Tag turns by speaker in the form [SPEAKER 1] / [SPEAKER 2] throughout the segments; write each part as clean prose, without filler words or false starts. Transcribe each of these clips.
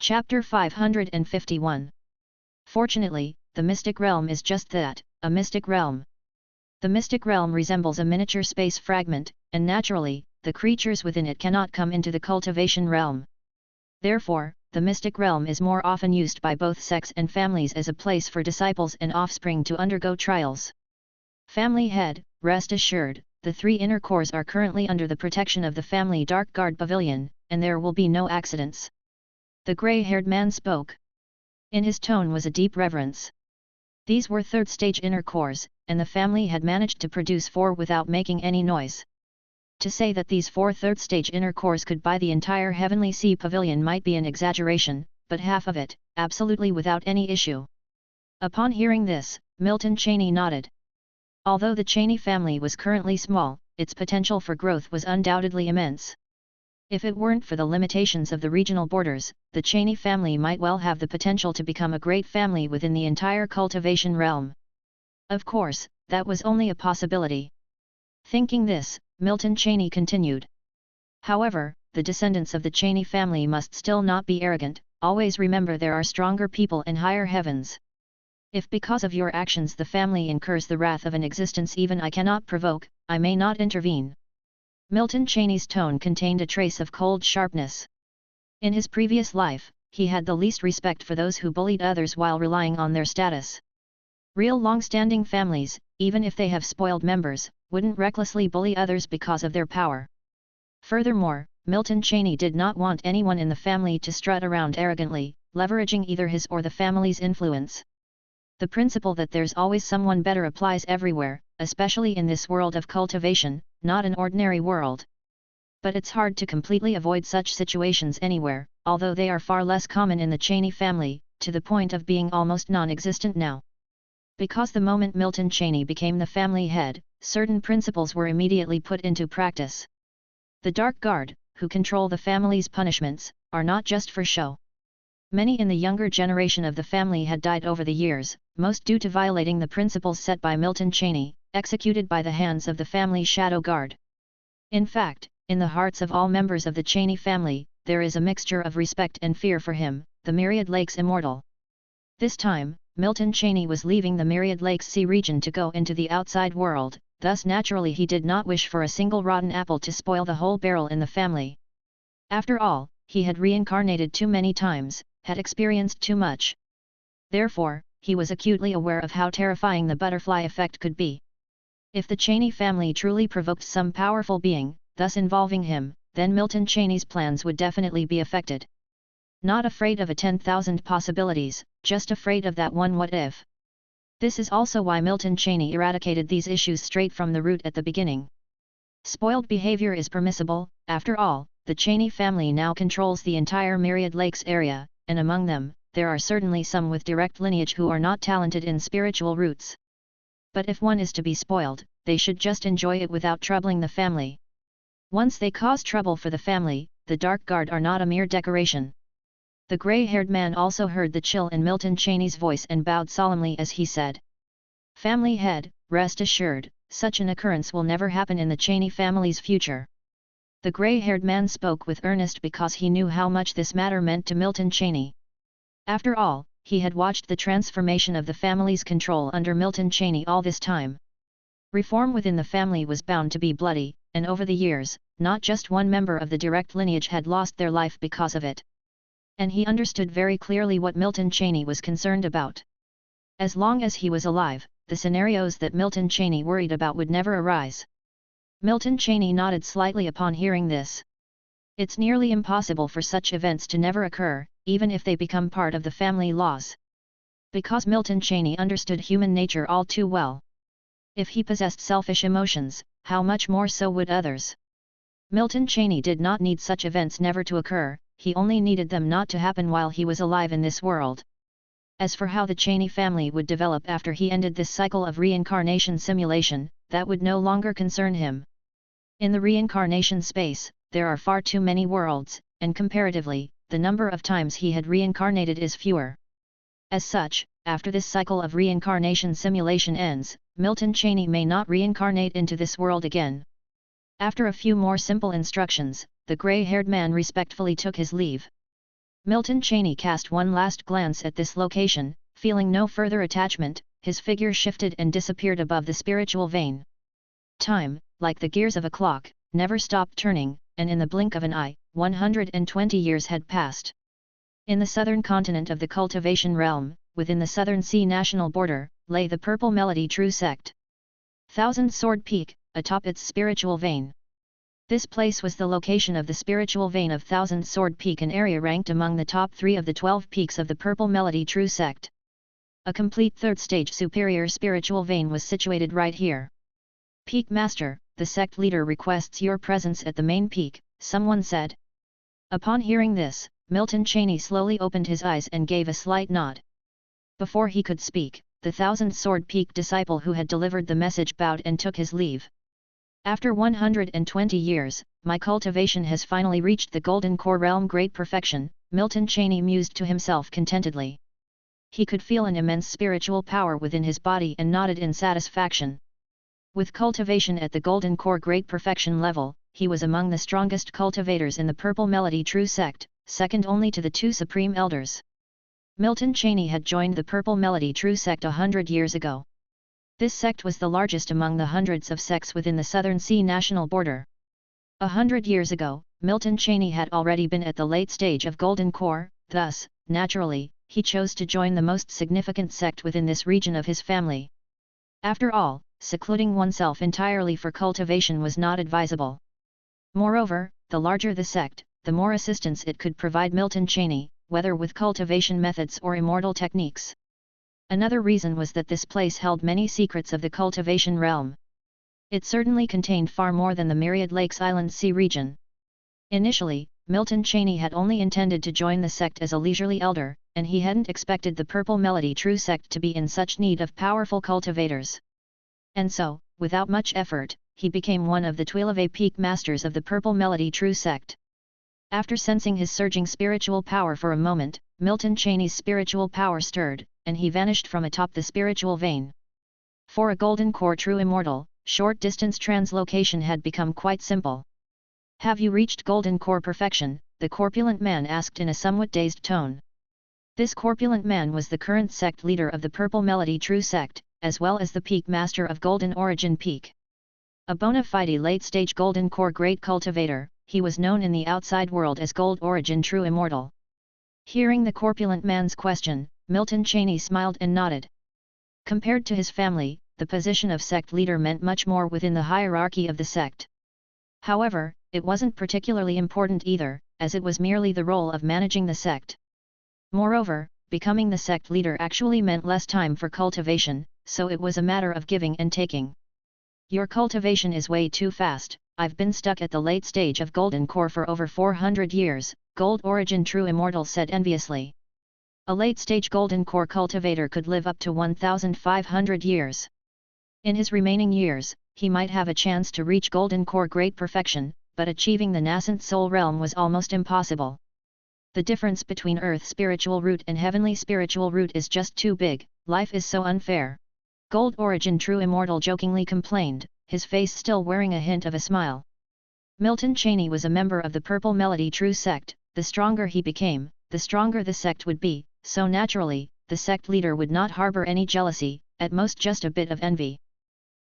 [SPEAKER 1] Chapter 551. Fortunately, the mystic realm is just that, a mystic realm. The mystic realm resembles a miniature space fragment, and naturally, the creatures within it cannot come into the cultivation realm. Therefore, the mystic realm is more often used by both sects and families as a place for disciples and offspring to undergo trials. Family head, rest assured, the three inner cores are currently under the protection of the family Dark Guard Pavilion, and there will be no accidents. The grey-haired man spoke. In his tone was a deep reverence. These were third-stage inner cores, and the family had managed to produce 4 without making any noise. To say that these 4 third-stage inner cores could buy the entire Heavenly Sea Pavilion might be an exaggeration, but half of it, absolutely without any issue. Upon hearing this, Milton Cheney nodded. Although the Cheney family was currently small, its potential for growth was undoubtedly immense. If it weren't for the limitations of the regional borders, the Cheney family might well have the potential to become a great family within the entire cultivation realm. Of course, that was only a possibility. Thinking this, Milton Cheney continued. However, the descendants of the Cheney family must still not be arrogant. Always remember there are stronger people in higher heavens. If because of your actions the family incurs the wrath of an existence even I cannot provoke, I may not intervene. Milton Cheney's tone contained a trace of cold sharpness. In his previous life, he had the least respect for those who bullied others while relying on their status. Real long-standing families, even if they have spoiled members, wouldn't recklessly bully others because of their power. Furthermore, Milton Cheney did not want anyone in the family to strut around arrogantly, leveraging either his or the family's influence. The principle that there's always someone better applies everywhere, especially in this world of cultivation, not an ordinary world. But it's hard to completely avoid such situations anywhere, although they are far less common in the Cheney family, to the point of being almost non-existent now. Because the moment Milton Cheney became the family head, certain principles were immediately put into practice. The Dark Guard, who control the family's punishments, are not just for show. Many in the younger generation of the family had died over the years, most due to violating the principles set by Milton Cheney, executed by the hands of the family shadow guard. In fact, in the hearts of all members of the Cheney family, there is a mixture of respect and fear for him, the Myriad Lakes immortal. This time, Milton Cheney was leaving the Myriad Lakes Sea region to go into the outside world, thus naturally he did not wish for a single rotten apple to spoil the whole barrel in the family. After all, he had reincarnated too many times, had experienced too much. Therefore, he was acutely aware of how terrifying the butterfly effect could be. If the Cheney family truly provoked some powerful being, thus involving him, then Milton Cheney's plans would definitely be affected. Not afraid of a 10,000 possibilities, just afraid of that one what if. This is also why Milton Cheney eradicated these issues straight from the root at the beginning. Spoiled behavior is permissible, after all, the Cheney family now controls the entire Myriad Lakes area, and among them, there are certainly some with direct lineage who are not talented in spiritual roots. But if one is to be spoiled, they should just enjoy it without troubling the family. Once they cause trouble for the family, the Dark Guard are not a mere decoration. The grey-haired man also heard the chill in Milton Cheney's voice and bowed solemnly as he said, "Family head, rest assured, such an occurrence will never happen in the Cheney family's future." The grey-haired man spoke with earnest because he knew how much this matter meant to Milton Cheney. After all, he had watched the transformation of the family's control under Milton Cheney all this time. Reform within the family was bound to be bloody, and over the years, not just one member of the direct lineage had lost their life because of it. And he understood very clearly what Milton Cheney was concerned about. As long as he was alive, the scenarios that Milton Cheney worried about would never arise. Milton Cheney nodded slightly upon hearing this. It's nearly impossible for such events to never occur, even if they become part of the family laws. Because Milton Cheney understood human nature all too well. If he possessed selfish emotions, how much more so would others? Milton Cheney did not need such events never to occur, he only needed them not to happen while he was alive in this world. As for how the Cheney family would develop after he ended this cycle of reincarnation simulation, that would no longer concern him. In the reincarnation space, there are far too many worlds, and comparatively, the number of times he had reincarnated is fewer. As such, after this cycle of reincarnation simulation ends, Milton Cheney may not reincarnate into this world again. After a few more simple instructions, the grey-haired man respectfully took his leave. Milton Cheney cast one last glance at this location, feeling no further attachment, his figure shifted and disappeared above the spiritual vein. Time, like the gears of a clock, never stopped turning, and in the blink of an eye, 120 years had passed. In the southern continent of the cultivation realm, within the Southern Sea national border, lay the Purple Melody True Sect. Thousand Sword Peak, atop its spiritual vein. This place was the location of the spiritual vein of Thousand Sword Peak, an area ranked among the top 3 of the 12 peaks of the Purple Melody True Sect. A complete third-stage superior spiritual vein was situated right here. Peak Master, the sect leader requests your presence at the main peak, someone said. Upon hearing this, Milton Cheney slowly opened his eyes and gave a slight nod. Before he could speak, the Thousand Sword Peak disciple who had delivered the message bowed and took his leave. After 120 years, my cultivation has finally reached the Golden Core realm great perfection, Milton Cheney mused to himself contentedly. He could feel an immense spiritual power within his body and nodded in satisfaction. With cultivation at the Golden Core great perfection level, he was among the strongest cultivators in the Purple Melody True Sect, second only to the 2 Supreme Elders. Milton Cheney had joined the Purple Melody True Sect 100 years ago. This sect was the largest among the hundreds of sects within the Southern Sea national border. 100 years ago, Milton Cheney had already been at the late stage of Golden Core, thus, naturally, he chose to join the most significant sect within this region of his family. After all, secluding oneself entirely for cultivation was not advisable. Moreover, the larger the sect, the more assistance it could provide Milton Cheney, whether with cultivation methods or immortal techniques. Another reason was that this place held many secrets of the cultivation realm. It certainly contained far more than the Myriad Lakes Island Sea region. Initially, Milton Cheney had only intended to join the sect as a leisurely elder, and he hadn't expected the Purple Melody True Sect to be in such need of powerful cultivators. And so, without much effort, he became one of the 12 peak masters of the Purple Melody True Sect. After sensing his surging spiritual power for a moment, Milton Cheney's spiritual power stirred, and he vanished from atop the spiritual vein. For a Golden Core true immortal, short-distance translocation had become quite simple. Have you reached Golden Core perfection? The corpulent man asked in a somewhat dazed tone. This corpulent man was the current sect leader of the Purple Melody True Sect, as well as the peak master of Golden Origin Peak. A bona fide late-stage Golden Core great cultivator, he was known in the outside world as Gold Origin True Immortal. Hearing the corpulent man's question, Milton Cheney smiled and nodded. Compared to his family, the position of sect leader meant much more within the hierarchy of the sect. However, it wasn't particularly important either, as it was merely the role of managing the sect. Moreover, becoming the sect leader actually meant less time for cultivation, so it was a matter of giving and taking. Your cultivation is way too fast. I've been stuck at the late stage of Golden Core for over 400 years, Gold Origin True Immortal said enviously. A late-stage Golden Core cultivator could live up to 1,500 years. In his remaining years, he might have a chance to reach Golden Core great perfection, but achieving the nascent soul realm was almost impossible. The difference between Earth spiritual root and heavenly spiritual root is just too big, life is so unfair. Gold Origin True Immortal jokingly complained, his face still wearing a hint of a smile. Milton Cheney was a member of the Purple Melody True Sect. The stronger he became, the stronger the sect would be, so naturally, the sect leader would not harbor any jealousy, at most just a bit of envy.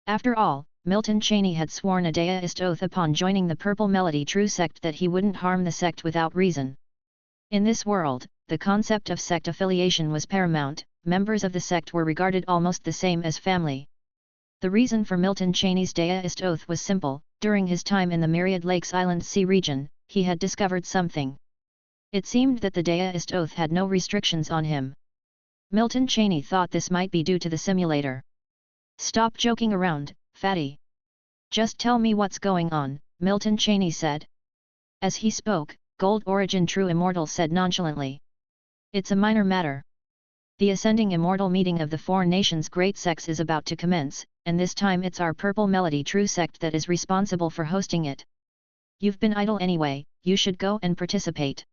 [SPEAKER 1] After all, Milton Cheney had sworn a deist oath upon joining the Purple Melody True Sect that he wouldn't harm the sect without reason. In this world, the concept of sect affiliation was paramount, members of the sect were regarded almost the same as family. The reason for Milton Cheney's deist oath was simple: during his time in the Myriad Lakes Island Sea region, he had discovered something. It seemed that the deist oath had no restrictions on him. Milton Cheney thought this might be due to the simulator. Stop joking around, fatty. Just tell me what's going on, Milton Cheney said. As he spoke, Gold Origin True Immortal said nonchalantly. It's a minor matter. The Ascending Immortal meeting of the Four Nations Great Sects is about to commence, and this time it's our Purple Melody True Sect that is responsible for hosting it. You've been idle anyway, you should go and participate.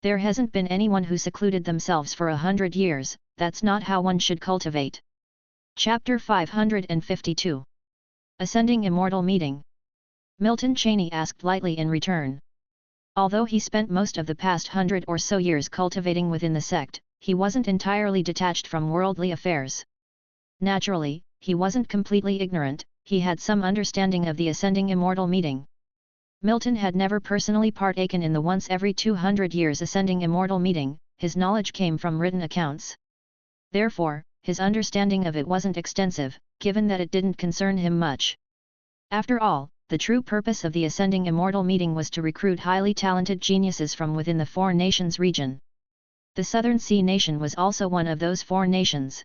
[SPEAKER 1] There hasn't been anyone who secluded themselves for 100 years, that's not how one should cultivate. Chapter 552. Ascending Immortal Meeting. Milton Cheney asked lightly in return. Although he spent most of the past 100 or so years cultivating within the sect, he wasn't entirely detached from worldly affairs. Naturally, he wasn't completely ignorant, he had some understanding of the ascending immortal meeting. Milton had never personally partaken in the once every 200 years ascending immortal meeting, his knowledge came from written accounts. Therefore, his understanding of it wasn't extensive, given that it didn't concern him much. After all, the true purpose of the ascending immortal meeting was to recruit highly talented geniuses from within the Four Nations region. The Southern Sea Nation was also one of those four nations.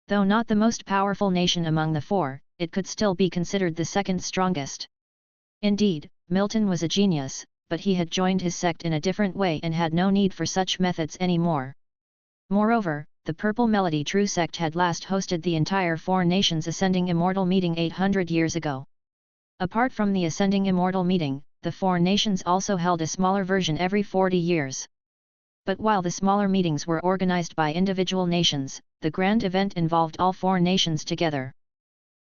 [SPEAKER 1] Though not the most powerful nation among the four, it could still be considered the second strongest. Indeed, Milton was a genius, but he had joined his sect in a different way and had no need for such methods anymore. Moreover, the Purple Melody True sect had last hosted the entire Four Nations Ascending Immortal meeting 800 years ago. Apart from the Ascending Immortal meeting, the Four Nations also held a smaller version every 40 years. But while the smaller meetings were organized by individual nations, the grand event involved all four nations together.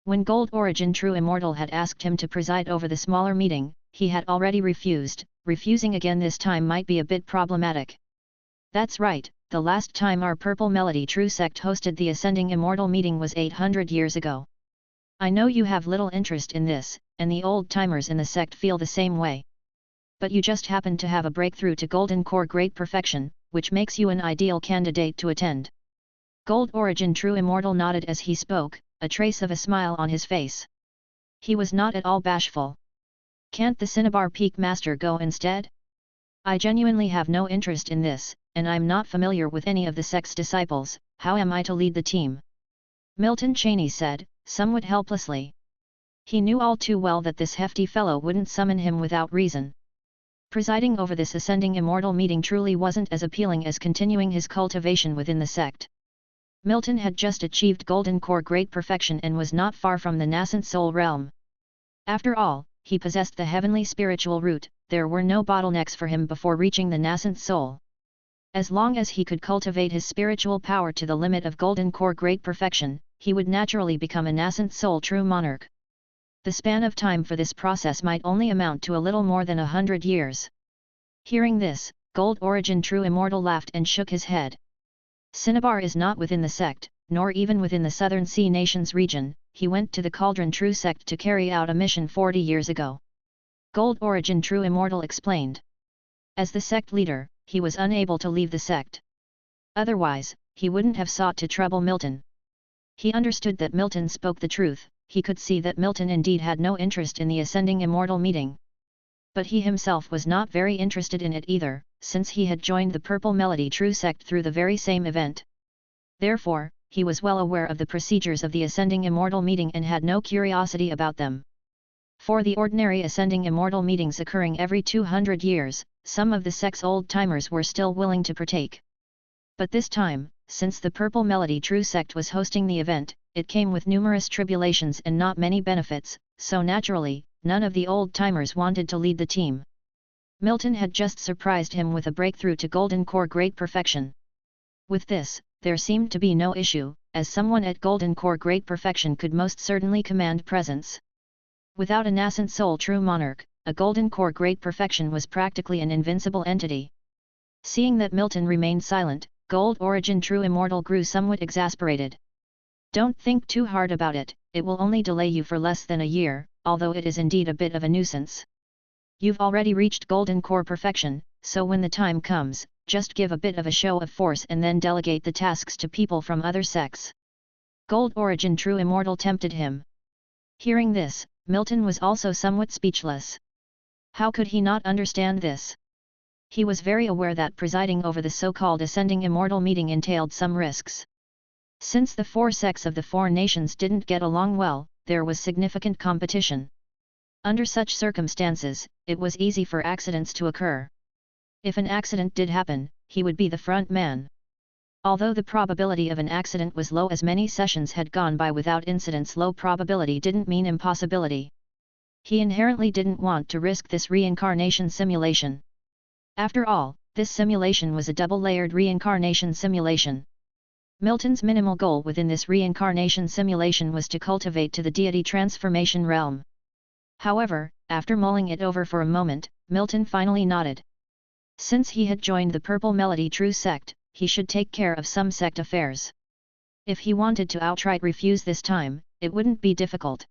[SPEAKER 1] When Gold Origin True Immortal had asked him to preside over the smaller meeting, he had already refused. Refusing again this time might be a bit problematic. That's right, the last time our Purple Melody True sect hosted the Ascending Immortal meeting was 800 years ago. I know you have little interest in this, and the old-timers in the sect feel the same way. But you just happen to have a breakthrough to Golden Core Great Perfection, which makes you an ideal candidate to attend. Gold Origin True Immortal nodded as he spoke, a trace of a smile on his face. He was not at all bashful. Can't the Cinnabar Peak Master go instead? I genuinely have no interest in this, and I'm not familiar with any of the sect's disciples, how am I to lead the team? Milton Cheney said, somewhat helplessly. He knew all too well that this hefty fellow wouldn't summon him without reason. Presiding over this ascending immortal meeting truly wasn't as appealing as continuing his cultivation within the sect. Milton had just achieved Golden Core Great Perfection and was not far from the nascent soul realm. After all, he possessed the heavenly spiritual root, there were no bottlenecks for him before reaching the nascent soul. As long as he could cultivate his spiritual power to the limit of Golden Core Great Perfection, he would naturally become a nascent soul true monarch. The span of time for this process might only amount to a little more than 100 years. Hearing this, Gold Origin True Immortal laughed and shook his head. Cinnabar is not within the sect, nor even within the Southern Sea Nations region, he went to the Cauldron True sect to carry out a mission 40 years ago. Gold Origin True Immortal explained. As the sect leader, he was unable to leave the sect. Otherwise, he wouldn't have sought to trouble Milton. He understood that Milton spoke the truth, he could see that Milton indeed had no interest in the ascending immortal meeting. But he himself was not very interested in it either, since he had joined the Purple Melody True sect through the very same event. Therefore, he was well aware of the procedures of the ascending immortal meeting and had no curiosity about them. For the ordinary ascending immortal meetings occurring every 200 years, some of the sect's old-timers were still willing to partake. But this time, since the Purple Melody True sect was hosting the event, it came with numerous tribulations and not many benefits, so naturally, none of the old-timers wanted to lead the team. Milton had just surprised him with a breakthrough to Golden Core Great Perfection. With this, there seemed to be no issue, as someone at Golden Core Great Perfection could most certainly command presence. Without a nascent soul true monarch, a Golden Core Great Perfection was practically an invincible entity. Seeing that Milton remained silent, Gold Origin True Immortal grew somewhat exasperated. Don't think too hard about it, it will only delay you for less than a year, although it is indeed a bit of a nuisance. You've already reached Golden Core Perfection, so when the time comes, just give a bit of a show of force and then delegate the tasks to people from other sects. Gold Origin True Immortal tempted him. Hearing this, Milton was also somewhat speechless. How could he not understand this? He was very aware that presiding over the so-called Ascending Immortal meeting entailed some risks. Since the four sects of the Four Nations didn't get along well, there was significant competition. Under such circumstances, it was easy for accidents to occur. If an accident did happen, he would be the front man. Although the probability of an accident was low as many sessions had gone by without incidents, low probability didn't mean impossibility. He inherently didn't want to risk this reincarnation simulation. After all, this simulation was a double-layered reincarnation simulation. Milton's minimal goal within this reincarnation simulation was to cultivate to the deity transformation realm. However, after mulling it over for a moment, Milton finally nodded. Since he had joined the Purple Melody True sect, he should take care of some sect affairs. If he wanted to outright refuse this time, it wouldn't be difficult.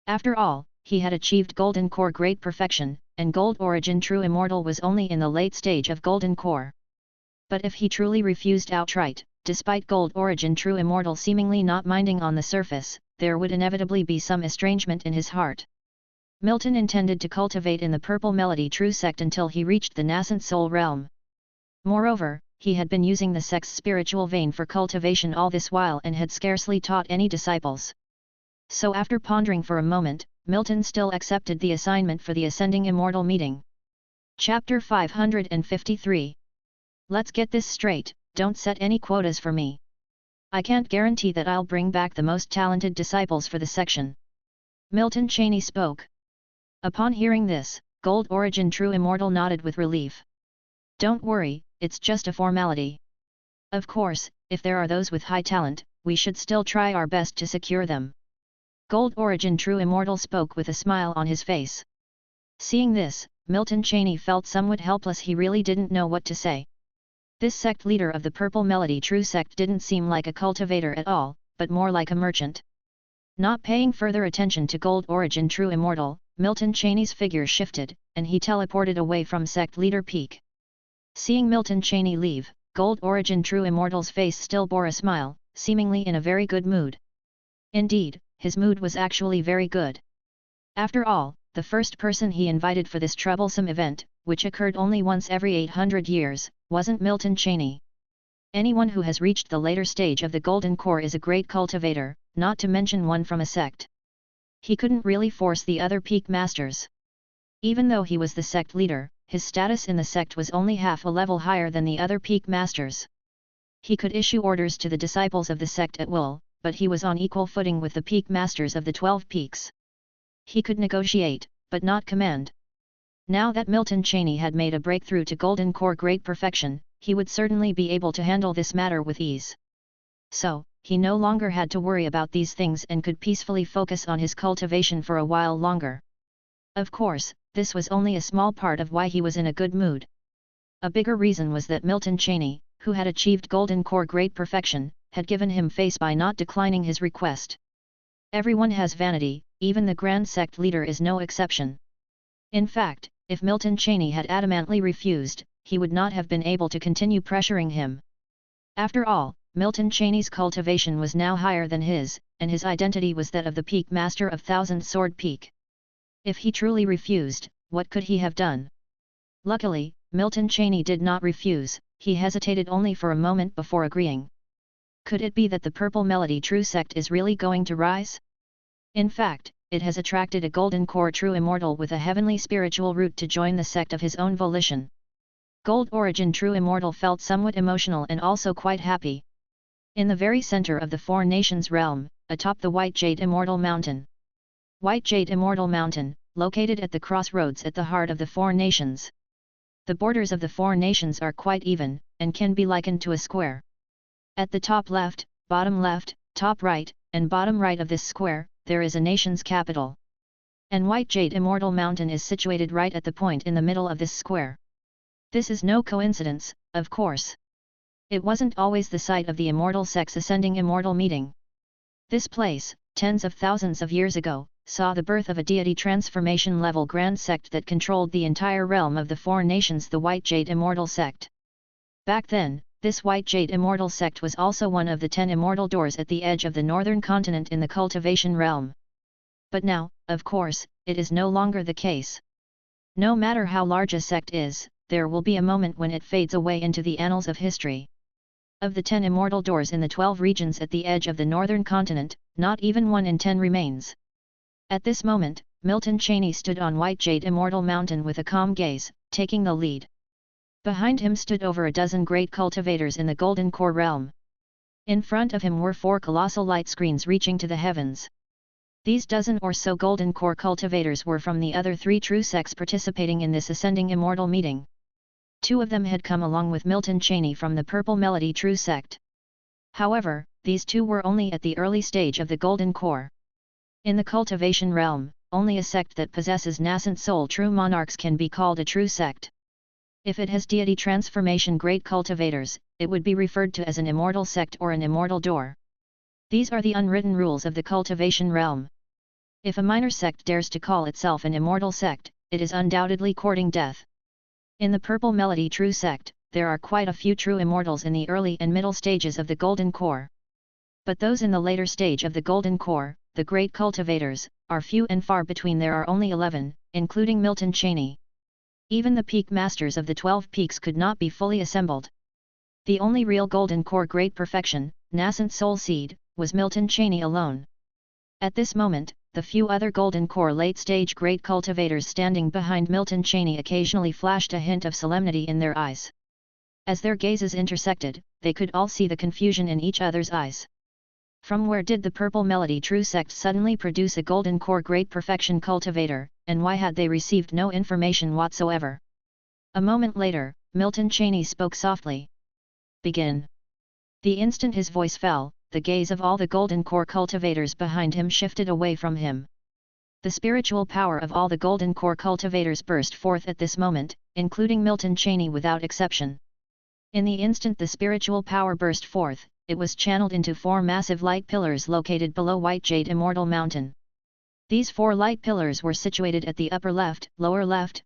[SPEAKER 1] After all, he had achieved Golden Core great perfection, and Gold Origin True Immortal was only in the late stage of Golden Core. But if he truly refused outright, despite Gold Origin True Immortal seemingly not minding on the surface, there would inevitably be some estrangement in his heart. Milton intended to cultivate in the Purple Melody True sect until he reached the nascent soul realm. Moreover, he had been using the sect's spiritual vein for cultivation all this while and had scarcely taught any disciples. So after pondering for a moment, Milton still accepted the assignment for the Ascending Immortal meeting. Chapter 553. Let's get this straight, don't set any quotas for me. I can't guarantee that I'll bring back the most talented disciples for the section. Milton Cheney spoke. Upon hearing this, Gold Origin True Immortal nodded with relief. Don't worry, it's just a formality. Of course, if there are those with high talent, we should still try our best to secure them. Gold Origin True Immortal spoke with a smile on his face. Seeing this, Milton Cheney felt somewhat helpless. He really didn't know what to say. This sect leader of the Purple Melody True sect didn't seem like a cultivator at all, but more like a merchant. Not paying further attention to Gold Origin True Immortal, Milton Cheney's figure shifted, and he teleported away from sect leader Peak. Seeing Milton Cheney leave, Gold Origin True Immortal's face still bore a smile, seemingly in a very good mood. Indeed, his mood was actually very good. After all, the first person he invited for this troublesome event, which occurred only once every 800 years, wasn't Milton Cheney. Anyone who has reached the later stage of the Golden Core is a great cultivator, not to mention one from a sect. He couldn't really force the other peak masters. Even though he was the sect leader, his status in the sect was only half a level higher than the other peak masters. He could issue orders to the disciples of the sect at will, but he was on equal footing with the peak masters of the 12 peaks. He could negotiate, but not command. Now that Milton Cheney had made a breakthrough to Golden Core great perfection, he would certainly be able to handle this matter with ease. So, he no longer had to worry about these things and could peacefully focus on his cultivation for a while longer. Of course, this was only a small part of why he was in a good mood. A bigger reason was that Milton Cheney, who had achieved Golden Core great perfection, had given him face by not declining his request. Everyone has vanity, even the Grand Sect leader is no exception. In fact, if Milton Cheney had adamantly refused, he would not have been able to continue pressuring him. After all, Milton Cheney's cultivation was now higher than his, and his identity was that of the Peak Master of Thousand Sword Peak. If he truly refused, what could he have done? Luckily, Milton Cheney did not refuse. He hesitated only for a moment before agreeing. Could it be that the Purple Melody True sect is really going to rise? In fact, it has attracted a Golden Core True Immortal with a heavenly spiritual root to join the sect of his own volition. Gold Origin True Immortal felt somewhat emotional and also quite happy. In the very center of the Four Nations realm, atop the White Jade Immortal Mountain. White Jade Immortal Mountain, located at the crossroads at the heart of the Four Nations. The borders of the Four Nations are quite even, and can be likened to a square. At the top left, top right, and bottom right of this square, there is a nation's capital. And White Jade Immortal Mountain is situated right at the point in the middle of this square. This is no coincidence, of course. It wasn't always the site of the Immortal Sect's Ascending Immortal meeting. This place, tens of thousands of years ago, saw the birth of a deity transformation level grand sect that controlled the entire realm of the Four Nations, the White Jade Immortal Sect. Back then, this White Jade Immortal Sect was also one of the 10 immortal doors at the edge of the northern continent in the cultivation realm. But now, of course, it is no longer the case. No matter how large a sect is, there will be a moment when it fades away into the annals of history. Of the 10 immortal doors in the 12 regions at the edge of the northern continent, not even 1 in 10 remains. At this moment, Milton Cheney stood on White Jade Immortal Mountain with a calm gaze, taking the lead. Behind him stood over a dozen great cultivators in the Golden Core realm. In front of him were 4 colossal light screens reaching to the heavens. These dozen or so Golden Core cultivators were from the other 3 true sects participating in this Ascending Immortal meeting. 2 of them had come along with Milton Cheney from the Purple Melody True sect. However, these 2 were only at the early stage of the Golden Core. In the cultivation realm, only a sect that possesses nascent soul true monarchs can be called a true sect. If it has deity transformation great cultivators, it would be referred to as an immortal sect or an immortal door. These are the unwritten rules of the cultivation realm. If a minor sect dares to call itself an immortal sect, it is undoubtedly courting death. In the Purple Melody True Sect, there are quite a few true immortals in the early and middle stages of the Golden Core. But those in the later stage of the Golden Core, the great cultivators, are few and far between. There are only 11, including Milton Cheney. Even the peak masters of the 12 peaks could not be fully assembled. The only real Golden Core great perfection, nascent soul seed, was Milton Cheney alone. At this moment, the few other Golden Core late-stage great cultivators standing behind Milton Cheney occasionally flashed a hint of solemnity in their eyes. As their gazes intersected, they could all see the confusion in each other's eyes. From where did the Purple Melody True Sect suddenly produce a Golden Core great perfection cultivator, and why had they received no information whatsoever? A moment later, Milton Cheney spoke softly. Begin. The instant his voice fell, the gaze of all the Golden Core cultivators behind him shifted away from him. The spiritual power of all the Golden Core cultivators burst forth at this moment, including Milton Cheney without exception. In the instant the spiritual power burst forth, it was channeled into 4 massive light pillars located below White Jade Immortal Mountain. These 4 light pillars were situated at the upper left,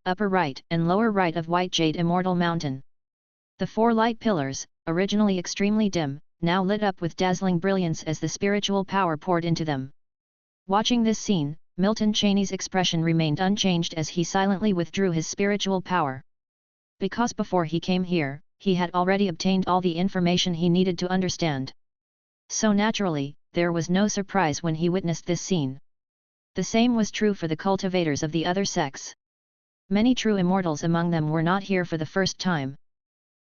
[SPEAKER 1] upper right, and lower right of White Jade Immortal Mountain. The 4 light pillars, originally extremely dim, now lit up with dazzling brilliance as the spiritual power poured into them. Watching this scene, Milton Cheney's expression remained unchanged as he silently withdrew his spiritual power. Because before he came here, he had already obtained all the information he needed to understand. So naturally, there was no surprise when he witnessed this scene. The same was true for the cultivators of the other sects. Many true immortals among them were not here for the first time.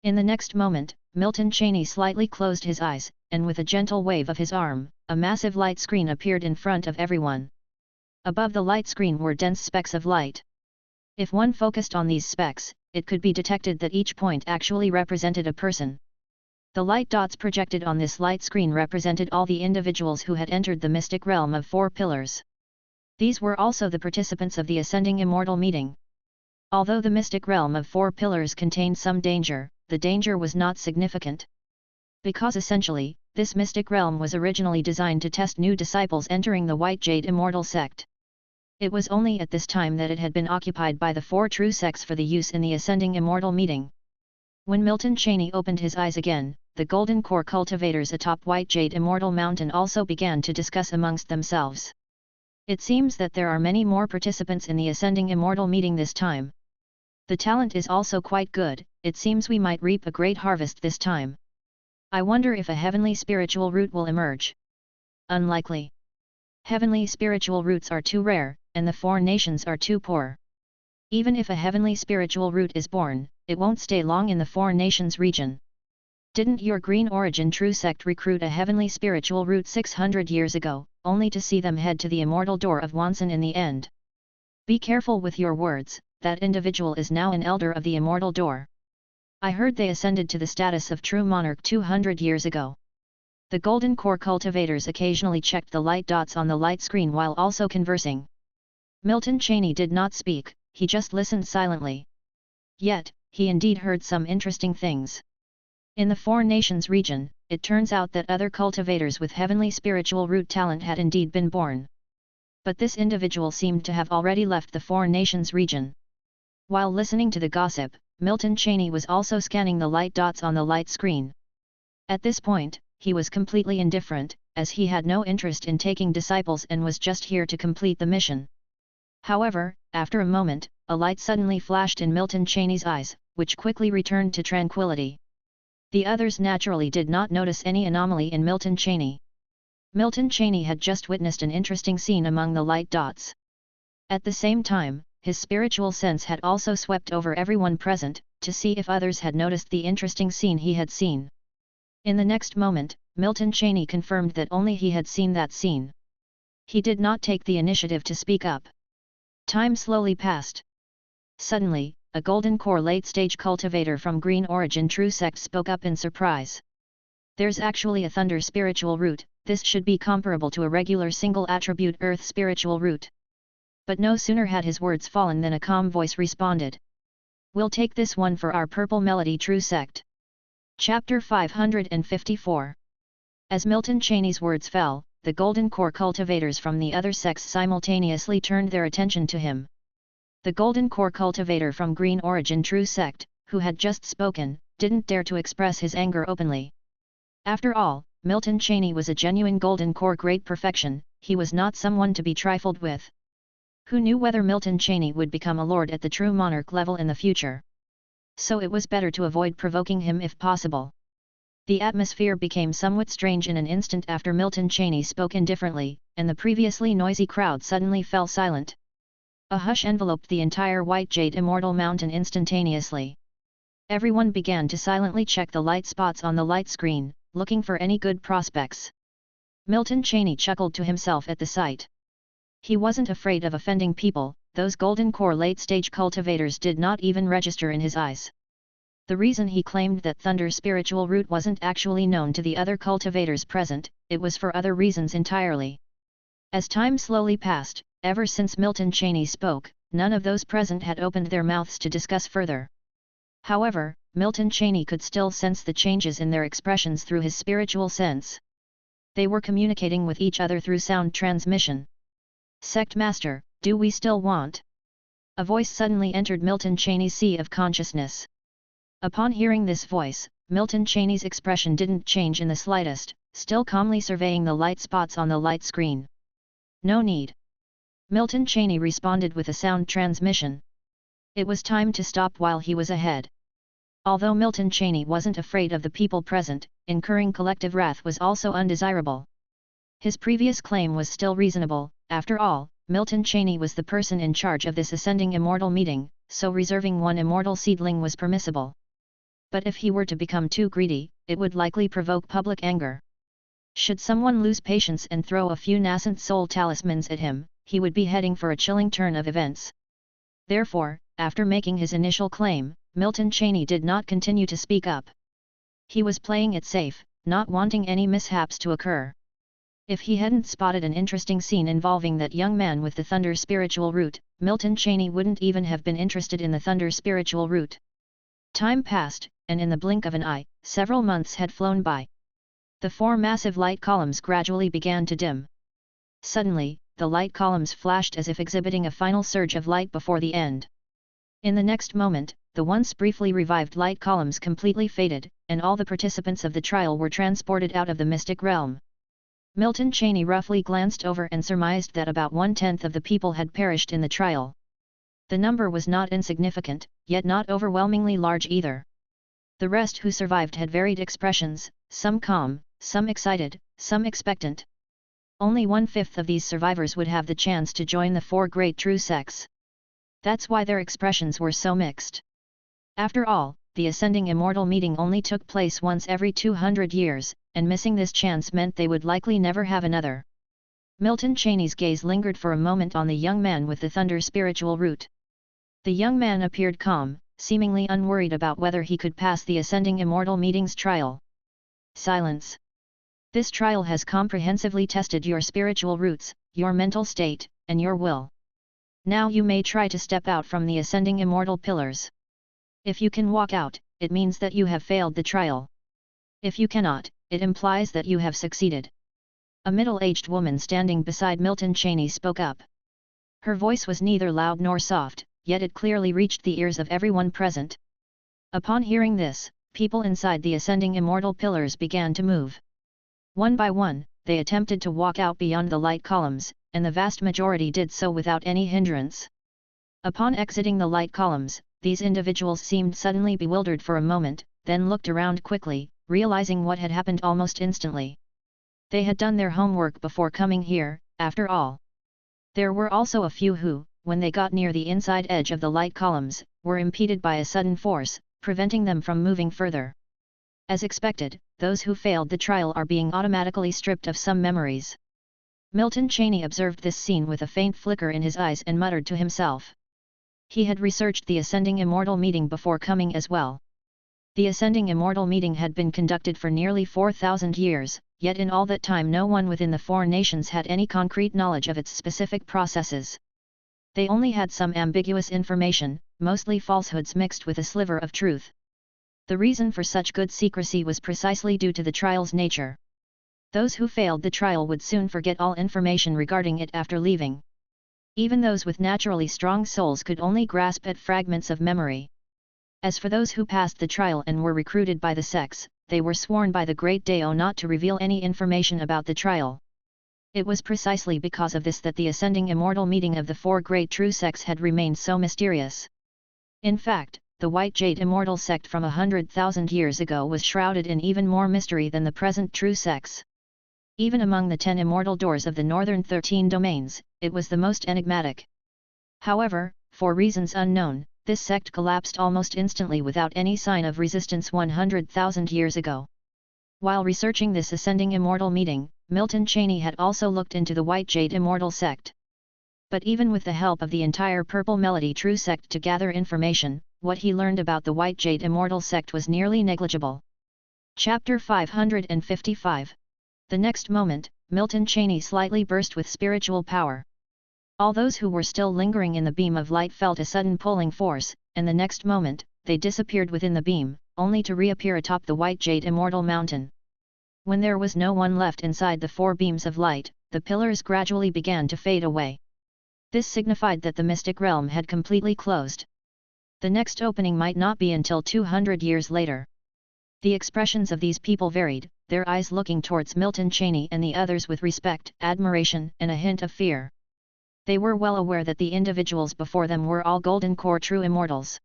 [SPEAKER 1] In the next moment, Milton Cheney slightly closed his eyes, and with a gentle wave of his arm, a massive light screen appeared in front of everyone. Above the light screen were dense specks of light. If one focused on these specks, it could be detected that each point actually represented a person. The light dots projected on this light screen represented all the individuals who had entered the mystic realm of 4 pillars. These were also the participants of the Ascending Immortal meeting. Although the mystic realm of 4 pillars contained some danger, the danger was not significant. Because essentially, this mystic realm was originally designed to test new disciples entering the White Jade Immortal sect. It was only at this time that it had been occupied by the 4 true sects for the use in the Ascending Immortal meeting. When Milton Cheney opened his eyes again, the Golden Core cultivators atop White Jade Immortal Mountain also began to discuss amongst themselves. It seems that there are many more participants in the Ascending Immortal meeting this time. The talent is also quite good, it seems we might reap a great harvest this time. I wonder if a heavenly spiritual root will emerge. Unlikely. Heavenly spiritual roots are too rare, and the 4 nations are too poor. Even if a heavenly spiritual root is born, it won't stay long in the 4 nations region. Didn't your Green Origin True Sect recruit a heavenly spiritual root 600 years ago, only to see them head to the immortal door of Wansan in the end? Be careful with your words, that individual is now an elder of the immortal door. I heard they ascended to the status of true monarch 200 years ago. The Golden Core cultivators occasionally checked the light dots on the light screen while also conversing. Milton Cheney did not speak, he just listened silently. Yet, he indeed heard some interesting things. In the 4 nations region, it turns out that other cultivators with heavenly spiritual root talent had indeed been born. But this individual seemed to have already left the 4 nations region. While listening to the gossip, Milton Cheney was also scanning the light dots on the light screen. At this point, he was completely indifferent, as he had no interest in taking disciples and was just here to complete the mission. However, after a moment, a light suddenly flashed in Milton Cheney's eyes, which quickly returned to tranquility. The others naturally did not notice any anomaly in Milton Cheney. Milton Cheney had just witnessed an interesting scene among the light dots. At the same time, his spiritual sense had also swept over everyone present, to see if others had noticed the interesting scene he had seen. In the next moment, Milton Cheney confirmed that only he had seen that scene. He did not take the initiative to speak up. Time slowly passed. Suddenly, a Golden Core late-stage cultivator from Green Origin True Sect spoke up in surprise. There's actually a Thunder spiritual root, this should be comparable to a regular single-attribute Earth spiritual root. But no sooner had his words fallen than a calm voice responded. We'll take this one for our Purple Melody True Sect. Chapter 554. As Milton Cheney's words fell, the Golden Core cultivators from the other sects simultaneously turned their attention to him. The Golden Core cultivator from Green Origin True Sect, who had just spoken, didn't dare to express his anger openly. After all, Milton Cheney was a genuine Golden Core great perfection, he was not someone to be trifled with. Who knew whether Milton Cheney would become a lord at the true monarch level in the future? So it was better to avoid provoking him if possible. The atmosphere became somewhat strange in an instant after Milton Cheney spoke indifferently, and the previously noisy crowd suddenly fell silent. A hush enveloped the entire White Jade Immortal Mountain instantaneously. Everyone began to silently check the light spots on the light screen, looking for any good prospects. Milton Cheney chuckled to himself at the sight. He wasn't afraid of offending people, those Golden Core late-stage cultivators did not even register in his eyes. The reason he claimed that Thunder's spiritual root wasn't actually known to the other cultivators present, it was for other reasons entirely. As time slowly passed, ever since Milton Cheney spoke, none of those present had opened their mouths to discuss further. However, Milton Cheney could still sense the changes in their expressions through his spiritual sense. They were communicating with each other through sound transmission. "Sect Master, do we still want?" A voice suddenly entered Milton Cheney's sea of consciousness. Upon hearing this voice, Milton Cheney's expression didn't change in the slightest, still calmly surveying the light spots on the light screen. "No need." Milton Cheney responded with a sound transmission. It was time to stop while he was ahead. Although Milton Cheney wasn't afraid of the people present, incurring collective wrath was also undesirable. His previous claim was still reasonable. After all, Milton Cheney was the person in charge of this ascending immortal meeting, so reserving one immortal seedling was permissible. But if he were to become too greedy, it would likely provoke public anger. Should someone lose patience and throw a few nascent soul talismans at him, he would be heading for a chilling turn of events. Therefore, after making his initial claim, Milton Cheney did not continue to speak up. He was playing it safe, not wanting any mishaps to occur. If he hadn't spotted an interesting scene involving that young man with the Thunder spiritual root, Milton Cheney wouldn't even have been interested in the Thunder spiritual root. Time passed, and in the blink of an eye, several months had flown by. The four massive light columns gradually began to dim. Suddenly, the light columns flashed as if exhibiting a final surge of light before the end. In the next moment, the once briefly revived light columns completely faded, and all the participants of the trial were transported out of the mystic realm. Milton Cheney roughly glanced over and surmised that about 1/10 of the people had perished in the trial. The number was not insignificant, yet not overwhelmingly large either. The rest who survived had varied expressions, some calm, some excited, some expectant. Only 1/5 of these survivors would have the chance to join the four great true sects. That's why their expressions were so mixed. After all, the ascending immortal meeting only took place once every 200 years, and missing this chance meant they would likely never have another. Milton Cheney's gaze lingered for a moment on the young man with the Thunder spiritual root. The young man appeared calm, seemingly unworried about whether he could pass the ascending immortal meeting's trial. Silence. This trial has comprehensively tested your spiritual roots, your mental state, and your will. Now you may try to step out from the ascending immortal pillars. If you can walk out, it means that you have failed the trial. If you cannot, it implies that you have succeeded. A middle-aged woman standing beside Milton Cheney spoke up. Her voice was neither loud nor soft, yet it clearly reached the ears of everyone present. Upon hearing this, people inside the ascending immortal pillars began to move. One by one, they attempted to walk out beyond the light columns, and the vast majority did so without any hindrance. Upon exiting the light columns, these individuals seemed suddenly bewildered for a moment, then looked around quickly, realizing what had happened almost instantly. They had done their homework before coming here, after all. There were also a few who, when they got near the inside edge of the light columns, were impeded by a sudden force, preventing them from moving further. As expected, those who failed the trial are being automatically stripped of some memories. Milton Cheney observed this scene with a faint flicker in his eyes and muttered to himself. He had researched the Ascending Immortal meeting before coming as well. The Ascending Immortal meeting had been conducted for nearly 4,000 years, yet in all that time no one within the four nations had any concrete knowledge of its specific processes. They only had some ambiguous information, mostly falsehoods mixed with a sliver of truth. The reason for such good secrecy was precisely due to the trial's nature. Those who failed the trial would soon forget all information regarding it after leaving. Even those with naturally strong souls could only grasp at fragments of memory. As for those who passed the trial and were recruited by the sects, they were sworn by the great Dao not to reveal any information about the trial. It was precisely because of this that the ascending immortal meeting of the four great true sects had remained so mysterious. In fact, the White Jade Immortal sect from 100,000 years ago was shrouded in even more mystery than the present true sects. Even among the 10 immortal doors of the northern 13 domains, it was the most enigmatic. However, for reasons unknown, this sect collapsed almost instantly without any sign of resistance 100,000 years ago. While researching this ascending immortal meeting, Milton Cheney had also looked into the White Jade Immortal sect. But even with the help of the entire Purple Melody True sect to gather information, what he learned about the White Jade Immortal sect was nearly negligible. Chapter 555. The next moment, Milton Cheney slightly burst with spiritual power. All those who were still lingering in the beam of light felt a sudden pulling force, and the next moment, they disappeared within the beam, only to reappear atop the White Jade Immortal Mountain. When there was no one left inside the four beams of light, the pillars gradually began to fade away. This signified that the mystic realm had completely closed. The next opening might not be until 200 years later. The expressions of these people varied, their eyes looking towards Milton Cheney and the others with respect, admiration, and a hint of fear. They were well aware that the individuals before them were all golden core true immortals.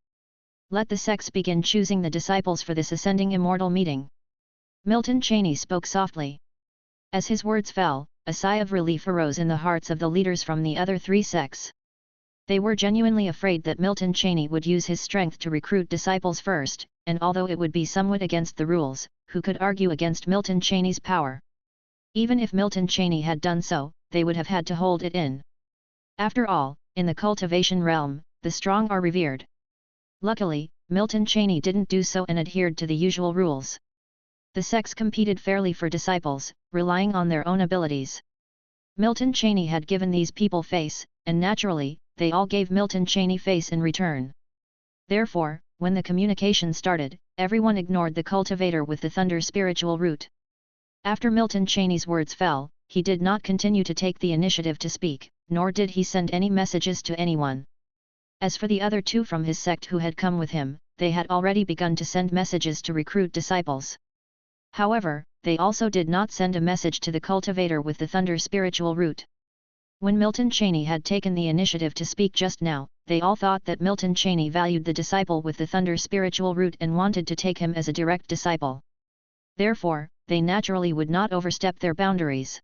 [SPEAKER 1] Let the sects begin choosing the disciples for this ascending immortal meeting. Milton Cheney spoke softly. As his words fell, a sigh of relief arose in the hearts of the leaders from the other 3 sects. They were genuinely afraid that Milton Cheney would use his strength to recruit disciples first, and although it would be somewhat against the rules, who could argue against Milton Cheney's power? Even if Milton Cheney had done so, they would have had to hold it in. After all, in the cultivation realm, the strong are revered. Luckily, Milton Cheney didn't do so and adhered to the usual rules. The sects competed fairly for disciples, relying on their own abilities. Milton Cheney had given these people face, and naturally, they all gave Milton Cheney face in return. Therefore, when the communication started, everyone ignored the cultivator with the thunder spiritual root. After Milton Cheney's words fell, he did not continue to take the initiative to speak, nor did he send any messages to anyone. As for the other 2 from his sect who had come with him, they had already begun to send messages to recruit disciples. However, they also did not send a message to the cultivator with the thunder spiritual root. When Milton Cheney had taken the initiative to speak just now, they all thought that Milton Cheney valued the disciple with the thunder spiritual root and wanted to take him as a direct disciple. Therefore, they naturally would not overstep their boundaries.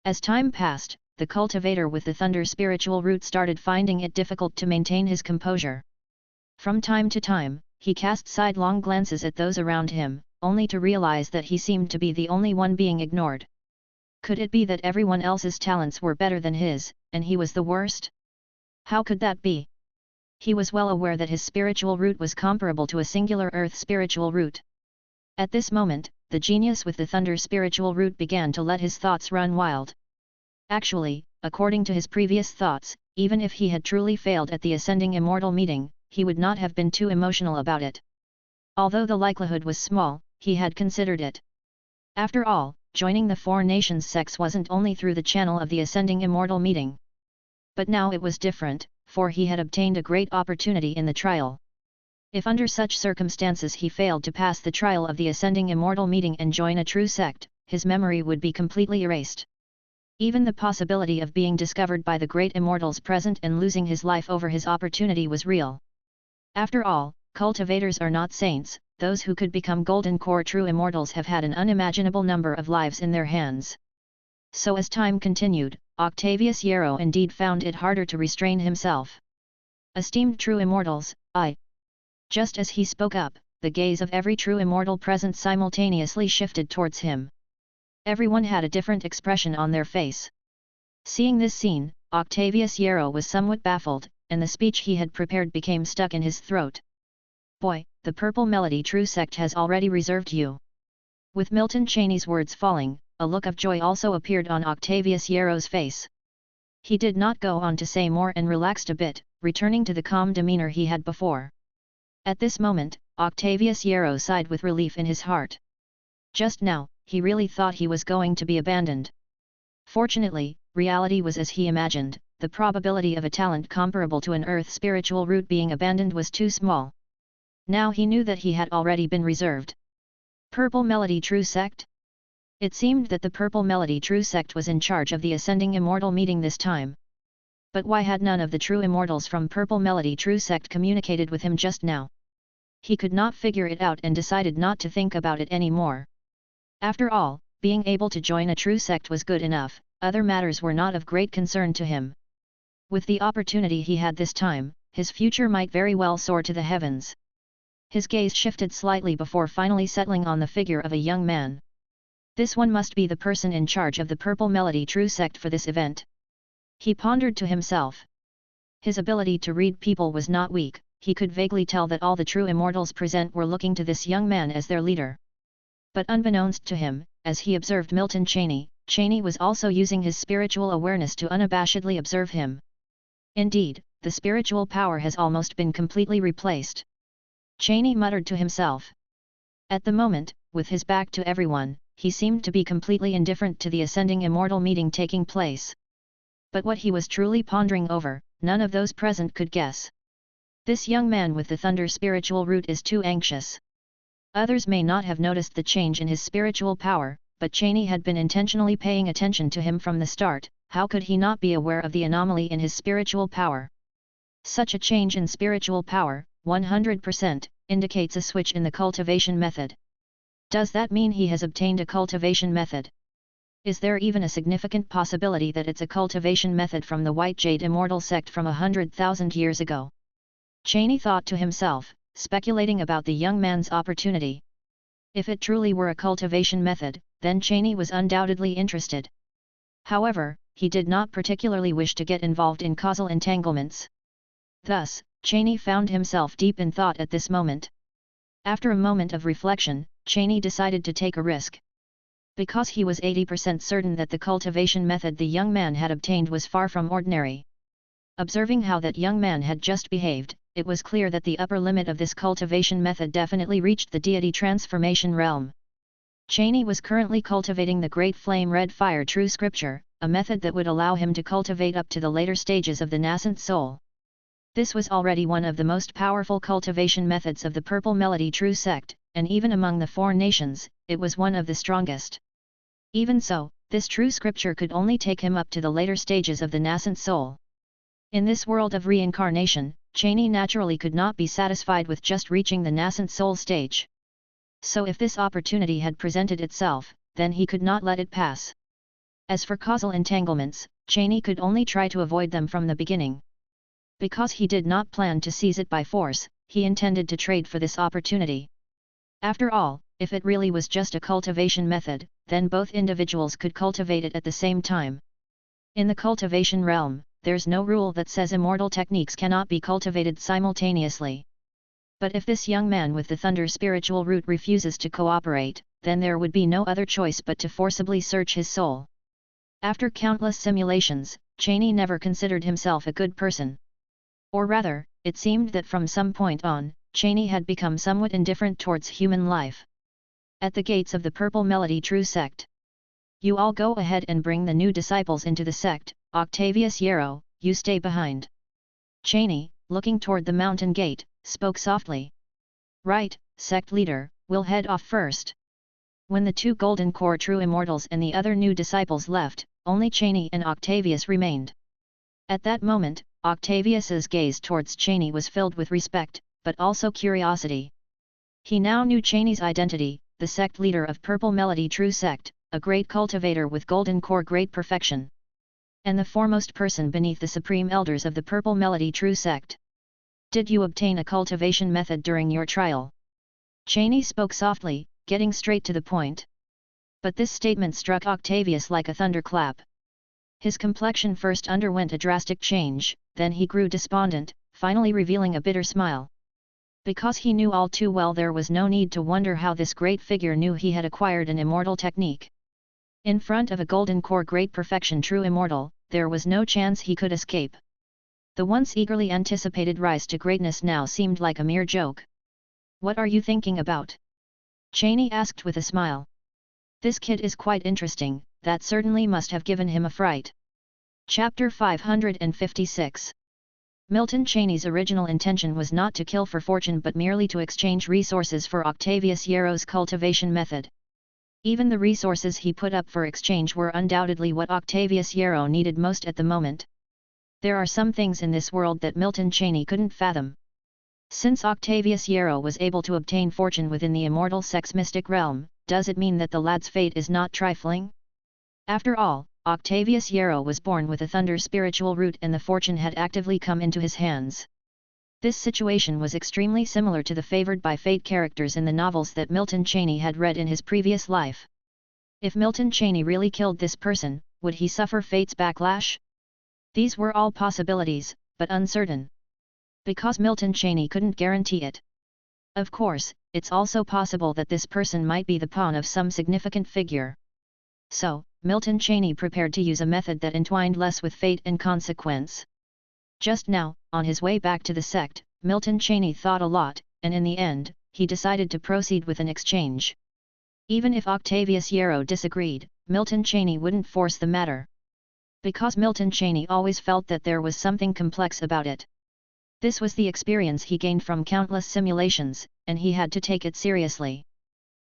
[SPEAKER 1] As time passed, the cultivator with the thunder spiritual root started finding it difficult to maintain his composure. From time to time, he cast sidelong glances at those around him, only to realize that he seemed to be the only one being ignored. Could it be that everyone else's talents were better than his, and he was the worst? How could that be? He was well aware that his spiritual root was comparable to a singular earth spiritual root. At this moment, the genius with the thunder spiritual root began to let his thoughts run wild. Actually, according to his previous thoughts, even if he had truly failed at the ascending immortal meeting, he would not have been too emotional about it. Although the likelihood was small, he had considered it. After all, joining the 4 nations sects wasn't only through the channel of the ascending immortal meeting. But now it was different, for he had obtained a great opportunity in the trial. If under such circumstances he failed to pass the trial of the ascending immortal meeting and join a true sect, his memory would be completely erased. Even the possibility of being discovered by the great immortals present and losing his life over his opportunity was real. After all, cultivators are not saints. Those who could become golden core true immortals have had an unimaginable number of lives in their hands. So as time continued, Octavius Yarrow indeed found it harder to restrain himself. Esteemed true immortals, Just as he spoke up, the gaze of every true immortal present simultaneously shifted towards him. Everyone had a different expression on their face. Seeing this scene, Octavius Yarrow was somewhat baffled, and the speech he had prepared became stuck in his throat. Boy, the Purple Melody True sect has already reserved you. With Milton Cheney's words falling, a look of joy also appeared on Octavius Yarrow's face. He did not go on to say more and relaxed a bit, returning to the calm demeanor he had before. At this moment, Octavius Yarrow sighed with relief in his heart. Just now, he really thought he was going to be abandoned. Fortunately, reality was as he imagined. The probability of a talent comparable to an earth spiritual root being abandoned was too small. Now he knew that he had already been reserved. Purple Melody True Sect? It seemed that the Purple Melody True Sect was in charge of the Ascending Immortal meeting this time. But why had none of the true immortals from Purple Melody True Sect communicated with him just now? He could not figure it out and decided not to think about it anymore. After all, being able to join a true sect was good enough, other matters were not of great concern to him. With the opportunity he had this time, his future might very well soar to the heavens. His gaze shifted slightly before finally settling on the figure of a young man. This one must be the person in charge of the Purple Melody True Sect for this event. He pondered to himself. His ability to read people was not weak, he could vaguely tell that all the true immortals present were looking to this young man as their leader. But unbeknownst to him, as he observed Milton Cheney, Cheney was also using his spiritual awareness to unabashedly observe him. Indeed, the spiritual power has almost been completely replaced. Cheney muttered to himself. At the moment, with his back to everyone, he seemed to be completely indifferent to the Ascending Immortal meeting taking place. But what he was truly pondering over, none of those present could guess. This young man with the thunder spiritual root is too anxious. Others may not have noticed the change in his spiritual power, but Cheney had been intentionally paying attention to him from the start. How could he not be aware of the anomaly in his spiritual power? Such a change in spiritual power, 100%, indicates a switch in the cultivation method. Does that mean he has obtained a cultivation method? Is there even a significant possibility that it's a cultivation method from the White Jade Immortal sect from 100,000 years ago? Cheney thought to himself, speculating about the young man's opportunity. If it truly were a cultivation method, then Cheney was undoubtedly interested. However, he did not particularly wish to get involved in causal entanglements. Thus, Cheney found himself deep in thought at this moment. After a moment of reflection, Cheney decided to take a risk. Because he was 80% certain that the cultivation method the young man had obtained was far from ordinary. Observing how that young man had just behaved, it was clear that the upper limit of this cultivation method definitely reached the deity transformation realm. Cheney was currently cultivating the Great Flame Red Fire True Scripture, a method that would allow him to cultivate up to the later stages of the nascent soul. This was already one of the most powerful cultivation methods of the Purple Melody True Sect, and even among the 4 nations, it was one of the strongest. Even so, this true scripture could only take him up to the later stages of the nascent soul. In this world of reincarnation, Cheney naturally could not be satisfied with just reaching the nascent soul stage. So if this opportunity had presented itself, then he could not let it pass. As for causal entanglements, Cheney could only try to avoid them from the beginning. Because he did not plan to seize it by force, he intended to trade for this opportunity. After all, if it really was just a cultivation method, then both individuals could cultivate it at the same time. In the cultivation realm, there's no rule that says immortal techniques cannot be cultivated simultaneously. But if this young man with the thunder spiritual root refuses to cooperate, then there would be no other choice but to forcibly search his soul. After countless simulations, Cheney never considered himself a good person. Or rather, it seemed that from some point on, Cheney had become somewhat indifferent towards human life. At the gates of the Purple Melody True Sect. You all go ahead and bring the new disciples into the sect. Octavius Yarrow, you stay behind. Cheney, looking toward the mountain gate, spoke softly. Right, sect leader, we'll head off first. When the 2 Golden Core true immortals and the other new disciples left, only Cheney and Octavius remained. At that moment, Octavius's gaze towards Cheney was filled with respect, but also curiosity. He now knew Cheney's identity, the sect leader of Purple Melody True Sect, a great cultivator with Golden Core great perfection. And the foremost person beneath the supreme elders of the Purple Melody True Sect. Did you obtain a cultivation method during your trial? Cheney spoke softly, getting straight to the point. But this statement struck Octavius like a thunderclap. His complexion first underwent a drastic change, then he grew despondent, finally revealing a bitter smile. Because he knew all too well there was no need to wonder how this great figure knew he had acquired an immortal technique. In front of a Golden Core great perfection true immortal, there was no chance he could escape. The once eagerly anticipated rise to greatness now seemed like a mere joke. "What are you thinking about?" Cheney asked with a smile. "This kid is quite interesting, that certainly must have given him a fright." Chapter 556. Milton Cheney's original intention was not to kill for fortune but merely to exchange resources for Octavius Yarrow's cultivation method. Even the resources he put up for exchange were undoubtedly what Octavius Yarrow needed most at the moment. There are some things in this world that Milton Cheney couldn't fathom. Since Octavius Yarrow was able to obtain fortune within the immortal sex-mystic realm, does it mean that the lad's fate is not trifling? After all, Octavius Yarrow was born with a thunder spiritual root and the fortune had actively come into his hands. This situation was extremely similar to the favored by fate characters in the novels that Milton Cheney had read in his previous life. If Milton Cheney really killed this person, would he suffer fate's backlash? These were all possibilities, but uncertain. Because Milton Cheney couldn't guarantee it. Of course, it's also possible that this person might be the pawn of some significant figure. So, Milton Cheney prepared to use a method that entwined less with fate and consequence. Just now, on his way back to the sect, Milton Cheney thought a lot, and in the end, he decided to proceed with an exchange. Even if Octavius Yarrow disagreed, Milton Cheney wouldn't force the matter. Because Milton Cheney always felt that there was something complex about it. This was the experience he gained from countless simulations, and he had to take it seriously.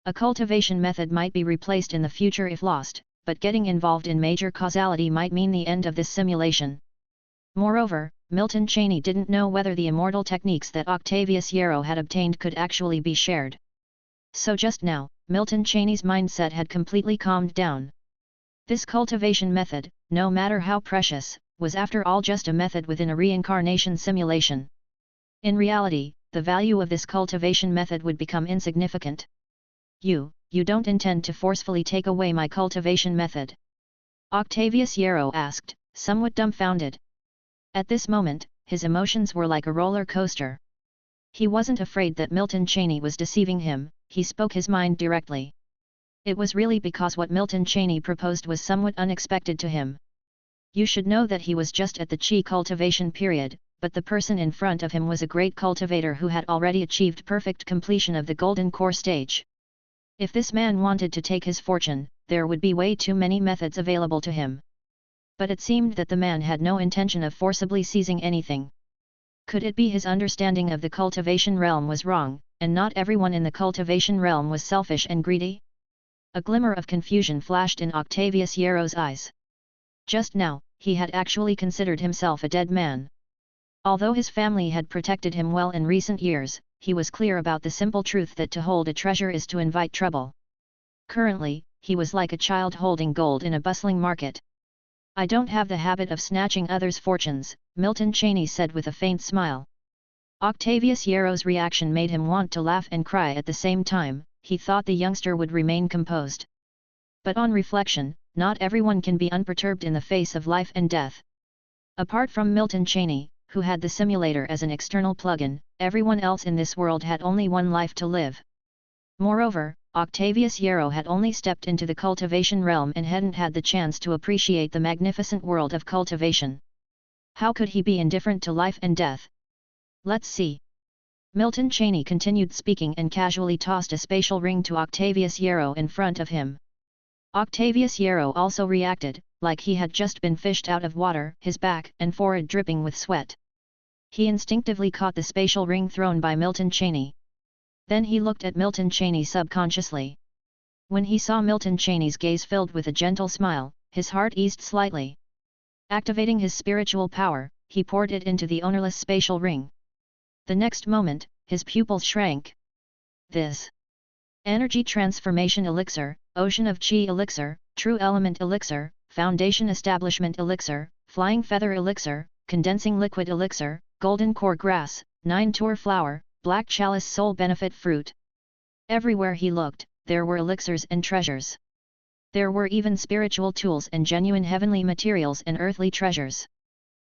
[SPEAKER 1] A cultivation method might be replaced in the future if lost, but getting involved in major causality might mean the end of this simulation. Moreover, Milton Cheney didn't know whether the immortal techniques that Octavius Yarrow had obtained could actually be shared. So just now, Milton Cheney's mindset had completely calmed down. This cultivation method, no matter how precious, was after all just a method within a reincarnation simulation. In reality, the value of this cultivation method would become insignificant. You don't intend to forcefully take away my cultivation method?" Octavius Yarrow asked, somewhat dumbfounded. At this moment, his emotions were like a roller coaster. He wasn't afraid that Milton Cheney was deceiving him, he spoke his mind directly. It was really because what Milton Cheney proposed was somewhat unexpected to him. You should know that he was just at the chi cultivation period, but the person in front of him was a great cultivator who had already achieved perfect completion of the golden core stage. If this man wanted to take his fortune, there would be way too many methods available to him. But it seemed that the man had no intention of forcibly seizing anything. Could it be his understanding of the cultivation realm was wrong, and not everyone in the cultivation realm was selfish and greedy? A glimmer of confusion flashed in Octavius Yarrow's eyes. Just now, he had actually considered himself a dead man. Although his family had protected him well in recent years, he was clear about the simple truth that to hold a treasure is to invite trouble. Currently, he was like a child holding gold in a bustling market. "I don't have the habit of snatching others' fortunes," Milton Cheney said with a faint smile. Octavius Yarrow's reaction made him want to laugh and cry at the same time. He thought the youngster would remain composed. But on reflection, not everyone can be unperturbed in the face of life and death. Apart from Milton Cheney, who had the simulator as an external plug-in, everyone else in this world had only one life to live. Moreover, Octavius Yarrow had only stepped into the cultivation realm and hadn't had the chance to appreciate the magnificent world of cultivation. How could he be indifferent to life and death? "Let's see." Milton Cheney continued speaking and casually tossed a spatial ring to Octavius Yarrow in front of him. Octavius Yarrow also reacted, like he had just been fished out of water, his back and forehead dripping with sweat. He instinctively caught the spatial ring thrown by Milton Cheney. Then he looked at Milton Cheney subconsciously. When he saw Milton Cheney's gaze filled with a gentle smile, his heart eased slightly. Activating his spiritual power, he poured it into the ownerless spatial ring. The next moment, his pupils shrank. This energy transformation elixir, ocean of chi elixir, true element elixir, foundation establishment elixir, flying feather elixir, condensing liquid elixir, golden core grass, 9-tour flower, black chalice soul benefit fruit. Everywhere he looked, there were elixirs and treasures. There were even spiritual tools and genuine heavenly materials and earthly treasures.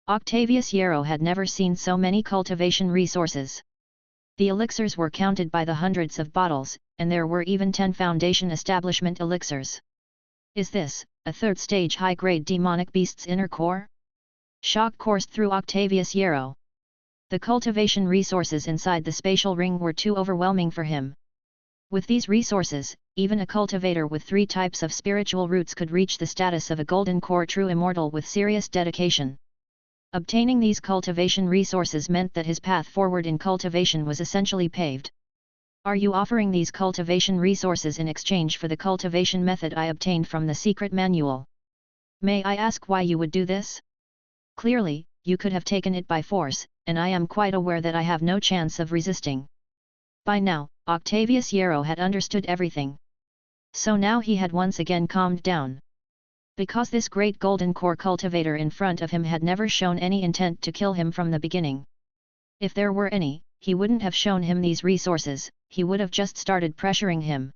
[SPEAKER 1] Octavius Yarrow had never seen so many cultivation resources. The elixirs were counted by the hundreds of bottles, and there were even 10 foundation establishment elixirs. "Is this a third-stage high-grade demonic beast's inner core? Shock coursed through Octavius Yarrow. The cultivation resources inside the spatial ring were too overwhelming for him. With these resources, even a cultivator with 3 types of spiritual roots could reach the status of a golden core true immortal with serious dedication. Obtaining these cultivation resources meant that his path forward in cultivation was essentially paved. Are you offering these cultivation resources in exchange for the cultivation method I obtained from the secret manual? May I ask why you would do this? Clearly, you could have taken it by force, and I am quite aware that I have no chance of resisting. By now, Octavius Yarrow had understood everything. So now he had once again calmed down. Because this great golden core cultivator in front of him had never shown any intent to kill him from the beginning. If there were any, he wouldn't have shown him these resources, he would have just started pressuring him.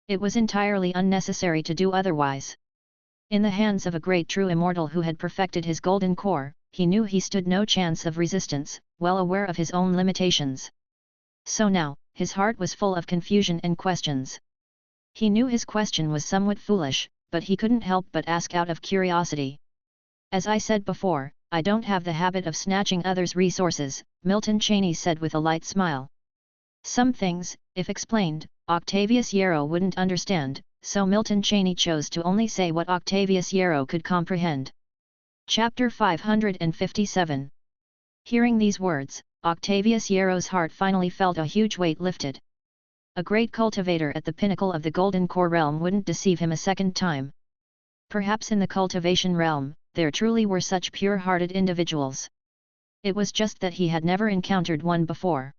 [SPEAKER 1] It was entirely unnecessary to do otherwise. In the hands of a great true immortal who had perfected his golden core, he knew he stood no chance of resistance, well aware of his own limitations. So now, his heart was full of confusion and questions. He knew his question was somewhat foolish, but he couldn't help but ask out of curiosity. As I said before, I don't have the habit of snatching others' resources, Milton Cheney said with a light smile. Some things, if explained, Octavius Yarrow wouldn't understand, so Milton Cheney chose to only say what Octavius Yarrow could comprehend. Chapter 557. Hearing these words, Octavius Yarrow's heart finally felt a huge weight lifted. A great cultivator at the pinnacle of the golden core realm wouldn't deceive him a second time. Perhaps in the cultivation realm, there truly were such pure-hearted individuals. It was just that he had never encountered one before.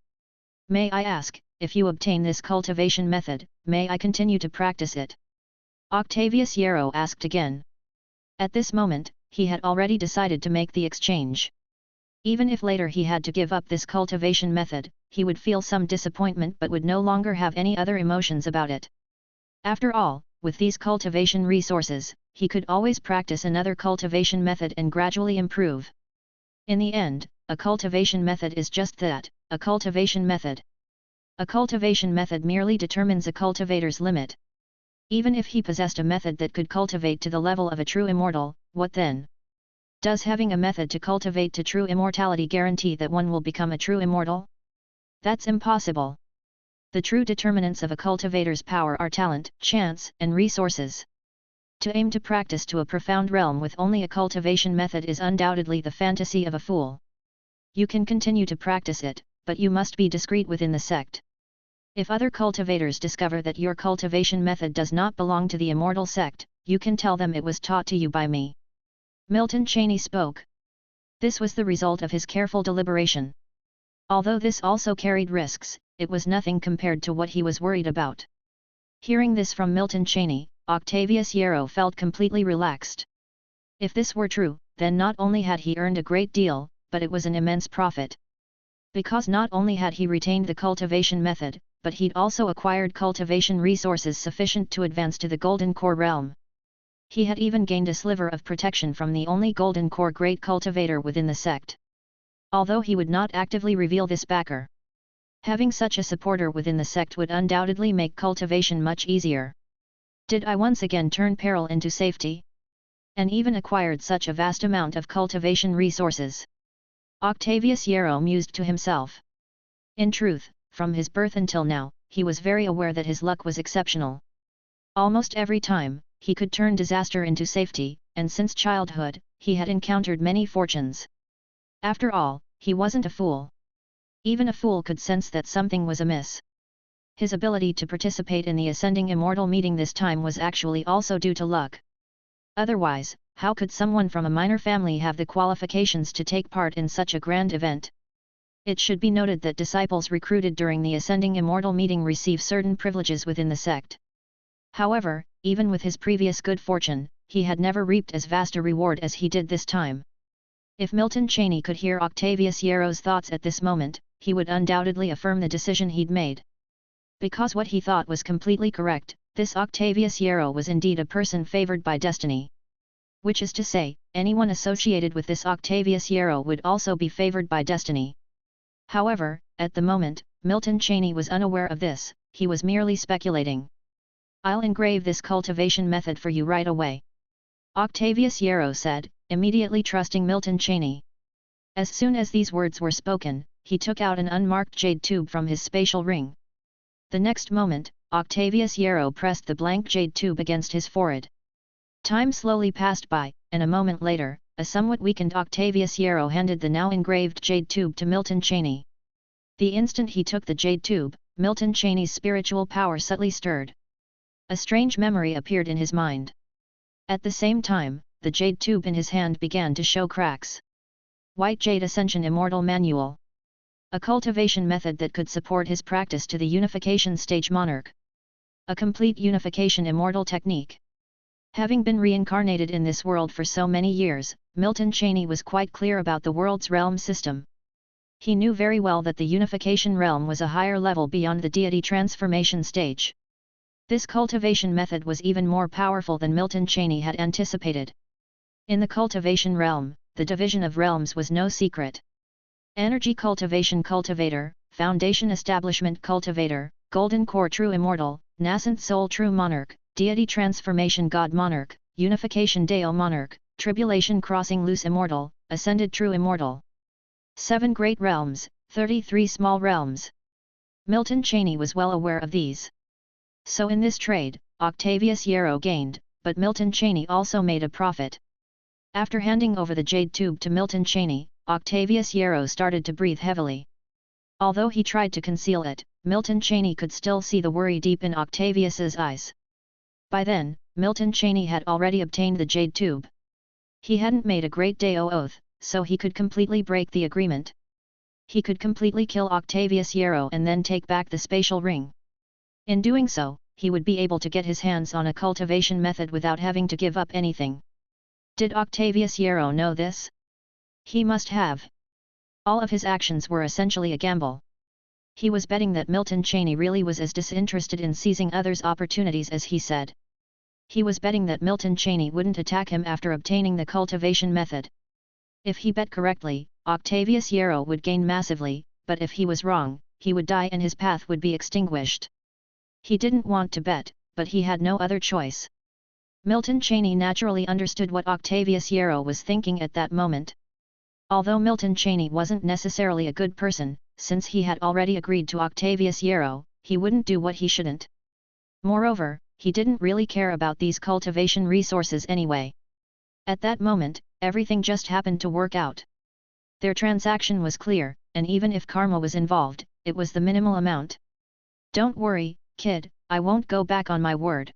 [SPEAKER 1] May I ask, if you obtain this cultivation method, may I continue to practice it? Octavius Yarrow asked again. At this moment, he had already decided to make the exchange. Even if later he had to give up this cultivation method, he would feel some disappointment but would no longer have any other emotions about it. After all, with these cultivation resources, he could always practice another cultivation method and gradually improve. In the end, a cultivation method is just that, a cultivation method. A cultivation method merely determines a cultivator's limit. Even if he possessed a method that could cultivate to the level of a true immortal, what then? Does having a method to cultivate to true immortality guarantee that one will become a true immortal? That's impossible. The true determinants of a cultivator's power are talent, chance, and resources. To aim to practice to a profound realm with only a cultivation method is undoubtedly the fantasy of a fool. You can continue to practice it, but you must be discreet within the sect. If other cultivators discover that your cultivation method does not belong to the immortal sect, you can tell them it was taught to you by me. Milton Cheney spoke. This was the result of his careful deliberation. Although this also carried risks, it was nothing compared to what he was worried about. Hearing this from Milton Cheney, Octavius Yarrow felt completely relaxed. If this were true, then not only had he earned a great deal, but it was an immense profit. Because not only had he retained the cultivation method, but he'd also acquired cultivation resources sufficient to advance to the golden core realm. He had even gained a sliver of protection from the only golden core great cultivator within the sect. Although he would not actively reveal this backer. Having such a supporter within the sect would undoubtedly make cultivation much easier. Did I once again turn peril into safety? And even acquired such a vast amount of cultivation resources. Octavius Yarrow mused to himself. In truth, from his birth until now, he was very aware that his luck was exceptional. Almost every time, he could turn disaster into safety, and since childhood, he had encountered many fortunes. After all, he wasn't a fool. Even a fool could sense that something was amiss. His ability to participate in the Ascending Immortal meeting this time was actually also due to luck. Otherwise, how could someone from a minor family have the qualifications to take part in such a grand event? It should be noted that disciples recruited during the Ascending Immortal meeting receive certain privileges within the sect. However, even with his previous good fortune, he had never reaped as vast a reward as he did this time. If Milton Cheney could hear Octavius Yarrow's thoughts at this moment, he would undoubtedly affirm the decision he'd made. Because what he thought was completely correct, this Octavius Yarrow was indeed a person favored by destiny. Which is to say, anyone associated with this Octavius Yarrow would also be favored by destiny. However, at the moment, Milton Cheney was unaware of this, he was merely speculating. I'll engrave this cultivation method for you right away. Octavius Yarrow said, immediately trusting Milton Cheney. As soon as these words were spoken, he took out an unmarked jade tube from his spatial ring. The next moment, Octavius Yarrow pressed the blank jade tube against his forehead. Time slowly passed by, and a moment later, a somewhat weakened Octavius Yarrow handed the now engraved jade tube to Milton Cheney. The instant he took the jade tube, Milton Cheney's spiritual power subtly stirred. A strange memory appeared in his mind. At the same time, the jade tube in his hand began to show cracks. White Jade Ascension Immortal Manual. A cultivation method that could support his practice to the unification stage monarch. A complete unification immortal technique. Having been reincarnated in this world for so many years, Milton Cheney was quite clear about the world's realm system. He knew very well that the unification realm was a higher level beyond the deity transformation stage. This cultivation method was even more powerful than Milton Cheney had anticipated. In the cultivation realm, the division of realms was no secret. Energy cultivation cultivator, foundation establishment cultivator, golden core true immortal, nascent soul true monarch, deity transformation god monarch, unification deo monarch, tribulation crossing loose immortal, ascended true immortal. 7 great realms, 33 small realms. Milton Cheney was well aware of these. So in this trade, Octavius Yarrow gained, but Milton Cheney also made a profit. After handing over the jade tube to Milton Cheney, Octavius Yarrow started to breathe heavily. Although he tried to conceal it, Milton Cheney could still see the worry deep in Octavius's eyes. By then, Milton Cheney had already obtained the jade tube. He hadn't made a great deo oath, so he could completely break the agreement. He could completely kill Octavius Yarrow and then take back the spatial ring. In doing so, he would be able to get his hands on a cultivation method without having to give up anything. Did Octavius Yarrow know this? He must have. All of his actions were essentially a gamble. He was betting that Milton Cheney really was as disinterested in seizing others' opportunities as he said. He was betting that Milton Cheney wouldn't attack him after obtaining the cultivation method. If he bet correctly, Octavius Yarrow would gain massively, but if he was wrong, he would die and his path would be extinguished. He didn't want to bet, but he had no other choice. Milton Cheney naturally understood what Octavius Yarrow was thinking at that moment. Although Milton Cheney wasn't necessarily a good person, since he had already agreed to Octavius Yarrow, he wouldn't do what he shouldn't. Moreover, he didn't really care about these cultivation resources anyway. At that moment, everything just happened to work out. Their transaction was clear, and even if karma was involved, it was the minimal amount. Don't worry, kid, I won't go back on my word.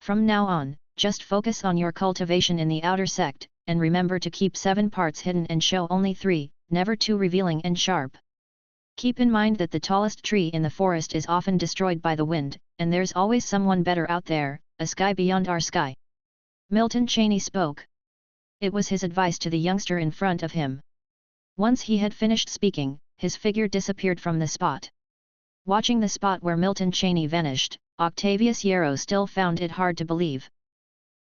[SPEAKER 1] From now on, just focus on your cultivation in the outer sect, and remember to keep 7 parts hidden and show only 3, never too revealing and sharp. Keep in mind that the tallest tree in the forest is often destroyed by the wind, and there's always someone better out there, a sky beyond our sky. Milton Cheney spoke. It was his advice to the youngster in front of him. Once he had finished speaking, his figure disappeared from the spot. Watching the spot where Milton Cheney vanished, Octavius Yarrow still found it hard to believe.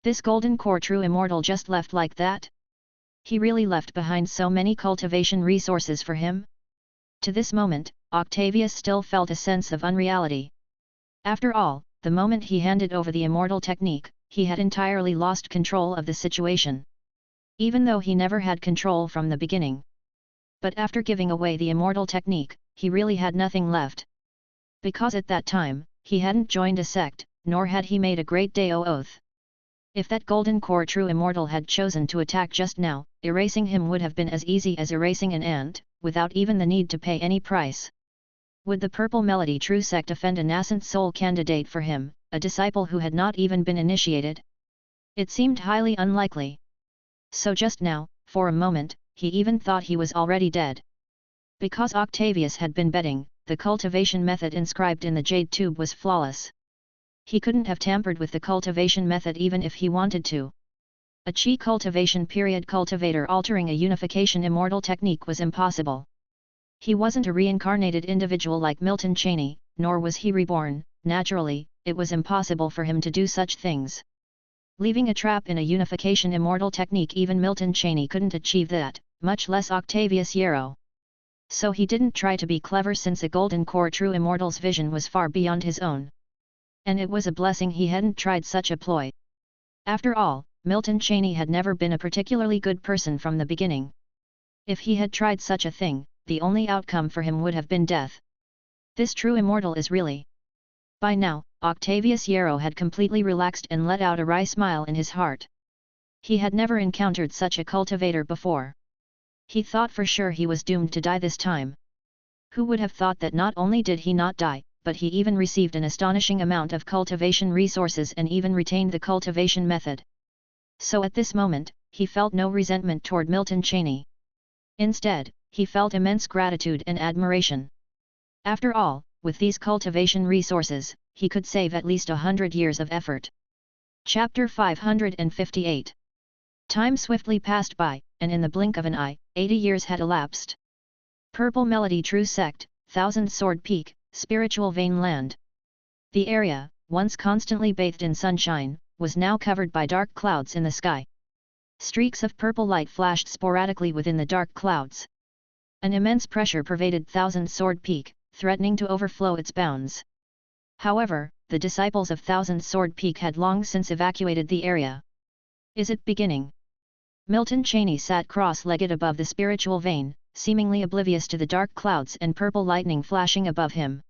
[SPEAKER 1] This golden core true immortal just left like that? He really left behind so many cultivation resources for him? To this moment, Octavius still felt a sense of unreality. After all, the moment he handed over the immortal technique, he had entirely lost control of the situation. Even though he never had control from the beginning. But after giving away the immortal technique, he really had nothing left. Because at that time, he hadn't joined a sect, nor had he made a great deo oath. If that golden core true immortal had chosen to attack just now, erasing him would have been as easy as erasing an ant, without even the need to pay any price. Would the Purple Melody True Sect offend a nascent soul candidate for him, a disciple who had not even been initiated? It seemed highly unlikely. So just now, for a moment, he even thought he was already dead. Because Octavius had been betting, the cultivation method inscribed in the jade tube was flawless. He couldn't have tampered with the cultivation method even if he wanted to. A chi cultivation period cultivator altering a unification immortal technique was impossible. He wasn't a reincarnated individual like Milton Cheney, nor was he reborn. Naturally, it was impossible for him to do such things. Leaving a trap in a unification immortal technique, even Milton Cheney couldn't achieve that, much less Octavius Yarrow. So he didn't try to be clever, since a golden core true immortal's vision was far beyond his own. And it was a blessing he hadn't tried such a ploy. After all, Milton Cheney had never been a particularly good person from the beginning. If he had tried such a thing, the only outcome for him would have been death. This true immortal is really... By now, Octavius Yarrow had completely relaxed and let out a wry smile in his heart. He had never encountered such a cultivator before. He thought for sure he was doomed to die this time. Who would have thought that not only did he not die, but he even received an astonishing amount of cultivation resources and even retained the cultivation method. So at this moment, he felt no resentment toward Milton Cheney. Instead, he felt immense gratitude and admiration. After all, with these cultivation resources, he could save at least 100 years of effort. Chapter 558. Time swiftly passed by, and in the blink of an eye, 80 years had elapsed. Purple Melody True Sect, Thousand Sword Peak, Spiritual Vein Land. The area, once constantly bathed in sunshine, was now covered by dark clouds in the sky. Streaks of purple light flashed sporadically within the dark clouds. An immense pressure pervaded Thousand Sword Peak, threatening to overflow its bounds. However, the disciples of Thousand Sword Peak had long since evacuated the area. Is it beginning? Milton Cheney sat cross-legged above the spiritual vein, seemingly oblivious to the dark clouds and purple lightning flashing above him.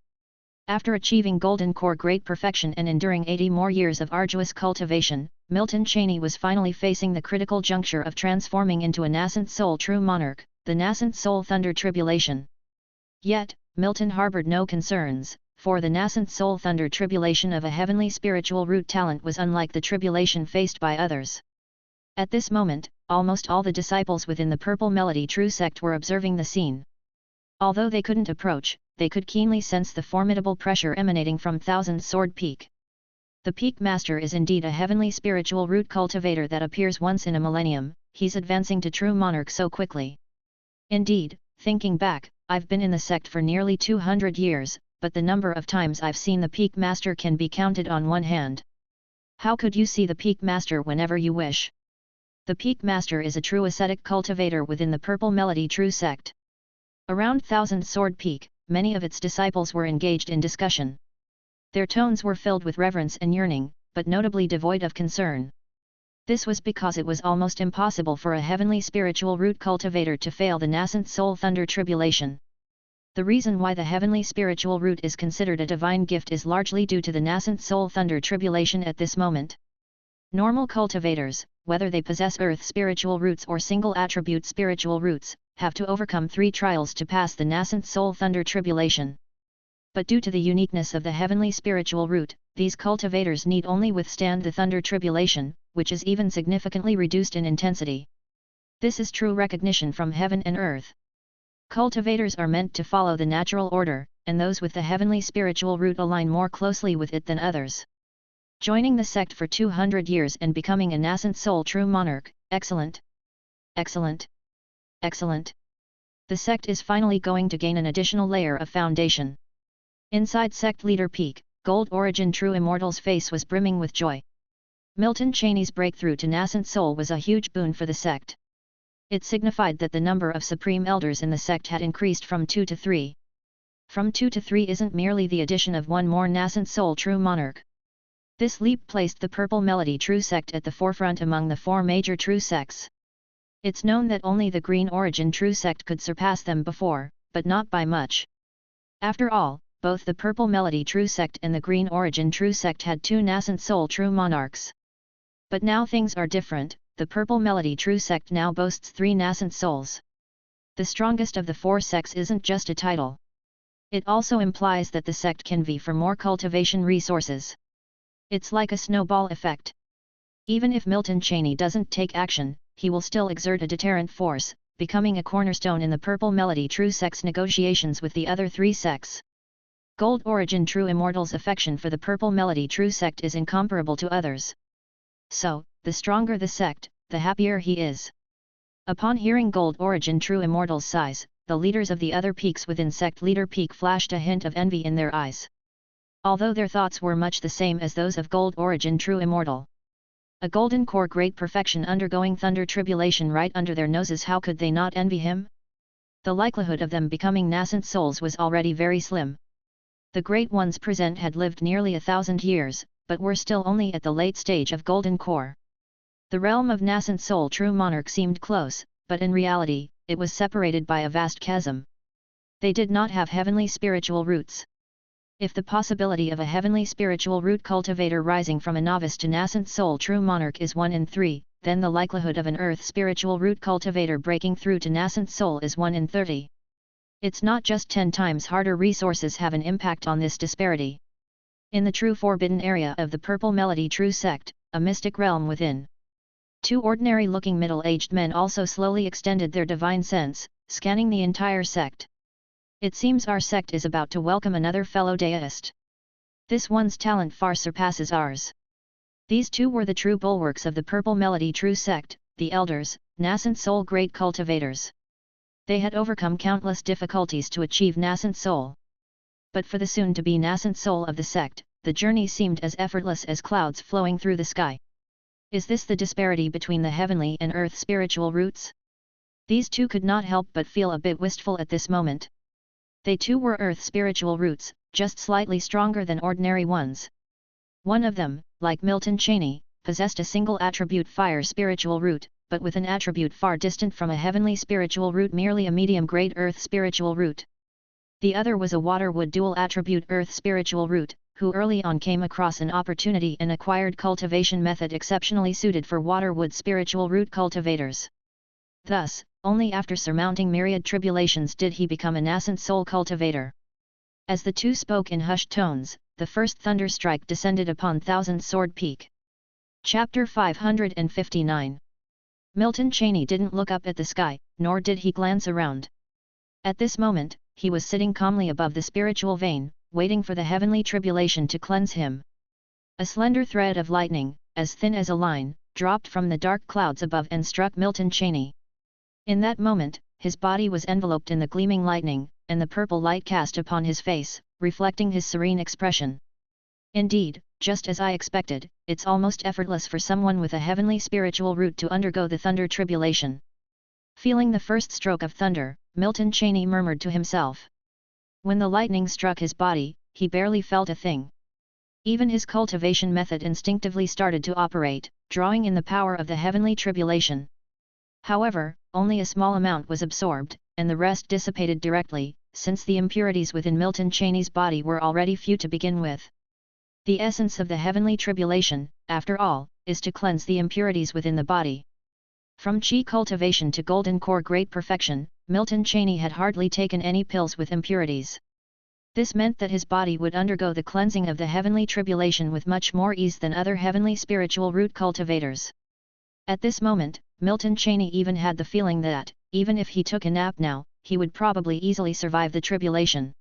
[SPEAKER 1] After achieving Golden Core great perfection and enduring 80 more years of arduous cultivation, Milton Cheney was finally facing the critical juncture of transforming into a nascent soul true monarch, the nascent soul thunder tribulation. Yet, Milton harbored no concerns, for the nascent soul thunder tribulation of a heavenly spiritual root talent was unlike the tribulation faced by others. At this moment, almost all the disciples within the Purple Melody True Sect were observing the scene. Although they couldn't approach, they could keenly sense the formidable pressure emanating from Thousand Sword Peak. The Peak Master is indeed a heavenly spiritual root cultivator that appears once in a millennium. He's advancing to true monarch so quickly. Indeed, thinking back, I've been in the sect for nearly 200 years, but the number of times I've seen the Peak Master can be counted on one hand. How could you see the Peak Master whenever you wish? The Peak Master is a true ascetic cultivator within the Purple Melody True Sect. Around Thousand Sword Peak, many of its disciples were engaged in discussion. Their tones were filled with reverence and yearning, but notably devoid of concern. This was because it was almost impossible for a heavenly spiritual root cultivator to fail the nascent soul thunder tribulation. The reason why the heavenly spiritual root is considered a divine gift is largely due to the nascent soul thunder tribulation at this moment. Normal cultivators, whether they possess earth spiritual roots or single attribute spiritual roots, have to overcome 3 trials to pass the nascent soul thunder tribulation. But due to the uniqueness of the heavenly spiritual root, these cultivators need only withstand the thunder tribulation, which is even significantly reduced in intensity. This is true recognition from heaven and earth. Cultivators are meant to follow the natural order, and those with the heavenly spiritual root align more closely with it than others. Joining the sect for 200 years and becoming a nascent soul true monarch, excellent. Excellent. Excellent. The sect is finally going to gain an additional layer of foundation. Inside sect leader Peak, Gold Origin True Immortal's face was brimming with joy. Milton Cheney's breakthrough to nascent soul was a huge boon for the sect. It signified that the number of supreme elders in the sect had increased from 2 to 3. From 2 to 3 isn't merely the addition of one more nascent soul true monarch. This leap placed the Purple Melody True Sect at the forefront among the 4 major true sects. It's known that only the Green Origin True Sect could surpass them before, but not by much. After all, both the Purple Melody True Sect and the Green Origin True Sect had 2 nascent soul true monarchs. But now things are different. The Purple Melody True Sect now boasts 3 nascent souls. The strongest of the 4 sects isn't just a title. It also implies that the sect can vie for more cultivation resources. It's like a snowball effect. Even if Milton Cheney doesn't take action, he will still exert a deterrent force, becoming a cornerstone in the Purple Melody True Sect's negotiations with the other 3 sects. Gold Origin True Immortal's affection for the Purple Melody True Sect is incomparable to others. So, the stronger the sect, the happier he is. Upon hearing Gold Origin True Immortal's size, the leaders of the other peaks within sect leader Peak flashed a hint of envy in their eyes. Although their thoughts were much the same as those of Gold Origin True Immortal. A golden core great perfection undergoing thunder tribulation right under their noses, how could they not envy him? The likelihood of them becoming nascent souls was already very slim. The great ones present had lived nearly 1,000 years, but were still only at the late stage of golden core. The realm of nascent soul true monarch seemed close, but in reality, it was separated by a vast chasm. They did not have heavenly spiritual roots. If the possibility of a heavenly spiritual root cultivator rising from a novice to nascent soul true monarch is 1 in 3, then the likelihood of an earth spiritual root cultivator breaking through to nascent soul is 1 in 30. It's not just 10 times harder. Resources have an impact on this disparity. In the true forbidden area of the Purple Melody True Sect, a mystic realm within, 2 ordinary-looking middle-aged men also slowly extended their divine sense, scanning the entire sect. It seems our sect is about to welcome another fellow deist. This one's talent far surpasses ours. These 2 were the true bulwarks of the Purple Melody True Sect, the elders, nascent soul great cultivators. They had overcome countless difficulties to achieve nascent soul. But for the soon-to-be nascent soul of the sect, the journey seemed as effortless as clouds flowing through the sky. Is this the disparity between the heavenly and earth spiritual roots? These 2 could not help but feel a bit wistful at this moment. They too were earth spiritual roots, just slightly stronger than ordinary ones. One of them, like Milton Cheney, possessed a single attribute fire spiritual root, but with an attribute far distant from a heavenly spiritual root, merely a medium-grade earth spiritual root. The other was a water-wood dual attribute earth spiritual root, who early on came across an opportunity and acquired cultivation method exceptionally suited for water-wood spiritual root cultivators. Thus, only after surmounting myriad tribulations did he become a nascent soul cultivator. As the 2 spoke in hushed tones, the first thunder strike descended upon Thousand Sword Peak. Chapter 559. Milton Cheney didn't look up at the sky, nor did he glance around. At this moment, he was sitting calmly above the spiritual vein, waiting for the heavenly tribulation to cleanse him. A slender thread of lightning, as thin as a line, dropped from the dark clouds above and struck Milton Cheney. In that moment, his body was enveloped in the gleaming lightning, and the purple light cast upon his face, reflecting his serene expression. Indeed, just as I expected, it's almost effortless for someone with a heavenly spiritual root to undergo the thunder tribulation. Feeling the first stroke of thunder, Milton Cheney murmured to himself. When the lightning struck his body, he barely felt a thing. Even his cultivation method instinctively started to operate, drawing in the power of the heavenly tribulation. However, only a small amount was absorbed, and the rest dissipated directly, since the impurities within Milton Cheney's body were already few to begin with. The essence of the heavenly tribulation, after all, is to cleanse the impurities within the body. From chi cultivation to golden core great perfection, Milton Cheney had hardly taken any pills with impurities. This meant that his body would undergo the cleansing of the heavenly tribulation with much more ease than other heavenly spiritual root cultivators. At this moment, Milton Cheney even had the feeling that, even if he took a nap now, he would probably easily survive the tribulation.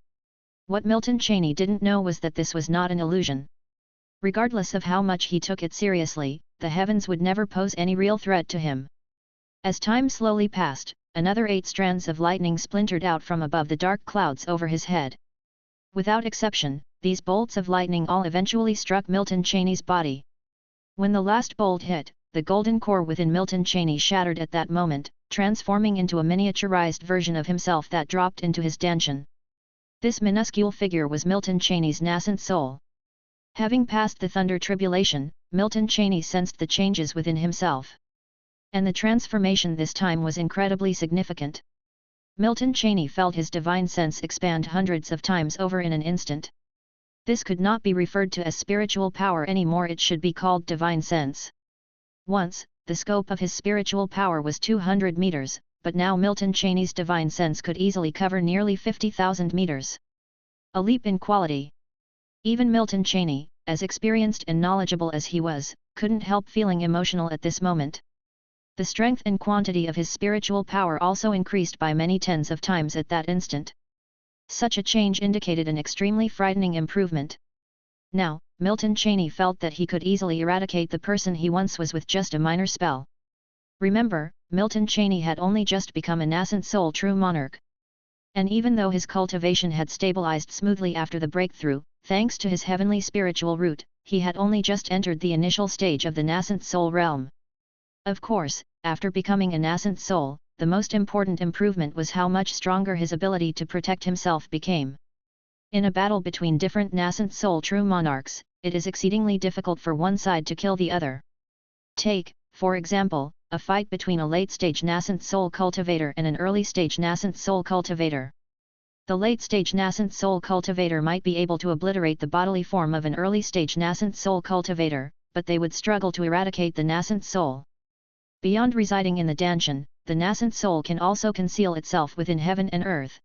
[SPEAKER 1] What Milton Cheney didn't know was that this was not an illusion. Regardless of how much he took it seriously, the heavens would never pose any real threat to him. As time slowly passed, another 8 strands of lightning splintered out from above the dark clouds over his head. Without exception, these bolts of lightning all eventually struck Milton Cheney's body. When the last bolt hit, the golden core within Milton Cheney shattered at that moment, transforming into a miniaturized version of himself that dropped into his dantian. This minuscule figure was Milton Cheney's nascent soul. Having passed the thunder tribulation, Milton Cheney sensed the changes within himself. And the transformation this time was incredibly significant. Milton Cheney felt his divine sense expand hundreds of times over in an instant. This could not be referred to as spiritual power anymore, it should be called divine sense. Once, the scope of his spiritual power was 200 meters, but now Milton Cheney's divine sense could easily cover nearly 50,000 meters. A leap in quality. Even Milton Cheney, as experienced and knowledgeable as he was, couldn't help feeling emotional at this moment. The strength and quantity of his spiritual power also increased by many tens of times at that instant. Such a change indicated an extremely frightening improvement. Now, Milton Cheney felt that he could easily eradicate the person he once was with just a minor spell. Remember, Milton Cheney had only just become a nascent soul true monarch. And even though his cultivation had stabilized smoothly after the breakthrough, thanks to his heavenly spiritual root, he had only just entered the initial stage of the nascent soul realm. Of course, after becoming a nascent soul, the most important improvement was how much stronger his ability to protect himself became. In a battle between different nascent soul true monarchs, it is exceedingly difficult for one side to kill the other. Take, for example, a fight between a late-stage nascent soul cultivator and an early-stage nascent soul cultivator. The late-stage nascent soul cultivator might be able to obliterate the bodily form of an early-stage nascent soul cultivator, but they would struggle to eradicate the nascent soul. Beyond residing in the Danshan, the nascent soul can also conceal itself within heaven and earth.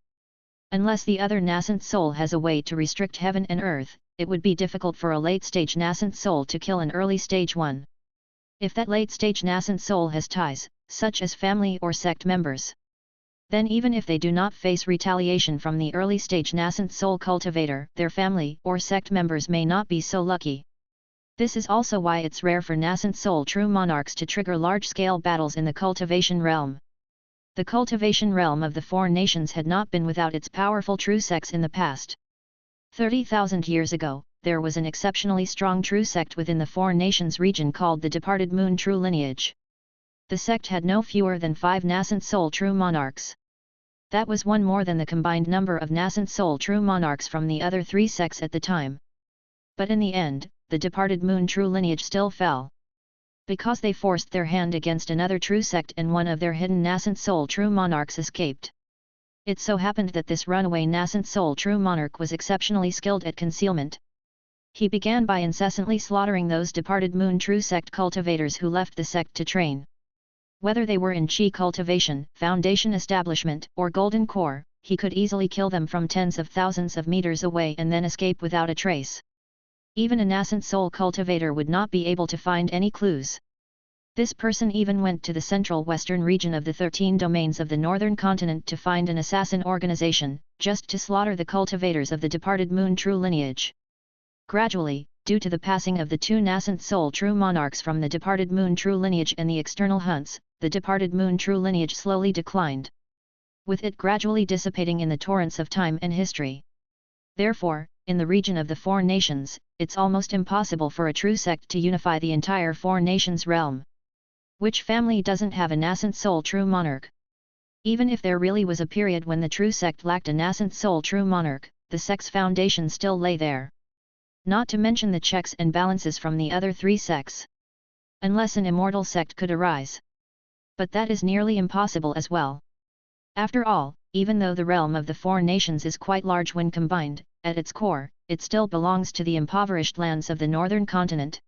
[SPEAKER 1] Unless the other nascent soul has a way to restrict heaven and earth, it would be difficult for a late-stage nascent soul to kill an early-stage one. If that late-stage nascent soul has ties, such as family or sect members, then even if they do not face retaliation from the early-stage nascent soul cultivator, their family or sect members may not be so lucky. This is also why it's rare for nascent soul true monarchs to trigger large-scale battles in the cultivation realm. The cultivation realm of the four nations had not been without its powerful true sects in the past. 30,000 years ago, there was an exceptionally strong true sect within the four nations region called the Departed Moon True Lineage. The sect had no fewer than 5 nascent soul true monarchs. That was one more than the combined number of nascent soul true monarchs from the other 3 sects at the time. But in the end, the Departed Moon True Lineage still fell. Because they forced their hand against another true sect and one of their hidden nascent soul true monarchs escaped. It so happened that this runaway nascent soul true monarch was exceptionally skilled at concealment. He began by incessantly slaughtering those Departed Moon True Sect cultivators who left the sect to train. Whether they were in Chi cultivation, foundation establishment, or golden core, he could easily kill them from tens of thousands of meters away and then escape without a trace. Even a nascent soul cultivator would not be able to find any clues. This person even went to the central western region of the 13 domains of the northern continent to find an assassin organization, just to slaughter the cultivators of the Departed Moon True Lineage. Gradually, due to the passing of the 2 nascent soul true monarchs from the Departed Moon True Lineage and the external hunts, the Departed Moon True Lineage slowly declined, with it gradually dissipating in the torrents of time and history. Therefore, in the region of the four nations, it's almost impossible for a true sect to unify the entire four nations realm. Which family doesn't have a nascent soul true monarch? Even if there really was a period when the true sect lacked a nascent soul true monarch, the sect's foundation still lay there. Not to mention the checks and balances from the other 3 sects. Unless an immortal sect could arise. But that is nearly impossible as well. After all, even though the realm of the four nations is quite large when combined, at its core, it still belongs to the impoverished lands of the northern continent.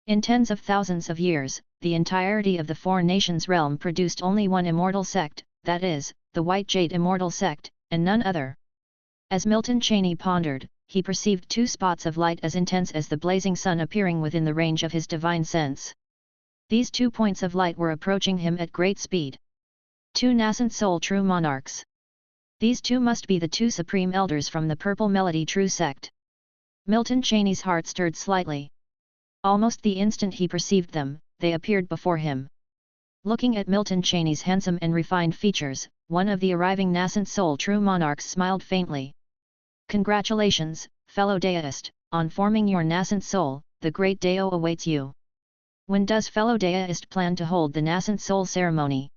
[SPEAKER 1] In tens of thousands of years, the entirety of the four nations realm produced only one immortal sect, that is, the White Jade Immortal Sect, and none other. As Milton Cheney pondered, he perceived 2 spots of light as intense as the blazing sun appearing within the range of his divine sense. These 2 points of light were approaching him at great speed. 2 nascent soul true monarchs. These 2 must be the 2 supreme elders from the Purple Melody True Sect. Milton Cheney's heart stirred slightly. Almost the instant he perceived them, they appeared before him. Looking at Milton Cheney's handsome and refined features, one of the arriving nascent soul true monarchs smiled faintly. Congratulations, fellow deist, on forming your nascent soul, the great Deo awaits you. When does fellow deist plan to hold the nascent soul ceremony?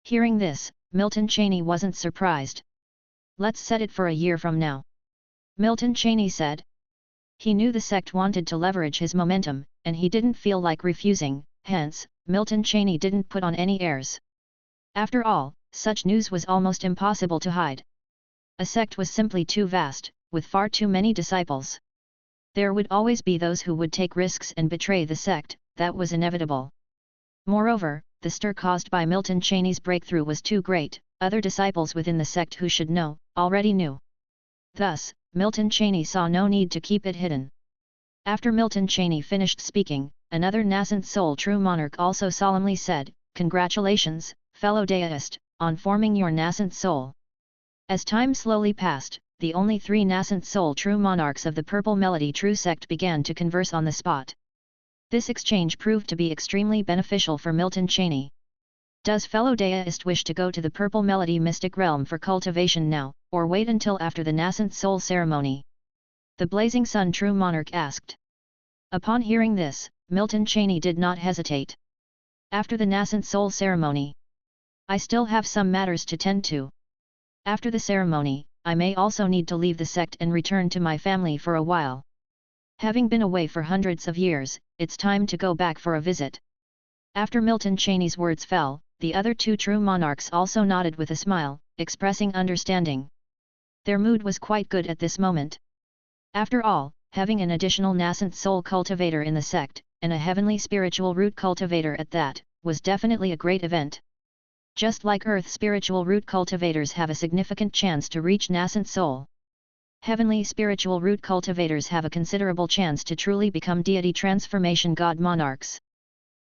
[SPEAKER 1] Hearing this, Milton Cheney wasn't surprised. Let's set it for a year from now. Milton Cheney said. He knew the sect wanted to leverage his momentum, and he didn't feel like refusing, hence, Milton Cheney didn't put on any airs. After all, such news was almost impossible to hide. A sect was simply too vast, with far too many disciples. There would always be those who would take risks and betray the sect, that was inevitable. Moreover, the stir caused by Milton Cheney's breakthrough was too great, other disciples within the sect who should know, already knew. Thus, Milton Cheney saw no need to keep it hidden. After Milton Cheney finished speaking, another nascent soul true monarch also solemnly said, "Congratulations, fellow deist, on forming your nascent soul." As time slowly passed, the only 3 nascent soul true monarchs of the Purple Melody True Sect began to converse on the spot. This exchange proved to be extremely beneficial for Milton Cheney. Does fellow deist wish to go to the Purple Melody mystic realm for cultivation now, or wait until after the nascent soul ceremony? The Blazing Sun True Monarch asked. Upon hearing this, Milton Cheney did not hesitate. After the nascent soul ceremony. I still have some matters to tend to. After the ceremony, I may also need to leave the sect and return to my family for a while. Having been away for hundreds of years, it's time to go back for a visit. After Milton Cheney's words fell, the other two true monarchs also nodded with a smile, expressing understanding. Their mood was quite good at this moment. After all, having an additional nascent soul cultivator in the sect, and a heavenly spiritual root cultivator at that, was definitely a great event. Just like Earth spiritual root cultivators have a significant chance to reach nascent soul, heavenly spiritual root cultivators have a considerable chance to truly become deity transformation god monarchs.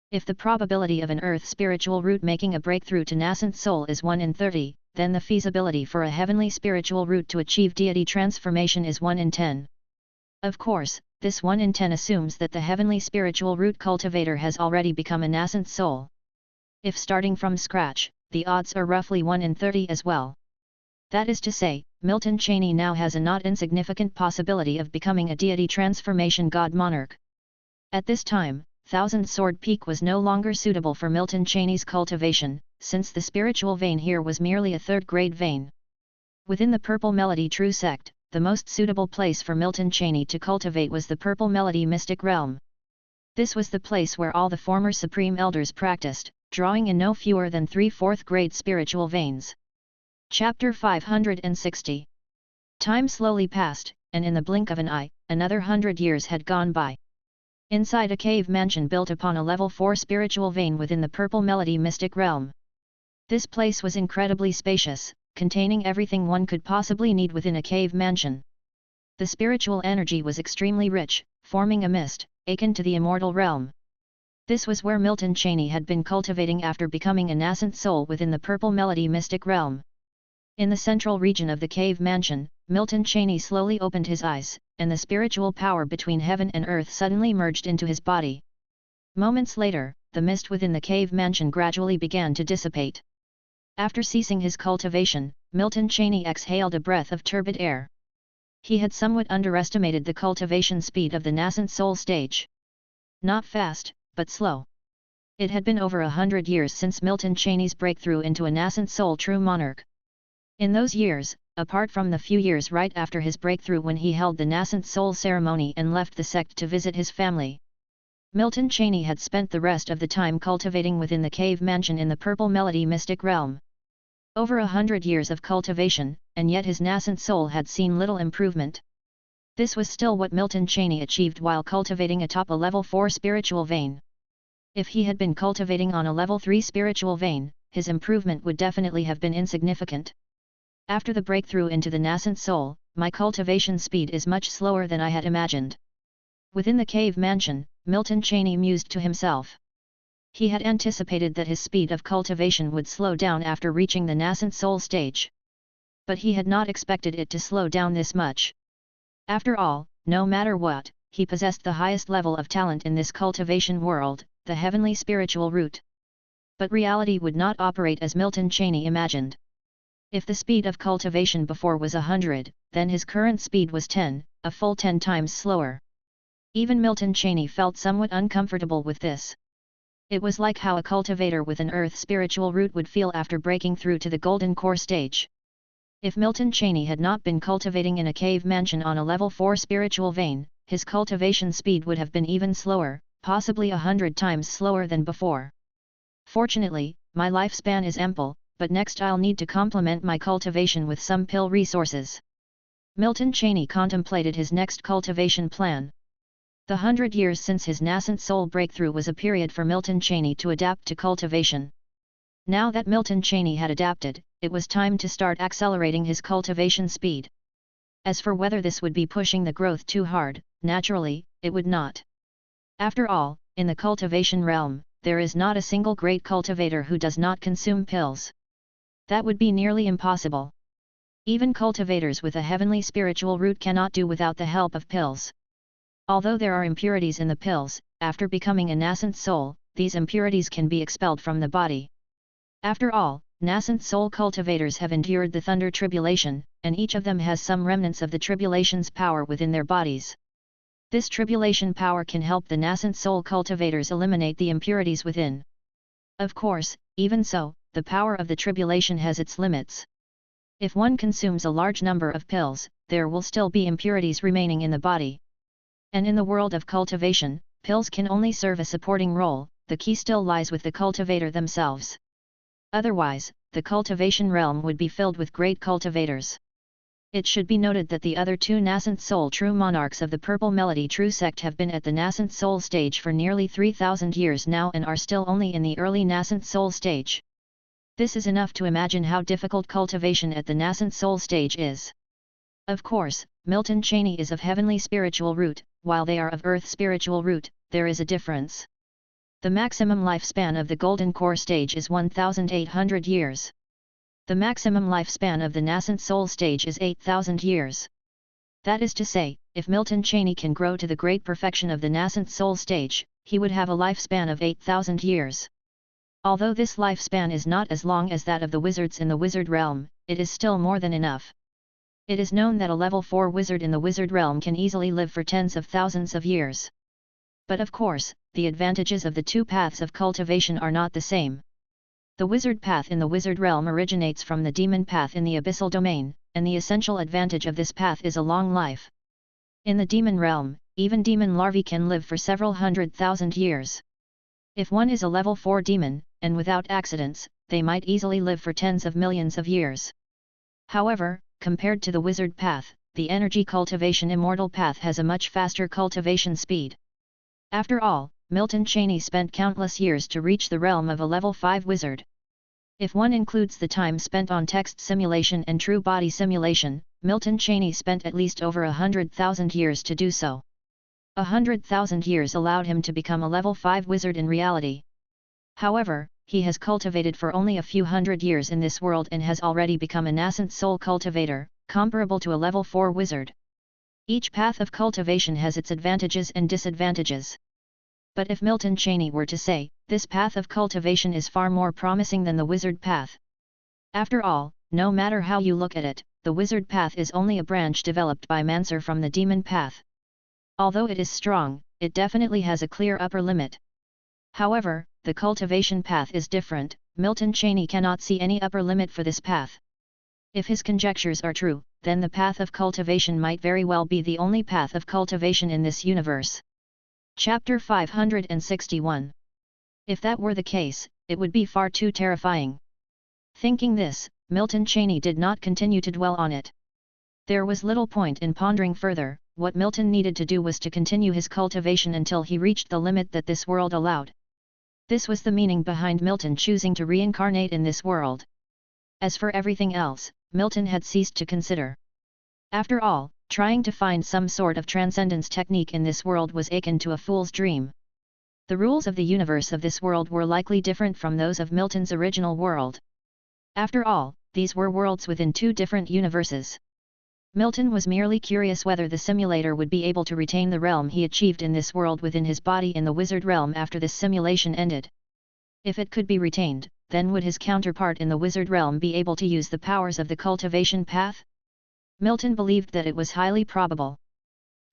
[SPEAKER 1] If the probability of an Earth spiritual root making a breakthrough to nascent soul is 1 in 30, then the feasibility for a heavenly spiritual root to achieve deity transformation is 1 in 10. Of course, this 1 in 10 assumes that the heavenly spiritual root cultivator has already become a nascent soul. If starting from scratch, the odds are roughly 1 in 30 as well. That is to say, Milton Cheney now has a not insignificant possibility of becoming a deity transformation god monarch. At this time, Thousand Sword Peak was no longer suitable for Milton Cheney's cultivation, since the spiritual vein here was merely a third-grade vein. Within the Purple Melody True Sect, the most suitable place for Milton Cheney to cultivate was the Purple Melody Mystic Realm. This was the place where all the former Supreme Elders practiced, drawing in no fewer than 3 4th-grade spiritual veins. Chapter 560. Time slowly passed, and in the blink of an eye, another 100 years had gone by. Inside a cave mansion built upon a level 4 spiritual vein within the Purple Melody Mystic Realm. This place was incredibly spacious, containing everything one could possibly need within a cave mansion. The spiritual energy was extremely rich, forming a mist, akin to the immortal realm. This was where Milton Cheney had been cultivating after becoming a nascent soul within the Purple Melody Mystic Realm. In the central region of the cave mansion, Milton Cheney slowly opened his eyes, and the spiritual power between heaven and earth suddenly merged into his body. Moments later, the mist within the cave mansion gradually began to dissipate. After ceasing his cultivation, Milton Cheney exhaled a breath of turbid air. He had somewhat underestimated the cultivation speed of the nascent soul stage. Not fast, but slow. It had been over 100 years since Milton Cheney's breakthrough into a nascent soul true monarch. In those years, apart from the few years right after his breakthrough when he held the nascent soul ceremony and left the sect to visit his family, Milton Cheney had spent the rest of the time cultivating within the cave mansion in the Purple Melody Mystic Realm. Over 100 years of cultivation, and yet his nascent soul had seen little improvement. This was still what Milton Cheney achieved while cultivating atop a level 4 spiritual vein. If he had been cultivating on a level 3 spiritual vein, his improvement would definitely have been insignificant. After the breakthrough into the nascent soul, my cultivation speed is much slower than I had imagined. Within the cave mansion, Milton Cheney mused to himself. He had anticipated that his speed of cultivation would slow down after reaching the nascent soul stage. But he had not expected it to slow down this much. After all, no matter what, he possessed the highest level of talent in this cultivation world, the heavenly spiritual root. But reality would not operate as Milton Cheney imagined. If the speed of cultivation before was 100, then his current speed was 10, a full 10 times slower. Even Milton Cheney felt somewhat uncomfortable with this. It was like how a cultivator with an earth spiritual root would feel after breaking through to the golden core stage. If Milton Cheney had not been cultivating in a cave mansion on a level 4 spiritual vein, his cultivation speed would have been even slower, possibly 100 times slower than before. Fortunately, my lifespan is ample, but next I'll need to complement my cultivation with some pill resources. Milton Cheney contemplated his next cultivation plan. The 100 years since his nascent soul breakthrough was a period for Milton Cheney to adapt to cultivation. Now that Milton Cheney had adapted, it was time to start accelerating his cultivation speed. As for whether this would be pushing the growth too hard, naturally, it would not. After all, in the cultivation realm, there is not a single great cultivator who does not consume pills. That would be nearly impossible. Even cultivators with a heavenly spiritual root cannot do without the help of pills. Although there are impurities in the pills, after becoming a nascent soul, these impurities can be expelled from the body. After all, nascent soul cultivators have endured the thunder tribulation, and each of them has some remnants of the tribulation's power within their bodies. This tribulation power can help the nascent soul cultivators eliminate the impurities within. Of course, even so, the power of the tribulation has its limits. If one consumes a large number of pills, there will still be impurities remaining in the body. And in the world of cultivation, pills can only serve a supporting role, the key still lies with the cultivator themselves. Otherwise, the cultivation realm would be filled with great cultivators. It should be noted that the other two nascent soul true monarchs of the Purple Melody True sect have been at the nascent soul stage for nearly 3,000 years now and are still only in the early nascent soul stage. This is enough to imagine how difficult cultivation at the nascent soul stage is. Of course, Milton Cheney is of heavenly spiritual root, while they are of earth spiritual root. There is a difference. The maximum lifespan of the golden core stage is 1,800 years. The maximum lifespan of the nascent soul stage is 8,000 years. That is to say, if Milton Cheney can grow to the great perfection of the nascent soul stage, he would have a lifespan of 8,000 years. Although this lifespan is not as long as that of the wizards in the wizard realm, it is still more than enough. It is known that a level 4 wizard in the wizard realm can easily live for tens of thousands of years. But of course, the advantages of the two paths of cultivation are not the same. The wizard path in the wizard realm originates from the demon path in the abyssal domain, and the essential advantage of this path is a long life. In the demon realm, even demon larvae can live for several 100,000 years. If one is a level 4 demon, and without accidents, they might easily live for tens of millions of years. However, compared to the wizard path, the energy cultivation immortal path has a much faster cultivation speed. After all, Milton Cheney spent countless years to reach the realm of a level 5 wizard. If one includes the time spent on text simulation and true body simulation, Milton Cheney spent at least over 100,000 years to do so. 100,000 years allowed him to become a level 5 wizard in reality. However, he has cultivated for only a few hundred years in this world and has already become a nascent soul cultivator, comparable to a level 4 wizard. Each path of cultivation has its advantages and disadvantages. But if Milton Cheney were to say, this path of cultivation is far more promising than the wizard path. After all, no matter how you look at it, the wizard path is only a branch developed by Manser from the demon path. Although it is strong, it definitely has a clear upper limit. However, the cultivation path is different. Milton Cheney cannot see any upper limit for this path. If his conjectures are true, then the path of cultivation might very well be the only path of cultivation in this universe. Chapter 561. If that were the case, it would be far too terrifying. Thinking this, Milton Cheney did not continue to dwell on it. There was little point in pondering further. What Milton needed to do was to continue his cultivation until he reached the limit that this world allowed. This was the meaning behind Milton choosing to reincarnate in this world. As for everything else, Milton had ceased to consider. After all, trying to find some sort of transcendence technique in this world was akin to a fool's dream. The rules of the universe of this world were likely different from those of Milton's original world. After all, these were worlds within two different universes. Milton was merely curious whether the simulator would be able to retain the realm he achieved in this world within his body in the wizard realm after this simulation ended. If it could be retained, then would his counterpart in the wizard realm be able to use the powers of the cultivation path? Milton believed that it was highly probable.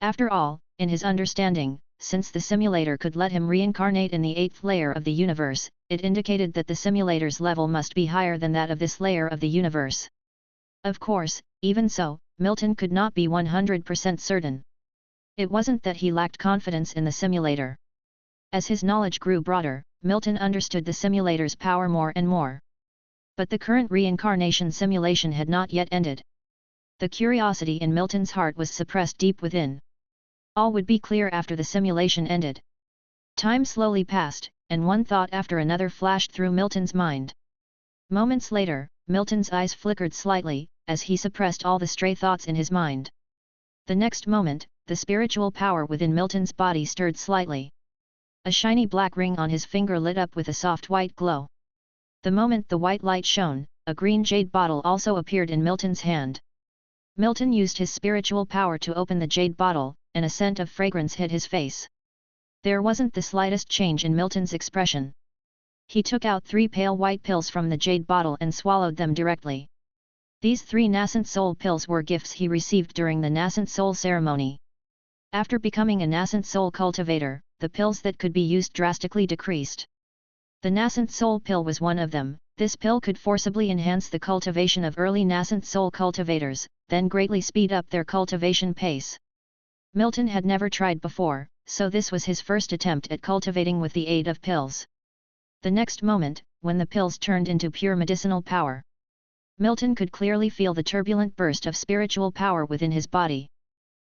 [SPEAKER 1] After all, in his understanding, since the simulator could let him reincarnate in the 8th layer of the universe, it indicated that the simulator's level must be higher than that of this layer of the universe. Of course, even so, Milton could not be 100% certain. It wasn't that he lacked confidence in the simulator. As his knowledge grew broader, Milton understood the simulator's power more and more. But the current reincarnation simulation had not yet ended. The curiosity in Milton's heart was suppressed deep within. All would be clear after the simulation ended. Time slowly passed, and one thought after another flashed through Milton's mind. Moments later, Milton's eyes flickered slightly, as he suppressed all the stray thoughts in his mind. The next moment, the spiritual power within Milton's body stirred slightly. A shiny black ring on his finger lit up with a soft white glow. The moment the white light shone, a green jade bottle also appeared in Milton's hand. Milton used his spiritual power to open the jade bottle, and a scent of fragrance hit his face. There wasn't the slightest change in Milton's expression. He took out 3 pale white pills from the jade bottle and swallowed them directly. These 3 nascent soul pills were gifts he received during the nascent soul ceremony. After becoming a nascent soul cultivator, the pills that could be used drastically decreased. The nascent soul pill was one of them. This pill could forcibly enhance the cultivation of early nascent soul cultivators, then greatly speed up their cultivation pace. Milton had never tried before, so this was his first attempt at cultivating with the aid of pills. The next moment, when the pills turned into pure medicinal power, Milton could clearly feel the turbulent burst of spiritual power within his body.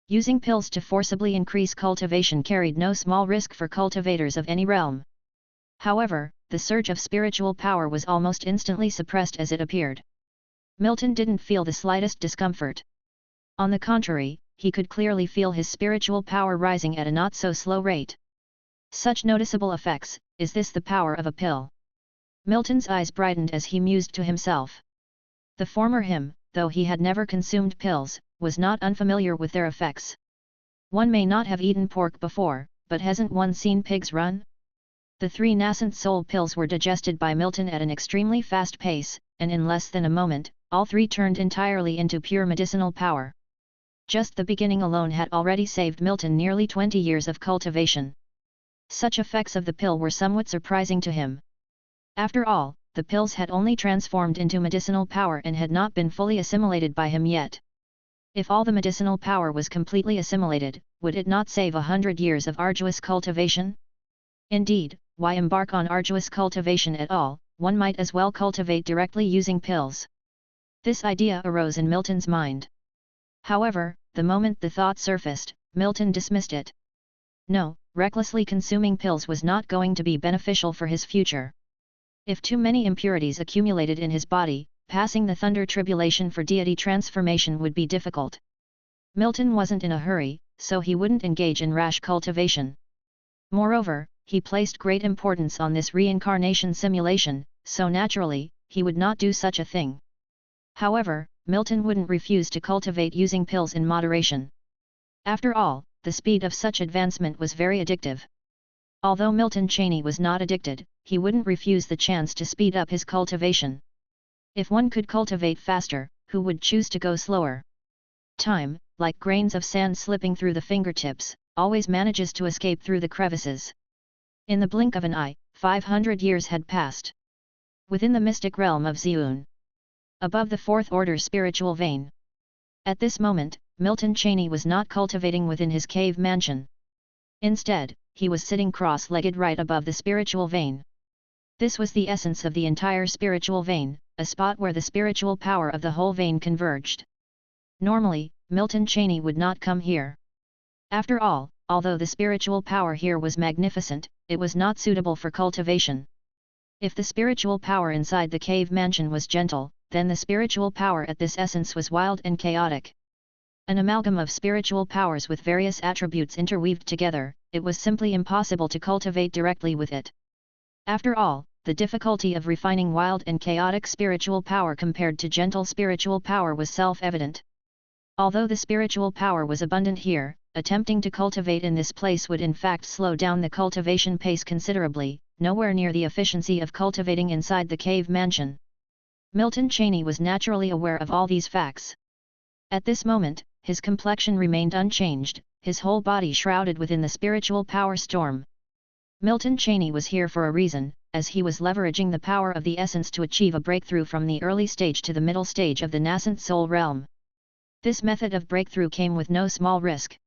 [SPEAKER 1] Using pills to forcibly increase cultivation carried no small risk for cultivators of any realm. However, the surge of spiritual power was almost instantly suppressed as it appeared. Milton didn't feel the slightest discomfort. On the contrary, he could clearly feel his spiritual power rising at a not-so-slow rate. Such noticeable effects, is this the power of a pill? Milton's eyes brightened as he mused to himself. The former him, though he had never consumed pills, was not unfamiliar with their effects. One may not have eaten pork before, but hasn't one seen pigs run? The 3 nascent soul pills were digested by Milton at an extremely fast pace, and in less than a moment, all 3 turned entirely into pure medicinal power. Just the beginning alone had already saved Milton nearly 20 years of cultivation. Such effects of the pill were somewhat surprising to him. After all, the pills had only transformed into medicinal power and had not been fully assimilated by him yet. If all the medicinal power was completely assimilated, would it not save 100 years of arduous cultivation? Indeed, why embark on arduous cultivation at all, one might as well cultivate directly using pills. This idea arose in Milton's mind. However, the moment the thought surfaced, Milton dismissed it. No, recklessly consuming pills was not going to be beneficial for his future. If too many impurities accumulated in his body, passing the thunder tribulation for deity transformation would be difficult. Milton wasn't in a hurry, so he wouldn't engage in rash cultivation. Moreover, he placed great importance on this reincarnation simulation, so naturally, he would not do such a thing. However, Milton wouldn't refuse to cultivate using pills in moderation. After all, the speed of such advancement was very addictive. Although Milton Cheney was not addicted, he wouldn't refuse the chance to speed up his cultivation. If one could cultivate faster, who would choose to go slower? Time, like grains of sand slipping through the fingertips, always manages to escape through the crevices. In the blink of an eye, 500 years had passed. Within the mystic realm of Ziun, above the 4th order spiritual vein. At this moment, Milton Cheney was not cultivating within his cave mansion. Instead, he was sitting cross-legged right above the spiritual vein. This was the essence of the entire spiritual vein, a spot where the spiritual power of the whole vein converged. Normally, Milton Cheney would not come here. After all, although the spiritual power here was magnificent, it was not suitable for cultivation. If the spiritual power inside the cave mansion was gentle, then the spiritual power at this essence was wild and chaotic. An amalgam of spiritual powers with various attributes interweaved together, it was simply impossible to cultivate directly with it. After all, the difficulty of refining wild and chaotic spiritual power compared to gentle spiritual power was self-evident. Although the spiritual power was abundant here, attempting to cultivate in this place would in fact slow down the cultivation pace considerably, nowhere near the efficiency of cultivating inside the cave mansion. Milton Cheney was naturally aware of all these facts. At this moment, his complexion remained unchanged, his whole body shrouded within the spiritual power storm. Milton Cheney was here for a reason, as he was leveraging the power of the essence to achieve a breakthrough from the early stage to the middle stage of the nascent soul realm. This method of breakthrough came with no small risk.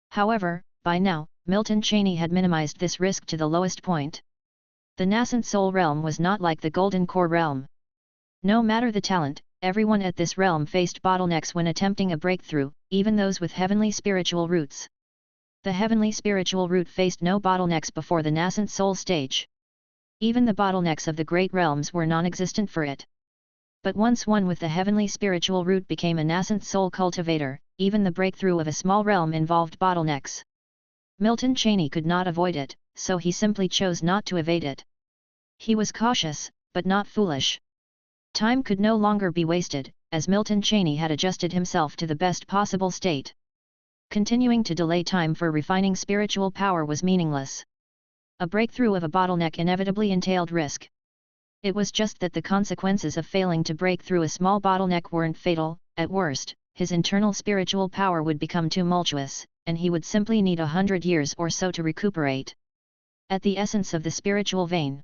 [SPEAKER 1] However, by now, Milton Cheney had minimized this risk to the lowest point. The nascent soul realm was not like the golden core realm. No matter the talent, everyone at this realm faced bottlenecks when attempting a breakthrough, even those with heavenly spiritual roots. The heavenly spiritual root faced no bottlenecks before the nascent soul stage. Even the bottlenecks of the great realms were non-existent for it. But once one with the heavenly spiritual root became a nascent soul cultivator, even the breakthrough of a small realm involved bottlenecks. Milton Cheney could not avoid it, so he simply chose not to evade it. He was cautious, but not foolish. Time could no longer be wasted, as Milton Cheney had adjusted himself to the best possible state. Continuing to delay time for refining spiritual power was meaningless. A breakthrough of a bottleneck inevitably entailed risk. It was just that the consequences of failing to break through a small bottleneck weren't fatal. At worst, his internal spiritual power would become tumultuous, and he would simply need 100 years or so to recuperate. At the essence of the spiritual vein.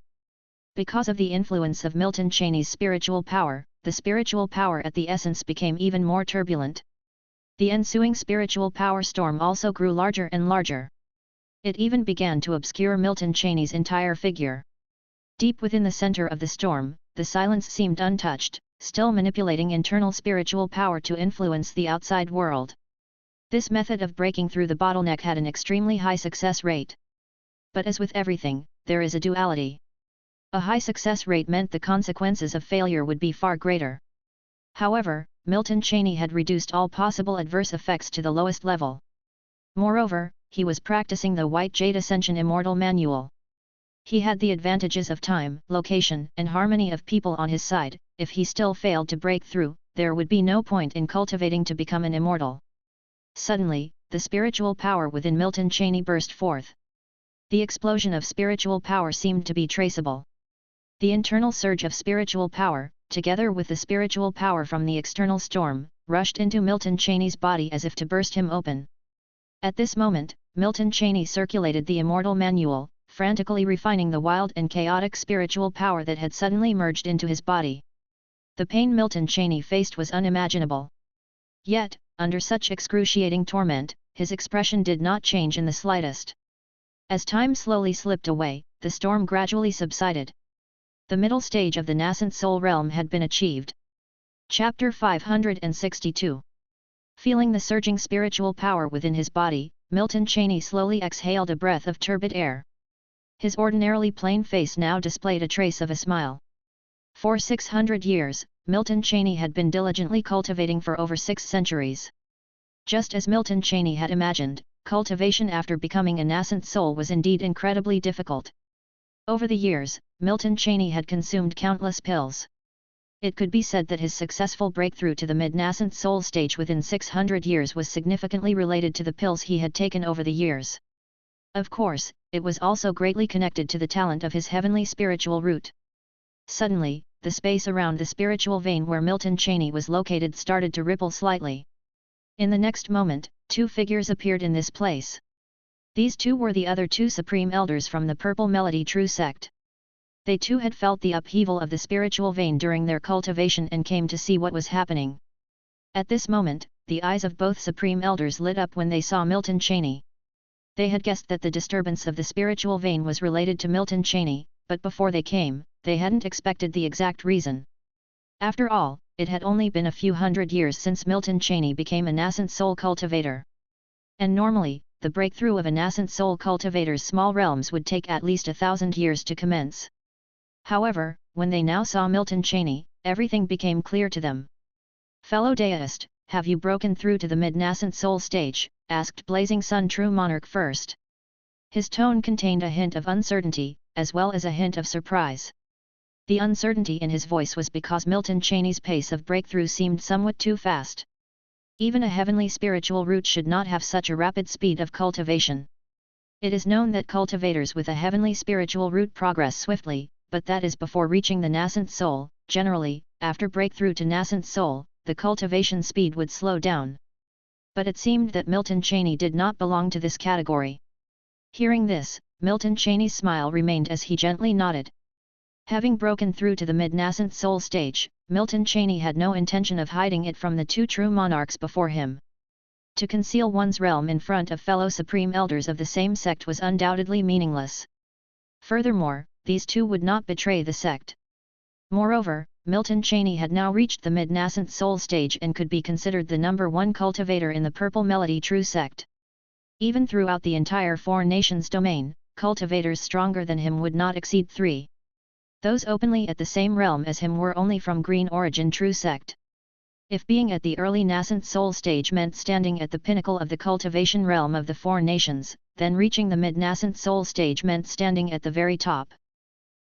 [SPEAKER 1] Because of the influence of Milton Cheney's spiritual power, the spiritual power at the essence became even more turbulent. The ensuing spiritual power storm also grew larger and larger. It even began to obscure Milton Cheney's entire figure. Deep within the center of the storm, the silence seemed untouched, still manipulating internal spiritual power to influence the outside world. This method of breaking through the bottleneck had an extremely high success rate. But as with everything, there is a duality. A high success rate meant the consequences of failure would be far greater. However, Milton Cheney had reduced all possible adverse effects to the lowest level. Moreover, he was practicing the White Jade Ascension Immortal Manual. He had the advantages of time, location, and harmony of people on his side. If he still failed to break through, there would be no point in cultivating to become an immortal. Suddenly, the spiritual power within Milton Cheney burst forth. The explosion of spiritual power seemed to be traceable. The internal surge of spiritual power, together with the spiritual power from the external storm, rushed into Milton Cheney's body as if to burst him open. At this moment, Milton Cheney circulated the Immortal Manual, frantically refining the wild and chaotic spiritual power that had suddenly merged into his body. The pain Milton Cheney faced was unimaginable. Yet, under such excruciating torment, his expression did not change in the slightest. As time slowly slipped away, the storm gradually subsided. The middle stage of the nascent soul realm had been achieved. Chapter 562. Feeling the surging spiritual power within his body, Milton Cheney slowly exhaled a breath of turbid air. His ordinarily plain face now displayed a trace of a smile. For 600 years, Milton Cheney had been diligently cultivating for over 6 centuries. Just as Milton Cheney had imagined, cultivation after becoming a nascent soul was indeed incredibly difficult. Over the years, Milton Cheney had consumed countless pills. It could be said that his successful breakthrough to the mid-nascent soul stage within 600 years was significantly related to the pills he had taken over the years. Of course, it was also greatly connected to the talent of his heavenly spiritual root. Suddenly, the space around the spiritual vein where Milton Cheney was located started to ripple slightly. In the next moment, 2 figures appeared in this place. These 2 were the other 2 supreme elders from the Purple Melody True sect. They too had felt the upheaval of the spiritual vein during their cultivation and came to see what was happening. At this moment, the eyes of both supreme elders lit up when they saw Milton Cheney. They had guessed that the disturbance of the spiritual vein was related to Milton Cheney, but before they came, they hadn't expected the exact reason. After all, it had only been a few hundred years since Milton Cheney became a nascent soul cultivator. And normally, the breakthrough of a nascent soul cultivator's small realms would take at least 1,000 years to commence. However, when they now saw Milton Cheney, everything became clear to them. "Fellow deist, have you broken through to the mid-nascent soul stage?" asked Blazing Sun True Monarch first. His tone contained a hint of uncertainty, as well as a hint of surprise. The uncertainty in his voice was because Milton Cheney's pace of breakthrough seemed somewhat too fast. Even a heavenly spiritual root should not have such a rapid speed of cultivation. It is known that cultivators with a heavenly spiritual root progress swiftly, but that is before reaching the nascent soul. Generally, after breakthrough to nascent soul, the cultivation speed would slow down. But it seemed that Milton Cheney did not belong to this category. Hearing this, Milton Cheney's smile remained as he gently nodded. Having broken through to the mid-nascent soul stage, Milton Cheney had no intention of hiding it from the 2 true monarchs before him. To conceal one's realm in front of fellow supreme elders of the same sect was undoubtedly meaningless. Furthermore, these 2 would not betray the sect. Moreover, Milton Cheney had now reached the mid-nascent soul stage and could be considered the number 1 cultivator in the Purple Melody True sect. Even throughout the entire 4 nations domain, cultivators stronger than him would not exceed 3. Those openly at the same realm as him were only from Green Origin True sect. If being at the early nascent soul stage meant standing at the pinnacle of the cultivation realm of the 4 nations, then reaching the mid-nascent soul stage meant standing at the very top.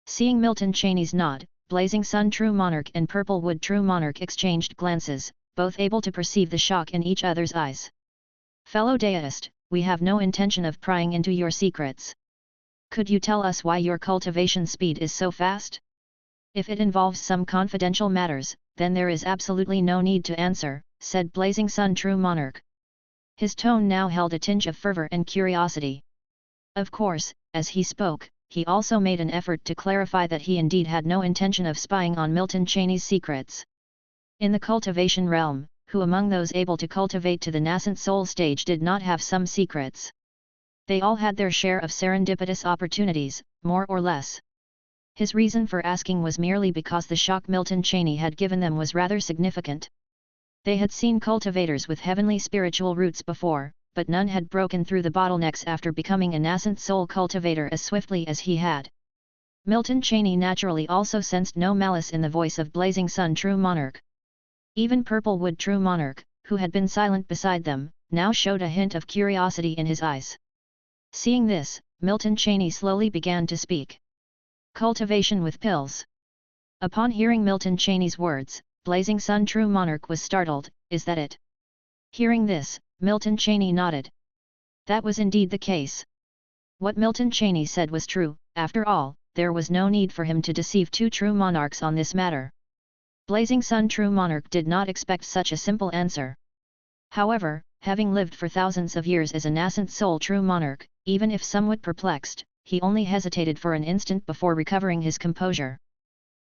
[SPEAKER 1] Seeing Milton Cheney's nod, Blazing Sun True Monarch and Purple Wood True Monarch exchanged glances, both able to perceive the shock in each other's eyes. "Fellow deist, we have no intention of prying into your secrets. Could you tell us why your cultivation speed is so fast? If it involves some confidential matters, then there is absolutely no need to answer," said Blazing Sun True Monarch. His tone now held a tinge of fervor and curiosity. Of course, as he spoke, he also made an effort to clarify that he indeed had no intention of spying on Milton Cheney's secrets. In the cultivation realm, who among those able to cultivate to the nascent soul stage did not have some secrets? They all had their share of serendipitous opportunities, more or less. His reason for asking was merely because the shock Milton Cheney had given them was rather significant. They had seen cultivators with heavenly spiritual roots before, but none had broken through the bottlenecks after becoming a nascent soul cultivator as swiftly as he had. Milton Cheney naturally also sensed no malice in the voice of Blazing Sun True Monarch. Even Purplewood True Monarch, who had been silent beside them, now showed a hint of curiosity in his eyes. Seeing this, Milton Cheney slowly began to speak. Cultivation with pills. Upon hearing Milton Cheney's words, Blazing Sun True Monarch was startled. Is that it? Hearing this, Milton Cheney nodded. That was indeed the case. What Milton Cheney said was true. After all, there was no need for him to deceive two true monarchs on this matter. Blazing Sun True Monarch did not expect such a simple answer. However, having lived for thousands of years as a nascent soul true monarch, even if somewhat perplexed, he only hesitated for an instant before recovering his composure.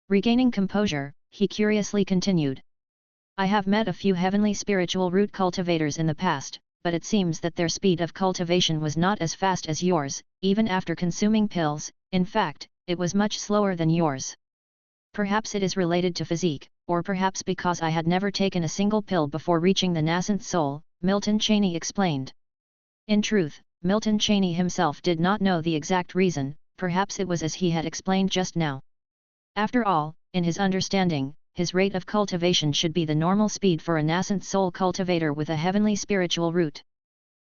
[SPEAKER 1] Regaining composure, he curiously continued. I have met a few heavenly spiritual root cultivators in the past, but it seems that their speed of cultivation was not as fast as yours, even after consuming pills. In fact, it was much slower than yours. Perhaps it is related to physique, or perhaps because I had never taken a single pill before reaching the nascent soul, Milton Cheney explained. In truth, Milton Cheney himself did not know the exact reason. Perhaps it was as he had explained just now. After all, in his understanding, his rate of cultivation should be the normal speed for a nascent soul cultivator with a heavenly spiritual root.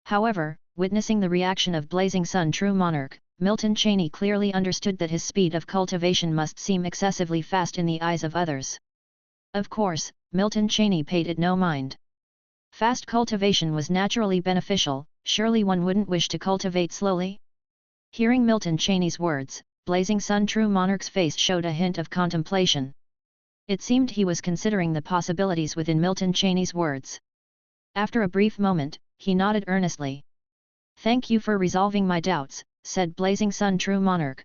[SPEAKER 1] However, witnessing the reaction of Blazing Sun True Monarch, Milton Cheney clearly understood that his speed of cultivation must seem excessively fast in the eyes of others. Of course, Milton Cheney paid it no mind. Fast cultivation was naturally beneficial. Surely one wouldn't wish to cultivate slowly? Hearing Milton Cheney's words, Blazing Sun True Monarch's face showed a hint of contemplation. It seemed he was considering the possibilities within Milton Cheney's words. After a brief moment, he nodded earnestly. Thank you for resolving my doubts, said Blazing Sun True Monarch.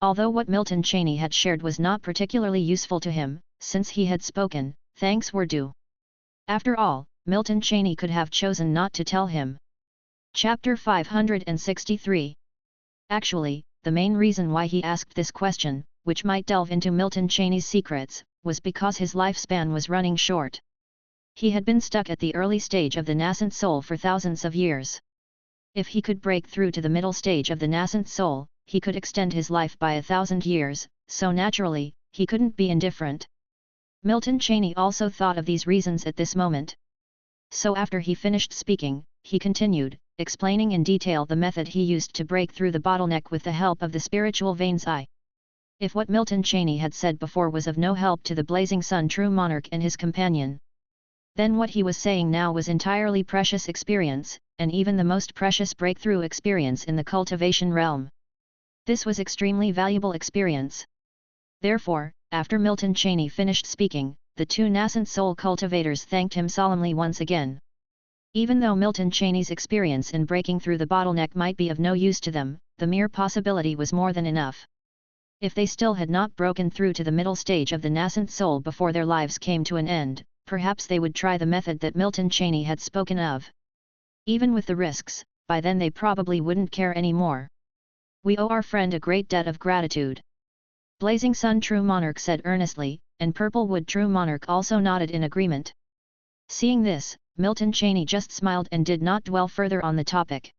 [SPEAKER 1] Although what Milton Cheney had shared was not particularly useful to him, since he had spoken, thanks were due. After all, Milton Cheney could have chosen not to tell him. Chapter 563. Actually, the main reason why he asked this question, which might delve into Milton Cheney's secrets, was because his lifespan was running short. He had been stuck at the early stage of the nascent soul for thousands of years. If he could break through to the middle stage of the nascent soul, he could extend his life by 1,000 years, so naturally, he couldn't be indifferent. Milton Cheney also thought of these reasons at this moment. So after he finished speaking, he continued, explaining in detail the method he used to break through the bottleneck with the help of the spiritual vein's eye. If what Milton Cheney had said before was of no help to the Blazing Sun True Monarch and his companion, then what he was saying now was entirely precious experience, and even the most precious breakthrough experience in the cultivation realm. This was extremely valuable experience. Therefore, after Milton Cheney finished speaking, the two nascent soul cultivators thanked him solemnly once again. Even though Milton Cheney's experience in breaking through the bottleneck might be of no use to them, the mere possibility was more than enough. If they still had not broken through to the middle stage of the nascent soul before their lives came to an end, perhaps they would try the method that Milton Cheney had spoken of. Even with the risks, by then they probably wouldn't care anymore. We owe our friend a great debt of gratitude. Blazing Sun True Monarch said earnestly, and Purplewood True Monarch also nodded in agreement. Seeing this, Milton Cheney just smiled and did not dwell further on the topic.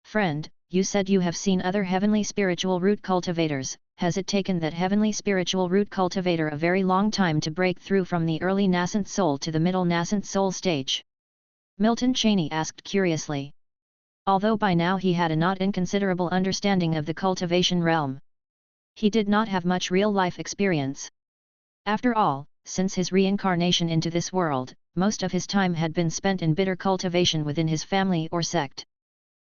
[SPEAKER 1] Friend, you said you have seen other heavenly spiritual root cultivators. Has it taken that heavenly spiritual root cultivator a very long time to break through from the early nascent soul to the middle nascent soul stage? Milton Cheney asked curiously. Although by now he had a not inconsiderable understanding of the cultivation realm, he did not have much real-life experience. After all, since his reincarnation into this world, most of his time had been spent in bitter cultivation within his family or sect.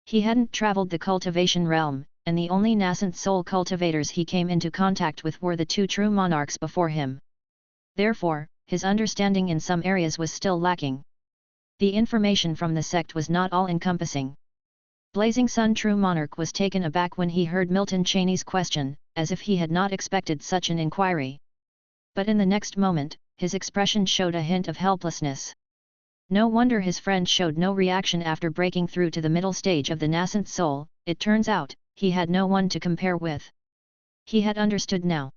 [SPEAKER 1] He hadn't traveled the cultivation realm, and the only nascent soul cultivators he came into contact with were the two true monarchs before him. Therefore, his understanding in some areas was still lacking. The information from the sect was not all-encompassing. Blazing Sun True Monarch was taken aback when he heard Milton Cheney's question, as if he had not expected such an inquiry. But in the next moment, his expression showed a hint of helplessness. No wonder his friend showed no reaction after breaking through to the middle stage of the nascent soul. It turns out, he had no one to compare with. He had understood now.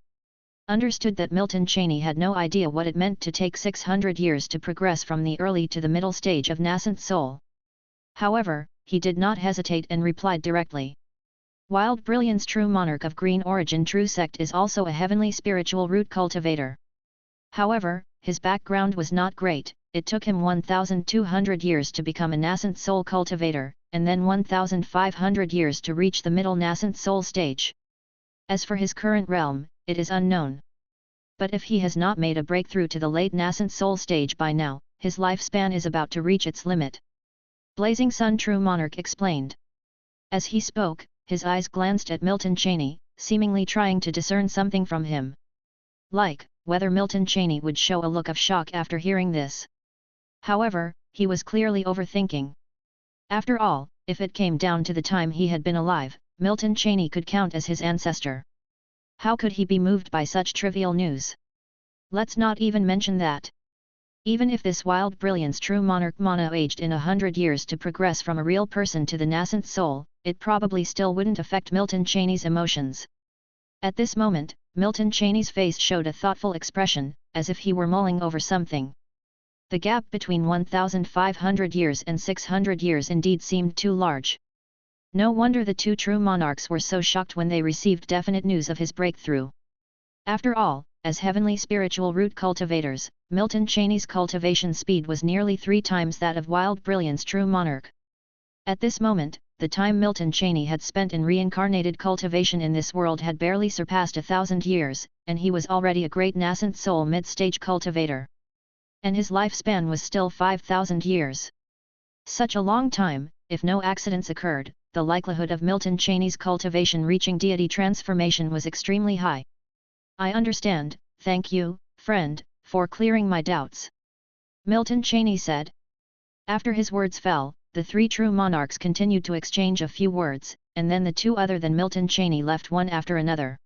[SPEAKER 1] Understood that Milton Cheney had no idea what it meant to take 600 years to progress from the early to the middle stage of nascent soul. However, he did not hesitate and replied directly. Wild Brilliance, true monarch of green origin, true sect, is also a heavenly spiritual root cultivator. However, his background was not great. It took him 1,200 years to become a nascent soul cultivator, and then 1,500 years to reach the middle nascent soul stage. As for his current realm, it is unknown. But if he has not made a breakthrough to the late nascent soul stage by now, his lifespan is about to reach its limit. Blazing Sun, true monarch, explained. As he spoke, his eyes glanced at Milton Cheney, seemingly trying to discern something from him. Like, whether Milton Cheney would show a look of shock after hearing this. However, he was clearly overthinking. After all, if it came down to the time he had been alive, Milton Cheney could count as his ancestor. How could he be moved by such trivial news? Let's not even mention that. Even if this Wild Brilliance true monarch aged in 100 years to progress from a real person to the nascent soul, it probably still wouldn't affect Milton Cheney's emotions. At this moment, Milton Cheney's face showed a thoughtful expression, as if he were mulling over something. The gap between 1,500 years and 600 years indeed seemed too large. No wonder the two true monarchs were so shocked when they received definite news of his breakthrough. After all, as heavenly spiritual root cultivators, Milton Cheney's cultivation speed was nearly 3 times that of Wild Brilliance true monarch. At this moment, the time Milton Cheney had spent in reincarnated cultivation in this world had barely surpassed 1,000 years, and he was already a great nascent soul mid-stage cultivator. And his lifespan was still 5,000 years. Such a long time. If no accidents occurred, the likelihood of Milton Cheney's cultivation reaching deity transformation was extremely high. I understand, thank you, friend, for clearing my doubts. Milton Cheney said. After his words fell, the 3 true monarchs continued to exchange a few words, and then the 2 other than Milton Cheney left one after another.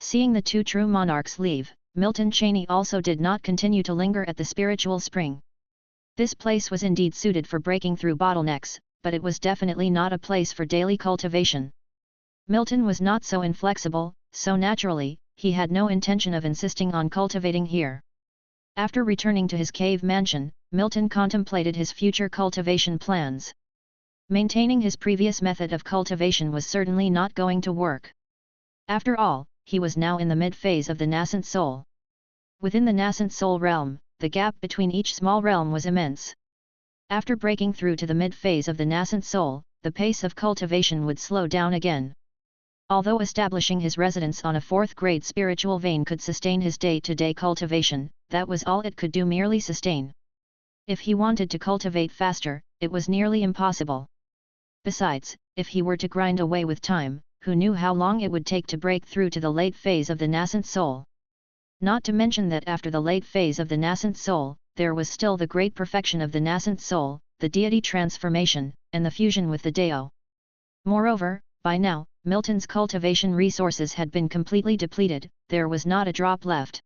[SPEAKER 1] Seeing the 2 true monarchs leave, Milton Cheney also did not continue to linger at the spiritual spring. This place was indeed suited for breaking through bottlenecks, but it was definitely not a place for daily cultivation. Milton was not so inflexible, so naturally, he had no intention of insisting on cultivating here. After returning to his cave mansion, Milton contemplated his future cultivation plans. Maintaining his previous method of cultivation was certainly not going to work. After all, he was now in the mid-phase of the nascent soul. Within the nascent soul realm, the gap between each small realm was immense. After breaking through to the mid-phase of the nascent soul, the pace of cultivation would slow down again. Although establishing his residence on a 4th-grade spiritual vein could sustain his day-to-day cultivation, that was all it could do, merely sustain. If he wanted to cultivate faster, it was nearly impossible. Besides, if he were to grind away with time, who knew how long it would take to break through to the late phase of the nascent soul? Not to mention that after the late phase of the nascent soul, there was still the great perfection of the nascent soul, the deity transformation, and the fusion with the Deo. Moreover, by now, Milton's cultivation resources had been completely depleted, there was not a drop left.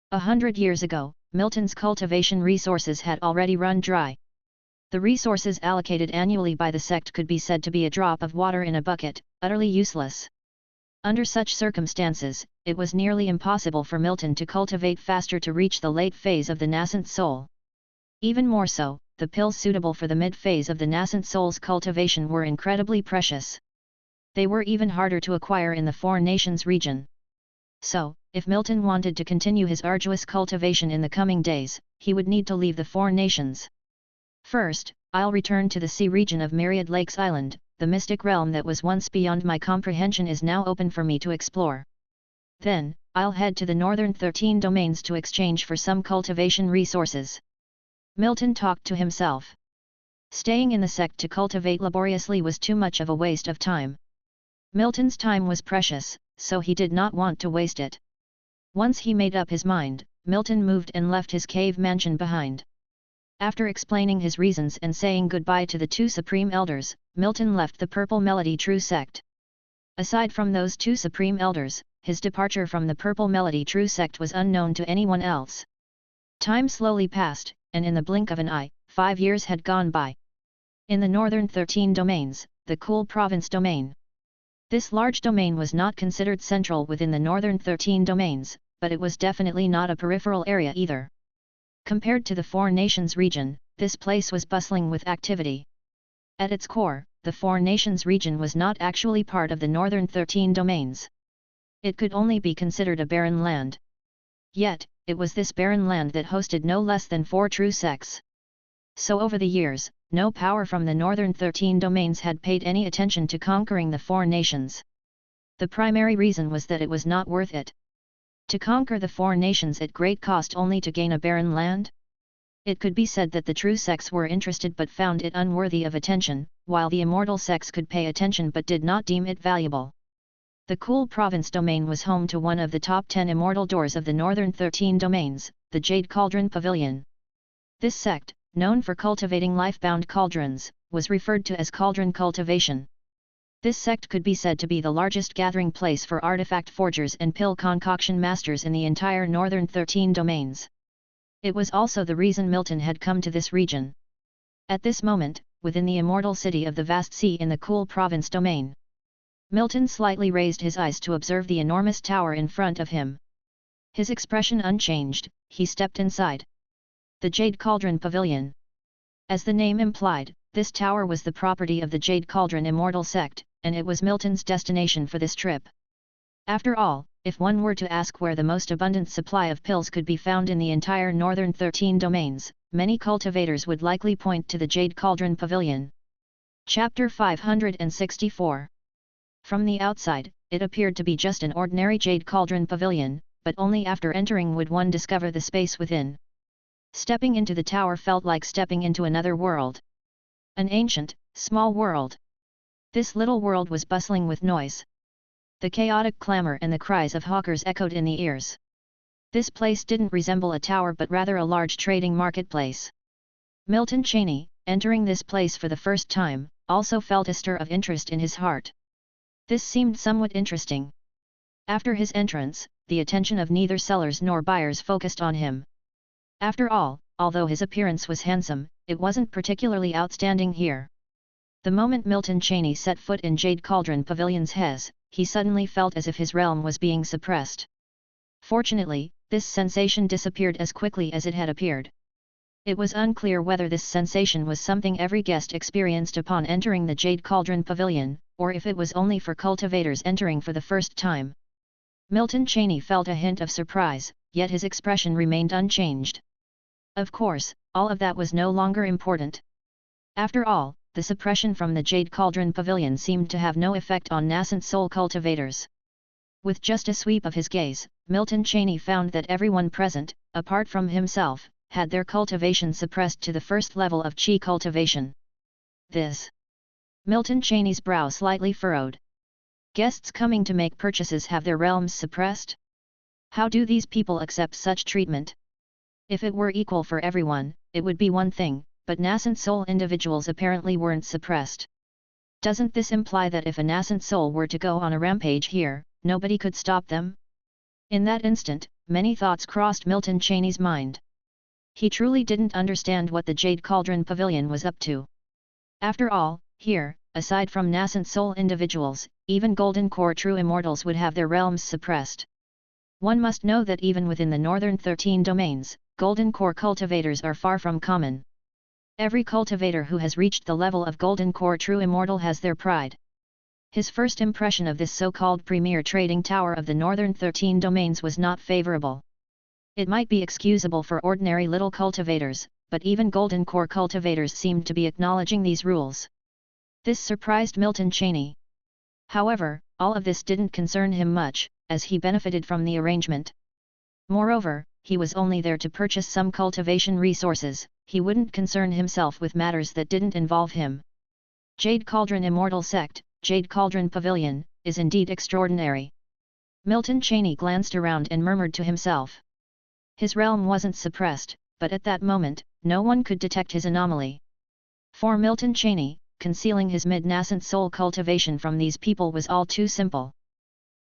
[SPEAKER 1] 100 years ago, Milton's cultivation resources had already run dry. The resources allocated annually by the sect could be said to be a drop of water in a bucket, utterly useless. Under such circumstances, it was nearly impossible for Milton to cultivate faster to reach the late phase of the nascent soul. Even more so, the pills suitable for the mid-phase of the nascent soul's cultivation were incredibly precious. They were even harder to acquire in the Four Nations region. So, if Milton wanted to continue his arduous cultivation in the coming days, he would need to leave the Four Nations. First, I'll return to the sea region of Myriad Lakes Island. The mystic realm that was once beyond my comprehension is now open for me to explore. Then, I'll head to the northern 13 domains to exchange for some cultivation resources. Milton talked to himself. Staying in the sect to cultivate laboriously was too much of a waste of time. Milton's time was precious, so he did not want to waste it. Once he made up his mind, Milton moved and left his cave mansion behind. After explaining his reasons and saying goodbye to the 2 supreme elders, Milton left the Purple Melody True Sect. Aside from those 2 supreme elders, his departure from the Purple Melody True Sect was unknown to anyone else. Time slowly passed, and in the blink of an eye, 5 years had gone by. In the northern 13 domains, the Cool Province domain. This large domain was not considered central within the northern 13 domains, but it was definitely not a peripheral area either. Compared to the Four Nations region, this place was bustling with activity. At its core, the Four Nations region was not actually part of the northern 13 domains. It could only be considered a barren land. Yet, it was this barren land that hosted no less than 4 true sects. So over the years, no power from the northern 13 domains had paid any attention to conquering the Four Nations. The primary reason was that it was not worth it. To conquer the Four Nations at great cost only to gain a barren land? It could be said that the true sects were interested but found it unworthy of attention, while the immortal sects could pay attention but did not deem it valuable. The Cool Province domain was home to one of the top 10 immortal doors of the northern 13 domains, the Jade Cauldron Pavilion. This sect, known for cultivating life-bound cauldrons, was referred to as cauldron cultivation. This sect could be said to be the largest gathering place for artifact forgers and pill concoction masters in the entire northern 13 domains. It was also the reason Milton had come to this region. At this moment, within the immortal city of the vast sea in the Cool Province domain, Milton slightly raised his eyes to observe the enormous tower in front of him. His expression unchanged, he stepped inside. The Jade Cauldron Pavilion. As the name implied, this tower was the property of the Jade Cauldron Immortal Sect, and it was Milton's destination for this trip. After all, if one were to ask where the most abundant supply of pills could be found in the entire northern 13 domains, many cultivators would likely point to the Jade Cauldron Pavilion. Chapter 564. From the outside, it appeared to be just an ordinary Jade Cauldron Pavilion, but only after entering would one discover the space within. Stepping into the tower felt like stepping into another world. An ancient, small world. This little world was bustling with noise. The chaotic clamor and the cries of hawkers echoed in the ears. This place didn't resemble a tower but rather a large trading marketplace. Milton Cheney, entering this place for the first time, also felt a stir of interest in his heart. This seemed somewhat interesting. After his entrance, the attention of neither sellers nor buyers focused on him. After all, although his appearance was handsome, it wasn't particularly outstanding here. The moment Milton Cheney set foot in Jade Cauldron Pavilion's hez, he suddenly felt as if his realm was being suppressed. Fortunately, this sensation disappeared as quickly as it had appeared. It was unclear whether this sensation was something every guest experienced upon entering the Jade Cauldron Pavilion, or if it was only for cultivators entering for the first time. Milton Cheney felt a hint of surprise, yet his expression remained unchanged. Of course, all of that was no longer important. After all, the suppression from the Jade Cauldron Pavilion seemed to have no effect on nascent soul cultivators. With just a sweep of his gaze, Milton Cheney found that everyone present, apart from himself, had their cultivation suppressed to the first level of chi cultivation. This. Milton Cheney's brow slightly furrowed. Guests coming to make purchases have their realms suppressed? How do these people accept such treatment? If it were equal for everyone, it would be one thing, but nascent soul individuals apparently weren't suppressed. Doesn't this imply that if a nascent soul were to go on a rampage here, nobody could stop them? In that instant, many thoughts crossed Milton Cheney's mind. He truly didn't understand what the Jade Cauldron Pavilion was up to. After all, here, aside from nascent soul individuals, even Golden Core true immortals would have their realms suppressed. One must know that even within the northern 13 domains, Golden Core cultivators are far from common. Every cultivator who has reached the level of Golden Core true immortal has their pride. His first impression of this so-called premier trading tower of the northern 13 domains was not favorable. It might be excusable for ordinary little cultivators, but even Golden Core cultivators seemed to be acknowledging these rules. This surprised Milton Cheney. However, all of this didn't concern him much, as he benefited from the arrangement. Moreover, he was only there to purchase some cultivation resources, he wouldn't concern himself with matters that didn't involve him. Jade Cauldron Immortal Sect, Jade Cauldron Pavilion, is indeed extraordinary. Milton Cheney glanced around and murmured to himself. His realm wasn't suppressed, but at that moment, no one could detect his anomaly. For Milton Cheney, concealing his mid-nascent soul cultivation from these people was all too simple.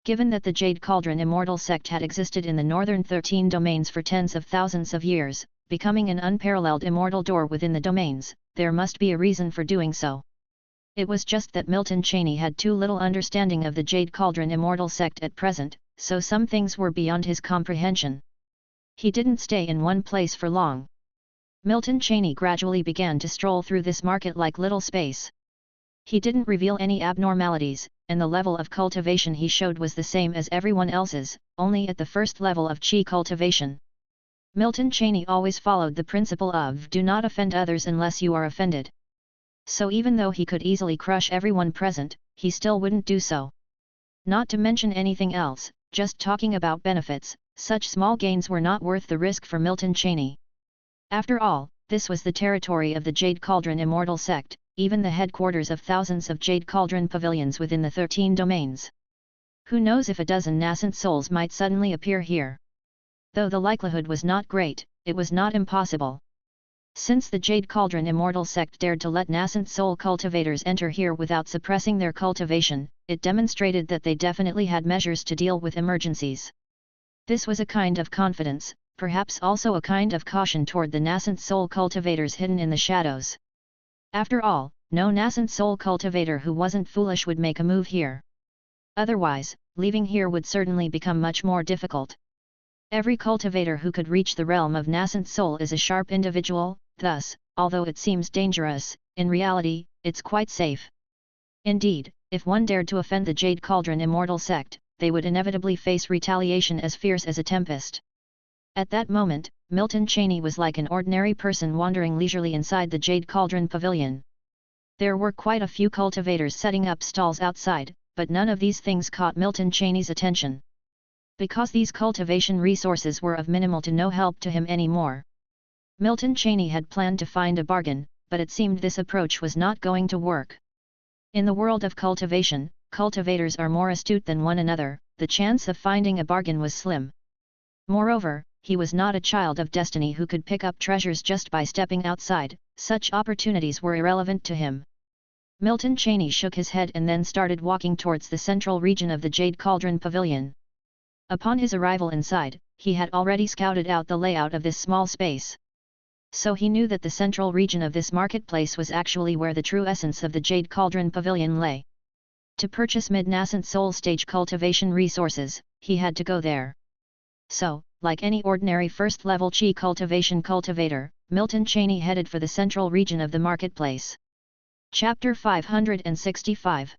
[SPEAKER 1] Given that the Jade Cauldron Immortal Sect had existed in the northern 13 domains for tens of thousands of years, becoming an unparalleled immortal door within the domains, there must be a reason for doing so. It was just that Milton Cheney had too little understanding of the Jade Cauldron immortal sect at present, so some things were beyond his comprehension. He didn't stay in one place for long. Milton Cheney gradually began to stroll through this market-like little space. He didn't reveal any abnormalities, and the level of cultivation he showed was the same as everyone else's, only at the first level of chi cultivation. Milton Cheney always followed the principle of do not offend others unless you are offended. So even though he could easily crush everyone present, he still wouldn't do so. Not to mention anything else, just talking about benefits, such small gains were not worth the risk for Milton Cheney. After all, this was the territory of the Jade Cauldron immortal sect, even the headquarters of thousands of Jade Cauldron pavilions within the 13 domains. Who knows if a dozen nascent souls might suddenly appear here? Though the likelihood was not great, it was not impossible. Since the Jade Cauldron immortal sect dared to let nascent soul cultivators enter here without suppressing their cultivation, it demonstrated that they definitely had measures to deal with emergencies. This was a kind of confidence, perhaps also a kind of caution toward the nascent soul cultivators hidden in the shadows. After all, no nascent soul cultivator who wasn't foolish would make a move here. Otherwise, leaving here would certainly become much more difficult. Every cultivator who could reach the realm of nascent soul is a sharp individual, thus, although it seems dangerous, in reality, it's quite safe. Indeed, if one dared to offend the Jade Cauldron immortal sect, they would inevitably face retaliation as fierce as a tempest. At that moment, Milton Cheney was like an ordinary person wandering leisurely inside the Jade Cauldron pavilion. There were quite a few cultivators setting up stalls outside, but none of these things caught Milton Cheney's attention. Because these cultivation resources were of minimal to no help to him anymore. Milton Cheney had planned to find a bargain, but it seemed this approach was not going to work. In the world of cultivation, cultivators are more astute than one another, the chance of finding a bargain was slim. Moreover, he was not a child of destiny who could pick up treasures just by stepping outside, such opportunities were irrelevant to him. Milton Cheney shook his head and then started walking towards the central region of the Jade Cauldron pavilion. Upon his arrival inside, he had already scouted out the layout of this small space. So he knew that the central region of this marketplace was actually where the true essence of the Jade Cauldron pavilion lay. To purchase mid-nascent soul stage cultivation resources, he had to go there. So, like any ordinary first-level chi cultivation cultivator, Milton Cheney headed for the central region of the marketplace. Chapter 565.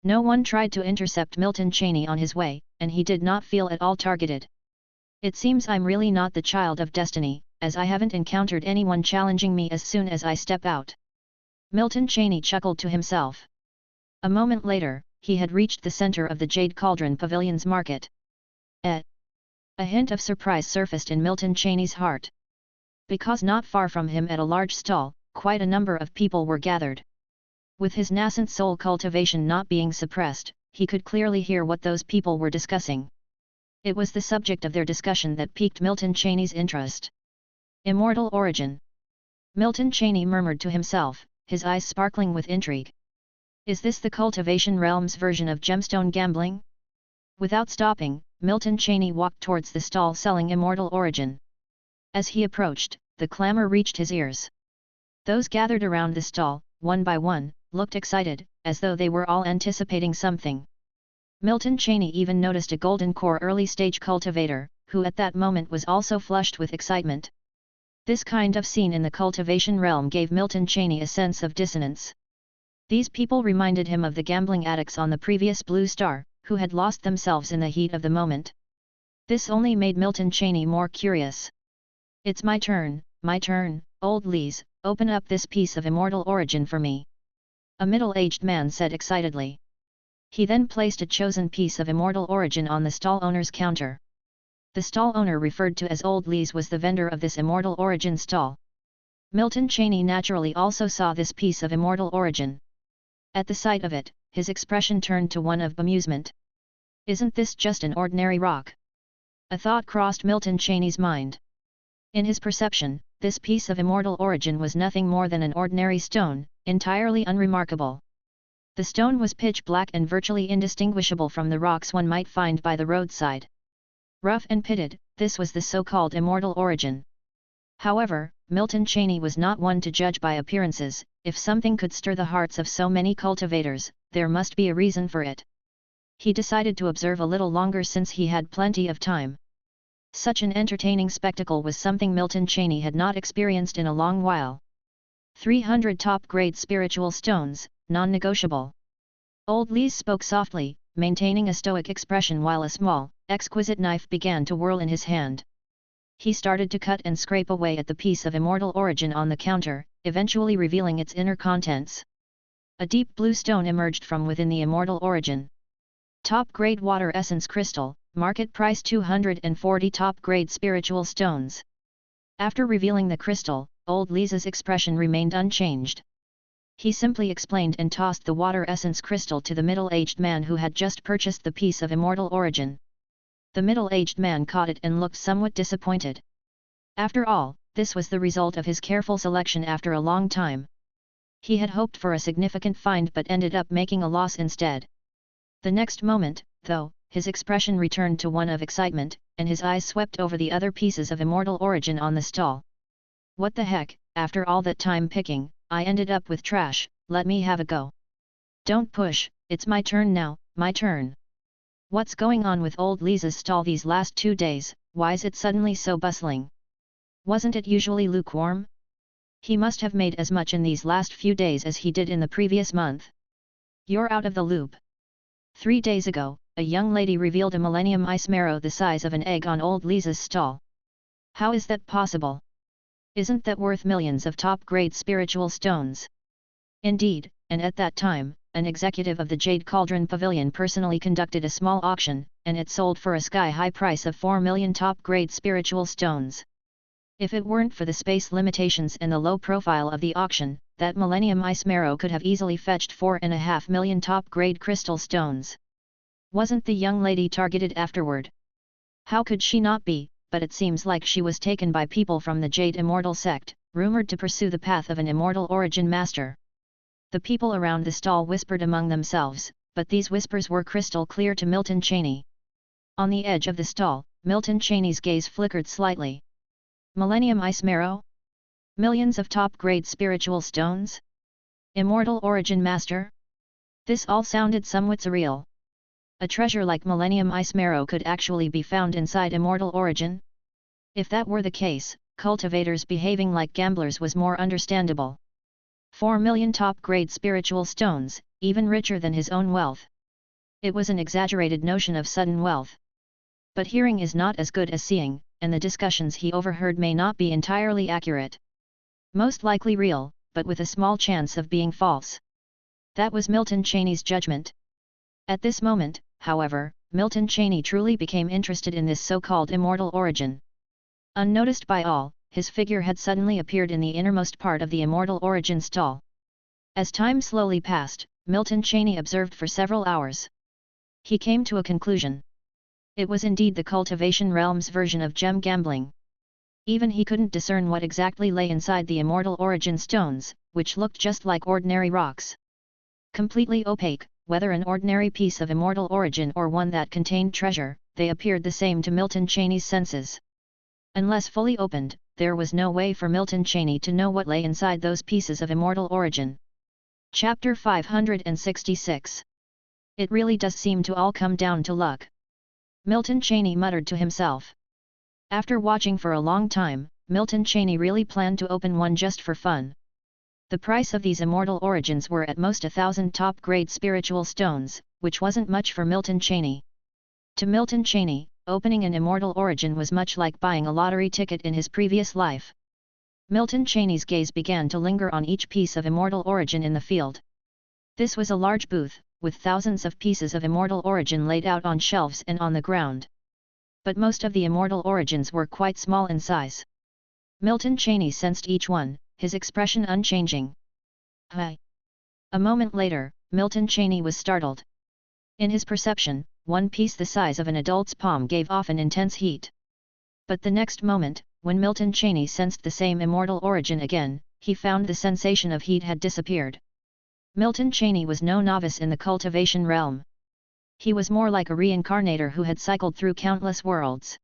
[SPEAKER 1] No one tried to intercept Milton Cheney on his way, and he did not feel at all targeted. It seems I'm really not the child of destiny, as I haven't encountered anyone challenging me as soon as I step out. Milton Cheney chuckled to himself. A moment later, he had reached the center of the Jade Cauldron Pavilion's market. A hint of surprise surfaced in Milton Cheney's heart. Because not far from him at a large stall, quite a number of people were gathered. With his nascent soul cultivation not being suppressed, he could clearly hear what those people were discussing. It was the subject of their discussion that piqued Milton Cheney's interest. Immortal origin. Milton Cheney murmured to himself, his eyes sparkling with intrigue. Is this the cultivation realm's version of gemstone gambling? Without stopping, Milton Cheney walked towards the stall selling immortal origin. As he approached, the clamor reached his ears. Those gathered around the stall, one by one, looked excited, as though they were all anticipating something. Milton Cheney even noticed a golden core early-stage cultivator, who at that moment was also flushed with excitement. This kind of scene in the cultivation realm gave Milton Cheney a sense of dissonance. These people reminded him of the gambling addicts on the previous Blue Star, who had lost themselves in the heat of the moment. This only made Milton Cheney more curious. It's my turn, old Lees, open up this piece of immortal origin for me. A middle-aged man said excitedly. He then placed a chosen piece of immortal origin on the stall owner's counter. The stall owner referred to as Old Lees was the vendor of this immortal origin stall. Milton Cheney naturally also saw this piece of immortal origin. At the sight of it, his expression turned to one of bemusement. Isn't this just an ordinary rock? A thought crossed Milton Cheney's mind. In his perception, this piece of immortal origin was nothing more than an ordinary stone, entirely unremarkable. The stone was pitch black and virtually indistinguishable from the rocks one might find by the roadside. Rough and pitted, this was the so-called immortal origin. However, Milton Cheney was not one to judge by appearances. If something could stir the hearts of so many cultivators, there must be a reason for it. He decided to observe a little longer since he had plenty of time. Such an entertaining spectacle was something Milton Cheney had not experienced in a long while. 300 top-grade spiritual stones, non-negotiable. Old Lise spoke softly, maintaining a stoic expression while a small, exquisite knife began to whirl in his hand. He started to cut and scrape away at the piece of immortal origin on the counter, eventually revealing its inner contents. A deep blue stone emerged from within the immortal origin. Top-grade water essence crystal, market price 240 top-grade spiritual stones. After revealing the crystal, Old Lisa's expression remained unchanged. He simply explained and tossed the water essence crystal to the middle-aged man who had just purchased the piece of immortal origin. The middle-aged man caught it and looked somewhat disappointed. After all, this was the result of his careful selection after a long time. He had hoped for a significant find but ended up making a loss instead. The next moment, though, his expression returned to one of excitement, and his eyes swept over the other pieces of immortal origin on the stall. What the heck, after all that time picking, I ended up with trash, let me have a go. Don't push, it's my turn now, my turn. What's going on with old Lisa's stall these last 2 days, why's it suddenly so bustling? Wasn't it usually lukewarm? He must have made as much in these last few days as he did in the previous month. You're out of the loop. 3 days ago, a young lady revealed a Millennium Ice Marrow the size of an egg on old Lisa's stall. How is that possible? Isn't that worth millions of top-grade spiritual stones? Indeed, and at that time, an executive of the Jade Cauldron Pavilion personally conducted a small auction, and it sold for a sky-high price of 4 million top-grade spiritual stones. If it weren't for the space limitations and the low profile of the auction, that Millennium Ice Marrow could have easily fetched 4.5 million top-grade crystal stones. Wasn't the young lady targeted afterward? How could she not be, but it seems like she was taken by people from the Jade Immortal sect, rumored to pursue the path of an immortal origin master. The people around the stall whispered among themselves, but these whispers were crystal clear to Milton Cheney. On the edge of the stall, Milton Cheney's gaze flickered slightly. Millennium Ice Marrow? Millions of top-grade spiritual stones? Immortal origin master? This all sounded somewhat surreal. A treasure like Millennium Ice Marrow could actually be found inside immortal origin? If that were the case, cultivators behaving like gamblers was more understandable. 4 million top-grade spiritual stones, even richer than his own wealth. It was an exaggerated notion of sudden wealth. But hearing is not as good as seeing, and the discussions he overheard may not be entirely accurate. Most likely real, but with a small chance of being false. That was Milton Cheney's judgment. At this moment, however, Milton Cheney truly became interested in this so-called immortal origin. Unnoticed by all, his figure had suddenly appeared in the innermost part of the immortal origin stall. As time slowly passed, Milton Cheney observed for several hours. He came to a conclusion. It was indeed the cultivation realm's version of gem gambling. Even he couldn't discern what exactly lay inside the immortal origin stones, which looked just like ordinary rocks. Completely opaque, whether an ordinary piece of immortal origin or one that contained treasure, they appeared the same to Milton Cheney's senses. Unless fully opened, there was no way for Milton Cheney to know what lay inside those pieces of immortal origin. Chapter 566. It really does seem to all come down to luck. Milton Cheney muttered to himself. After watching for a long time, Milton Cheney really planned to open one just for fun. The price of these immortal origins were at most 1,000 top-grade spiritual stones, which wasn't much for Milton Cheney. To Milton Cheney, opening an immortal origin was much like buying a lottery ticket in his previous life. Milton Cheney's gaze began to linger on each piece of immortal origin in the field. This was a large booth, with thousands of pieces of immortal origin laid out on shelves and on the ground. But most of the immortal origins were quite small in size. Milton Cheney sensed each one, his expression unchanging. Hi! A moment later, Milton Cheney was startled. In his perception, one piece the size of an adult's palm gave off an intense heat. But the next moment, when Milton Cheney sensed the same immortal origin again, he found the sensation of heat had disappeared. Milton Cheney was no novice in the cultivation realm. He was more like a reincarnator who had cycled through countless worlds.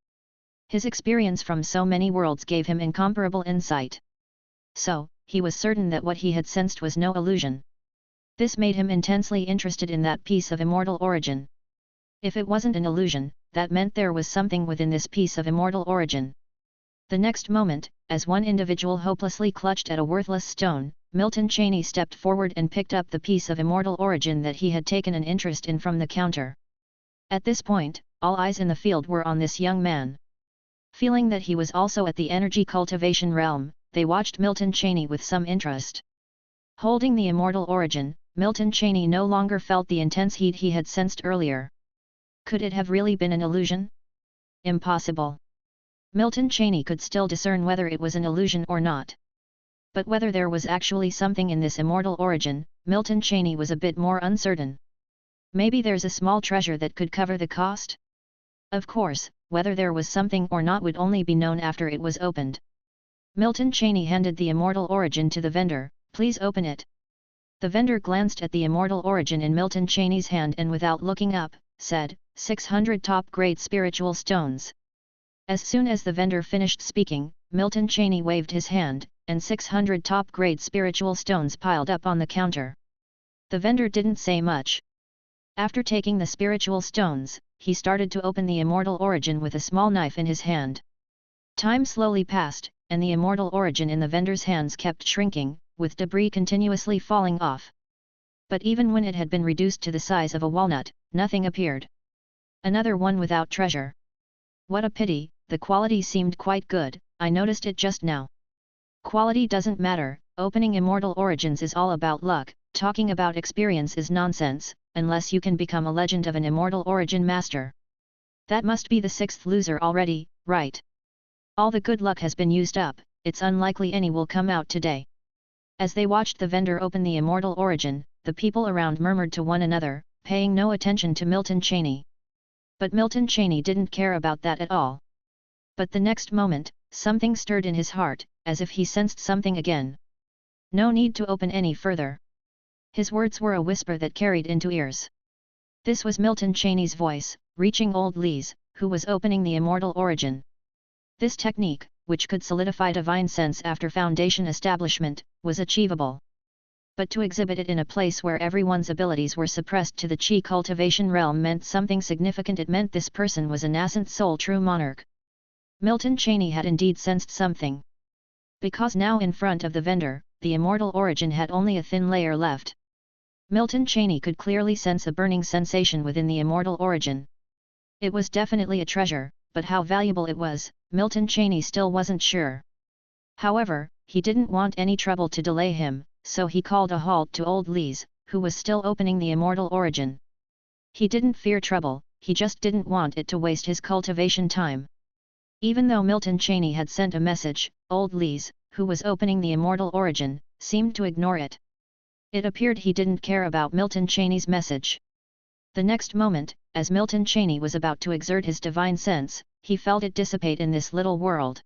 [SPEAKER 1] His experience from so many worlds gave him incomparable insight. So, he was certain that what he had sensed was no illusion. This made him intensely interested in that piece of immortal origin. If it wasn't an illusion, that meant there was something within this piece of immortal origin. The next moment, as one individual hopelessly clutched at a worthless stone, Milton Cheney stepped forward and picked up the piece of immortal origin that he had taken an interest in from the counter. At this point, all eyes in the field were on this young man. Feeling that he was also at the energy cultivation realm, they watched Milton Cheney with some interest. Holding the immortal origin, Milton Cheney no longer felt the intense heat he had sensed earlier. Could it have really been an illusion? Impossible. Milton Cheney could still discern whether it was an illusion or not. But whether there was actually something in this immortal origin, Milton Cheney was a bit more uncertain. Maybe there's a small treasure that could cover the cost? Of course, whether there was something or not would only be known after it was opened. Milton Cheney handed the immortal origin to the vendor. Please open it. The vendor glanced at the immortal origin in Milton Cheney's hand and without looking up, said, 600 top-grade spiritual stones. As soon as the vendor finished speaking, Milton Cheney waved his hand, and 600 top-grade spiritual stones piled up on the counter. The vendor didn't say much. After taking the spiritual stones, he started to open the immortal origin with a small knife in his hand. Time slowly passed, and the immortal origin in the vendor's hands kept shrinking, with debris continuously falling off. But even when it had been reduced to the size of a walnut, nothing appeared. Another one without treasure. What a pity, the quality seemed quite good, I noticed it just now. Quality doesn't matter, opening immortal origins is all about luck, talking about experience is nonsense, unless you can become a legend of an immortal origin master. That must be the sixth loser already, right? All the good luck has been used up, it's unlikely any will come out today. As they watched the vendor open the immortal origin, the people around murmured to one another, paying no attention to Milton Cheney. But Milton Cheney didn't care about that at all. But the next moment, something stirred in his heart, as if he sensed something again. No need to open any further. His words were a whisper that carried into ears. This was Milton Cheney's voice, reaching old Lees, who was opening the immortal origin. This technique, which could solidify divine sense after foundation establishment, was achievable. But to exhibit it in a place where everyone's abilities were suppressed to the chi cultivation realm meant something significant. It meant this person was a nascent soul true monarch. Milton Cheney had indeed sensed something. Because now in front of the vendor, the immortal origin had only a thin layer left. Milton Cheney could clearly sense a burning sensation within the immortal origin. It was definitely a treasure, but how valuable it was, Milton Cheney still wasn't sure. However, he didn't want any trouble to delay him, so he called a halt to old Lees, who was still opening the immortal origin. He didn't fear trouble, he just didn't want it to waste his cultivation time. Even though Milton Cheney had sent a message, old Lees, who was opening the immortal origin, seemed to ignore it. It appeared he didn't care about Milton Cheney's message. The next moment, as Milton Cheney was about to exert his divine sense, he felt it dissipate in this little world.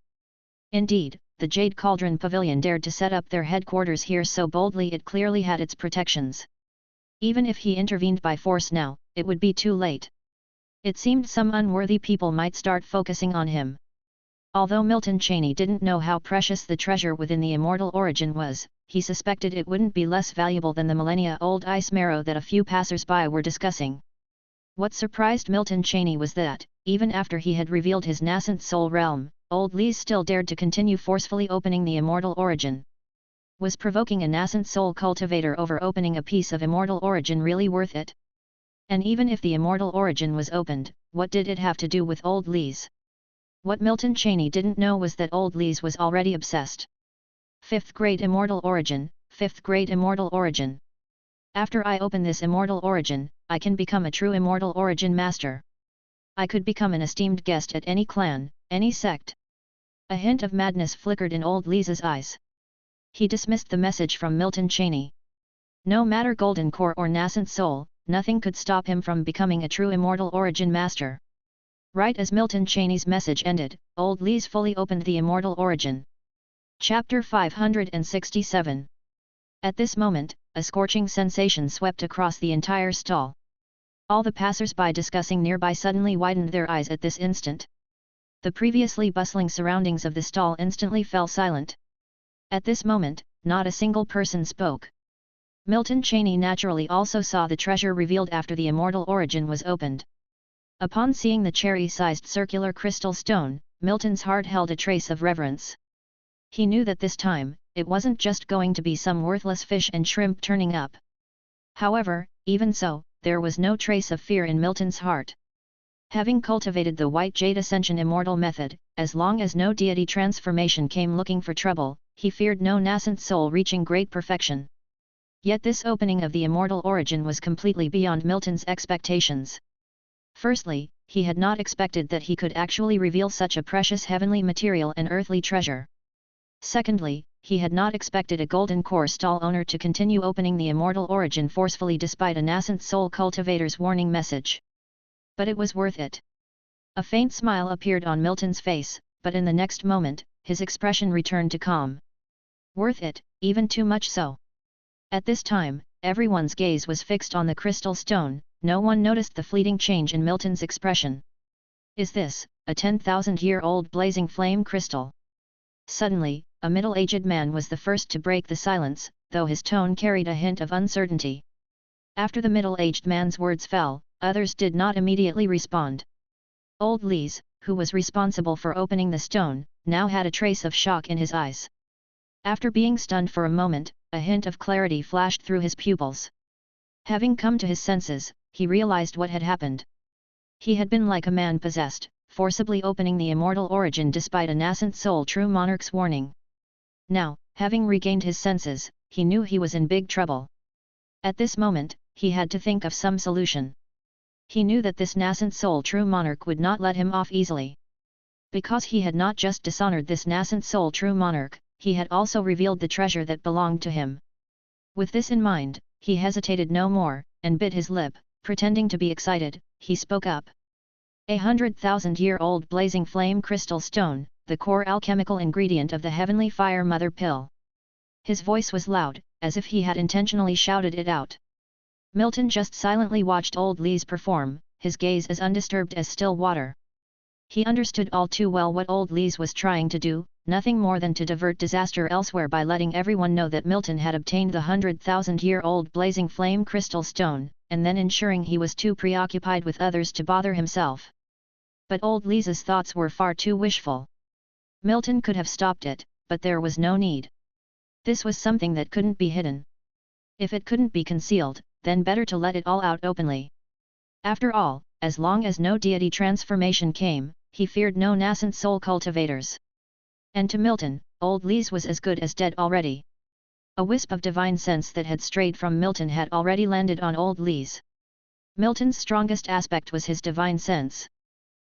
[SPEAKER 1] Indeed, the Jade Cauldron Pavilion dared to set up their headquarters here so boldly it clearly had its protections. Even if he intervened by force now, it would be too late. It seemed some unworthy people might start focusing on him. Although Milton Cheney didn't know how precious the treasure within the immortal origin was, he suspected it wouldn't be less valuable than the millennia-old ice marrow that a few passers-by were discussing. What surprised Milton Cheney was that, even after he had revealed his nascent soul realm, old Lees still dared to continue forcefully opening the immortal origin. Was provoking a nascent soul cultivator over opening a piece of immortal origin really worth it? And even if the immortal origin was opened, what did it have to do with old Lees? What Milton Cheney didn't know was that old Lees was already obsessed. 5th grade immortal origin, 5th grade immortal origin. After I open this immortal origin, I can become a true immortal origin master. I could become an esteemed guest at any clan, any sect. A hint of madness flickered in old Lees's eyes. He dismissed the message from Milton Cheney. No matter golden core or nascent soul, nothing could stop him from becoming a true immortal origin master. Right as Milton Cheney's message ended, old Lees fully opened the immortal origin. Chapter 567. At this moment, a scorching sensation swept across the entire stall. All the passers-by discussing nearby suddenly widened their eyes at this instant. The previously bustling surroundings of the stall instantly fell silent. At this moment, not a single person spoke. Milton Cheney naturally also saw the treasure revealed after the immortal origin was opened. Upon seeing the cherry-sized circular crystal stone, Milton's heart held a trace of reverence. He knew that this time, it wasn't just going to be some worthless fish and shrimp turning up. However, even so, there was no trace of fear in Milton's heart. Having cultivated the white jade ascension immortal method, as long as no deity transformation came looking for trouble, he feared no nascent soul reaching great perfection. Yet this opening of the immortal origin was completely beyond Milton's expectations. Firstly, he had not expected that he could actually reveal such a precious heavenly material and earthly treasure. Secondly, he had not expected a golden core stall owner to continue opening the immortal origin forcefully despite a nascent soul cultivator's warning message. But it was worth it. A faint smile appeared on Milton's face, but in the next moment, his expression returned to calm. Worth it, even too much so. At this time, everyone's gaze was fixed on the crystal stone. No one noticed the fleeting change in Milton's expression. Is this, a 10,000-year-old blazing flame crystal? Suddenly, a middle-aged man was the first to break the silence, though his tone carried a hint of uncertainty. After the middle-aged man's words fell, others did not immediately respond. Old Lise, who was responsible for opening the stone, now had a trace of shock in his eyes. After being stunned for a moment, a hint of clarity flashed through his pupils. Having come to his senses, he realized what had happened. He had been like a man possessed, forcibly opening the immortal origin despite a nascent soul true monarch's warning. Now, having regained his senses, he knew he was in big trouble. At this moment, he had to think of some solution. He knew that this nascent soul true monarch would not let him off easily. Because he had not just dishonored this nascent soul true monarch, he had also revealed the treasure that belonged to him. With this in mind, he hesitated no more, and bit his lip. Pretending to be excited, he spoke up. 100,000-year-old blazing flame crystal stone, the core alchemical ingredient of the heavenly fire mother pill. His voice was loud, as if he had intentionally shouted it out. Milton just silently watched old Lise perform, his gaze as undisturbed as still water. He understood all too well what old Lise was trying to do, nothing more than to divert disaster elsewhere by letting everyone know that Milton had obtained the 100,000-year-old blazing flame crystal stone, and then ensuring he was too preoccupied with others to bother himself. But old Lisa's thoughts were far too wishful. Milton could have stopped it, but there was no need. This was something that couldn't be hidden. If it couldn't be concealed, then better to let it all out openly. After all, as long as no deity transformation came, he feared no nascent soul cultivators. And to Milton, old Lise was as good as dead already. A wisp of divine sense that had strayed from Milton had already landed on old Lise. Milton's strongest aspect was his divine sense.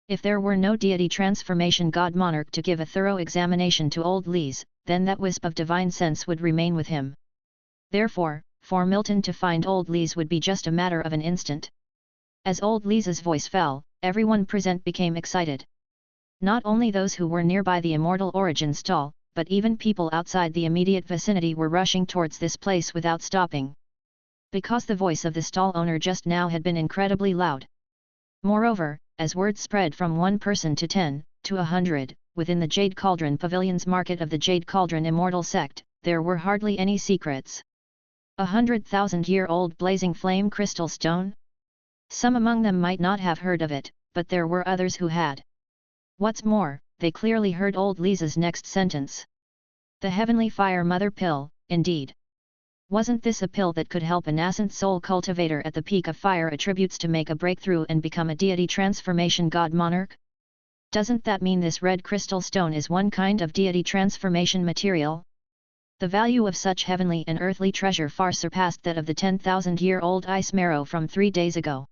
[SPEAKER 1] If there were no deity transformation god monarch to give a thorough examination to old Lise, then that wisp of divine sense would remain with him. Therefore, for Milton to find old Lise would be just a matter of an instant. As old Lise's voice fell, everyone present became excited. Not only those who were nearby the immortal origin stall, but even people outside the immediate vicinity were rushing towards this place without stopping. Because the voice of the stall owner just now had been incredibly loud. Moreover, as word spread from one person to 10, to 100, within the Jade Cauldron Pavilion's market of the Jade Cauldron Immortal Sect, there were hardly any secrets. 100,000-year-old blazing flame crystal stone? Some among them might not have heard of it, but there were others who had. What's more, they clearly heard old Lisa's next sentence. The heavenly fire mother pill, indeed. Wasn't this a pill that could help a nascent soul cultivator at the peak of fire attributes to make a breakthrough and become a deity transformation god monarch? Doesn't that mean this red crystal stone is one kind of deity transformation material? The value of such heavenly and earthly treasure far surpassed that of the 10,000-year-old ice marrow from 3 days ago.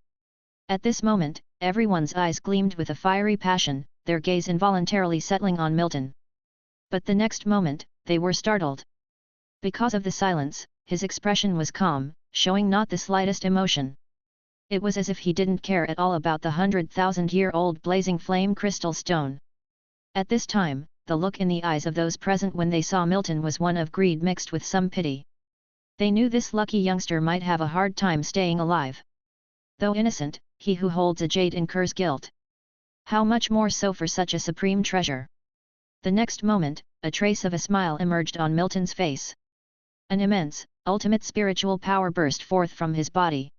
[SPEAKER 1] At this moment, everyone's eyes gleamed with a fiery passion, their gaze involuntarily settling on Milton. But the next moment, they were startled. Because of the silence, his expression was calm, showing not the slightest emotion. It was as if he didn't care at all about the 100,000-year-old blazing flame crystal stone. At this time, the look in the eyes of those present when they saw Milton was one of greed mixed with some pity. They knew this lucky youngster might have a hard time staying alive. Though innocent, he who holds a jade incurs guilt. How much more so for such a supreme treasure? The next moment, a trace of a smile emerged on Milton's face. An immense, ultimate spiritual power burst forth from his body.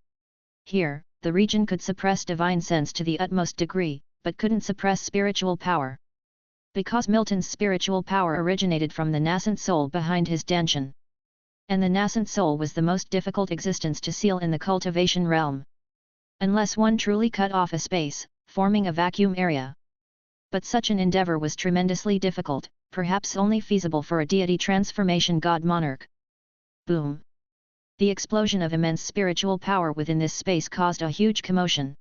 [SPEAKER 1] Here, the region could suppress divine sense to the utmost degree, but couldn't suppress spiritual power. Because Milton's spiritual power originated from the nascent soul behind his dantian. And the nascent soul was the most difficult existence to seal in the cultivation realm. Unless one truly cut off a space, forming a vacuum area. But such an endeavor was tremendously difficult, perhaps only feasible for a deity transformation god monarch. Boom! The explosion of immense spiritual power within this space caused a huge commotion.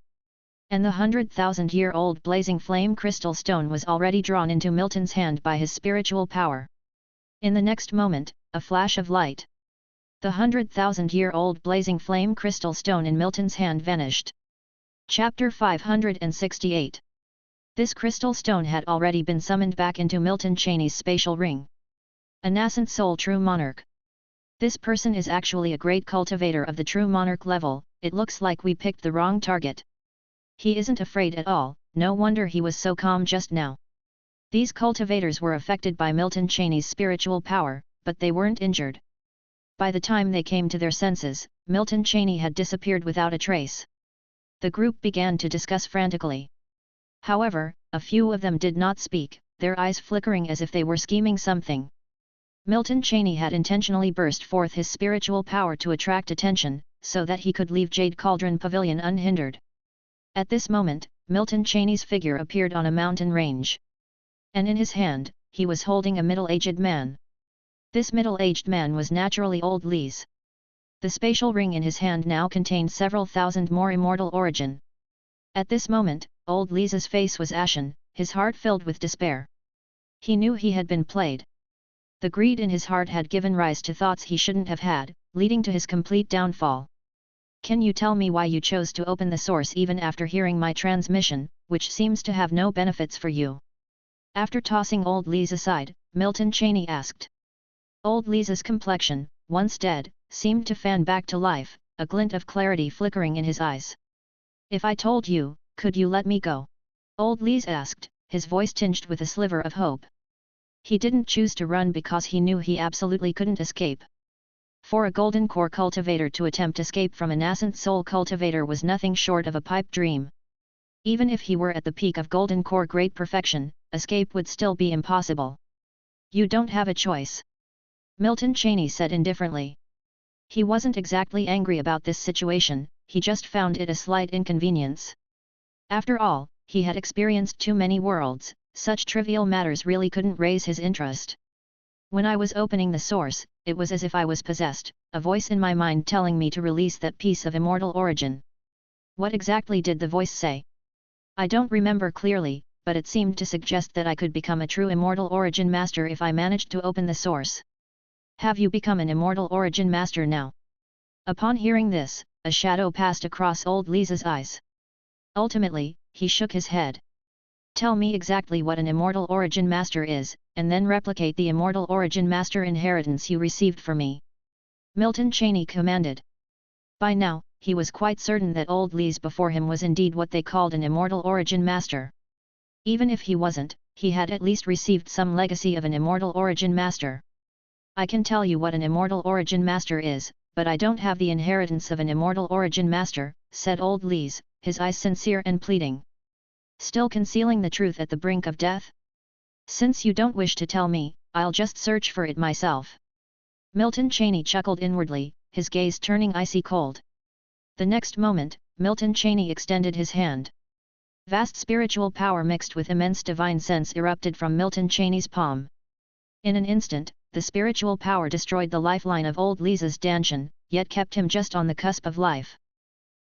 [SPEAKER 1] And the 100,000-year-old blazing flame crystal stone was already drawn into Milton's hand by his spiritual power. In the next moment, a flash of light. The 100,000-year-old blazing flame crystal stone in Milton's hand vanished. Chapter 568. This crystal stone had already been summoned back into Milton Cheney's spatial ring. A nascent soul true monarch. This person is actually a great cultivator of the true monarch level. It looks like we picked the wrong target. He isn't afraid at all, no wonder he was so calm just now. These cultivators were affected by Milton Cheney's spiritual power, but they weren't injured. By the time they came to their senses, Milton Cheney had disappeared without a trace. The group began to discuss frantically. However, a few of them did not speak, their eyes flickering as if they were scheming something. Milton Cheney had intentionally burst forth his spiritual power to attract attention, so that he could leave Jade Cauldron Pavilion unhindered. At this moment, Milton Cheney's figure appeared on a mountain range. And in his hand, he was holding a middle-aged man. This middle-aged man was naturally Old Lise. The spatial ring in his hand now contained several thousand more immortal origin. At this moment, Old Lise's face was ashen, his heart filled with despair. He knew he had been played. The greed in his heart had given rise to thoughts he shouldn't have had, leading to his complete downfall. Can you tell me why you chose to open the source even after hearing my transmission, which seems to have no benefits for you? After tossing Old Lise aside, Milton Cheney asked. Old Lise's complexion, once dead, seemed to fan back to life, a glint of clarity flickering in his eyes. If I told you, could you let me go? Old Lise asked, his voice tinged with a sliver of hope. He didn't choose to run because he knew he absolutely couldn't escape. For a golden core cultivator to attempt escape from a nascent soul cultivator was nothing short of a pipe dream. Even if he were at the peak of golden core great perfection, escape would still be impossible. You don't have a choice. Milton Cheney said indifferently. He wasn't exactly angry about this situation, he just found it a slight inconvenience. After all, he had experienced too many worlds, such trivial matters really couldn't raise his interest. When I was opening the source, it was as if I was possessed, a voice in my mind telling me to release that piece of immortal origin. What exactly did the voice say? I don't remember clearly, but it seemed to suggest that I could become a true immortal origin master if I managed to open the source. Have you become an immortal origin master now? Upon hearing this, a shadow passed across Old Lise's eyes. Ultimately, he shook his head. Tell me exactly what an immortal origin master is, and then replicate the immortal origin master inheritance you received from me. Milton Cheney commanded. By now, he was quite certain that Old Lise before him was indeed what they called an immortal origin master. Even if he wasn't, he had at least received some legacy of an immortal origin master. I can tell you what an immortal origin master is, but I don't have the inheritance of an immortal origin master, said Old Lise, his eyes sincere and pleading. Still concealing the truth at the brink of death? Since you don't wish to tell me, I'll just search for it myself. Milton Cheney chuckled inwardly, his gaze turning icy cold. The next moment, Milton Cheney extended his hand. Vast spiritual power mixed with immense divine sense erupted from Milton Cheney's palm. In an instant, the spiritual power destroyed the lifeline of Old Lise's dantian, yet kept him just on the cusp of life.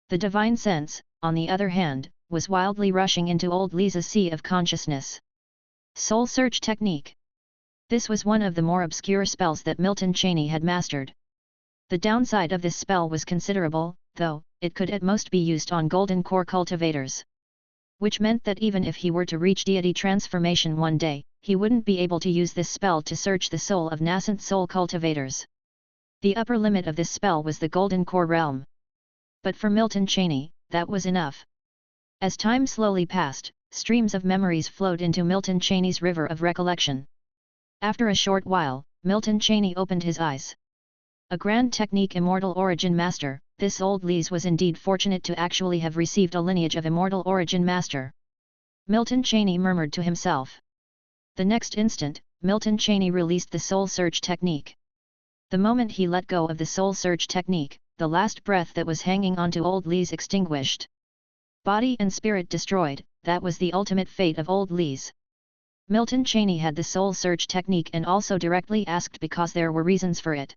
[SPEAKER 1] The divine sense, on the other hand, was wildly rushing into Old Lise's sea of consciousness. Soul Search Technique. This was one of the more obscure spells that Milton Cheney had mastered. The downside of this spell was considerable, though, it could at most be used on golden core cultivators. Which meant that even if he were to reach deity transformation one day, he wouldn't be able to use this spell to search the soul of nascent soul cultivators. The upper limit of this spell was the golden core realm. But for Milton Cheney, that was enough. As time slowly passed, streams of memories flowed into Milton Cheney's river of recollection. After a short while, Milton Cheney opened his eyes. A grand technique immortal origin master, this old Lees was indeed fortunate to actually have received a lineage of immortal origin master. Milton Cheney murmured to himself. The next instant, Milton Cheney released the soul search technique. The moment he let go of the soul search technique, the last breath that was hanging onto old Lees extinguished. Body and spirit destroyed, that was the ultimate fate of old Lees. Milton Cheney had the soul search technique and also directly asked because there were reasons for it.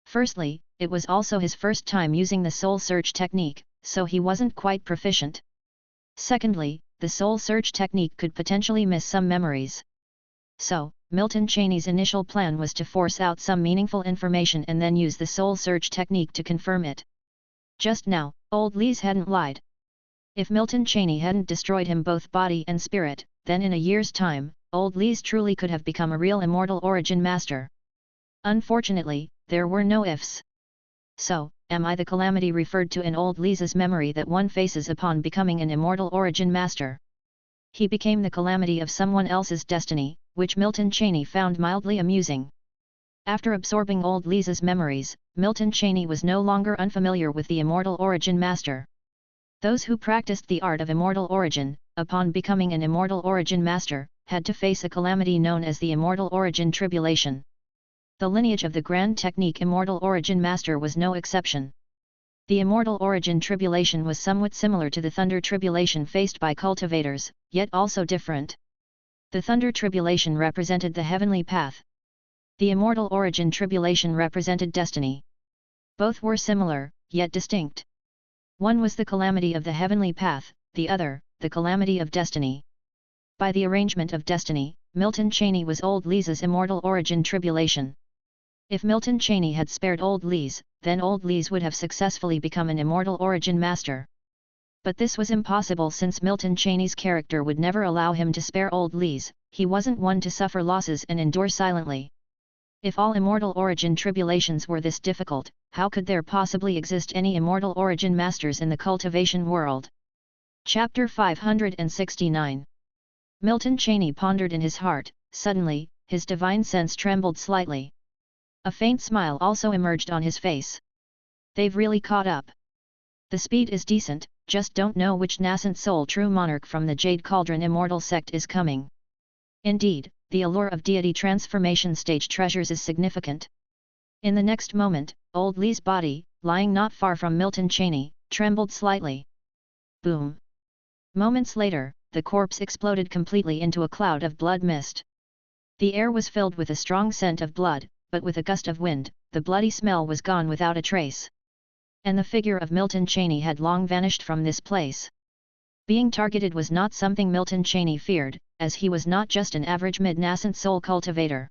[SPEAKER 1] Firstly, it was also his first time using the soul search technique, so he wasn't quite proficient. Secondly, the soul search technique could potentially miss some memories. So, Milton Cheney's initial plan was to force out some meaningful information and then use the soul search technique to confirm it. Just now, old Lees hadn't lied. If Milton Cheney hadn't destroyed him both body and spirit, then in a year's time, old Lees truly could have become a real immortal origin master. Unfortunately, there were no ifs. So, am I the calamity referred to in old Lees's memory that one faces upon becoming an immortal origin master? He became the calamity of someone else's destiny, which Milton Cheney found mildly amusing. After absorbing old Lees's memories, Milton Cheney was no longer unfamiliar with the immortal origin master. Those who practiced the art of immortal origin, upon becoming an immortal origin master, had to face a calamity known as the immortal origin tribulation. The lineage of the grand technique immortal origin master was no exception. The immortal origin tribulation was somewhat similar to the thunder tribulation faced by cultivators, yet also different. The thunder tribulation represented the heavenly path. The immortal origin tribulation represented destiny. Both were similar, yet distinct. One was the calamity of the heavenly path, the other, the calamity of destiny. By the arrangement of destiny, Milton Cheney was old Lees's immortal origin tribulation. If Milton Cheney had spared old Lees, then old Lees would have successfully become an immortal origin master. But this was impossible since Milton Cheney's character would never allow him to spare old Lees. He wasn't one to suffer losses and endure silently. If all immortal origin tribulations were this difficult, how could there possibly exist any immortal origin masters in the cultivation world? Chapter 569. Milton Cheney pondered in his heart. Suddenly, his divine sense trembled slightly. A faint smile also emerged on his face. They've really caught up. The speed is decent, just don't know which nascent soul true monarch from the Jade Cauldron immortal sect is coming. Indeed, the allure of deity transformation stage treasures is significant. In the next moment, old Lee's body, lying not far from Milton Cheney, trembled slightly. Boom! Moments later, the corpse exploded completely into a cloud of blood mist. The air was filled with a strong scent of blood, but with a gust of wind, the bloody smell was gone without a trace. And the figure of Milton Cheney had long vanished from this place. Being targeted was not something Milton Cheney feared, as he was not just an average mid-nascent soul cultivator.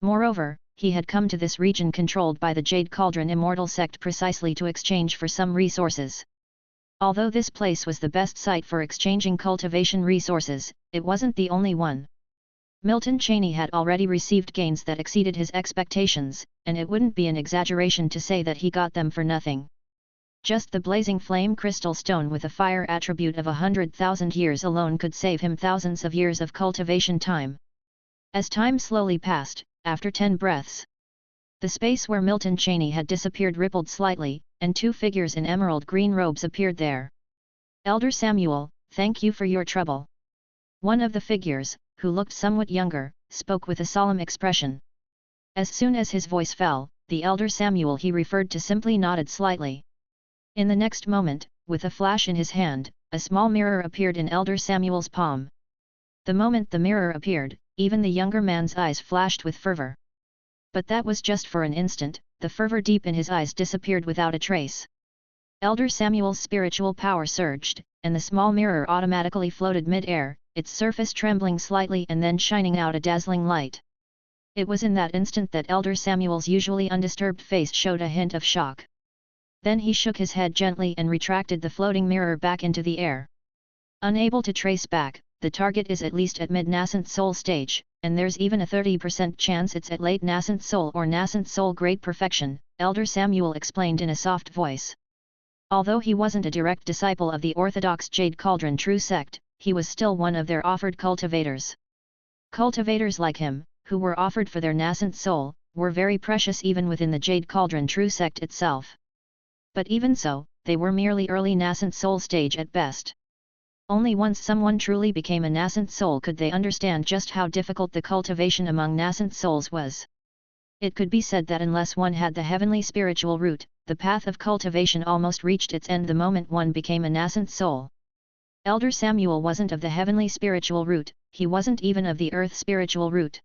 [SPEAKER 1] Moreover, he had come to this region controlled by the Jade Cauldron immortal sect precisely to exchange for some resources. Although this place was the best site for exchanging cultivation resources, it wasn't the only one. Milton Cheney had already received gains that exceeded his expectations, and it wouldn't be an exaggeration to say that he got them for nothing. Just the blazing flame crystal stone with a fire attribute of 100,000 years alone could save him thousands of years of cultivation time. As time slowly passed, after 10 breaths, the space where Milton Cheney had disappeared rippled slightly, and 2 figures in emerald green robes appeared there. Elder Samuel, thank you for your trouble. One of the figures, who looked somewhat younger, spoke with a solemn expression. As soon as his voice fell, the elder Samuel he referred to simply nodded slightly. In the next moment, with a flash in his hand, a small mirror appeared in elder Samuel's palm. The moment the mirror appeared, even the younger man's eyes flashed with fervor. But that was just for an instant, the fervor deep in his eyes disappeared without a trace. Elder Samuel's spiritual power surged, and the small mirror automatically floated mid-air, its surface trembling slightly and then shining out a dazzling light. It was in that instant that Elder Samuel's usually undisturbed face showed a hint of shock. Then he shook his head gently and retracted the floating mirror back into the air. Unable to trace back, the target is at least at mid-nascent soul stage, and there's even a 30% chance it's at late nascent soul or nascent soul great perfection, Elder Samuel explained in a soft voice. Although he wasn't a direct disciple of the orthodox Jade Cauldron true sect, he was still one of their offered cultivators. Cultivators like him, who were offered for their nascent soul, were very precious even within the Jade Cauldron true sect itself. But even so, they were merely early nascent soul stage at best. Only once someone truly became a nascent soul could they understand just how difficult the cultivation among nascent souls was. It could be said that unless one had the heavenly spiritual root, the path of cultivation almost reached its end the moment one became a nascent soul. Elder Samuel wasn't of the heavenly spiritual root, he wasn't even of the earth spiritual root.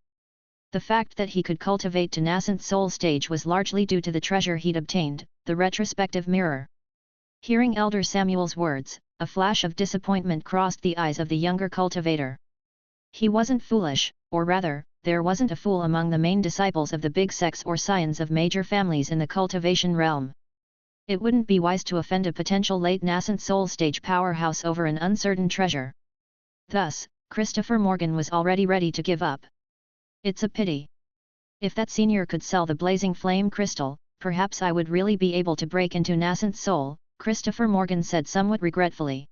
[SPEAKER 1] The fact that he could cultivate to nascent soul stage was largely due to the treasure he'd obtained, the retrospective mirror. Hearing Elder Samuel's words, a flash of disappointment crossed the eyes of the younger cultivator. He wasn't foolish, or rather, there wasn't a fool among the main disciples of the big sects or scions of major families in the cultivation realm. It wouldn't be wise to offend a potential late nascent soul stage powerhouse over an uncertain treasure. Thus, Christopher Morgan was already ready to give up. It's a pity. If that senior could sell the blazing flame crystal, perhaps I would really be able to break into nascent soul, Christopher Morgan said somewhat regretfully.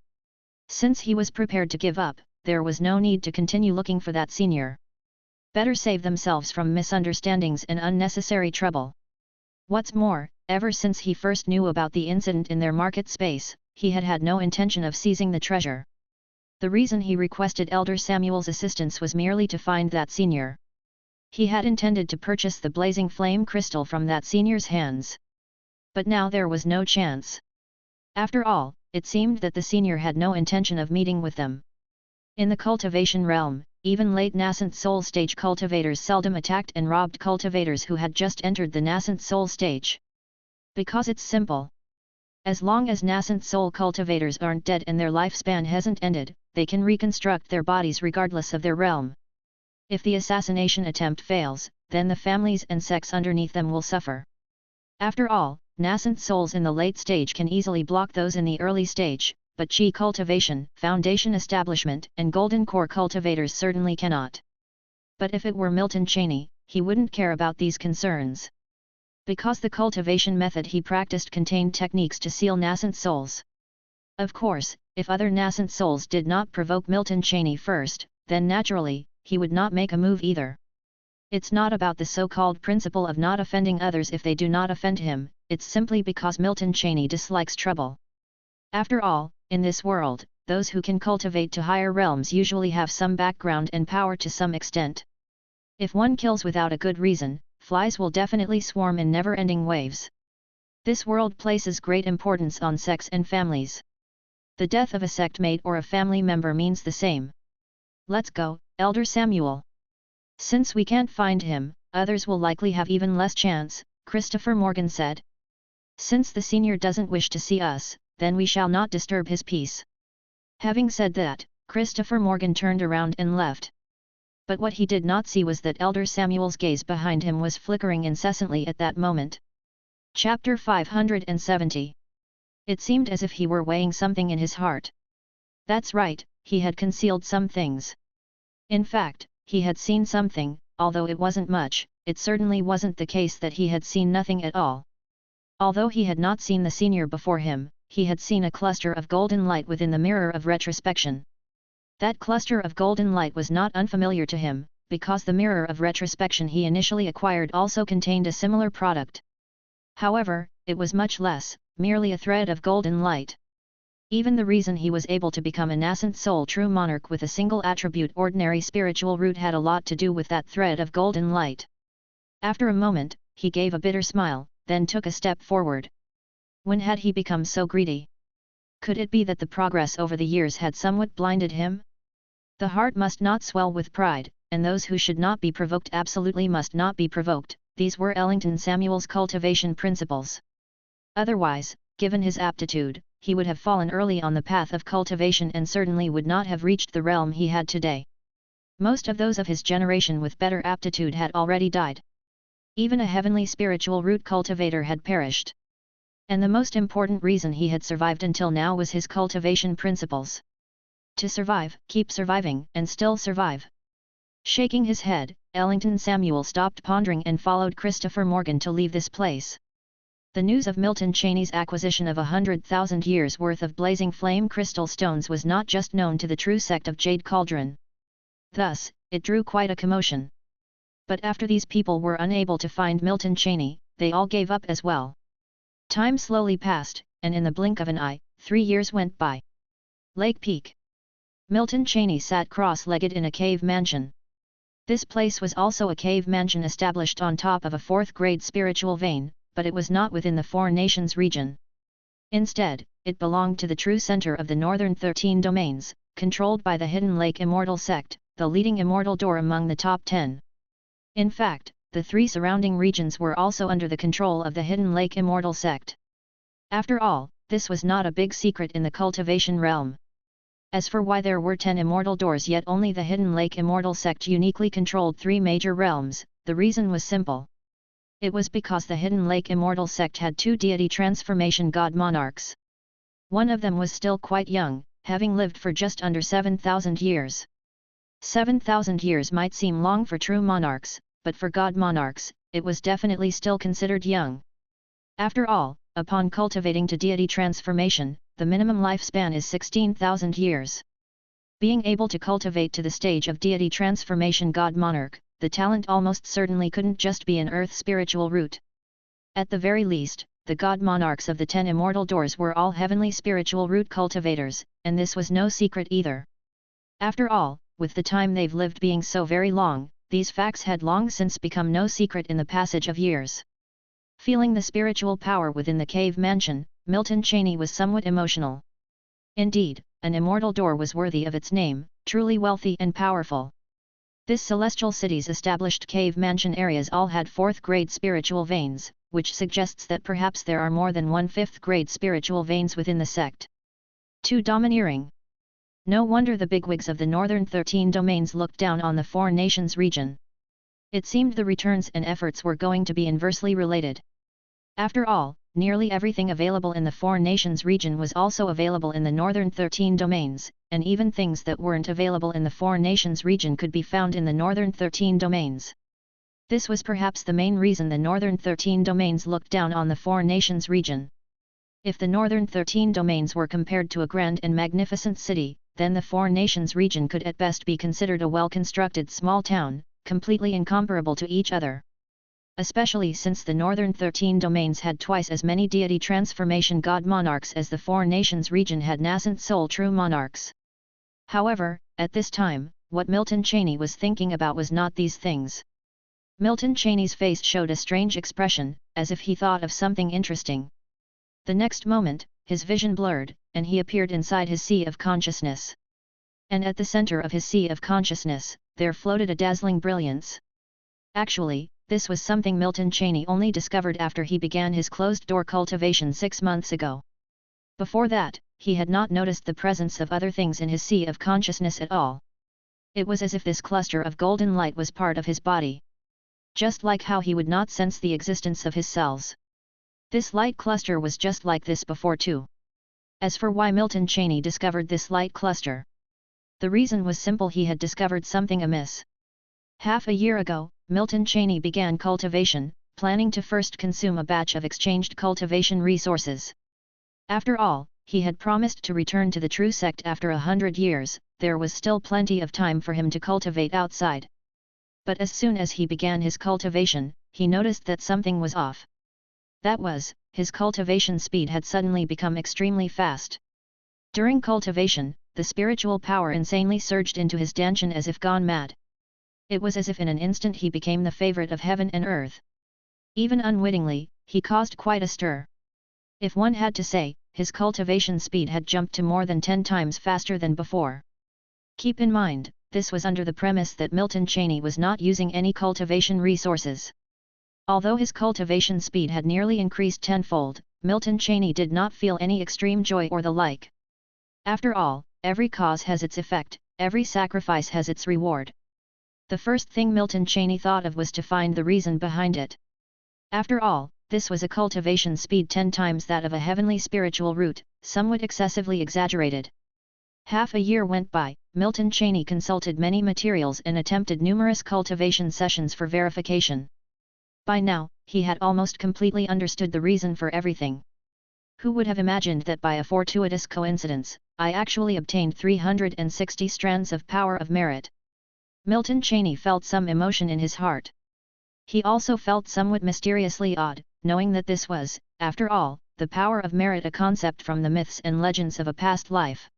[SPEAKER 1] Since he was prepared to give up, there was no need to continue looking for that senior. Better save themselves from misunderstandings and unnecessary trouble. What's more, ever since he first knew about the incident in their market space, he had had no intention of seizing the treasure. The reason he requested Elder Samuel's assistance was merely to find that senior. He had intended to purchase the blazing flame crystal from that senior's hands. But now there was no chance. After all, it seemed that the senior had no intention of meeting with them. In the cultivation realm, even late nascent soul stage cultivators seldom attacked and robbed cultivators who had just entered the nascent soul stage. Because it's simple. As long as nascent soul cultivators aren't dead and their lifespan hasn't ended, they can reconstruct their bodies regardless of their realm. If the assassination attempt fails, then the families and sects underneath them will suffer. After all, nascent souls in the late stage can easily block those in the early stage, but Qi cultivation, foundation establishment, and golden core cultivators certainly cannot. But if it were Milton Cheney, he wouldn't care about these concerns. Because the cultivation method he practiced contained techniques to seal nascent souls. Of course, if other nascent souls did not provoke Milton Cheney first, then naturally, he would not make a move either. It's not about the so-called principle of not offending others if they do not offend him, it's simply because Milton Cheney dislikes trouble. After all, in this world, those who can cultivate to higher realms usually have some background and power to some extent. If one kills without a good reason, flies will definitely swarm in never-ending waves. This world places great importance on sects and families. The death of a sect mate or a family member means the same. Let's go, Elder Samuel. Since we can't find him, others will likely have even less chance, Christopher Morgan said. Since the senior doesn't wish to see us, then we shall not disturb his peace. Having said that, Christopher Morgan turned around and left. But what he did not see was that Elder Samuel's gaze behind him was flickering incessantly at that moment. Chapter 570. It seemed as if he were weighing something in his heart. That's right, he had concealed some things. In fact, he had seen something, although it wasn't much, it certainly wasn't the case that he had seen nothing at all. Although he had not seen the senior before him, he had seen a cluster of golden light within the mirror of retrospection. That cluster of golden light was not unfamiliar to him, because the mirror of retrospection he initially acquired also contained a similar product. However, it was much less, merely a thread of golden light. Even the reason he was able to become a nascent soul true monarch with a single attribute ordinary spiritual root had a lot to do with that thread of golden light. After a moment, he gave a bitter smile, then took a step forward. When had he become so greedy? Could it be that the progress over the years had somewhat blinded him? The heart must not swell with pride, and those who should not be provoked absolutely must not be provoked, these were Ellington Samuel's cultivation principles. Otherwise, given his aptitude, he would have fallen early on the path of cultivation and certainly would not have reached the realm he had today. Most of those of his generation with better aptitude had already died. Even a heavenly spiritual root cultivator had perished. And the most important reason he had survived until now was his cultivation principles. To survive, keep surviving, and still survive. Shaking his head, Ellington Samuel stopped pondering and followed Christopher Morgan to leave this place. The news of Milton Cheney's acquisition of 100,000 years' worth of blazing flame crystal stones was not just known to the true sect of Jade Cauldron. Thus, it drew quite a commotion. But after these people were unable to find Milton Cheney, they all gave up as well. Time slowly passed, and in the blink of an eye, 3 years went by. Lake Peak. Milton Cheney sat cross-legged in a cave mansion. This place was also a cave mansion established on top of a fourth-grade spiritual vein, but it was not within the Four Nations region. Instead, it belonged to the true center of the Northern 13 domains, controlled by the Hidden Lake Immortal sect, the leading immortal door among the top 10. In fact, the 3 surrounding regions were also under the control of the Hidden Lake Immortal sect. After all, this was not a big secret in the cultivation realm. As for why there were 10 immortal doors yet only the Hidden Lake Immortal sect uniquely controlled 3 major realms, the reason was simple. It was because the Hidden Lake Immortal sect had 2 deity transformation god monarchs. One of them was still quite young, having lived for just under 7,000 years. 7,000 years might seem long for true monarchs, but for god monarchs, it was definitely still considered young. After all, upon cultivating to deity transformation, the minimum lifespan is 16,000 years. Being able to cultivate to the stage of deity transformation god monarch, the talent almost certainly couldn't just be an earth spiritual root. At the very least, the god monarchs of the 10 immortal doors were all heavenly spiritual root cultivators, and this was no secret either. After all, with the time they've lived being so very long, these facts had long since become no secret in the passage of years. Feeling the spiritual power within the cave mansion, Milton Cheney was somewhat emotional. Indeed, an immortal door was worthy of its name, truly wealthy and powerful. This celestial city's established cave mansion areas all had 4th-grade spiritual veins, which suggests that perhaps there are more than 1 5th-grade spiritual veins within the sect. Too domineering. No wonder the bigwigs of the Northern 13 domains looked down on the Four Nations region. It seemed the returns and efforts were going to be inversely related. After all, nearly everything available in the Four Nations region was also available in the Northern 13 domains, and even things that weren't available in the Four Nations region could be found in the Northern 13 domains. This was perhaps the main reason the Northern 13 domains looked down on the Four Nations region. If the Northern 13 domains were compared to a grand and magnificent city, then the Four Nations region could at best be considered a well-constructed small town, completely incomparable to each other. Especially since the Northern 13 domains had twice as many deity transformation god monarchs as the Four Nations region had nascent soul true monarchs. However, at this time, what Milton Cheney was thinking about was not these things. Milton Cheney's face showed a strange expression, as if he thought of something interesting. The next moment, his vision blurred, and he appeared inside his sea of consciousness. And at the center of his sea of consciousness, there floated a dazzling brilliance. Actually, this was something Milton Cheney only discovered after he began his closed-door cultivation 6 months ago. Before that, he had not noticed the presence of other things in his sea of consciousness at all. It was as if this cluster of golden light was part of his body. Just like how he would not sense the existence of his cells. This light cluster was just like this before too. As for why Milton Cheney discovered this light cluster, the reason was simple: he had discovered something amiss. Half a year ago, Milton Cheney began cultivation, planning to first consume a batch of exchanged cultivation resources. After all, he had promised to return to the true sect after 100 years, there was still plenty of time for him to cultivate outside. But as soon as he began his cultivation, he noticed that something was off. That was, his cultivation speed had suddenly become extremely fast. During cultivation, the spiritual power insanely surged into his dantian as if gone mad. It was as if in an instant he became the favorite of heaven and earth. Even unwittingly, he caused quite a stir. If one had to say, his cultivation speed had jumped to more than 10 times faster than before. Keep in mind, this was under the premise that Milton Cheney was not using any cultivation resources. Although his cultivation speed had nearly increased tenfold, Milton Cheney did not feel any extreme joy or the like. After all, every cause has its effect, every sacrifice has its reward. The first thing Milton Cheney thought of was to find the reason behind it. After all, this was a cultivation speed 10 times that of a heavenly spiritual root, somewhat excessively exaggerated. Half a year went by, Milton Cheney consulted many materials and attempted numerous cultivation sessions for verification. By now, he had almost completely understood the reason for everything. Who would have imagined that by a fortuitous coincidence, I actually obtained 360 strands of power of merit? Milton Cheney felt some emotion in his heart. He also felt somewhat mysteriously odd, knowing that this was, after all, the power of merit, a concept from the myths and legends of a past life.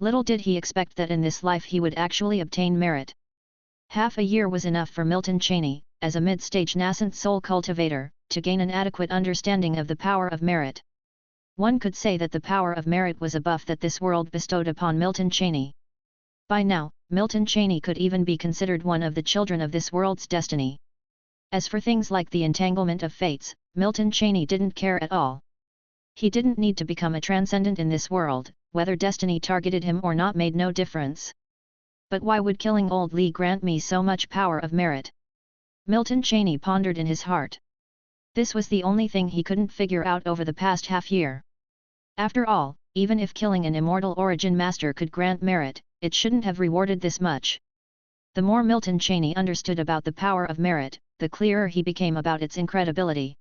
[SPEAKER 1] Little did he expect that in this life he would actually obtain merit. Half a year was enough for Milton Cheney, as a mid-stage nascent soul cultivator, to gain an adequate understanding of the power of merit. One could say that the power of merit was a buff that this world bestowed upon Milton Cheney. By now, Milton Cheney could even be considered one of the children of this world's destiny. As for things like the entanglement of fates, Milton Cheney didn't care at all. He didn't need to become a transcendent in this world, whether destiny targeted him or not made no difference. But why would killing old Lee grant me so much power of merit? Milton Cheney pondered in his heart. This was the only thing he couldn't figure out over the past half-year. After all, even if killing an immortal origin master could grant merit, it shouldn't have rewarded this much. The more Milton Cheney understood about the power of merit, the clearer he became about its incredibility.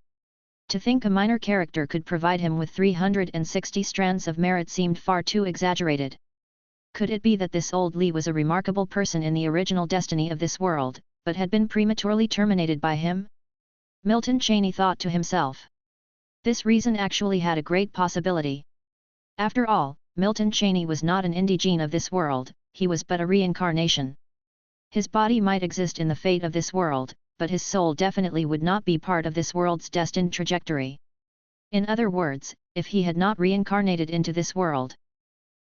[SPEAKER 1] To think a minor character could provide him with 360 strands of merit seemed far too exaggerated. Could it be that this old Lee was a remarkable person in the original destiny of this world, but had been prematurely terminated by him? Milton Cheney thought to himself. This reason actually had a great possibility. After all, Milton Cheney was not an indigene of this world, he was but a reincarnation. His body might exist in the fate of this world, but his soul definitely would not be part of this world's destined trajectory. In other words, if he had not reincarnated into this world,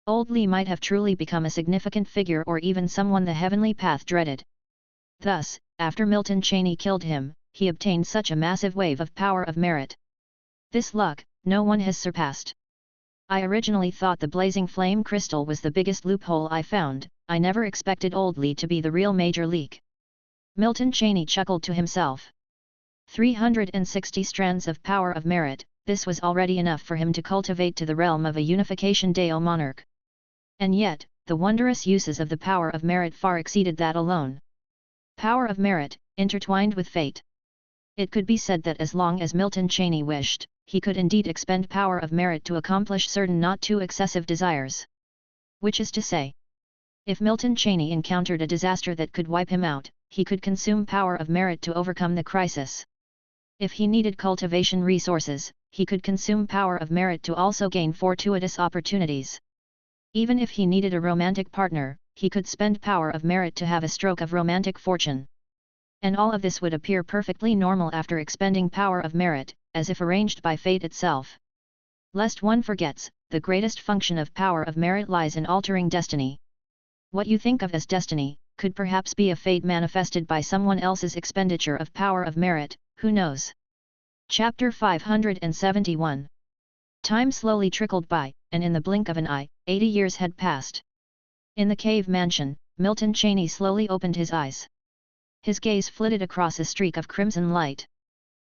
[SPEAKER 1] old Lee might have truly become a significant figure or even someone the heavenly path dreaded. Thus, after Milton Cheney killed him, he obtained such a massive wave of power of merit. This luck, no one has surpassed. I originally thought the blazing flame crystal was the biggest loophole I found, I never expected old Lee to be the real major leak. Milton Cheney chuckled to himself. 360 strands of power of merit, this was already enough for him to cultivate to the realm of a unification Deo monarch. And yet, the wondrous uses of the power of merit far exceeded that alone. Power of merit, intertwined with fate. It could be said that as long as Milton Cheney wished, he could indeed expend power of merit to accomplish certain not too excessive desires. Which is to say, if Milton Cheney encountered a disaster that could wipe him out, he could consume power of merit to overcome the crisis. If he needed cultivation resources, he could consume power of merit to also gain fortuitous opportunities. Even if he needed a romantic partner, he could spend power of merit to have a stroke of romantic fortune. And all of this would appear perfectly normal after expending power of merit, as if arranged by fate itself. Lest one forgets, the greatest function of power of merit lies in altering destiny. What you think of as destiny, could perhaps be a fate manifested by someone else's expenditure of power of merit, who knows? Chapter 571. Time slowly trickled by, and in the blink of an eye, 80 years had passed. In the cave mansion, Milton Cheney slowly opened his eyes. His gaze flitted across a streak of crimson light.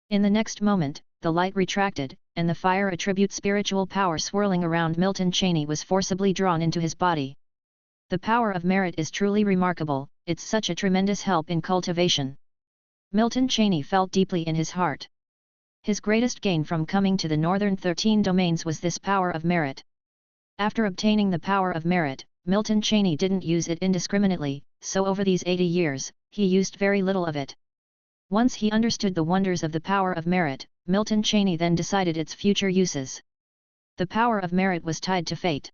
[SPEAKER 1] In the next moment, the light retracted, and the fire attribute spiritual power swirling around Milton Cheney was forcibly drawn into his body. The power of merit is truly remarkable, it's such a tremendous help in cultivation. Milton Cheney felt deeply in his heart. His greatest gain from coming to the Northern 13 domains was this power of merit. After obtaining the power of merit, Milton Cheney didn't use it indiscriminately, so over these 80 years, he used very little of it. Once he understood the wonders of the power of merit, Milton Cheney then decided its future uses. The power of merit was tied to fate.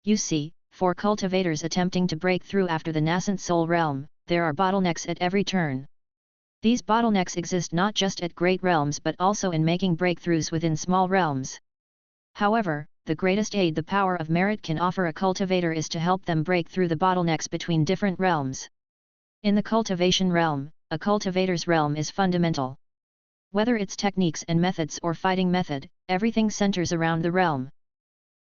[SPEAKER 1] You see, for cultivators attempting to break through after the nascent soul realm, there are bottlenecks at every turn. These bottlenecks exist not just at great realms but also in making breakthroughs within small realms. However, the greatest aid the power of merit can offer a cultivator is to help them break through the bottlenecks between different realms. In the cultivation realm, a cultivator's realm is fundamental. Whether it's techniques and methods or fighting method, everything centers around the realm.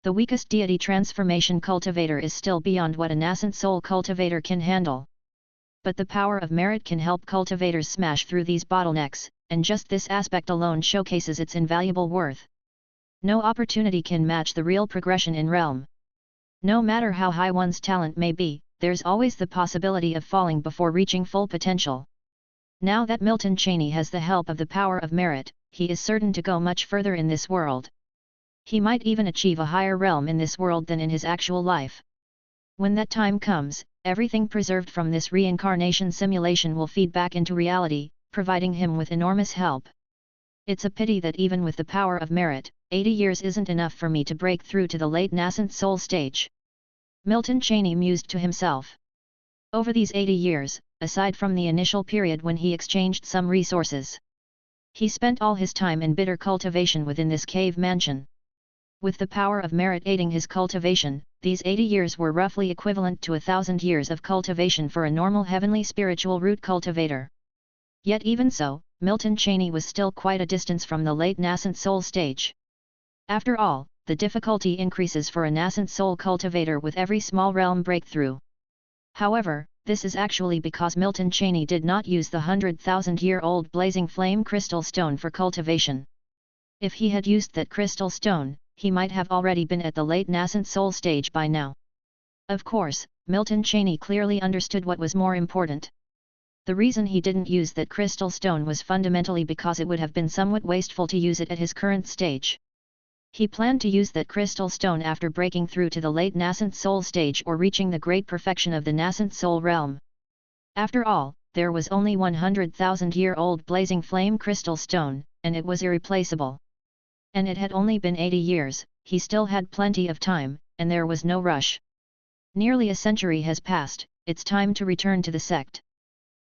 [SPEAKER 1] The weakest deity transformation cultivator is still beyond what a nascent soul cultivator can handle. But the power of merit can help cultivators smash through these bottlenecks, and just this aspect alone showcases its invaluable worth. No opportunity can match the real progression in realm. No matter how high one's talent may be, there's always the possibility of falling before reaching full potential. Now that Milton Cheney has the help of the power of merit, he is certain to go much further in this world. He might even achieve a higher realm in this world than in his actual life. When that time comes, everything preserved from this reincarnation simulation will feed back into reality, providing him with enormous help. It's a pity that even with the power of merit, 80 years isn't enough for me to break through to the late nascent soul stage. Milton Cheney mused to himself. Over these 80 years, aside from the initial period when he exchanged some resources, he spent all his time in bitter cultivation within this cave mansion. With the power of merit aiding his cultivation, these 80 years were roughly equivalent to 1,000 years of cultivation for a normal heavenly spiritual root cultivator. Yet even so, Milton Cheney was still quite a distance from the late nascent soul stage. After all, the difficulty increases for a nascent soul cultivator with every small realm breakthrough. However, this is actually because Milton Cheney did not use the 100,000-year-old blazing flame crystal stone for cultivation. If he had used that crystal stone, he might have already been at the late nascent soul stage by now. Of course, Milton Cheney clearly understood what was more important. The reason he didn't use that crystal stone was fundamentally because it would have been somewhat wasteful to use it at his current stage. He planned to use that crystal stone after breaking through to the late nascent soul stage or reaching the great perfection of the nascent soul realm. After all, there was only 100,000-year-old blazing flame crystal stone, and it was irreplaceable. And it had only been 80 years, he still had plenty of time, and there was no rush. Nearly a century has passed, it's time to return to the sect.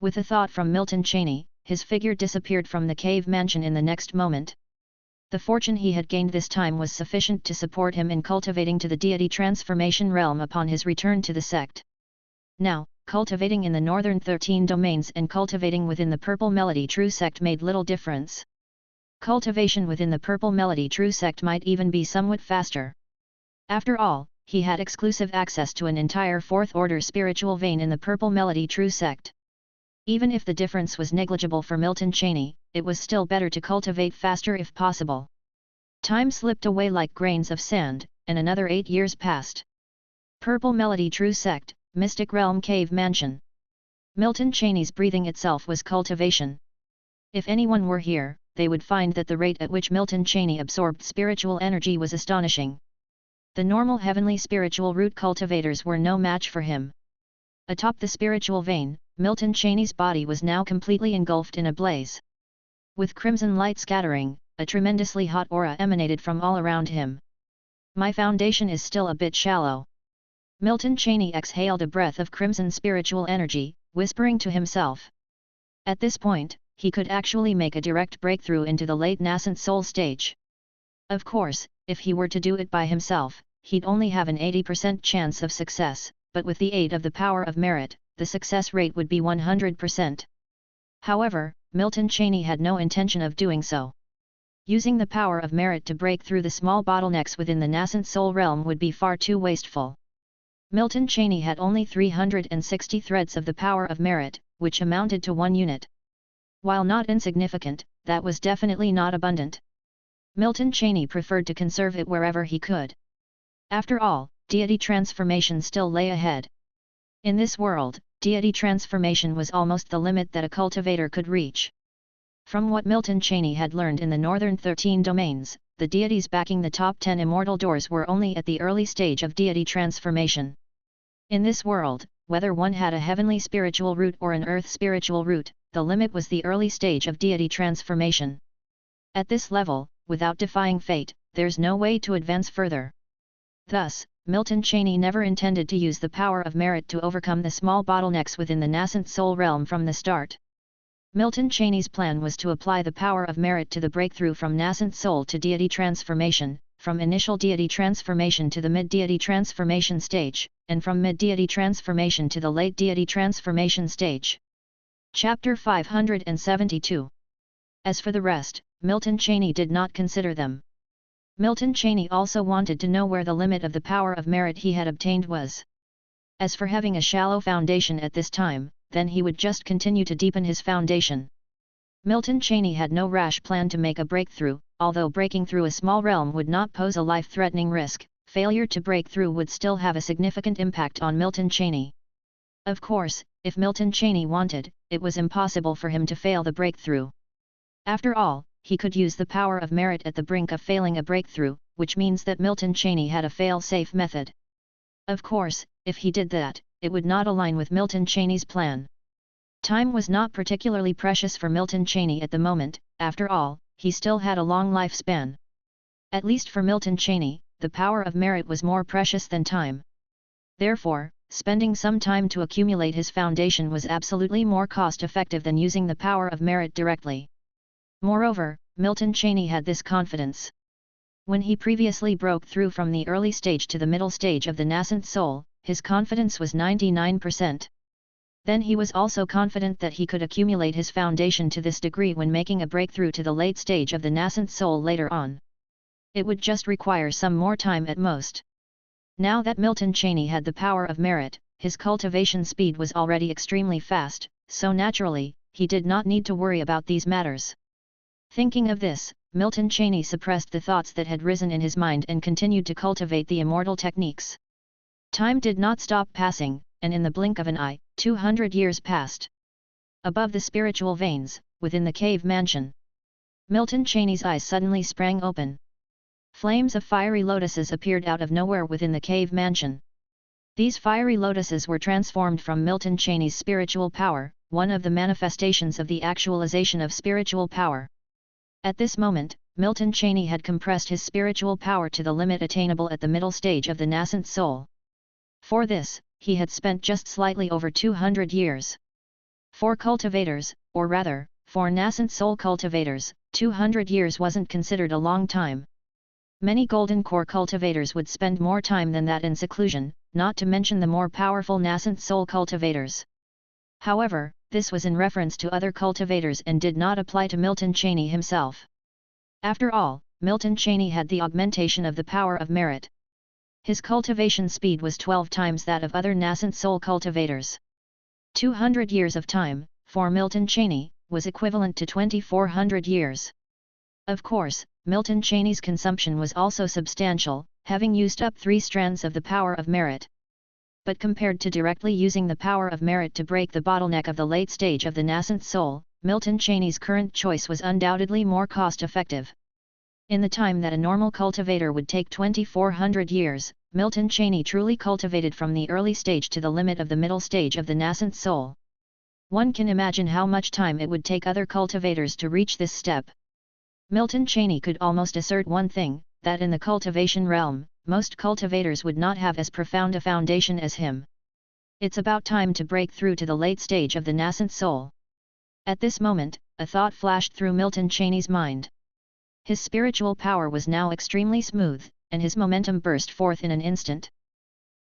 [SPEAKER 1] With a thought from Milton Cheney, his figure disappeared from the cave mansion in the next moment. The fortune he had gained this time was sufficient to support him in cultivating to the deity transformation realm upon his return to the sect. Now, cultivating in the northern 13 domains and cultivating within the Purple Melody True Sect made little difference. Cultivation within the Purple Melody True Sect might even be somewhat faster. After all, he had exclusive access to an entire fourth-order spiritual vein in the Purple Melody True Sect. Even if the difference was negligible for Milton Cheney, it was still better to cultivate faster if possible. Time slipped away like grains of sand, and another 8 years passed. Purple Melody True Sect, Mystic Realm Cave Mansion. Milton Cheney's breathing itself was cultivation. If anyone were here, they would find that the rate at which Milton Cheney absorbed spiritual energy was astonishing. The normal heavenly spiritual root cultivators were no match for him. Atop the spiritual vein, Milton Cheney's body was now completely engulfed in a blaze. With crimson light scattering, a tremendously hot aura emanated from all around him. My foundation is still a bit shallow. Milton Cheney exhaled a breath of crimson spiritual energy, whispering to himself. At this point, he could actually make a direct breakthrough into the late nascent soul stage. Of course, if he were to do it by himself, he'd only have an 80% chance of success, but with the aid of the power of merit, the success rate would be 100%. However, Milton Cheney had no intention of doing so. Using the power of merit to break through the small bottlenecks within the nascent soul realm would be far too wasteful. Milton Cheney had only 360 threads of the power of merit, which amounted to 1 unit. While not insignificant, that was definitely not abundant. Milton Cheney preferred to conserve it wherever he could. After all, deity transformation still lay ahead. In this world, deity transformation was almost the limit that a cultivator could reach. From what Milton Cheney had learned in the northern 13 domains, the deities backing the top 10 immortal doors were only at the early stage of deity transformation. In this world, whether one had a heavenly spiritual root or an earth spiritual root, the limit was the early stage of deity transformation. At this level, without defying fate, there's no way to advance further. Thus, Milton Cheney never intended to use the power of merit to overcome the small bottlenecks within the nascent soul realm from the start. Milton Cheney's plan was to apply the power of merit to the breakthrough from nascent soul to deity transformation, from initial deity transformation to the mid-deity transformation stage, and from mid-deity transformation to the late deity transformation stage. Chapter 572. As for the rest, Milton Cheney did not consider them. Milton Cheney also wanted to know where the limit of the power of merit he had obtained was. As for having a shallow foundation at this time, then he would just continue to deepen his foundation. Milton Cheney had no rash plan to make a breakthrough, although breaking through a small realm would not pose a life-threatening risk, failure to break through would still have a significant impact on Milton Cheney. Of course, If Milton Cheney wanted, it was impossible for him to fail the breakthrough. After all, he could use the power of merit at the brink of failing a breakthrough, which means that Milton Cheney had a fail-safe method. Of course, if he did that, it would not align with Milton Cheney's plan. Time was not particularly precious for Milton Cheney at the moment. After all, he still had a long lifespan. At least for Milton Cheney, the power of merit was more precious than time. Therefore, spending some time to accumulate his foundation was absolutely more cost-effective than using the power of merit directly. Moreover, Milton Cheney had this confidence. When he previously broke through from the early stage to the middle stage of the nascent soul, his confidence was 99%. Then he was also confident that he could accumulate his foundation to this degree when making a breakthrough to the late stage of the nascent soul later on. It would just require some more time at most. Now that Milton Cheney had the power of merit, his cultivation speed was already extremely fast, so naturally, he did not need to worry about these matters. Thinking of this, Milton Cheney suppressed the thoughts that had risen in his mind and continued to cultivate the immortal techniques. Time did not stop passing, and in the blink of an eye, 200 years passed. Above the spiritual veins, within the cave mansion, Milton Cheney's eyes suddenly sprang open. Flames of fiery lotuses appeared out of nowhere within the cave mansion. These fiery lotuses were transformed from Milton Cheney's spiritual power, one of the manifestations of the actualization of spiritual power. At this moment, Milton Cheney had compressed his spiritual power to the limit attainable at the middle stage of the nascent soul. For this, he had spent just slightly over 200 years. For cultivators, or rather, for nascent soul cultivators, 200 years wasn't considered a long time. Many golden core cultivators would spend more time than that in seclusion, not to mention the more powerful nascent soul cultivators. However, this was in reference to other cultivators and did not apply to Milton Cheney himself. After all, Milton Cheney had the augmentation of the power of merit. His cultivation speed was 12 times that of other nascent soul cultivators. 200 years of time, for Milton Cheney, was equivalent to 2,400 years. Of course, Milton Cheney's consumption was also substantial, having used up 3 strands of the power of merit. But compared to directly using the power of merit to break the bottleneck of the late stage of the nascent soul, Milton Cheney's current choice was undoubtedly more cost-effective. In the time that a normal cultivator would take 2,400 years, Milton Cheney truly cultivated from the early stage to the limit of the middle stage of the nascent soul. One can imagine how much time it would take other cultivators to reach this step. Milton Cheney could almost assert one thing, that in the cultivation realm, most cultivators would not have as profound a foundation as him. It's about time to break through to the late stage of the nascent soul. At this moment, a thought flashed through Milton Cheney's mind. His spiritual power was now extremely smooth, and his momentum burst forth in an instant.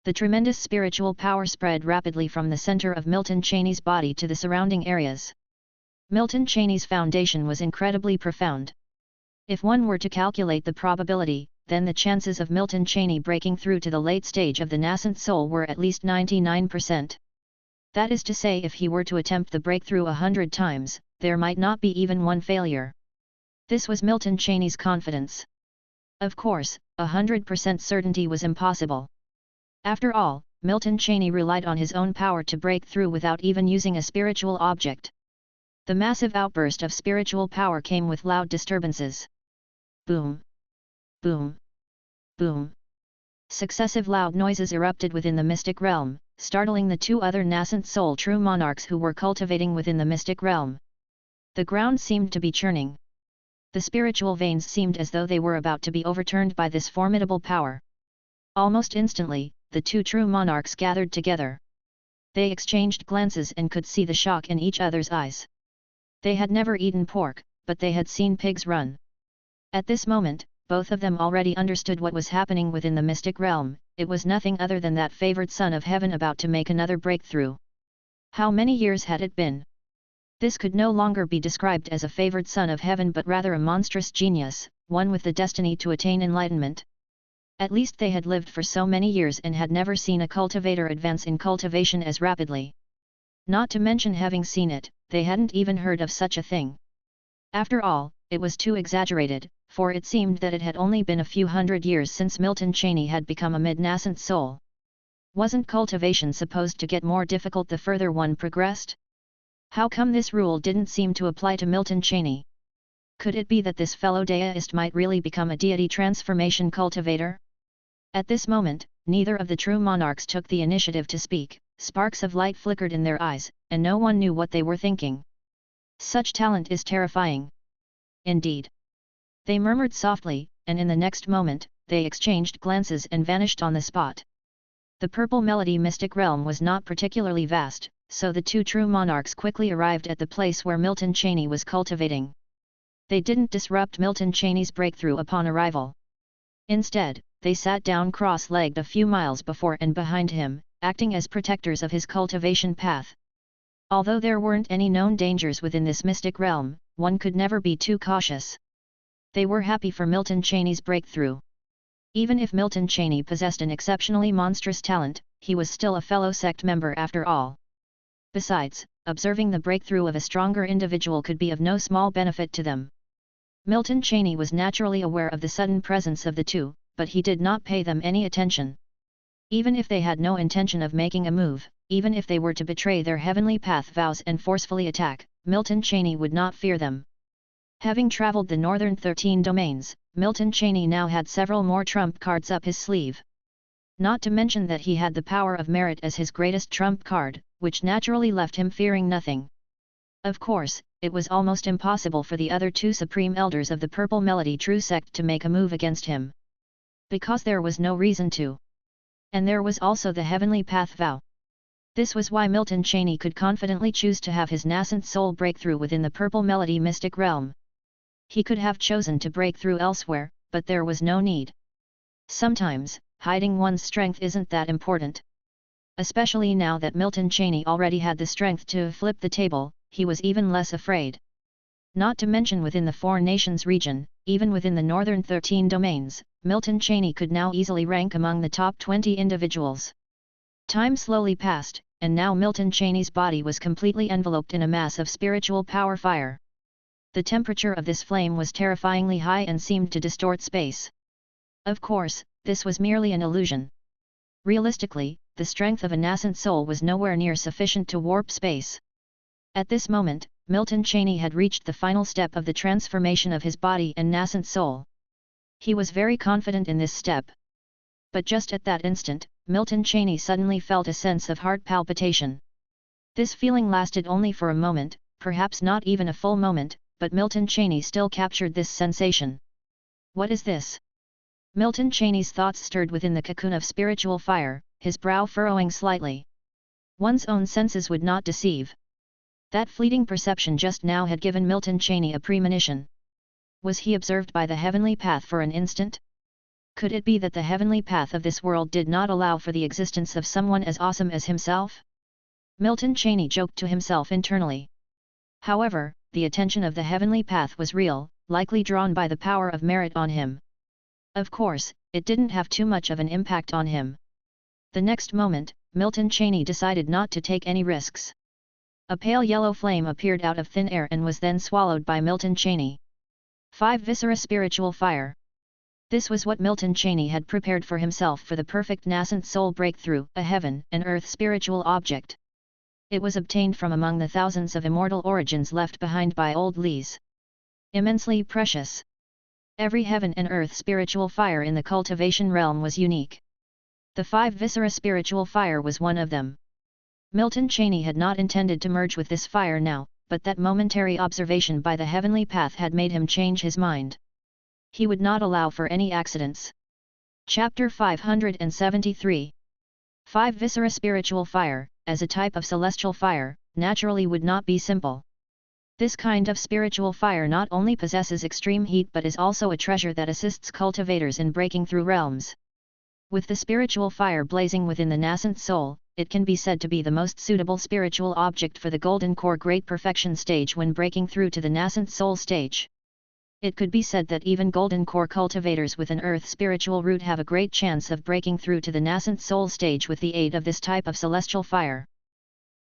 [SPEAKER 1] The tremendous spiritual power spread rapidly from the center of Milton Cheney's body to the surrounding areas. Milton Cheney's foundation was incredibly profound. If one were to calculate the probability, then the chances of Milton Cheney breaking through to the late stage of the nascent soul were at least 99%. That is to say, if he were to attempt the breakthrough 100 times, there might not be even one failure. This was Milton Cheney's confidence. Of course, 100% certainty was impossible. After all, Milton Cheney relied on his own power to break through without even using a spiritual object. The massive outburst of spiritual power came with loud disturbances. Boom! Boom! Boom! Successive loud noises erupted within the mystic realm, startling the 2 other nascent soul true monarchs who were cultivating within the mystic realm. The ground seemed to be churning. The spiritual veins seemed as though they were about to be overturned by this formidable power. Almost instantly, the 2 true monarchs gathered together. They exchanged glances and could see the shock in each other's eyes. They had never eaten pork, but they had seen pigs run. At this moment, both of them already understood what was happening within the mystic realm. It was nothing other than that favored son of heaven about to make another breakthrough. How many years had it been? This could no longer be described as a favored son of heaven but rather a monstrous genius, one with the destiny to attain enlightenment. At least they had lived for so many years and had never seen a cultivator advance in cultivation as rapidly. Not to mention having seen it, they hadn't even heard of such a thing. After all, it was too exaggerated, for it seemed that it had only been a few hundred years since Milton Cheney had become a mid-nascent soul. Wasn't cultivation supposed to get more difficult the further one progressed? How come this rule didn't seem to apply to Milton Cheney? Could it be that this fellow deist might really become a deity transformation cultivator? At this moment, neither of the true monarchs took the initiative to speak, sparks of light flickered in their eyes, and no one knew what they were thinking. Such talent is terrifying. Indeed. They murmured softly, and in the next moment, they exchanged glances and vanished on the spot. The Purple Melody mystic realm was not particularly vast, so the two true monarchs quickly arrived at the place where Milton Cheney was cultivating. They didn't disrupt Milton Cheney's breakthrough upon arrival. Instead, they sat down cross-legged a few miles before and behind him, acting as protectors of his cultivation path. Although there weren't any known dangers within this mystic realm, one could never be too cautious. They were happy for Milton Cheney's breakthrough. Even if Milton Cheney possessed an exceptionally monstrous talent, he was still a fellow sect member after all. Besides, observing the breakthrough of a stronger individual could be of no small benefit to them. Milton Cheney was naturally aware of the sudden presence of the two, but he did not pay them any attention. Even if they had no intention of making a move, even if they were to betray their heavenly path vows and forcefully attack, Milton Cheney would not fear them. Having traveled the northern 13 domains, Milton Cheney now had several more trump cards up his sleeve. Not to mention that he had the power of merit as his greatest trump card, which naturally left him fearing nothing. Of course, it was almost impossible for the other two supreme elders of the Purple Melody True Sect to make a move against him. Because there was no reason to. And there was also the Heavenly Path vow. This was why Milton Cheney could confidently choose to have his nascent soul breakthrough within the Purple Melody mystic realm. He could have chosen to break through elsewhere, but there was no need. Sometimes, hiding one's strength isn't that important. Especially now that Milton Cheney already had the strength to flip the table, he was even less afraid. Not to mention within the Four Nations region, even within the northern 13 domains, Milton Cheney could now easily rank among the top 20 individuals. Time slowly passed, and now Milton Cheney's body was completely enveloped in a mass of spiritual power fire. The temperature of this flame was terrifyingly high and seemed to distort space. Of course, this was merely an illusion. Realistically, the strength of a nascent soul was nowhere near sufficient to warp space. At this moment, Milton Cheney had reached the final step of the transformation of his body and nascent soul. He was very confident in this step. But just at that instant, Milton Cheney suddenly felt a sense of heart palpitation. This feeling lasted only for a moment, perhaps not even a full moment, but Milton Cheney still captured this sensation. What is this? Milton Cheney's thoughts stirred within the cocoon of spiritual fire, his brow furrowing slightly. One's own senses would not deceive. That fleeting perception just now had given Milton Cheney a premonition. Was he observed by the heavenly path for an instant? Could it be that the heavenly path of this world did not allow for the existence of someone as awesome as himself? Milton Cheney joked to himself internally. However, the attention of the heavenly path was real, likely drawn by the power of merit on him. Of course, it didn't have too much of an impact on him. The next moment, Milton Cheney decided not to take any risks. A pale yellow flame appeared out of thin air and was then swallowed by Milton Cheney. 5 Viscera Spiritual Fire. This was what Milton Cheney had prepared for himself for the perfect nascent soul breakthrough, a heaven and earth spiritual object. It was obtained from among the thousands of immortal origins left behind by old Lees. Immensely precious. Every heaven and earth spiritual fire in the cultivation realm was unique. The 5 Viscera Spiritual Fire was one of them. Milton Cheney had not intended to merge with this fire now, but that momentary observation by the heavenly path had made him change his mind. He would not allow for any accidents. Chapter 573. 5 Viscera Spiritual Fire, as a type of celestial fire, naturally would not be simple. This kind of spiritual fire not only possesses extreme heat but is also a treasure that assists cultivators in breaking through realms. With the spiritual fire blazing within the nascent soul, it can be said to be the most suitable spiritual object for the Golden Core Great Perfection stage when breaking through to the nascent soul stage. It could be said that even Golden Core cultivators with an earth spiritual root have a great chance of breaking through to the nascent soul stage with the aid of this type of celestial fire.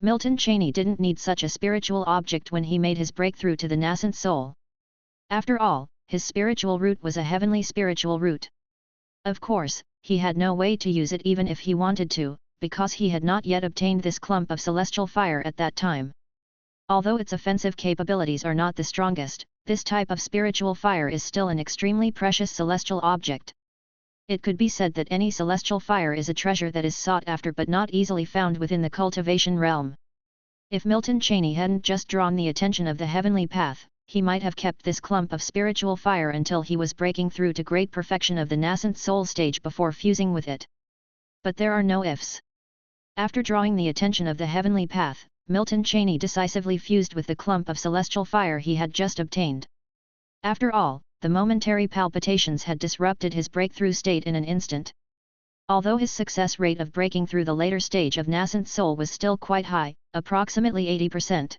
[SPEAKER 1] Milton Cheney didn't need such a spiritual object when he made his breakthrough to the nascent soul. After all, his spiritual root was a heavenly spiritual root. Of course, he had no way to use it even if he wanted to, because he had not yet obtained this clump of celestial fire at that time. Although its offensive capabilities are not the strongest, this type of spiritual fire is still an extremely precious celestial object. It could be said that any celestial fire is a treasure that is sought after but not easily found within the cultivation realm. If Milton Cheney hadn't just drawn the attention of the heavenly path, he might have kept this clump of spiritual fire until he was breaking through to great perfection of the nascent soul stage before fusing with it. But there are no ifs. After drawing the attention of the heavenly path, Milton Cheney decisively fused with the clump of celestial fire he had just obtained. After all, the momentary palpitations had disrupted his breakthrough state in an instant. Although his success rate of breaking through the later stage of nascent soul was still quite high, approximately 80%.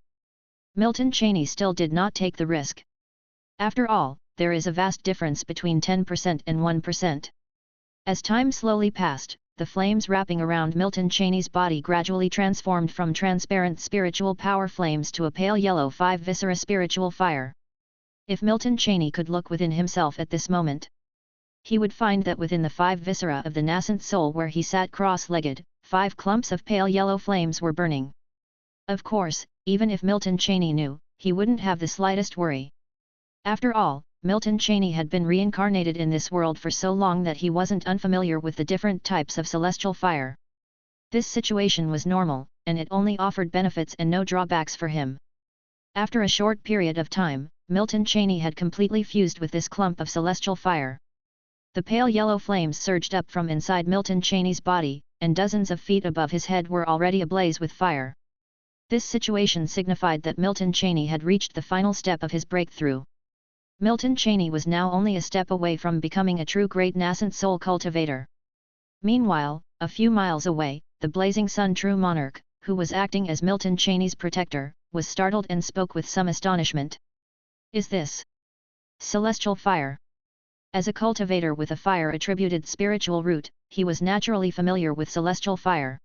[SPEAKER 1] Milton Cheney still did not take the risk. After all, there is a vast difference between 10% and 1%. As time slowly passed, the flames wrapping around Milton Cheney's body gradually transformed from transparent spiritual power flames to a pale yellow 5 viscera spiritual fire. If Milton Cheney could look within himself at this moment, he would find that within the 5 viscera of the nascent soul where he sat cross-legged, 5 clumps of pale yellow flames were burning. Of course, even if Milton Cheney knew, he wouldn't have the slightest worry. After all, Milton Cheney had been reincarnated in this world for so long that he wasn't unfamiliar with the different types of celestial fire. This situation was normal, and it only offered benefits and no drawbacks for him. After a short period of time, Milton Cheney had completely fused with this clump of celestial fire. The pale yellow flames surged up from inside Milton Cheney's body, and dozens of feet above his head were already ablaze with fire. This situation signified that Milton Cheney had reached the final step of his breakthrough. Milton Cheney was now only a step away from becoming a true great nascent soul cultivator. Meanwhile, a few miles away, the blazing sun true monarch, who was acting as Milton Cheney's protector, was startled and spoke with some astonishment. "Is this celestial fire?" As a cultivator with a fire-attributed spiritual root, he was naturally familiar with celestial fire.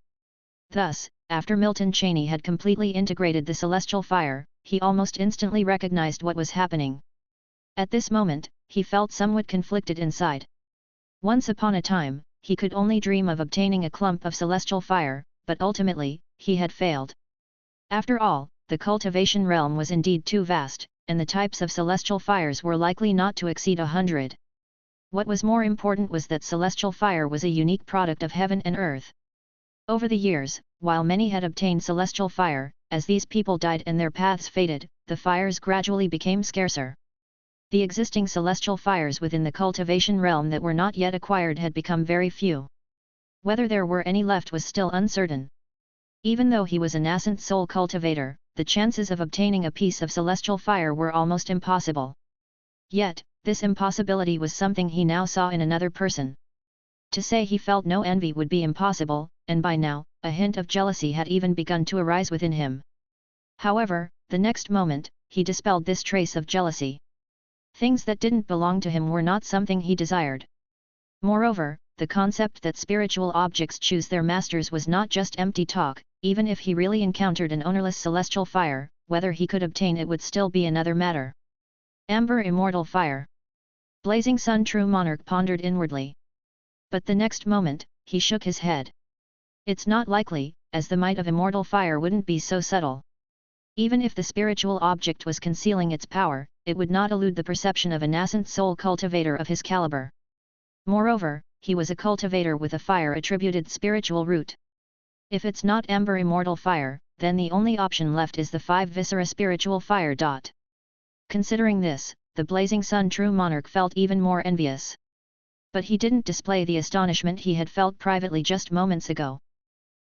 [SPEAKER 1] Thus, after Milton Cheney had completely integrated the celestial fire, he almost instantly recognized what was happening. At this moment, he felt somewhat conflicted inside. Once upon a time, he could only dream of obtaining a clump of celestial fire, but ultimately, he had failed. After all, the cultivation realm was indeed too vast, and the types of celestial fires were likely not to exceed 100. What was more important was that celestial fire was a unique product of heaven and earth. Over the years, while many had obtained celestial fire, as these people died and their paths faded, the fires gradually became scarcer. The existing celestial fires within the cultivation realm that were not yet acquired had become very few. Whether there were any left was still uncertain. Even though he was a nascent soul cultivator, the chances of obtaining a piece of celestial fire were almost impossible. Yet, this impossibility was something he now saw in another person. To say he felt no envy would be impossible, and by now, a hint of jealousy had even begun to arise within him. However, the next moment, he dispelled this trace of jealousy. Things that didn't belong to him were not something he desired. Moreover, the concept that spiritual objects choose their masters was not just empty talk. Even if he really encountered an ownerless celestial fire, whether he could obtain it would still be another matter. Amber immortal fire. Blazing sun true monarch pondered inwardly. But the next moment, he shook his head. It's not likely, as the might of immortal fire wouldn't be so subtle. Even if the spiritual object was concealing its power, it would not elude the perception of a nascent soul cultivator of his caliber. Moreover, he was a cultivator with a fire-attributed spiritual root. If it's not amber immortal fire, then the only option left is the 5 viscera spiritual fire. Considering this, the blazing sun true monarch felt even more envious. But he didn't display the astonishment he had felt privately just moments ago.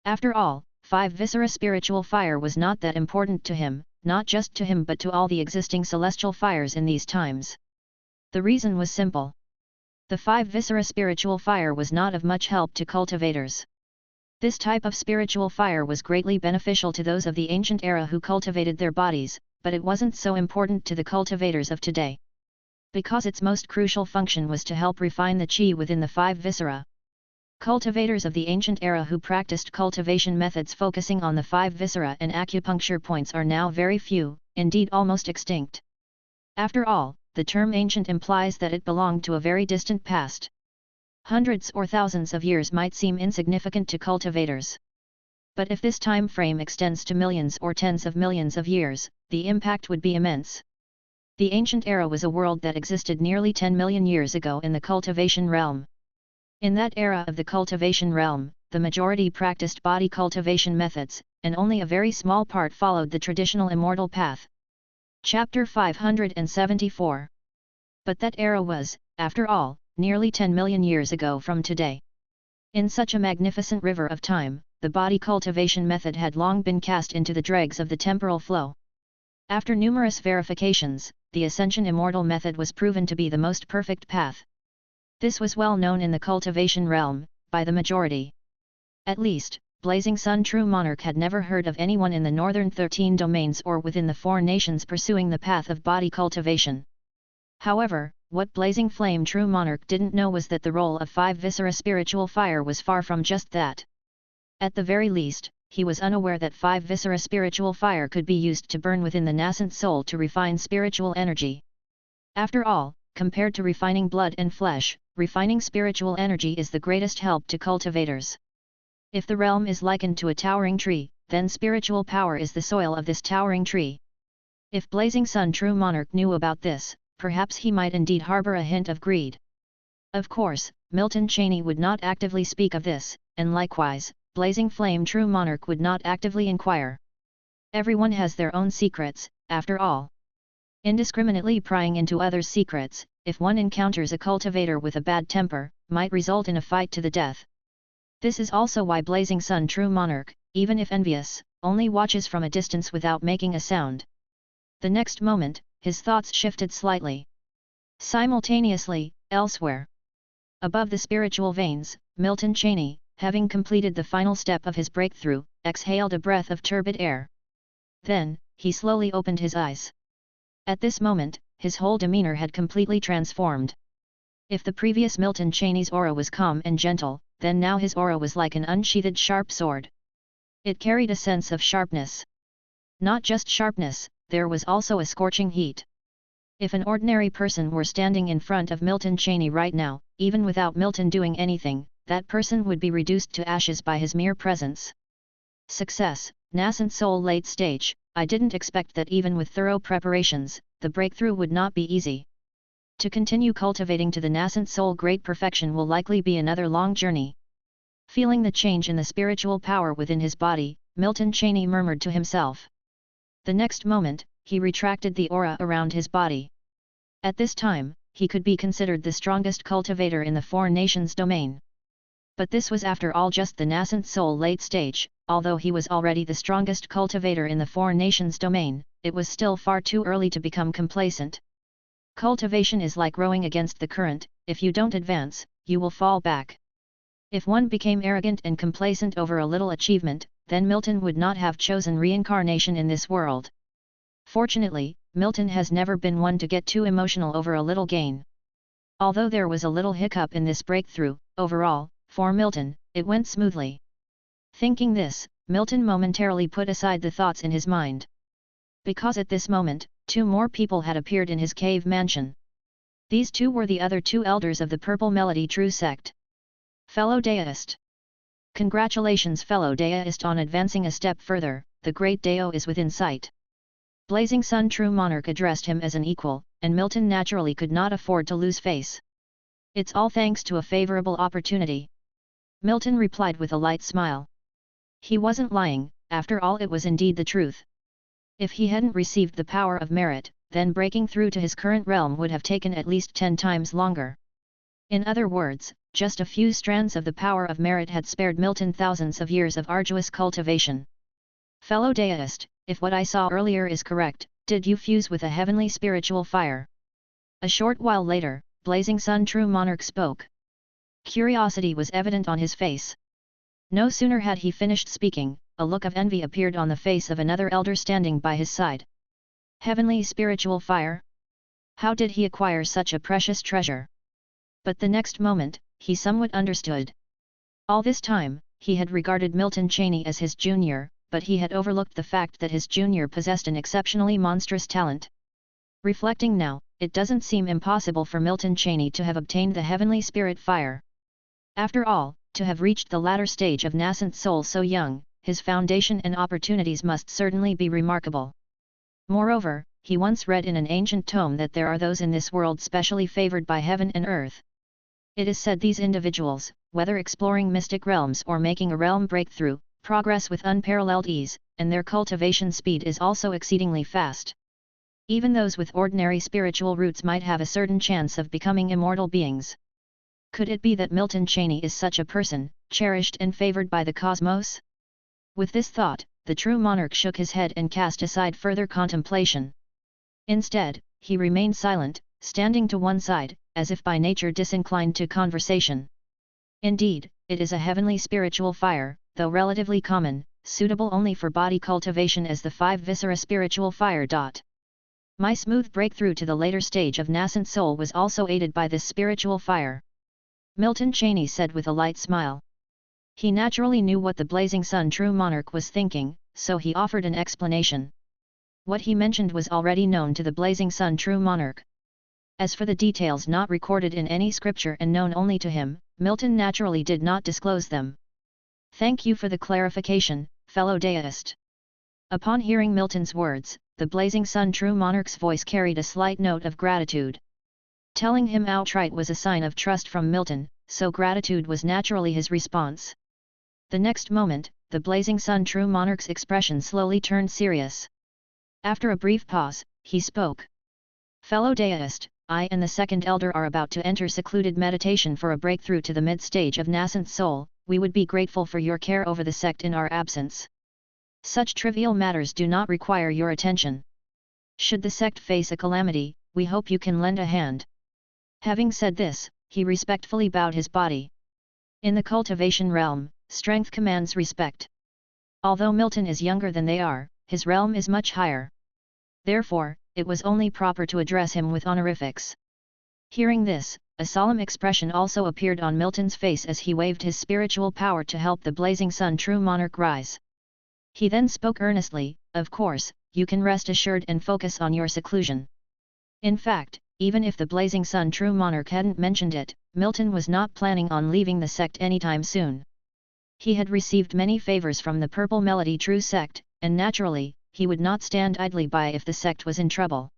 [SPEAKER 1] After all, 5 viscera spiritual fire was not that important to him, not just to him but to all the existing celestial fires in these times. The reason was simple. The 5 viscera spiritual fire was not of much help to cultivators. This type of spiritual fire was greatly beneficial to those of the ancient era who cultivated their bodies, but it wasn't so important to the cultivators of today. Because its most crucial function was to help refine the chi within the 5 viscera. Cultivators of the ancient era who practiced cultivation methods focusing on the 5 viscera and acupuncture points are now very few, indeed almost extinct. After all, the term ancient implies that it belonged to a very distant past. Hundreds or thousands of years might seem insignificant to cultivators. But if this time frame extends to millions or tens of millions of years, the impact would be immense. The ancient era was a world that existed nearly 10 million years ago in the cultivation realm. In that era of the cultivation realm, the majority practiced body cultivation methods, and only a very small part followed the traditional immortal path. Chapter 574. But that era was, after all, nearly 10 million years ago from today. In such a magnificent river of time, the body cultivation method had long been cast into the dregs of the temporal flow. After numerous verifications, the Ascension Immortal method was proven to be the most perfect path. This was well known in the cultivation realm, by the majority. At least, Blazing Sun True Monarch had never heard of anyone in the northern 13 domains or within the 4 nations pursuing the path of body cultivation. However, what Blazing Flame True Monarch didn't know was that the role of 5 Viscera Spiritual Fire was far from just that. At the very least, he was unaware that 5 Viscera Spiritual Fire could be used to burn within the nascent soul to refine spiritual energy. After all, compared to refining blood and flesh, refining spiritual energy is the greatest help to cultivators. If the realm is likened to a towering tree, then spiritual power is the soil of this towering tree. If Blazing Sun True Monarch knew about this, perhaps he might indeed harbor a hint of greed. Of course, Milton Cheney would not actively speak of this, and likewise, Blazing Flame True Monarch would not actively inquire. Everyone has their own secrets, after all. Indiscriminately prying into others' secrets, if one encounters a cultivator with a bad temper, might result in a fight to the death. This is also why Blazing Sun True Monarch, even if envious, only watches from a distance without making a sound. The next moment, his thoughts shifted slightly. Simultaneously, elsewhere. Above the spiritual veins, Milton Cheney, having completed the final step of his breakthrough, exhaled a breath of turbid air. Then, he slowly opened his eyes. At this moment, his whole demeanor had completely transformed. If the previous Milton Cheney's aura was calm and gentle, then now his aura was like an unsheathed sharp sword. It carried a sense of sharpness. Not just sharpness, there was also a scorching heat. If an ordinary person were standing in front of Milton Cheney right now, even without Milton doing anything, that person would be reduced to ashes by his mere presence. Success, nascent soul late stage. I didn't expect that even with thorough preparations, the breakthrough would not be easy. To continue cultivating to the nascent soul great perfection will likely be another long journey. Feeling the change in the spiritual power within his body, Milton Cheney murmured to himself. The next moment, he retracted the aura around his body. At this time, he could be considered the strongest cultivator in the 4 nations domain. But this was after all just the nascent soul late stage. Although he was already the strongest cultivator in the 4 nations domain, it was still far too early to become complacent. Cultivation is like rowing against the current, if you don't advance, you will fall back. If one became arrogant and complacent over a little achievement, then Milton would not have chosen reincarnation in this world. Fortunately, Milton has never been one to get too emotional over a little gain. Although there was a little hiccup in this breakthrough, overall, for Milton, it went smoothly. Thinking this, Milton momentarily put aside the thoughts in his mind. Because at this moment, 2 more people had appeared in his cave mansion. These 2 were the other 2 elders of the Purple Melody True Sect. Fellow Daoist. Congratulations fellow Daoist on advancing a step further, the great Dao is within sight. Blazing Sun True Monarch addressed him as an equal, and Milton naturally could not afford to lose face. It's all thanks to a favorable opportunity. Milton replied with a light smile. He wasn't lying, after all it was indeed the truth. If he hadn't received the power of merit, then breaking through to his current realm would have taken at least 10 times longer. In other words, just a few strands of the power of merit had spared Milton thousands of years of arduous cultivation. Fellow Daoist, if what I saw earlier is correct, did you fuse with a heavenly spiritual fire? A short while later, Blazing Sun True Monarch spoke. Curiosity was evident on his face. No sooner had he finished speaking, a look of envy appeared on the face of another elder standing by his side. Heavenly spiritual fire? How did he acquire such a precious treasure? But the next moment, he somewhat understood. All this time, he had regarded Milton Cheney as his junior, but he had overlooked the fact that his junior possessed an exceptionally monstrous talent. Reflecting now, it doesn't seem impossible for Milton Cheney to have obtained the heavenly spirit fire. After all, to have reached the latter stage of nascent soul so young, his foundation and opportunities must certainly be remarkable. Moreover, he once read in an ancient tome that there are those in this world specially favored by heaven and earth. It is said these individuals, whether exploring mystic realms or making a realm breakthrough, progress with unparalleled ease, and their cultivation speed is also exceedingly fast. Even those with ordinary spiritual roots might have a certain chance of becoming immortal beings. Could it be that Milton Cheney is such a person, cherished and favored by the cosmos? With this thought, the true monarch shook his head and cast aside further contemplation. Instead, he remained silent, standing to one side, as if by nature disinclined to conversation. Indeed, it is a heavenly spiritual fire, though relatively common, suitable only for body cultivation as the five viscera spiritual fire. My smooth breakthrough to the later stage of nascent soul was also aided by this spiritual fire. Milton Cheney said with a light smile. He naturally knew what the blazing sun true monarch was thinking, so he offered an explanation. What he mentioned was already known to the blazing sun true monarch. As for the details not recorded in any scripture and known only to him, Milton naturally did not disclose them. Thank you for the clarification, fellow deist. Upon hearing Milton's words, the blazing sun true monarch's voice carried a slight note of gratitude. Telling him outright was a sign of trust from Milton, so gratitude was naturally his response. The next moment, the blazing sun true monarch's expression slowly turned serious. After a brief pause, he spoke. Fellow deist, I and the second elder are about to enter secluded meditation for a breakthrough to the mid-stage of nascent soul. We would be grateful for your care over the sect in our absence. Such trivial matters do not require your attention. Should the sect face a calamity, we hope you can lend a hand. Having said this, he respectfully bowed his body. In the cultivation realm, strength commands respect. Although Milton is younger than they are, his realm is much higher. Therefore, it was only proper to address him with honorifics. Hearing this, a solemn expression also appeared on Milton's face as he waved his spiritual power to help the blazing sun true monarch rise. He then spoke earnestly, of course, you can rest assured and focus on your seclusion. In fact, even if the blazing sun true monarch hadn't mentioned it, Milton was not planning on leaving the sect anytime soon. He had received many favors from the Purple Melody True sect, and naturally, he would not stand idly by if the sect was in trouble.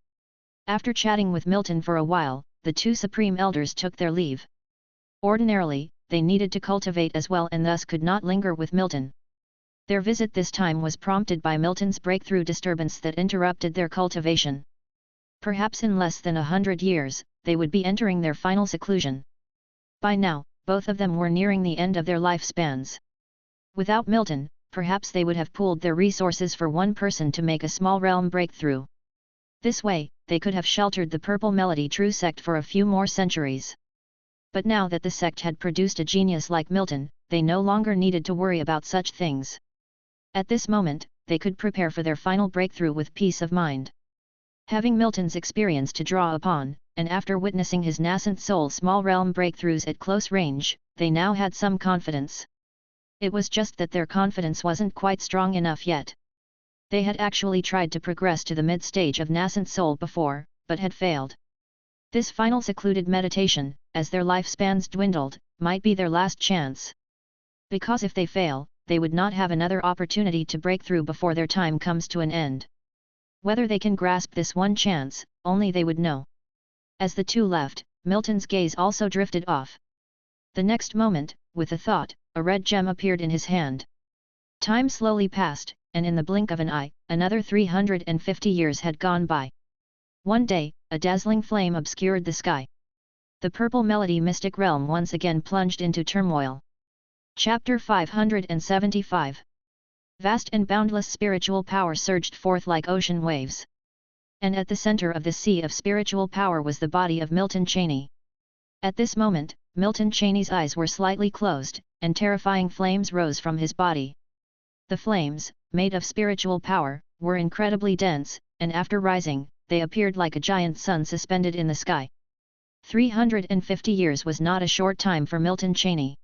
[SPEAKER 1] After chatting with Milton for a while, the two supreme elders took their leave. Ordinarily, they needed to cultivate as well and thus could not linger with Milton. Their visit this time was prompted by Milton's breakthrough disturbance that interrupted their cultivation. Perhaps in less than 100 years, they would be entering their final seclusion. By now, both of them were nearing the end of their lifespans. Without Milton, perhaps they would have pooled their resources for one person to make a small realm breakthrough. This way, they could have sheltered the Purple Melody True sect for a few more centuries. But now that the sect had produced a genius like Milton, they no longer needed to worry about such things. At this moment, they could prepare for their final breakthrough with peace of mind. Having Milton's experience to draw upon, and after witnessing his nascent soul small realm breakthroughs at close range, they now had some confidence. It was just that their confidence wasn't quite strong enough yet. They had actually tried to progress to the mid-stage of nascent soul before, but had failed. This final secluded meditation, as their lifespans dwindled, might be their last chance. Because if they fail, they would not have another opportunity to break through before their time comes to an end. Whether they can grasp this one chance, only they would know. As the two left, Milton's gaze also drifted off. The next moment, with a thought, a red gem appeared in his hand. Time slowly passed, and in the blink of an eye, another 350 years had gone by. One day, a dazzling flame obscured the sky. The Purple Melody mystic realm once again plunged into turmoil. Chapter 575. Vast and boundless spiritual power surged forth like ocean waves. And at the center of the sea of spiritual power was the body of Milton Cheney. At this moment, Milton Cheney's eyes were slightly closed, and terrifying flames rose from his body. The flames, made of spiritual power, were incredibly dense, and after rising, they appeared like a giant sun suspended in the sky. 350 years was not a short time for Milton Cheney.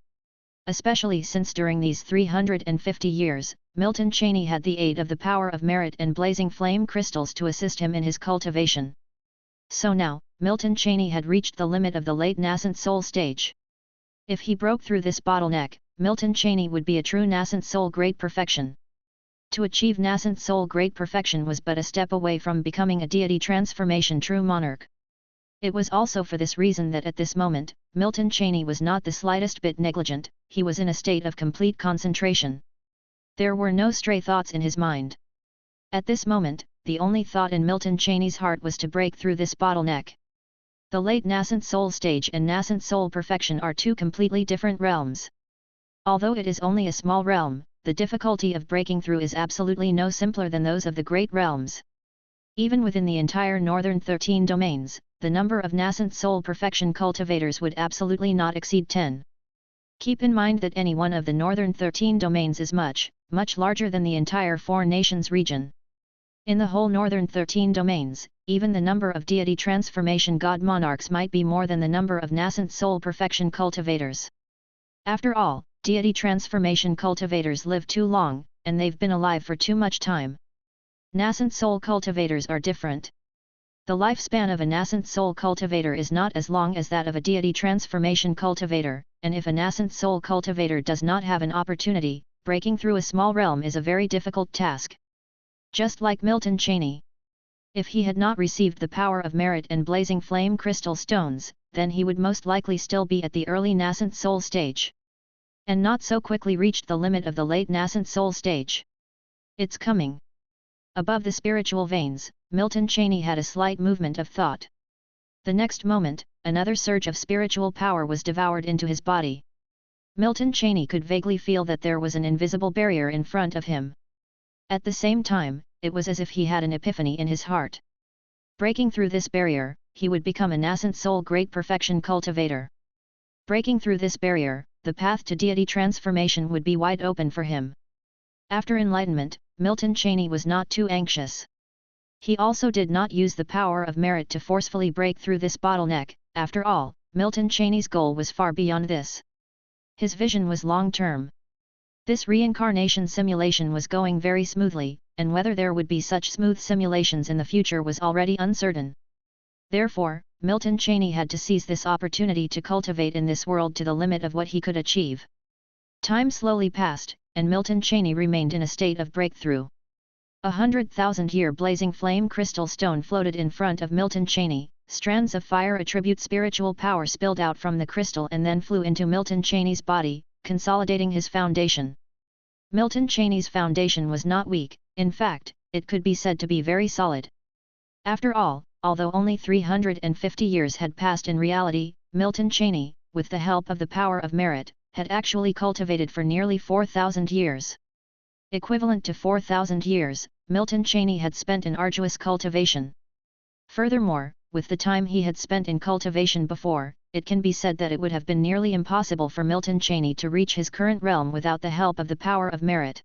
[SPEAKER 1] Especially since during these 350 years, Milton Cheney had the aid of the power of merit and blazing flame crystals to assist him in his cultivation. So now, Milton Cheney had reached the limit of the late nascent soul stage. If he broke through this bottleneck, Milton Cheney would be a true nascent soul great perfection. To achieve nascent soul great perfection was but a step away from becoming a deity transformation true monarch. It was also for this reason that at this moment, Milton Cheney was not the slightest bit negligent, he was in a state of complete concentration. There were no stray thoughts in his mind. At this moment, the only thought in Milton Cheney's heart was to break through this bottleneck. The late nascent soul stage and nascent soul perfection are two completely different realms. Although it is only a small realm, the difficulty of breaking through is absolutely no simpler than those of the great realms. Even within the entire northern 13 domains, the number of nascent soul perfection cultivators would absolutely not exceed 10. Keep in mind that any one of the northern 13 domains is much, much larger than the entire 4 nations region. In the whole northern 13 domains, even the number of deity transformation god monarchs might be more than the number of nascent soul perfection cultivators. After all, deity transformation cultivators live too long, and they've been alive for too much time. Nascent soul cultivators are different. The lifespan of a nascent soul cultivator is not as long as that of a deity transformation cultivator, and if a nascent soul cultivator does not have an opportunity, breaking through a small realm is a very difficult task. Just like Milton Cheney. If he had not received the power of merit and blazing flame crystal stones, then he would most likely still be at the early nascent soul stage. And not so quickly reached the limit of the late nascent soul stage. It's coming. Above the spiritual veins, Milton Cheney had a slight movement of thought. The next moment, another surge of spiritual power was devoured into his body. Milton Cheney could vaguely feel that there was an invisible barrier in front of him. At the same time, it was as if he had an epiphany in his heart. Breaking through this barrier, he would become a nascent soul great perfection cultivator. Breaking through this barrier, the path to deity transformation would be wide open for him. After enlightenment, Milton Cheney was not too anxious. He also did not use the power of merit to forcefully break through this bottleneck. After all, Milton Cheney's goal was far beyond this. His vision was long-term. This reincarnation simulation was going very smoothly, and whether there would be such smooth simulations in the future was already uncertain. Therefore, Milton Cheney had to seize this opportunity to cultivate in this world to the limit of what he could achieve. Time slowly passed, and Milton Cheney remained in a state of breakthrough. 100,000-year blazing flame crystal stone floated in front of Milton Cheney, strands of fire attribute spiritual power spilled out from the crystal and then flew into Milton Cheney's body, consolidating his foundation. Milton Cheney's foundation was not weak, in fact, it could be said to be very solid. After all, although only 350 years had passed in reality, Milton Cheney, with the help of the power of merit, had actually cultivated for nearly 4,000 years. Equivalent to 4,000 years, Milton Cheney had spent in arduous cultivation. Furthermore, with the time he had spent in cultivation before, it can be said that it would have been nearly impossible for Milton Cheney to reach his current realm without the help of the power of merit.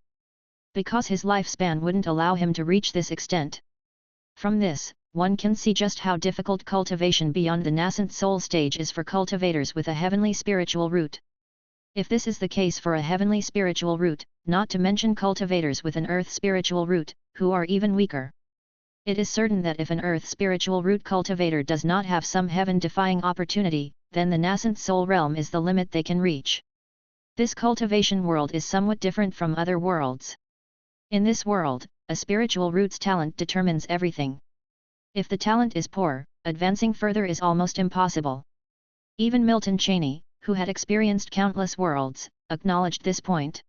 [SPEAKER 1] Because his lifespan wouldn't allow him to reach this extent. From this, one can see just how difficult cultivation beyond the nascent soul stage is for cultivators with a heavenly spiritual root. If this is the case for a heavenly spiritual root, not to mention cultivators with an earth spiritual root, who are even weaker. It is certain that if an earth spiritual root cultivator does not have some heaven-defying opportunity, then the nascent soul realm is the limit they can reach. This cultivation world is somewhat different from other worlds. In this world, a spiritual root's talent determines everything. If the talent is poor, advancing further is almost impossible. Even Milton Cheney, who had experienced countless worlds, acknowledged this point.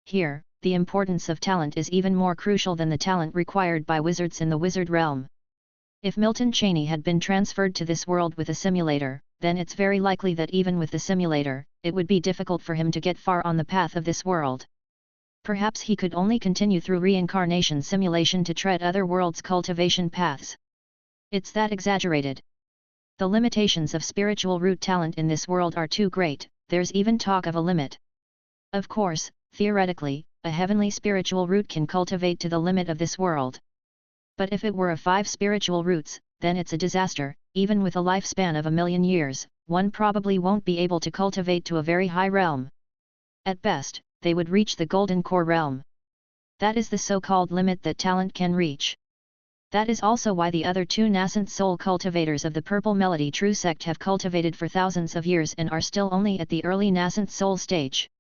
[SPEAKER 1] Here, the importance of talent is even more crucial than the talent required by wizards in the wizard realm. If Milton Cheney had been transferred to this world with a simulator, then it's very likely that even with the simulator, it would be difficult for him to get far on the path of this world. Perhaps he could only continue through reincarnation simulation to tread other worlds' cultivation paths. It's that exaggerated. The limitations of spiritual root talent in this world are too great, there's even talk of a limit. Of course, theoretically, a heavenly spiritual root can cultivate to the limit of this world. But if it were of 5 spiritual roots, then it's a disaster. Even with a lifespan of 1,000,000 years, one probably won't be able to cultivate to a very high realm. At best, they would reach the golden core realm. That is the so-called limit that talent can reach. That is also why the other two nascent soul cultivators of the Purple Melody True sect have cultivated for thousands of years and are still only at the early nascent soul stage.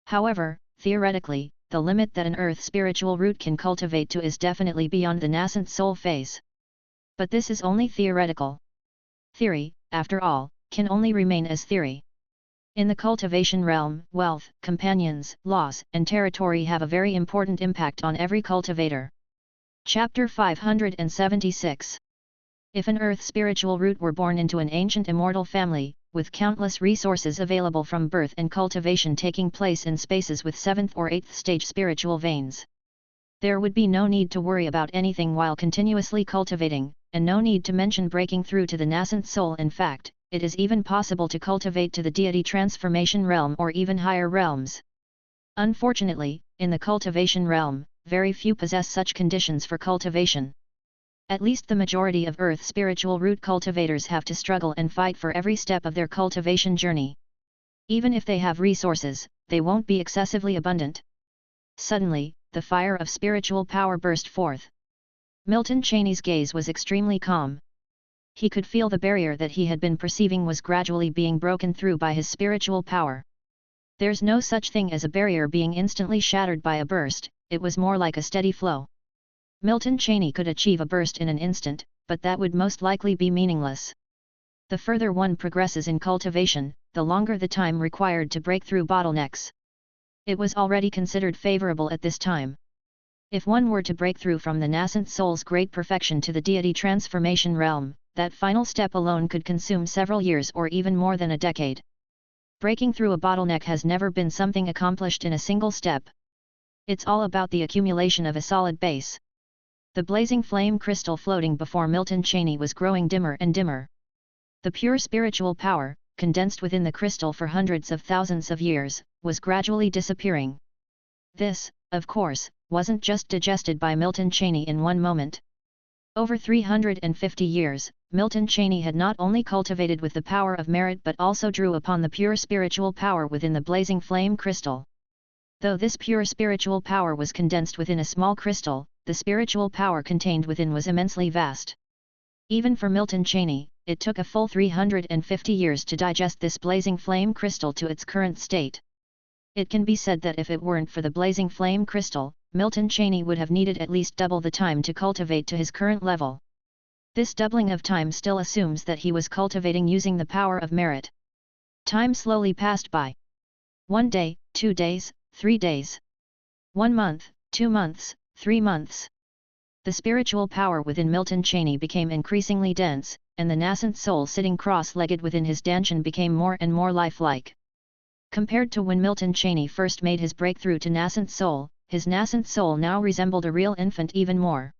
[SPEAKER 1] However, theoretically, the limit that an earth spiritual root can cultivate to is definitely beyond the nascent soul phase. But this is only theoretical. Theory, after all, can only remain as theory. In the cultivation realm, wealth, companions, loss, and territory have a very important impact on every cultivator. Chapter 576. If an earth spiritual root were born into an ancient immortal family, with countless resources available from birth and cultivation taking place in spaces with 7th or 8th stage spiritual veins, there would be no need to worry about anything while continuously cultivating, and no need to mention breaking through to the nascent soul. In fact, it is even possible to cultivate to the deity transformation realm or even higher realms. Unfortunately, in the cultivation realm, very few possess such conditions for cultivation. At least the majority of Earth spiritual root cultivators have to struggle and fight for every step of their cultivation journey. Even if they have resources, they won't be excessively abundant. Suddenly, the fire of spiritual power burst forth. Milton Cheney's gaze was extremely calm. He could feel the barrier that he had been perceiving was gradually being broken through by his spiritual power. There's no such thing as a barrier being instantly shattered by a burst, it was more like a steady flow. Milton Cheney could achieve a burst in an instant, but that would most likely be meaningless. The further one progresses in cultivation, the longer the time required to break through bottlenecks. It was already considered favorable at this time. If one were to break through from the nascent soul's great perfection to the deity transformation realm, that final step alone could consume several years or even more than a decade. Breaking through a bottleneck has never been something accomplished in a single step. It's all about the accumulation of a solid base. The blazing flame crystal floating before Milton Cheney was growing dimmer and dimmer. The pure spiritual power, condensed within the crystal for hundreds of thousands of years, was gradually disappearing. This, of course, wasn't just digested by Milton Cheney in one moment. Over 350 years, Milton Cheney had not only cultivated with the power of merit but also drew upon the pure spiritual power within the blazing flame crystal. Though this pure spiritual power was condensed within a small crystal, the spiritual power contained within was immensely vast. Even for Milton Cheney, it took a full 350 years to digest this blazing flame crystal to its current state. It can be said that if it weren't for the blazing flame crystal, Milton Cheney would have needed at least double the time to cultivate to his current level. This doubling of time still assumes that he was cultivating using the power of merit. Time slowly passed by. 1 day, 2 days, 3 days. 1 month, 2 months, 3 months. The spiritual power within Milton Cheney became increasingly dense, and the nascent soul sitting cross-legged within his dantian became more and more lifelike. Compared to when Milton Cheney first made his breakthrough to nascent soul, his nascent soul now resembled a real infant even more.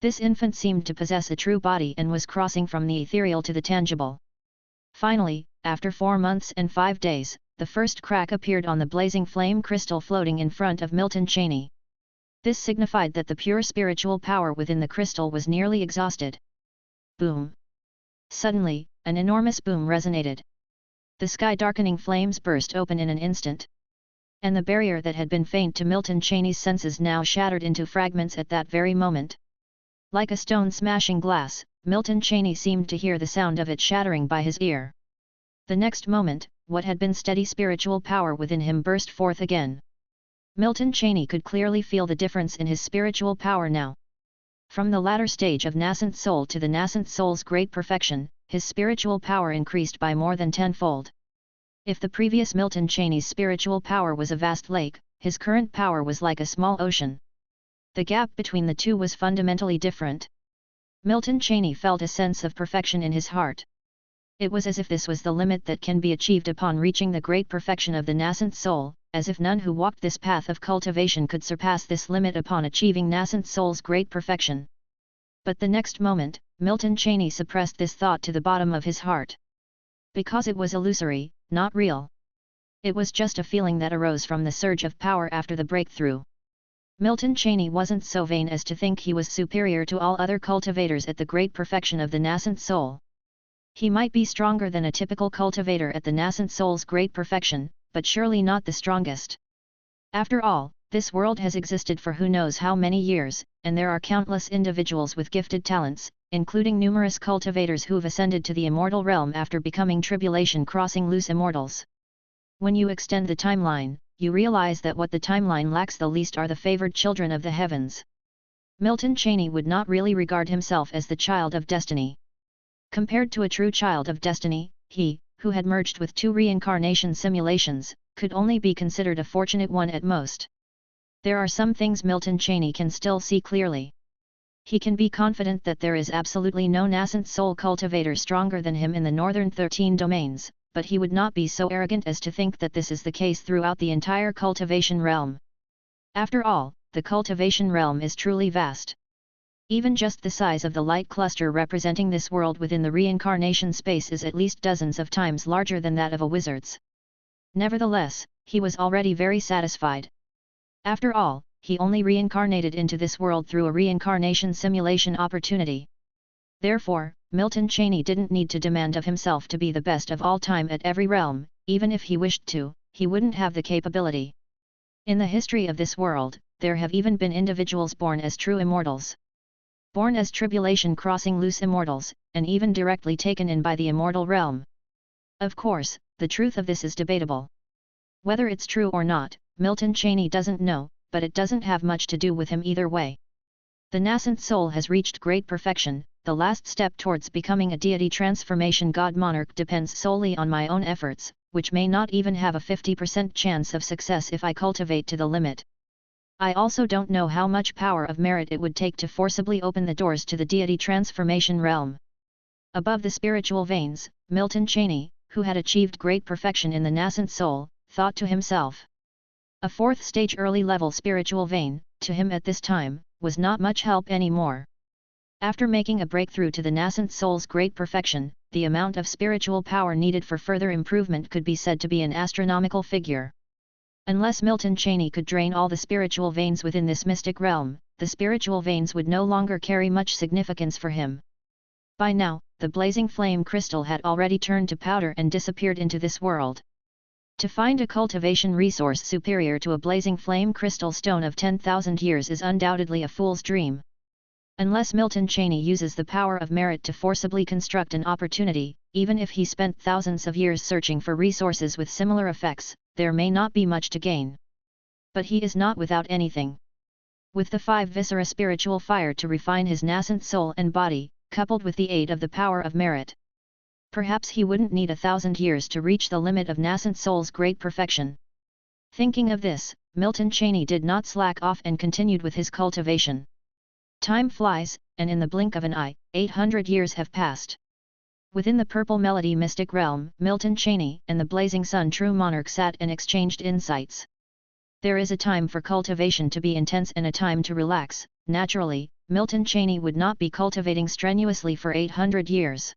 [SPEAKER 1] This infant seemed to possess a true body and was crossing from the ethereal to the tangible. Finally, after 4 months and 5 days, the first crack appeared on the blazing flame crystal floating in front of Milton Cheney. This signified that the pure spiritual power within the crystal was nearly exhausted. Boom! Suddenly, an enormous boom resonated. The sky-darkening flames burst open in an instant. And the barrier that had been faint to Milton Cheney's senses now shattered into fragments at that very moment. Like a stone smashing glass, Milton Cheney seemed to hear the sound of it shattering by his ear. The next moment, what had been steady spiritual power within him burst forth again. Milton Cheney could clearly feel the difference in his spiritual power now. From the latter stage of nascent soul to the nascent soul's great perfection, his spiritual power increased by more than tenfold. If the previous Milton Cheney's spiritual power was a vast lake, his current power was like a small ocean. The gap between the two was fundamentally different. Milton Cheney felt a sense of perfection in his heart. It was as if this was the limit that can be achieved upon reaching the great perfection of the nascent soul, as if none who walked this path of cultivation could surpass this limit upon achieving nascent soul's great perfection. But the next moment, Milton Cheney suppressed this thought to the bottom of his heart. Because it was illusory, not real. It was just a feeling that arose from the surge of power after the breakthrough. Milton Cheney wasn't so vain as to think he was superior to all other cultivators at the great perfection of the nascent soul. He might be stronger than a typical cultivator at the nascent soul's great perfection, but surely not the strongest. After all, This world has existed for who knows how many years, and there are countless individuals with gifted talents, including numerous cultivators who've ascended to the immortal realm after becoming tribulation-crossing loose immortals. When you extend the timeline, you realize that what the timeline lacks the least are the favored children of the heavens. Milton Cheney would not really regard himself as the child of destiny. Compared to a true child of destiny, he, who had merged with 2 reincarnation simulations, could only be considered a fortunate one at most. There are some things Milton Cheney can still see clearly. He can be confident that there is absolutely no nascent soul cultivator stronger than him in the northern 13 domains, but he would not be so arrogant as to think that this is the case throughout the entire cultivation realm. After all, the cultivation realm is truly vast. Even just the size of the light cluster representing this world within the reincarnation space is at least dozens of times larger than that of a wizard's. Nevertheless, he was already very satisfied. After all, he only reincarnated into this world through a reincarnation simulation opportunity. Therefore, Milton Cheney didn't need to demand of himself to be the best of all time at every realm. Even if he wished to, he wouldn't have the capability. In the history of this world, there have even been individuals born as true immortals. Born as tribulation-crossing loose immortals, and even directly taken in by the immortal realm. Of course, the truth of this is debatable. Whether it's true or not, Milton Cheney doesn't know, but it doesn't have much to do with him either way. The nascent soul has reached great perfection. The last step towards becoming a deity transformation god monarch depends solely on my own efforts, which may not even have a 50% chance of success if I cultivate to the limit. I also don't know how much power of merit it would take to forcibly open the doors to the deity transformation realm. Above the spiritual veins, Milton Cheney, who had achieved great perfection in the nascent soul, thought to himself. A 4th stage early level spiritual vein, to him at this time, was not much help anymore. After making a breakthrough to the nascent soul's great perfection, the amount of spiritual power needed for further improvement could be said to be an astronomical figure. Unless Milton Cheney could drain all the spiritual veins within this mystic realm, the spiritual veins would no longer carry much significance for him. By now, the blazing flame crystal had already turned to powder and disappeared into this world. To find a cultivation resource superior to a blazing flame crystal stone of 10,000 years is undoubtedly a fool's dream. Unless Milton Cheney uses the power of merit to forcibly construct an opportunity, even if he spent thousands of years searching for resources with similar effects, there may not be much to gain. But he is not without anything. With the 5 viscera spiritual fire to refine his nascent soul and body, coupled with the aid of the power of merit, perhaps he wouldn't need 1,000 years to reach the limit of nascent soul's great perfection. Thinking of this, Milton Cheney did not slack off and continued with his cultivation. Time flies, and in the blink of an eye, 800 years have passed. Within the Purple Melody mystic realm, Milton Cheney and the Blazing Sun True Monarch sat and exchanged insights. There is a time for cultivation to be intense and a time to relax. Naturally, Milton Cheney would not be cultivating strenuously for 800 years.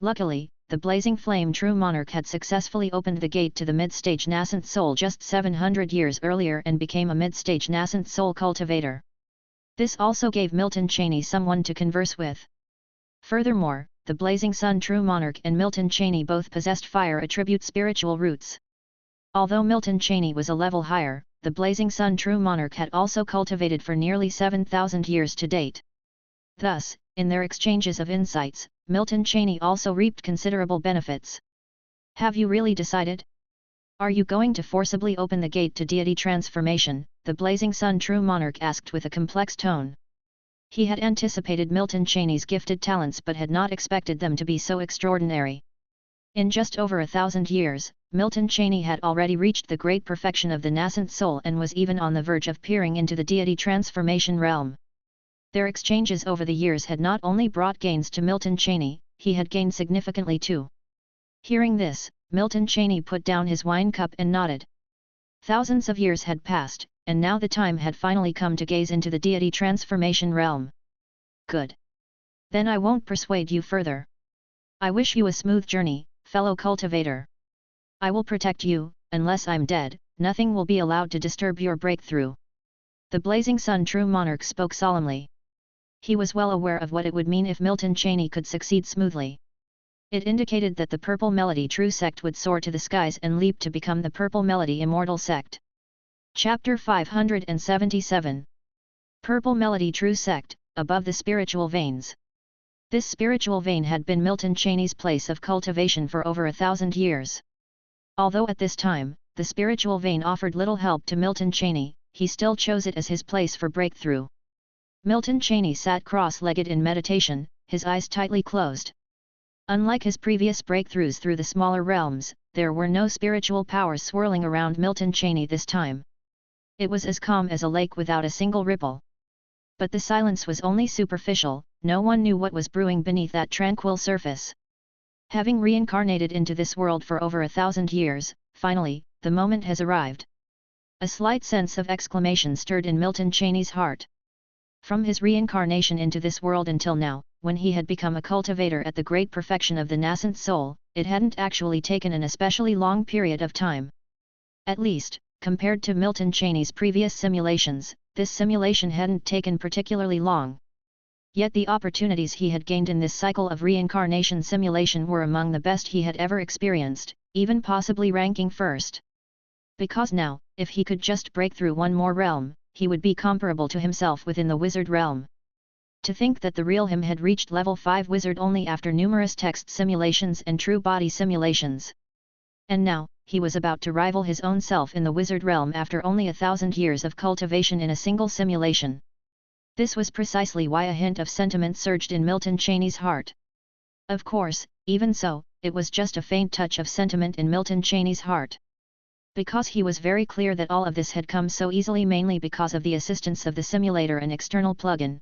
[SPEAKER 1] Luckily, the Blazing Flame True Monarch had successfully opened the gate to the mid-stage nascent soul just 700 years earlier and became a mid-stage nascent soul cultivator. This also gave Milton Cheney someone to converse with. Furthermore, the Blazing Sun True Monarch and Milton Cheney both possessed fire attribute spiritual roots. Although Milton Cheney was a level higher, the Blazing Sun True Monarch had also cultivated for nearly 7,000 years to date. Thus, in their exchanges of insights, Milton Cheney also reaped considerable benefits. Have you really decided? Are you going to forcibly open the gate to deity transformation? The Blazing Sun True Monarch asked with a complex tone. He had anticipated Milton Cheney's gifted talents but had not expected them to be so extraordinary. In just over 1,000 years, Milton Cheney had already reached the great perfection of the nascent soul and was even on the verge of peering into the deity transformation realm. Their exchanges over the years had not only brought gains to Milton Cheney, he had gained significantly too. Hearing this, Milton Cheney put down his wine cup and nodded. Thousands of years had passed, and now the time had finally come to gaze into the deity transformation realm. Good. Then I won't persuade you further. I wish you a smooth journey, fellow cultivator. I will protect you. Unless I'm dead, nothing will be allowed to disturb your breakthrough. The Blazing Sun True Monarch spoke solemnly. He was well aware of what it would mean if Milton Cheney could succeed smoothly. It indicated that the Purple Melody True Sect would soar to the skies and leap to become the Purple Melody Immortal Sect. Chapter 577. Purple Melody True Sect, Above the Spiritual Veins. This spiritual vein had been Milton Cheney's place of cultivation for over 1,000 years. Although at this time, the spiritual vein offered little help to Milton Cheney, he still chose it as his place for breakthrough. Milton Cheney sat cross-legged in meditation, his eyes tightly closed. Unlike his previous breakthroughs through the smaller realms, there were no spiritual powers swirling around Milton Cheney this time. It was as calm as a lake without a single ripple. But the silence was only superficial, no one knew what was brewing beneath that tranquil surface. Having reincarnated into this world for over 1,000 years, finally, the moment has arrived. A slight sense of exclamation stirred in Milton Cheney's heart. From his reincarnation into this world until now, when he had become a cultivator at the great perfection of the nascent soul, it hadn't actually taken an especially long period of time. At least, compared to Milton Cheney's previous simulations, this simulation hadn't taken particularly long. Yet the opportunities he had gained in this cycle of reincarnation simulation were among the best he had ever experienced, even possibly ranking first. Because now, if he could just break through one more realm, he would be comparable to himself within the wizard realm. To think that the real him had reached level 5 wizard only after numerous text simulations and true body simulations. And now, he was about to rival his own self in the wizard realm after only 1,000 years of cultivation in a single simulation. This was precisely why a hint of sentiment surged in Milton Cheney's heart. Of course, even so, it was just a faint touch of sentiment in Milton Cheney's heart. Because he was very clear that all of this had come so easily mainly because of the assistance of the simulator and external plugin.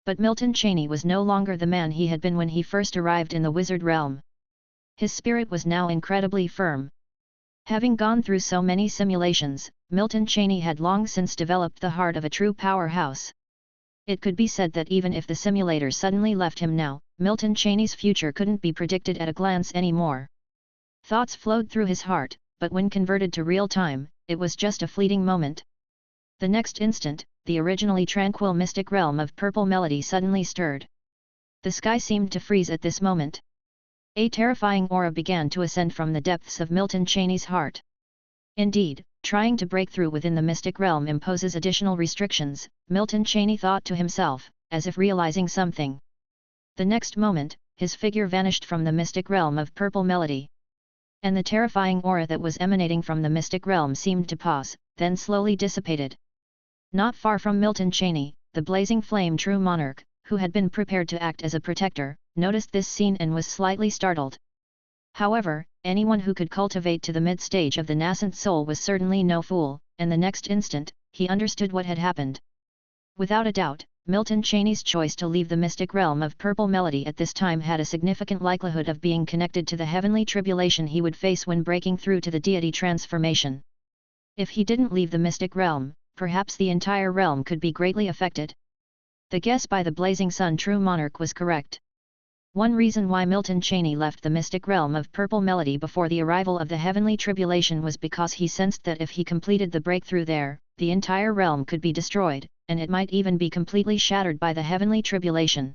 [SPEAKER 1] But Milton Cheney was no longer the man he had been when he first arrived in the wizard realm. His spirit was now incredibly firm. Having gone through so many simulations, Milton Cheney had long since developed the heart of a true powerhouse. It could be said that even if the simulator suddenly left him now, Milton Cheney's future couldn't be predicted at a glance anymore. Thoughts flowed through his heart, but when converted to real time, it was just a fleeting moment. The next instant, the originally tranquil mystic realm of purple melody suddenly stirred. The sky seemed to freeze at this moment. A terrifying aura began to ascend from the depths of Milton Cheney's heart. Indeed, trying to break through within the mystic realm imposes additional restrictions, Milton Cheney thought to himself, as if realizing something. The next moment, his figure vanished from the mystic realm of purple melody. And the terrifying aura that was emanating from the mystic realm seemed to pause, then slowly dissipated. Not far from Milton Cheney, the blazing flame true monarch, who had been prepared to act as a protector, noticed this scene and was slightly startled. However, anyone who could cultivate to the mid-stage of the nascent soul was certainly no fool, and the next instant, he understood what had happened. Without a doubt, Milton Cheney's choice to leave the mystic realm of purple melody at this time had a significant likelihood of being connected to the heavenly tribulation he would face when breaking through to the deity transformation. If he didn't leave the mystic realm, perhaps the entire realm could be greatly affected. The guess by the blazing sun true monarch was correct. One reason why Milton Cheney left the mystic realm of purple melody before the arrival of the heavenly tribulation was because he sensed that if he completed the breakthrough there, the entire realm could be destroyed, and it might even be completely shattered by the heavenly tribulation.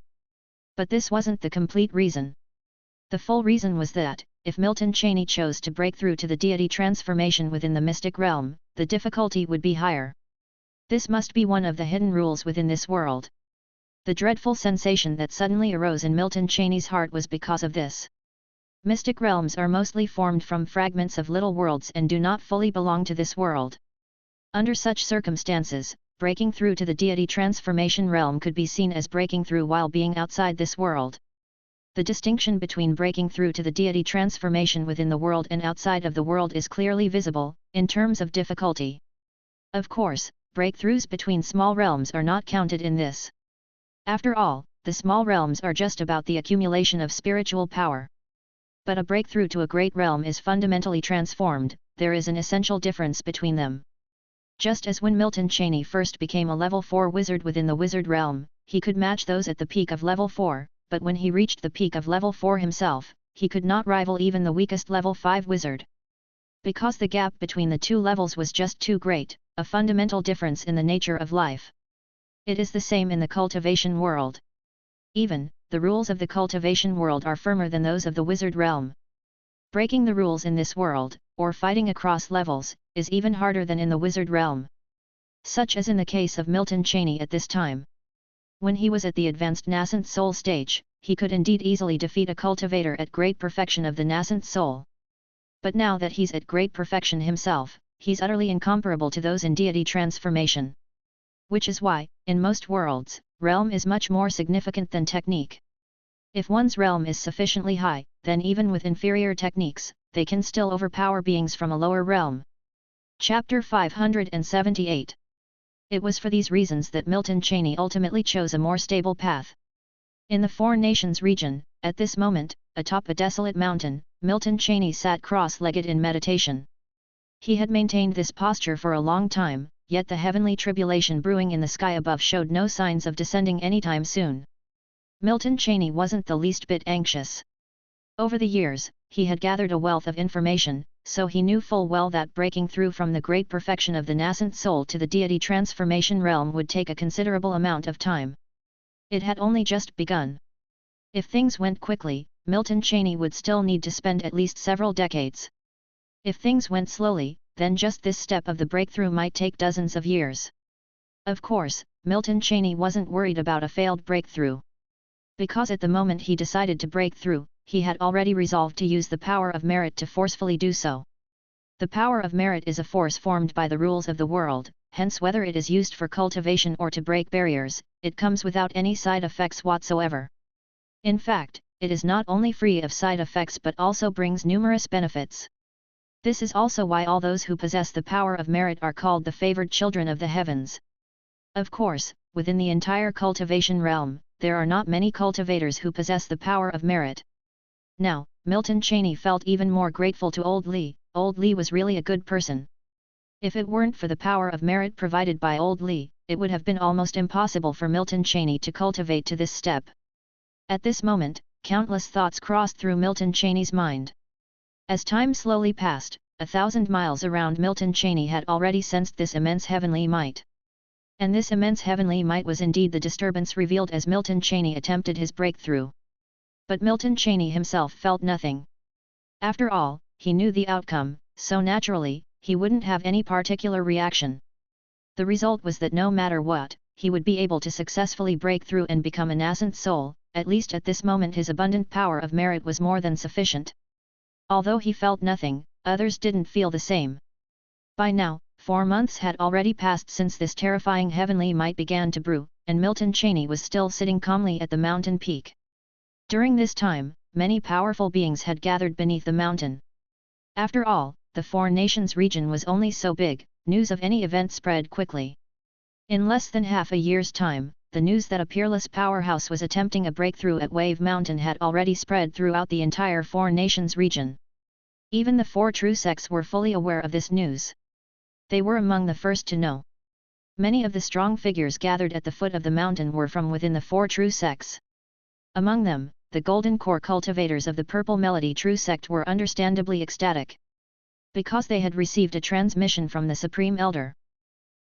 [SPEAKER 1] But this wasn't the complete reason. The full reason was that, if Milton Cheney chose to break through to the deity transformation within the mystic realm, the difficulty would be higher. This must be one of the hidden rules within this world. The dreadful sensation that suddenly arose in Milton Cheney's heart was because of this. Mystic realms are mostly formed from fragments of little worlds and do not fully belong to this world. Under such circumstances, breaking through to the deity transformation realm could be seen as breaking through while being outside this world. The distinction between breaking through to the deity transformation within the world and outside of the world is clearly visible, in terms of difficulty. Of course, breakthroughs between small realms are not counted in this. After all, the small realms are just about the accumulation of spiritual power. But a breakthrough to a great realm is fundamentally transformed, there is an essential difference between them. Just as when Milton Cheney first became a level 4 wizard within the wizard realm, he could match those at the peak of level 4, but when he reached the peak of level 4 himself, he could not rival even the weakest level 5 wizard. Because the gap between the two levels was just too great, a fundamental difference in the nature of life. It is the same in the cultivation world. Even, the rules of the cultivation world are firmer than those of the wizard realm. Breaking the rules in this world, or fighting across levels, is even harder than in the wizard realm. Such as in the case of Milton Cheney at this time. When he was at the advanced nascent soul stage, he could indeed easily defeat a cultivator at great perfection of the nascent soul. But now that he's at great perfection himself, he's utterly incomparable to those in deity transformation. Which is why, in most worlds, realm is much more significant than technique. If one's realm is sufficiently high, then even with inferior techniques, they can still overpower beings from a lower realm. Chapter 578. It was for these reasons that Milton Cheney ultimately chose a more stable path. In the Four Nations region, at this moment, atop a desolate mountain, Milton Cheney sat cross-legged in meditation. He had maintained this posture for a long time, yet the heavenly tribulation brewing in the sky above showed no signs of descending anytime soon. Milton Cheney wasn't the least bit anxious. Over the years, he had gathered a wealth of information, so he knew full well that breaking through from the great perfection of the nascent soul to the deity transformation realm would take a considerable amount of time. It had only just begun. If things went quickly, Milton Cheney would still need to spend at least several decades. If things went slowly, then just this step of the breakthrough might take dozens of years. Of course, Milton Cheney wasn't worried about a failed breakthrough. Because at the moment he decided to break through, he had already resolved to use the power of merit to forcefully do so. The power of merit is a force formed by the rules of the world, hence whether it is used for cultivation or to break barriers, it comes without any side effects whatsoever. In fact, it is not only free of side effects but also brings numerous benefits. This is also why all those who possess the power of merit are called the favored children of the heavens. Of course, within the entire cultivation realm, there are not many cultivators who possess the power of merit. Now, Milton Cheney felt even more grateful to Old Lee. Old Lee was really a good person. If it weren't for the power of merit provided by Old Lee, it would have been almost impossible for Milton Cheney to cultivate to this step. At this moment, countless thoughts crossed through Milton Cheney's mind. As time slowly passed, 1,000 miles around Milton Cheney had already sensed this immense heavenly might. And this immense heavenly might was indeed the disturbance revealed as Milton Cheney attempted his breakthrough. But Milton Cheney himself felt nothing. After all, he knew the outcome, so naturally, he wouldn't have any particular reaction. The result was that no matter what, he would be able to successfully break through and become a nascent soul. At least at this moment his abundant power of merit was more than sufficient. Although he felt nothing, others didn't feel the same. By now, 4 months had already passed since this terrifying heavenly might began to brew, and Milton Cheney was still sitting calmly at the mountain peak. During this time, many powerful beings had gathered beneath the mountain. After all, the Four Nations region was only so big, news of any event spread quickly. In less than half a year's time, the news that a peerless powerhouse was attempting a breakthrough at Wave Mountain had already spread throughout the entire Four Nations region. Even the four true sects were fully aware of this news. They were among the first to know. Many of the strong figures gathered at the foot of the mountain were from within the four true sects. Among them, the Golden Core cultivators of the Purple Melody True Sect were understandably ecstatic. Because they had received a transmission from the Supreme Elder.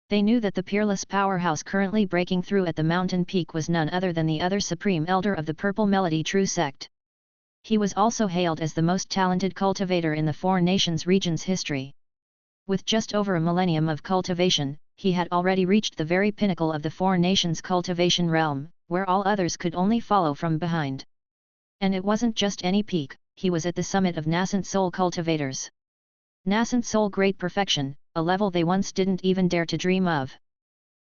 [SPEAKER 1] They knew that the peerless powerhouse currently breaking through at the mountain peak was none other than the other Supreme Elder of the Purple Melody True Sect. He was also hailed as the most talented cultivator in the Four Nations region's history. With just over a millennium of cultivation, he had already reached the very pinnacle of the Four Nations cultivation realm, where all others could only follow from behind. And it wasn't just any peak, he was at the summit of nascent soul cultivators. Nascent soul great perfection, a level they once didn't even dare to dream of.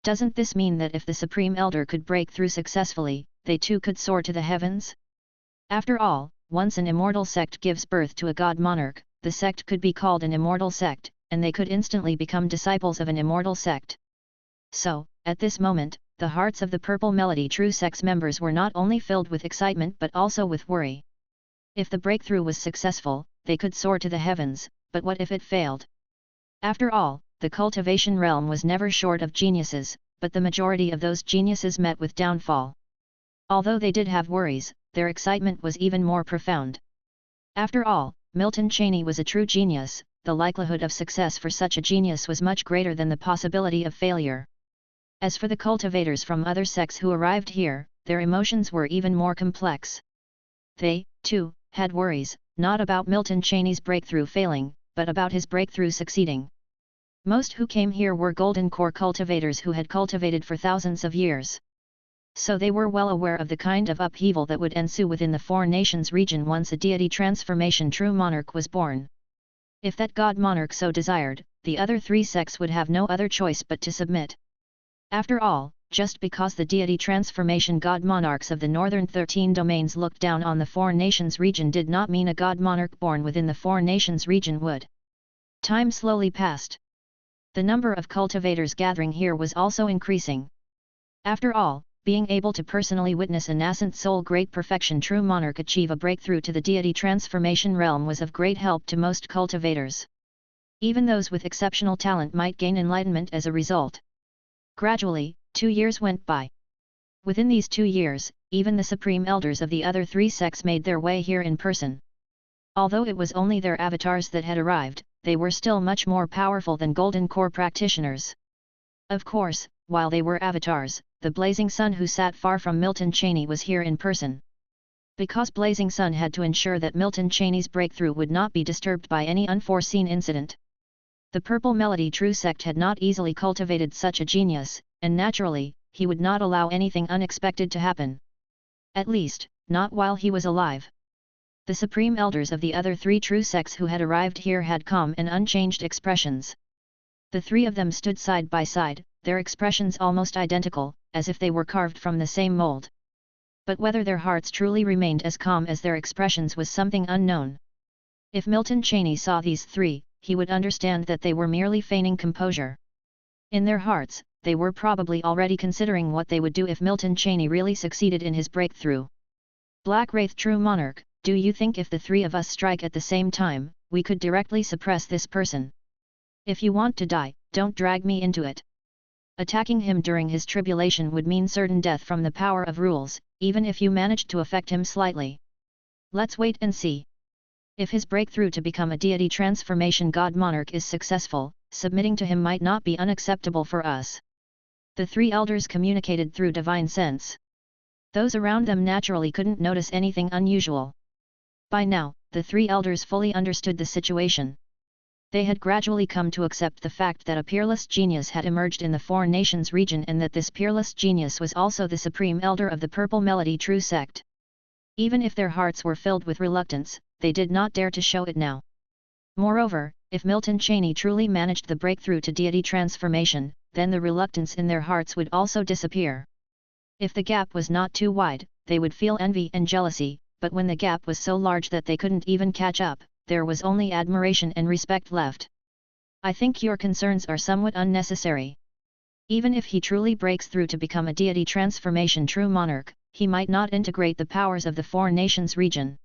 [SPEAKER 1] Doesn't this mean that if the Supreme Elder could break through successfully, they too could soar to the heavens? After all, once an immortal sect gives birth to a god monarch, the sect could be called an immortal sect, and they could instantly become disciples of an immortal sect. So, at this moment, the hearts of the Purple Melody True Sect's members were not only filled with excitement but also with worry. If the breakthrough was successful, they could soar to the heavens, but what if it failed? After all, the cultivation realm was never short of geniuses, but the majority of those geniuses met with downfall. Although they did have worries, their excitement was even more profound. After all, Milton Cheney was a true genius, the likelihood of success for such a genius was much greater than the possibility of failure. As for the cultivators from other sects who arrived here, their emotions were even more complex. They, too, had worries, not about Milton Cheney's breakthrough failing, but about his breakthrough succeeding. Most who came here were golden core cultivators who had cultivated for thousands of years. So they were well aware of the kind of upheaval that would ensue within the Four Nations region once a deity transformation true monarch was born. If that god monarch so desired, the other three sects would have no other choice but to submit. After all, just because the deity transformation god monarchs of the northern 13 domains looked down on the Four Nations region did not mean a god monarch born within the Four Nations region would. Time slowly passed. The number of cultivators gathering here was also increasing. After all, being able to personally witness a nascent soul great perfection true monarch achieve a breakthrough to the deity transformation realm was of great help to most cultivators. Even those with exceptional talent might gain enlightenment as a result. Gradually, 2 years went by. Within these 2 years, even the supreme elders of the other three sects made their way here in person. Although it was only their avatars that had arrived, they were still much more powerful than Golden Core practitioners. Of course, while they were avatars, the Blazing Sun who sat far from Milton Cheney was here in person. Because Blazing Sun had to ensure that Milton Cheney's breakthrough would not be disturbed by any unforeseen incident. The Purple Melody True Sect had not easily cultivated such a genius, and naturally, he would not allow anything unexpected to happen. At least, not while he was alive. The supreme elders of the other three true sects who had arrived here had calm and unchanged expressions. The three of them stood side by side, their expressions almost identical, as if they were carved from the same mold. But whether their hearts truly remained as calm as their expressions was something unknown. If Milton Cheney saw these three, he would understand that they were merely feigning composure. In their hearts, they were probably already considering what they would do if Milton Cheney really succeeded in his breakthrough. Black Wraith True Monarch, do you think if the three of us strike at the same time, we could directly suppress this person? If you want to die, don't drag me into it. Attacking him during his tribulation would mean certain death from the power of rules, even if you managed to affect him slightly. Let's wait and see. If his breakthrough to become a deity transformation god monarch is successful, submitting to him might not be unacceptable for us. The three elders communicated through divine sense. Those around them naturally couldn't notice anything unusual. By now, the three elders fully understood the situation. They had gradually come to accept the fact that a peerless genius had emerged in the Four Nations region and that this peerless genius was also the supreme elder of the Purple Melody True Sect. Even if their hearts were filled with reluctance, they did not dare to show it now. Moreover, if Milton Cheney truly managed the breakthrough to deity transformation, then the reluctance in their hearts would also disappear. If the gap was not too wide, they would feel envy and jealousy, but when the gap was so large that they couldn't even catch up, there was only admiration and respect left. I think your concerns are somewhat unnecessary. Even if he truly breaks through to become a deity transformation true monarch, he might not integrate the powers of the Four Nations region.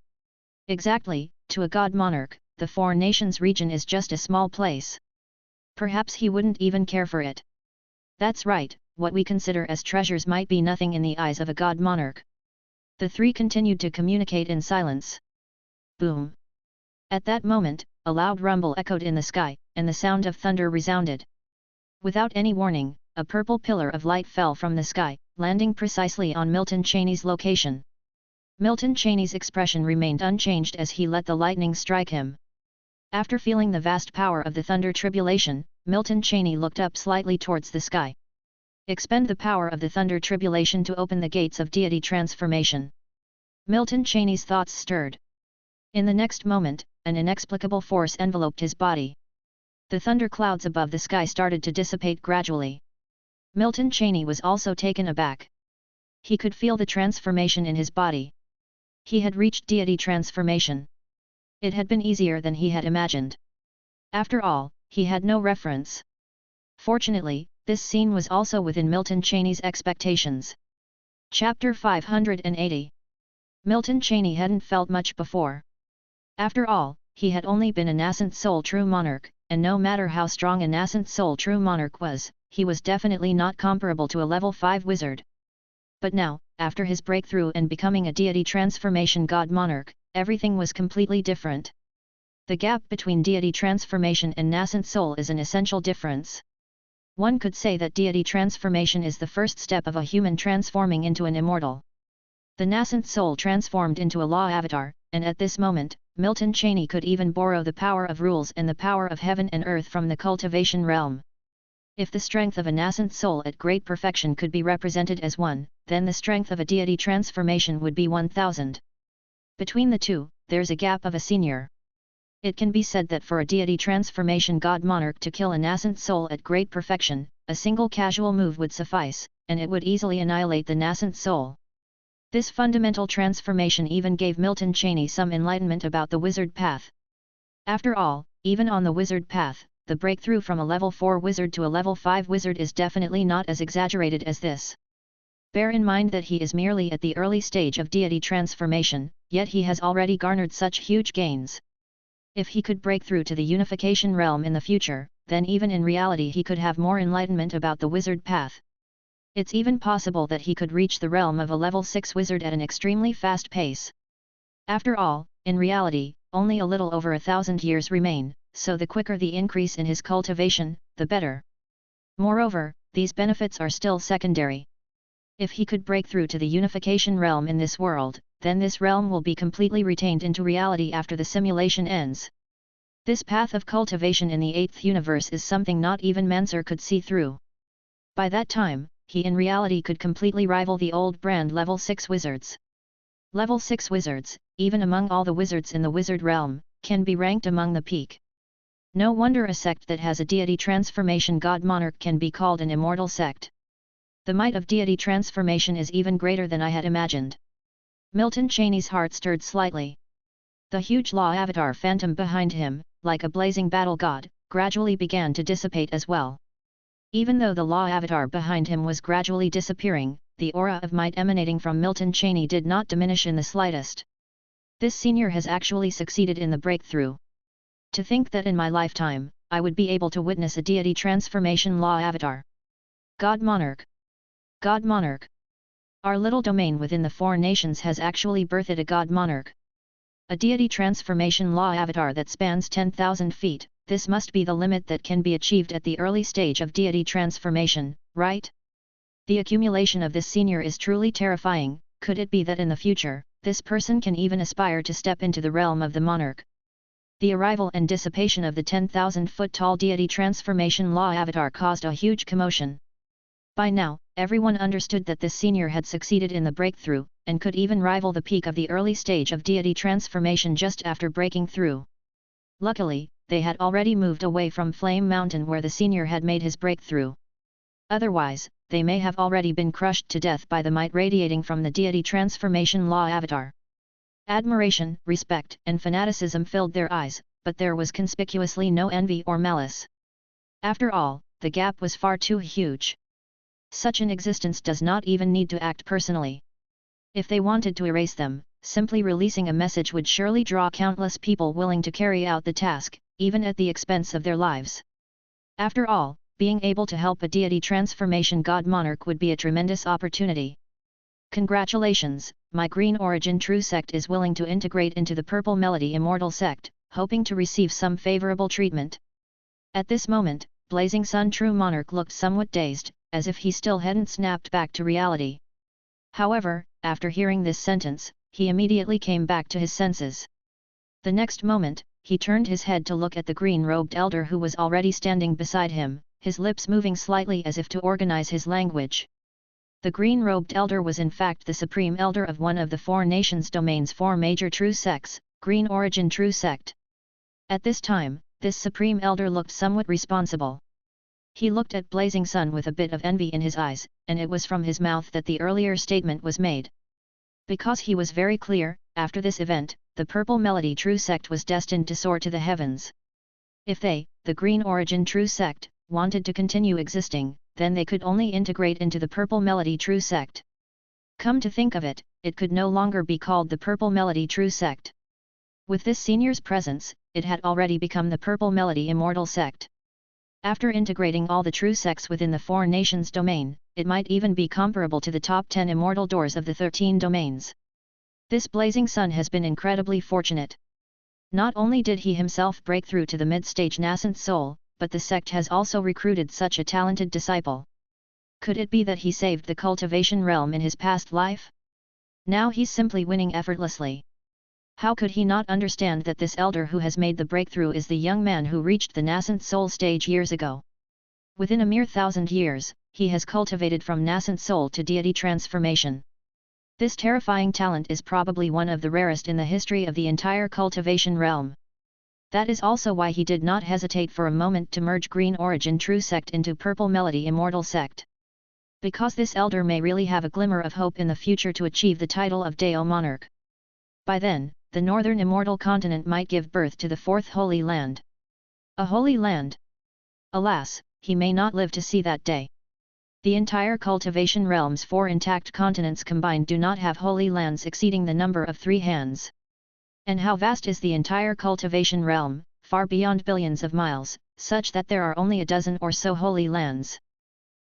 [SPEAKER 1] Exactly, to a god monarch, the Four Nations region is just a small place. Perhaps he wouldn't even care for it. That's right, what we consider as treasures might be nothing in the eyes of a god monarch. The three continued to communicate in silence. Boom! At that moment, a loud rumble echoed in the sky, and the sound of thunder resounded. Without any warning, a purple pillar of light fell from the sky, landing precisely on Milton Cheney's location. Milton Cheney's expression remained unchanged as he let the lightning strike him. After feeling the vast power of the thunder tribulation, Milton Cheney looked up slightly towards the sky. Expend the power of the thunder tribulation to open the gates of deity transformation. Milton Cheney's thoughts stirred. In the next moment, an inexplicable force enveloped his body. The thunder clouds above the sky started to dissipate gradually. Milton Cheney was also taken aback. He could feel the transformation in his body. He had reached deity transformation. It had been easier than he had imagined. After all, he had no reference. Fortunately, this scene was also within Milton Cheney's expectations. Chapter 580. Milton Cheney hadn't felt much before. After all, he had only been a nascent soul true monarch, and no matter how strong a nascent soul true monarch was, he was definitely not comparable to a level 5 wizard. But now, after his breakthrough and becoming a deity transformation god monarch, everything was completely different. The gap between deity transformation and nascent soul is an essential difference. One could say that deity transformation is the first step of a human transforming into an immortal. The nascent soul transformed into a law avatar, and at this moment, Milton Cheney could even borrow the power of rules and the power of heaven and earth from the cultivation realm. If the strength of a nascent soul at great perfection could be represented as 1, then the strength of a deity transformation would be 1000. Between the two, there's a gap of a senior. It can be said that for a deity transformation god monarch to kill a nascent soul at great perfection, a single casual move would suffice, and it would easily annihilate the nascent soul. This fundamental transformation even gave Milton Cheney some enlightenment about the wizard path. After all, even on the wizard path, the breakthrough from a level 4 wizard to a level 5 wizard is definitely not as exaggerated as this. Bear in mind that he is merely at the early stage of deity transformation, yet he has already garnered such huge gains. If he could break through to the unification realm in the future, then even in reality he could have more enlightenment about the wizard path. It's even possible that he could reach the realm of a level 6 wizard at an extremely fast pace. After all, in reality, only a little over 1,000 years remain, so the quicker the increase in his cultivation, the better. Moreover, these benefits are still secondary. If he could break through to the unification realm in this world, then this realm will be completely retained into reality after the simulation ends. This path of cultivation in the 8th universe is something not even Manser could see through. By that time, he in reality could completely rival the old brand level 6 wizards. Level 6 wizards, even among all the wizards in the wizard realm, can be ranked among the peak. No wonder a sect that has a deity transformation god monarch can be called an immortal sect. The might of deity transformation is even greater than I had imagined. Milton Cheney's heart stirred slightly. The huge law avatar phantom behind him, like a blazing battle god, gradually began to dissipate as well. Even though the law avatar behind him was gradually disappearing, the aura of might emanating from Milton Cheney did not diminish in the slightest. This senior has actually succeeded in the breakthrough. To think that in my lifetime, I would be able to witness a deity transformation law avatar. God Monarch. God Monarch. Our little domain within the 4 nations has actually birthed a God Monarch. A deity transformation law avatar that spans 10,000 feet, this must be the limit that can be achieved at the early stage of deity transformation, right? The accumulation of this senior is truly terrifying. Could it be that in the future, this person can even aspire to step into the realm of the monarch? The arrival and dissipation of the 10,000-foot-tall deity transformation law avatar caused a huge commotion. By now, everyone understood that this senior had succeeded in the breakthrough, and could even rival the peak of the early stage of deity transformation just after breaking through. Luckily, they had already moved away from Flame Mountain where the senior had made his breakthrough. Otherwise, they may have already been crushed to death by the might radiating from the deity transformation law avatar. Admiration, respect, and fanaticism filled their eyes, but there was conspicuously no envy or malice. After all, the gap was far too huge. Such an existence does not even need to act personally. If they wanted to erase them, simply releasing a message would surely draw countless people willing to carry out the task, even at the expense of their lives. After all, being able to help a deity transformation god monarch would be a tremendous opportunity. Congratulations, my Green Origin True Sect is willing to integrate into the Purple Melody Immortal Sect, hoping to receive some favorable treatment. At this moment, Blazing Sun True Monarch looked somewhat dazed, as if he still hadn't snapped back to reality. However, after hearing this sentence, he immediately came back to his senses. The next moment, he turned his head to look at the green-robed elder who was already standing beside him, his lips moving slightly as if to organize his language. The green-robed elder was in fact the supreme elder of one of the 4 nations' domain's 4 major true sects, Green Origin True Sect. At this time, this supreme elder looked somewhat responsible. He looked at Blazing Sun with a bit of envy in his eyes, and it was from his mouth that the earlier statement was made. Because he was very clear, after this event, the Purple Melody True Sect was destined to soar to the heavens. If they, the Green Origin True Sect, wanted to continue existing, then they could only integrate into the Purple Melody True Sect. Come to think of it, it could no longer be called the Purple Melody True Sect. With this senior's presence, it had already become the Purple Melody Immortal Sect. After integrating all the true sects within the 4 nations domain, it might even be comparable to the top 10 immortal doors of the 13 domains. This Blazing Sun has been incredibly fortunate. Not only did he himself break through to the mid-stage nascent soul, but the sect has also recruited such a talented disciple. Could it be that he saved the cultivation realm in his past life? Now he's simply winning effortlessly. How could he not understand that this elder who has made the breakthrough is the young man who reached the nascent soul stage years ago? Within a mere 1,000 years, he has cultivated from nascent soul to deity transformation. This terrifying talent is probably one of the rarest in the history of the entire cultivation realm. That is also why he did not hesitate for a moment to merge Green Origin True Sect into Purple Melody Immortal Sect. Because this elder may really have a glimmer of hope in the future to achieve the title of Deo Monarch. By then, the northern immortal continent might give birth to the fourth Holy Land. A Holy Land? Alas, he may not live to see that day. The entire cultivation realm's 4 intact continents combined do not have holy lands exceeding the number of 3 hands. And how vast is the entire cultivation realm, far beyond billions of miles, such that there are only a dozen or so holy lands.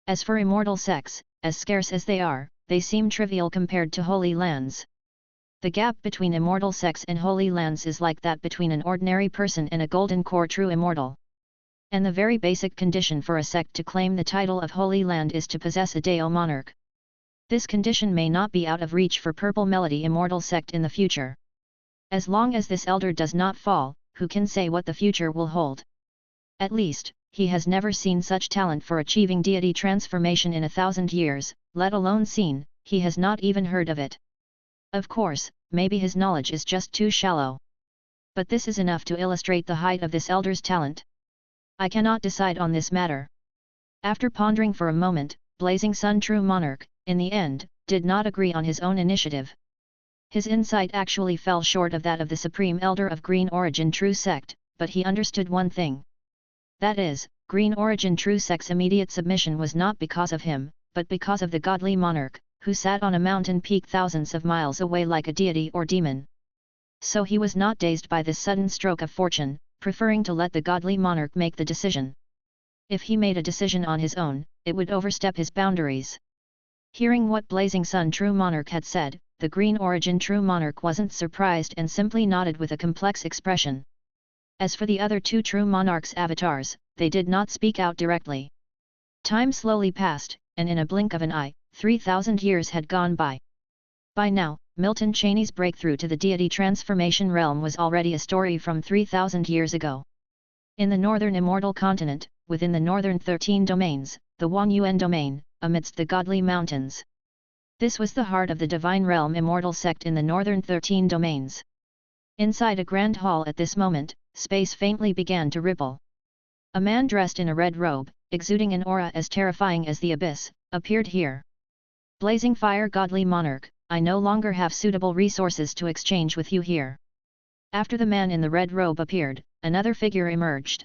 [SPEAKER 1] As for immortal sects, as scarce as they are, they seem trivial compared to holy lands. The gap between immortal sects and holy lands is like that between an ordinary person and a golden core true immortal. And the very basic condition for a sect to claim the title of Holy Land is to possess a Deo Monarch. This condition may not be out of reach for Purple Melody Immortal Sect in the future. As long as this elder does not fall, who can say what the future will hold? At least, he has never seen such talent for achieving deity transformation in 1,000 years, let alone seen, he has not even heard of it. Of course, maybe his knowledge is just too shallow. But this is enough to illustrate the height of this elder's talent. I cannot decide on this matter. After pondering for a moment, Blazing Sun True Monarch, in the end, did not agree on his own initiative. His insight actually fell short of that of the Supreme Elder of Green Origin True Sect, but he understood one thing. That is, Green Origin True Sect's immediate submission was not because of him, but because of the godly monarch, who sat on a mountain peak thousands of miles away like a deity or demon. So he was not dazed by this sudden stroke of fortune, preferring to let the godly monarch make the decision. If he made a decision on his own, it would overstep his boundaries. Hearing what Blazing Sun True Monarch had said, the Green Origin True Monarch wasn't surprised and simply nodded with a complex expression. As for the other 2 True Monarchs' avatars, they did not speak out directly. Time slowly passed, and in a blink of an eye, 3,000 years had gone by. By now, Milton Cheney's breakthrough to the deity transformation realm was already a story from 3,000 years ago. In the northern immortal continent, within the northern 13 domains, the Wang Yuan domain, amidst the godly mountains. This was the heart of the divine realm immortal sect in the northern 13 domains. Inside a grand hall at this moment, space faintly began to ripple. A man dressed in a red robe, exuding an aura as terrifying as the abyss, appeared here. Blazing Fire Godly Monarch, I no longer have suitable resources to exchange with you here. After the man in the red robe appeared, another figure emerged.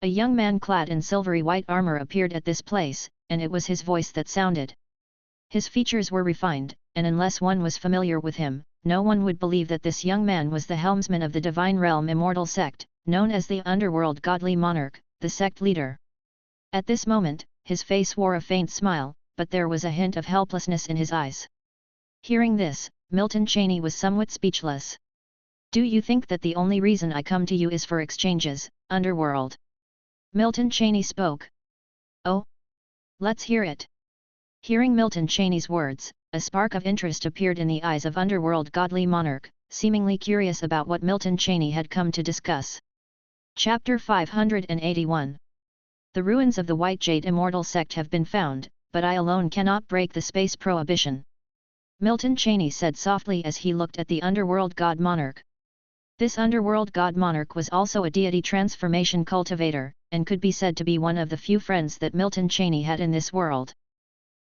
[SPEAKER 1] A young man clad in silvery white armor appeared at this place, and it was his voice that sounded. His features were refined, and unless one was familiar with him, no one would believe that this young man was the helmsman of the Divine Realm Immortal Sect, known as the Underworld Godly Monarch, the sect leader. At this moment, his face wore a faint smile, but there was a hint of helplessness in his eyes. Hearing this, Milton Cheney was somewhat speechless. Do you think that the only reason I come to you is for exchanges, Underworld? Milton Cheney spoke. Oh? Let's hear it. Hearing Milton Cheney's words, a spark of interest appeared in the eyes of Underworld Godly Monarch, seemingly curious about what Milton Cheney had come to discuss. Chapter 581. The ruins of the White Jade Immortal Sect have been found, but I alone cannot break the space prohibition. Milton Cheney said softly as he looked at the Underworld God Monarch. This Underworld God Monarch was also a deity transformation cultivator, and could be said to be one of the few friends that Milton Cheney had in this world.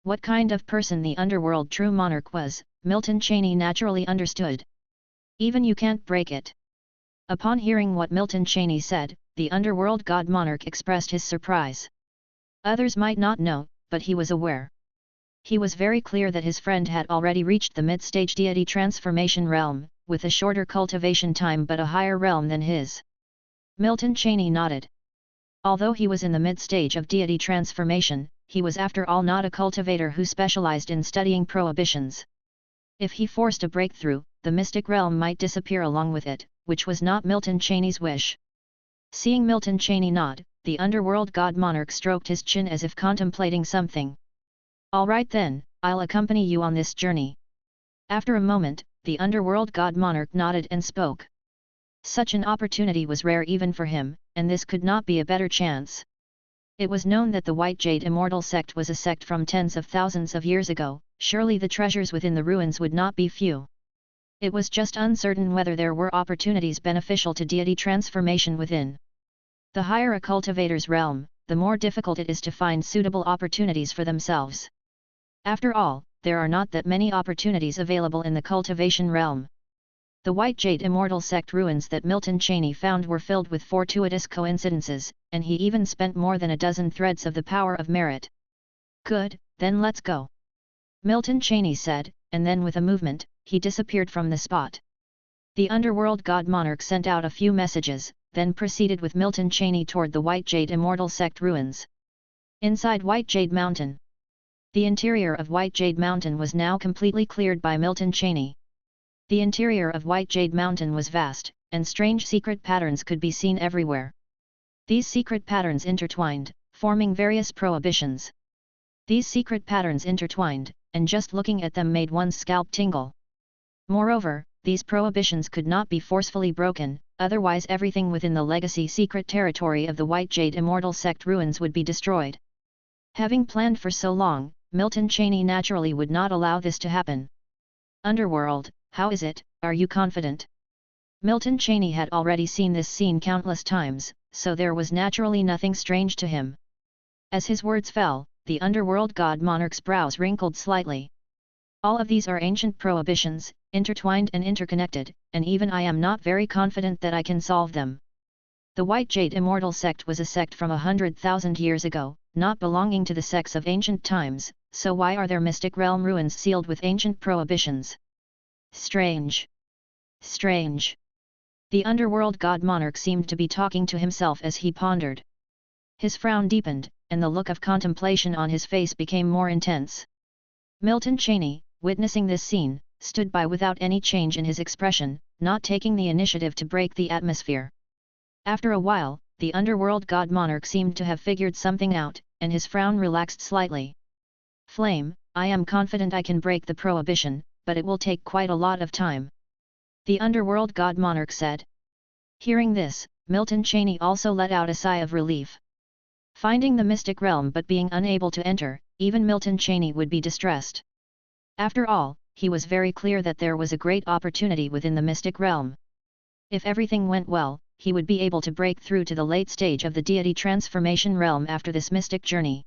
[SPEAKER 1] What kind of person the Underworld True Monarch was, Milton Cheney naturally understood. Even you can't break it. Upon hearing what Milton Cheney said, the Underworld God Monarch expressed his surprise. Others might not know, but he was aware. He was very clear that his friend had already reached the mid-stage deity transformation realm, with a shorter cultivation time but a higher realm than his. Milton Cheney nodded. Although he was in the mid-stage of deity transformation, he was after all not a cultivator who specialized in studying prohibitions. If he forced a breakthrough, the mystic realm might disappear along with it, which was not Milton Cheney's wish. Seeing Milton Cheney nod, the Underworld God Monarch stroked his chin as if contemplating something. All right then, I'll accompany you on this journey. After a moment, the underworld god monarch nodded and spoke. Such an opportunity was rare even for him, and this could not be a better chance. It was known that the White Jade Immortal Sect was a sect from tens of thousands of years ago, surely the treasures within the ruins would not be few. It was just uncertain whether there were opportunities beneficial to deity transformation within. The higher a cultivator's realm, the more difficult it is to find suitable opportunities for themselves. After all, there are not that many opportunities available in the cultivation realm. The White Jade Immortal Sect ruins that Milton Cheney found were filled with fortuitous coincidences, and he even spent more than a dozen threads of the power of merit. Good, then let's go. Milton Cheney said, and then with a movement, he disappeared from the spot. The underworld god monarch sent out a few messages, then proceeded with Milton Cheney toward the White Jade Immortal Sect ruins. Inside White Jade Mountain. The interior of White Jade Mountain was now completely cleared by Milton Cheney. The interior of White Jade Mountain was vast, and strange secret patterns could be seen everywhere. These secret patterns intertwined, forming various prohibitions. These secret patterns intertwined, and just looking at them made one's scalp tingle. Moreover, these prohibitions could not be forcefully broken, otherwise everything within the legacy secret territory of the White Jade Immortal Sect ruins would be destroyed. Having planned for so long, Milton Cheney naturally would not allow this to happen. Underworld, how is it, are you confident? Milton Cheney had already seen this scene countless times, so there was naturally nothing strange to him. As his words fell, the underworld god monarch's brows wrinkled slightly. All of these are ancient prohibitions, intertwined and interconnected, and even I am not very confident that I can solve them. The White Jade Immortal Sect was a sect from 100,000 years ago, not belonging to the sects of ancient times, so why are their mystic realm ruins sealed with ancient prohibitions? Strange. Strange. The underworld god monarch seemed to be talking to himself as he pondered. His frown deepened, and the look of contemplation on his face became more intense. Milton Cheney, witnessing this scene, stood by without any change in his expression, not taking the initiative to break the atmosphere. After a while, the underworld god monarch seemed to have figured something out, and his frown relaxed slightly. Flame, I am confident I can break the prohibition, but it will take quite a lot of time. The underworld god monarch said. Hearing this, Milton Cheney also let out a sigh of relief. Finding the mystic realm but being unable to enter, even Milton Cheney would be distressed. After all, he was very clear that there was a great opportunity within the mystic realm. If everything went well, he would be able to break through to the late stage of the deity transformation realm after this mystic journey.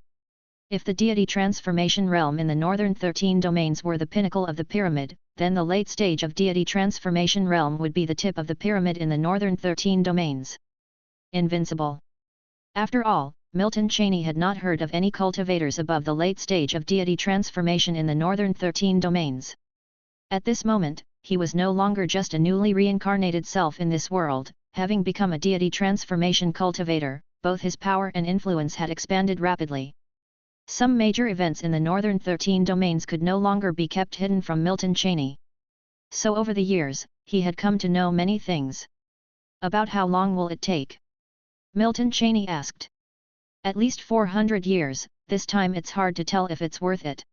[SPEAKER 1] If the deity transformation realm in the northern 13 domains were the pinnacle of the pyramid, then the late stage of deity transformation realm would be the tip of the pyramid in the northern 13 domains. Invincible. After all, Milton Cheney had not heard of any cultivators above the late stage of deity transformation in the northern 13 domains. At this moment, he was no longer just a newly reincarnated self in this world, having become a deity transformation cultivator, both his power and influence had expanded rapidly. Some major events in the northern 13 domains could no longer be kept hidden from Milton Cheney. So over the years, he had come to know many things. About how long will it take? Milton Cheney asked. At least 400 years, this time it's hard to tell if it's worth it.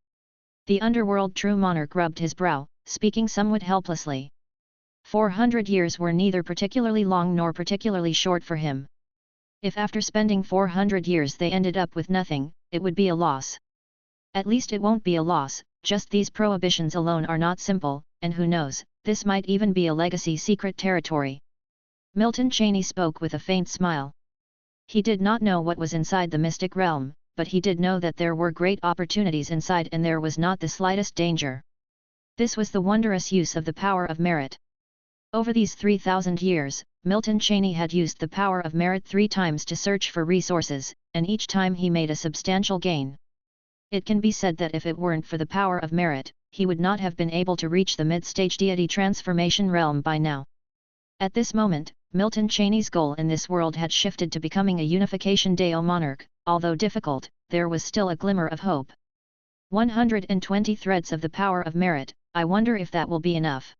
[SPEAKER 1] The underworld true monarch rubbed his brow, speaking somewhat helplessly. 400 years were neither particularly long nor particularly short for him. If after spending 400 years they ended up with nothing, it would be a loss. At least it won't be a loss, just these prohibitions alone are not simple, and who knows, this might even be a legacy secret territory. Milton Cheney spoke with a faint smile. He did not know what was inside the mystic realm, but he did know that there were great opportunities inside and there was not the slightest danger. This was the wondrous use of the power of merit. Over these 3,000 years, Milton Cheney had used the power of merit 3 times to search for resources, and each time he made a substantial gain. It can be said that if it weren't for the power of merit, he would not have been able to reach the mid-stage deity transformation realm by now. At this moment, Milton Cheney's goal in this world had shifted to becoming a unification Deo monarch. Although difficult, there was still a glimmer of hope. 120 threads of the power of merit, I wonder if that will be enough.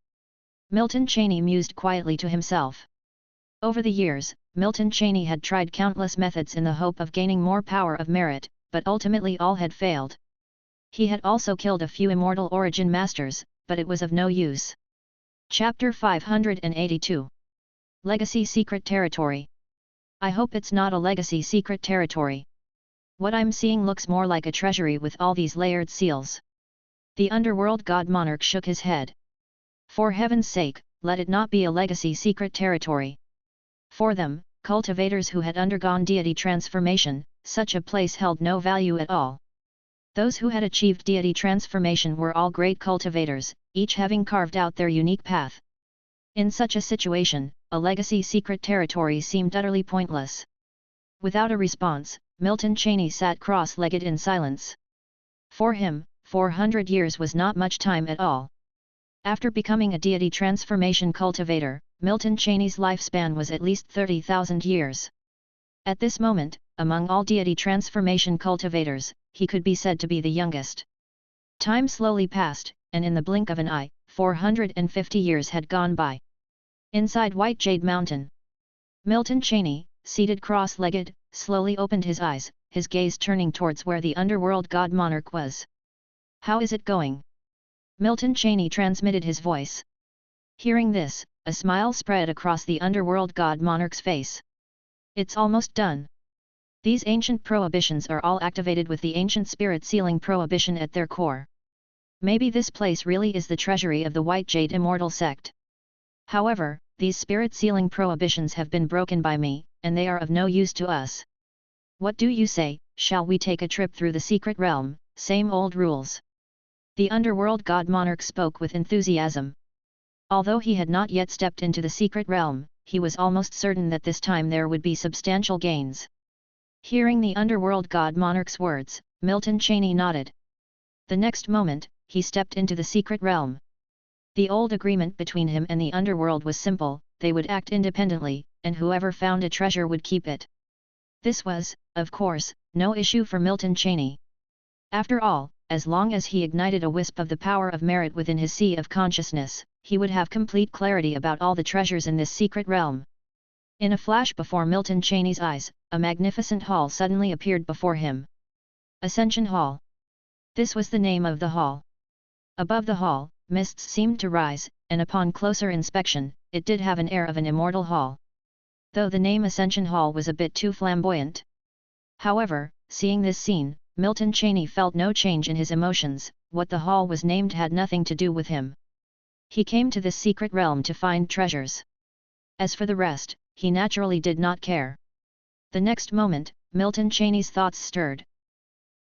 [SPEAKER 1] Milton Cheney mused quietly to himself. Over the years, Milton Cheney had tried countless methods in the hope of gaining more power of merit, but ultimately all had failed. He had also killed a few immortal origin masters, but it was of no use. Chapter 582. Legacy Secret Territory. I hope it's not a legacy secret territory. What I'm seeing looks more like a treasury with all these layered seals. The underworld god monarch shook his head. For heaven's sake, let it not be a legacy secret territory. For them, cultivators who had undergone deity transformation, such a place held no value at all. Those who had achieved deity transformation were all great cultivators, each having carved out their unique path. In such a situation, a legacy secret territory seemed utterly pointless. Without a response, Milton Cheney sat cross-legged in silence. For him, 400 years was not much time at all. After becoming a deity transformation cultivator, Milton Cheney's lifespan was at least 30,000 years. At this moment, among all deity transformation cultivators, he could be said to be the youngest. Time slowly passed, and in the blink of an eye, 450 years had gone by. Inside White Jade Mountain, Milton Cheney, seated cross-legged, slowly opened his eyes, his gaze turning towards where the underworld god monarch was. "How is it going?" Milton Cheney transmitted his voice. Hearing this, a smile spread across the underworld god monarch's face. "It's almost done." These ancient prohibitions are all activated with the ancient spirit sealing prohibition at their core. Maybe this place really is the treasury of the White Jade Immortal Sect. However, these spirit sealing prohibitions have been broken by me, and they are of no use to us. What do you say, shall we take a trip through the secret realm, same old rules? The underworld god monarch spoke with enthusiasm. Although he had not yet stepped into the secret realm, he was almost certain that this time there would be substantial gains. Hearing the underworld god monarch's words, Milton Cheney nodded. The next moment, he stepped into the secret realm. The old agreement between him and the underworld was simple: they would act independently, and whoever found a treasure would keep it. This was, of course, no issue for Milton Cheney. After all, as long as he ignited a wisp of the power of merit within his sea of consciousness, he would have complete clarity about all the treasures in this secret realm. In a flash before Milton Cheney's eyes, a magnificent hall suddenly appeared before him. Ascension Hall. This was the name of the hall. Above the hall, mists seemed to rise, and upon closer inspection, it did have an air of an immortal hall. Though the name Ascension Hall was a bit too flamboyant. However, seeing this scene, Milton Cheney felt no change in his emotions. What the hall was named had nothing to do with him. He came to this secret realm to find treasures. As for the rest, he naturally did not care. The next moment, Milton Cheney's thoughts stirred.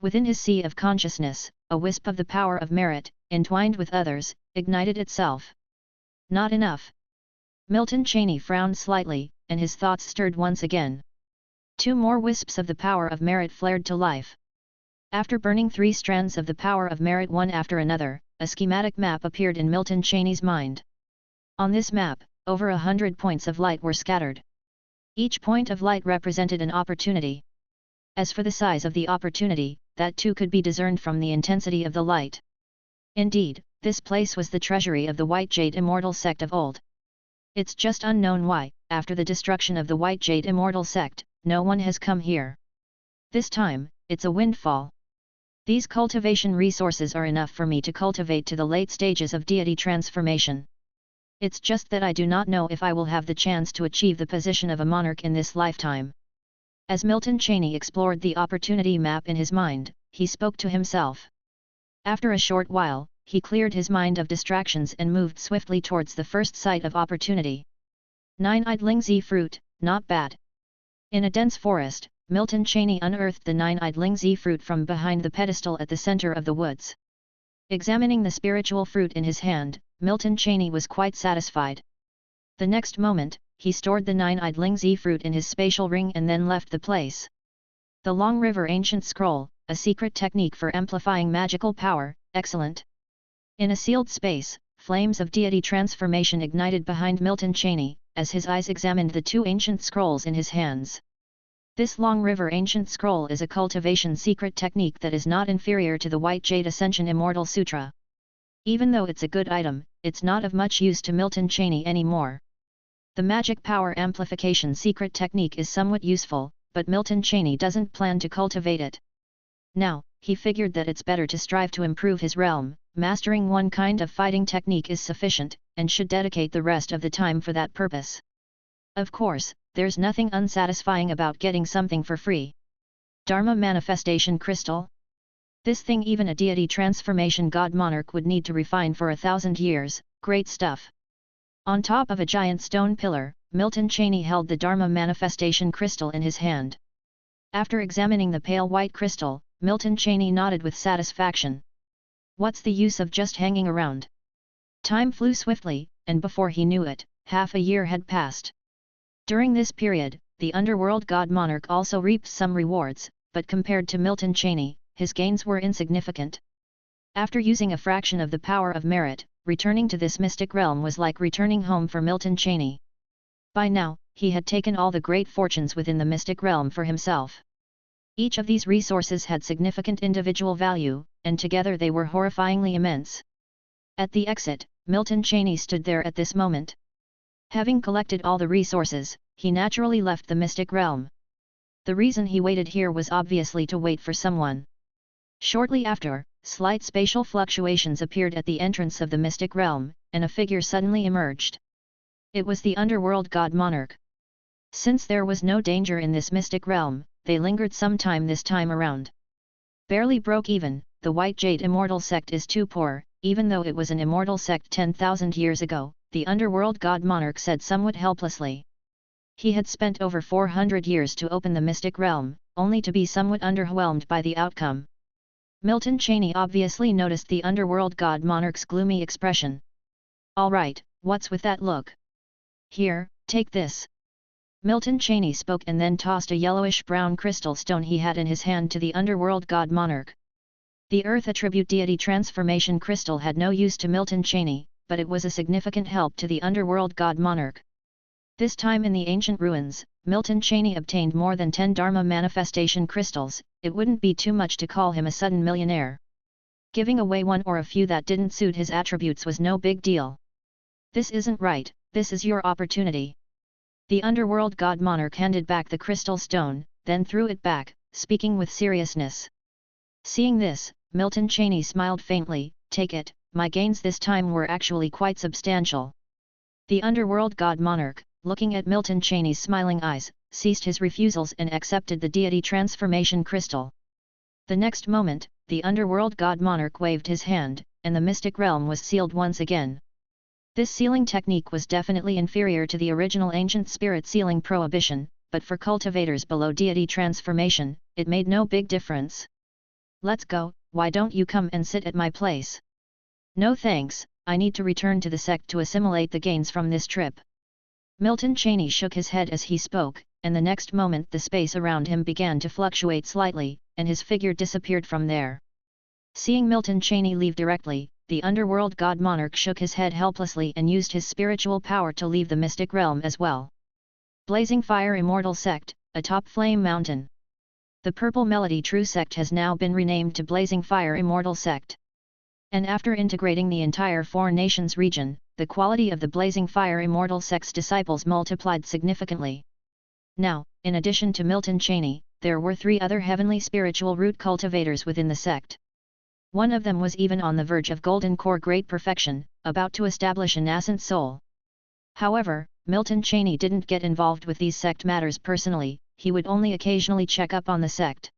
[SPEAKER 1] Within his sea of consciousness, a wisp of the power of merit, entwined with others, ignited itself. Not enough. Milton Cheney frowned slightly, and his thoughts stirred once again. 2 more wisps of the power of merit flared to life. After burning 3 strands of the power of merit one after another, a schematic map appeared in Milton Cheney's mind. On this map, over 100 points of light were scattered. Each point of light represented an opportunity. As for the size of the opportunity, that too could be discerned from the intensity of the light. Indeed, this place was the treasury of the White Jade Immortal Sect of old. It's just unknown why, after the destruction of the White Jade Immortal Sect, no one has come here. This time, it's a windfall. These cultivation resources are enough for me to cultivate to the late stages of deity transformation. It's just that I do not know if I will have the chance to achieve the position of a monarch in this lifetime. As Milton Cheney explored the opportunity map in his mind, he spoke to himself. After a short while, he cleared his mind of distractions and moved swiftly towards the first site of opportunity. 9-eyed Lingzi fruit, not bad. In a dense forest, Milton Cheney unearthed the 9-eyed Lingzi fruit from behind the pedestal at the center of the woods. Examining the spiritual fruit in his hand, Milton Cheney was quite satisfied. The next moment, he stored the 9-eyed Lingzi fruit in his spatial ring and then left the place. The Long River Ancient Scroll, a secret technique for amplifying magical power, excellent. In a sealed space, flames of deity transformation ignited behind Milton Cheney, as his eyes examined the 2 ancient scrolls in his hands. This Long River Ancient Scroll is a cultivation secret technique that is not inferior to the White Jade Ascension Immortal Sutra. Even though it's a good item, it's not of much use to Milton Cheney anymore. The magic power amplification secret technique is somewhat useful, but Milton Cheney doesn't plan to cultivate it. Now, he figured that it's better to strive to improve his realm. Mastering one kind of fighting technique is sufficient, and should dedicate the rest of the time for that purpose. Of course, there's nothing unsatisfying about getting something for free. Dharma Manifestation Crystal? This thing even a deity transformation god monarch would need to refine for 1,000 years, great stuff. On top of a giant stone pillar, Milton Cheney held the Dharma Manifestation Crystal in his hand. After examining the pale white crystal, Milton Cheney nodded with satisfaction. What's the use of just hanging around? Time flew swiftly, and before he knew it, half a year had passed. During this period, the underworld god monarch also reaped some rewards, but compared to Milton Cheney, his gains were insignificant. After using a fraction of the power of merit, returning to this mystic realm was like returning home for Milton Cheney. By now, he had taken all the great fortunes within the mystic realm for himself. Each of these resources had significant individual value, and together they were horrifyingly immense. At the exit, Milton Cheney stood there at this moment. Having collected all the resources, he naturally left the mystic realm. The reason he waited here was obviously to wait for someone. Shortly after, slight spatial fluctuations appeared at the entrance of the mystic realm, and a figure suddenly emerged. It was the underworld god monarch. Since there was no danger in this mystic realm, they lingered some time this time around. Barely broke even, the White Jade immortal sect is too poor, even though it was an immortal sect 10,000 years ago, the underworld god monarch said somewhat helplessly. He had spent over 400 years to open the mystic realm, only to be somewhat underwhelmed by the outcome. Milton Cheney obviously noticed the underworld god monarch's gloomy expression. All right, what's with that look? Here, take this. Milton Cheney spoke and then tossed a yellowish-brown crystal stone he had in his hand to the underworld god monarch. The Earth Attribute Deity Transformation Crystal had no use to Milton Cheney, but it was a significant help to the underworld god monarch. This time in the ancient ruins, Milton Cheney obtained more than 10 Dharma Manifestation Crystals. It wouldn't be too much to call him a sudden millionaire. Giving away one or a few that didn't suit his attributes was no big deal. This isn't right, this is your opportunity. The underworld god monarch handed back the crystal stone, then threw it back, speaking with seriousness. Seeing this, Milton Cheney smiled faintly. Take it, my gains this time were actually quite substantial. The underworld god monarch, looking at Milton Cheney's smiling eyes, ceased his refusals and accepted the deity transformation crystal. The next moment, the underworld god monarch waved his hand, and the mystic realm was sealed once again. This sealing technique was definitely inferior to the original ancient spirit sealing prohibition, but for cultivators below deity transformation, it made no big difference. Let's go, why don't you come and sit at my place? No thanks, I need to return to the sect to assimilate the gains from this trip. Milton Cheney shook his head as he spoke, and the next moment the space around him began to fluctuate slightly, and his figure disappeared from there. Seeing Milton Cheney leave directly, the underworld god monarch shook his head helplessly and used his spiritual power to leave the mystic realm as well. Blazing Fire Immortal Sect, atop Flame Mountain. The Purple Melody True Sect has now been renamed to Blazing Fire Immortal Sect. And after integrating the entire Four Nations region, the quality of the Blazing Fire Immortal Sect's disciples multiplied significantly. Now, in addition to Milton Cheney, there were 3 other heavenly spiritual root cultivators within the sect. One of them was even on the verge of Golden Core Great Perfection, about to establish a nascent soul. However, Milton Cheney didn't get involved with these sect matters personally, he would only occasionally check up on the sect.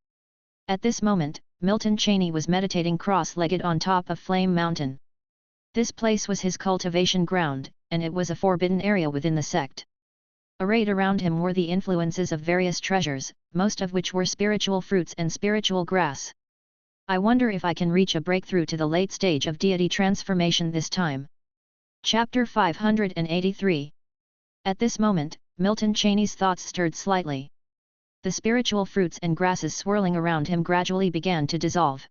[SPEAKER 1] At this moment, Milton Cheney was meditating cross-legged on top of Flame Mountain. This place was his cultivation ground, and it was a forbidden area within the sect. Arrayed around him were the influences of various treasures, most of which were spiritual fruits and spiritual grass. I wonder if I can reach a breakthrough to the late stage of deity transformation this time. Chapter 583. At this moment, Milton Cheney's thoughts stirred slightly. The spiritual fruits and grasses swirling around him gradually began to dissolve.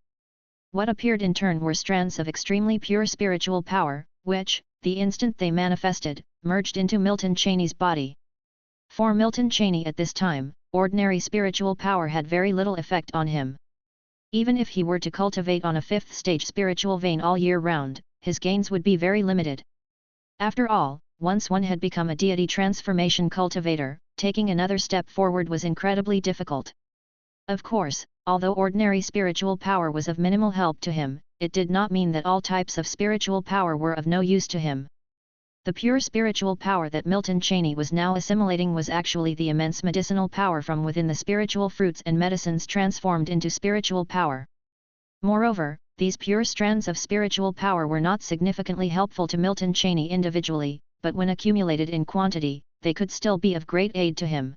[SPEAKER 1] What appeared in turn were strands of extremely pure spiritual power, which, the instant they manifested, merged into Milton Cheney's body. For Milton Cheney at this time, ordinary spiritual power had very little effect on him. Even if he were to cultivate on a 5th stage spiritual vein all year round, his gains would be very limited. After all, once one had become a deity transformation cultivator, taking another step forward was incredibly difficult. Of course, although ordinary spiritual power was of minimal help to him, it did not mean that all types of spiritual power were of no use to him. The pure spiritual power that Milton Cheney was now assimilating was actually the immense medicinal power from within the spiritual fruits and medicines transformed into spiritual power. Moreover, these pure strands of spiritual power were not significantly helpful to Milton Cheney individually, but when accumulated in quantity, they could still be of great aid to him.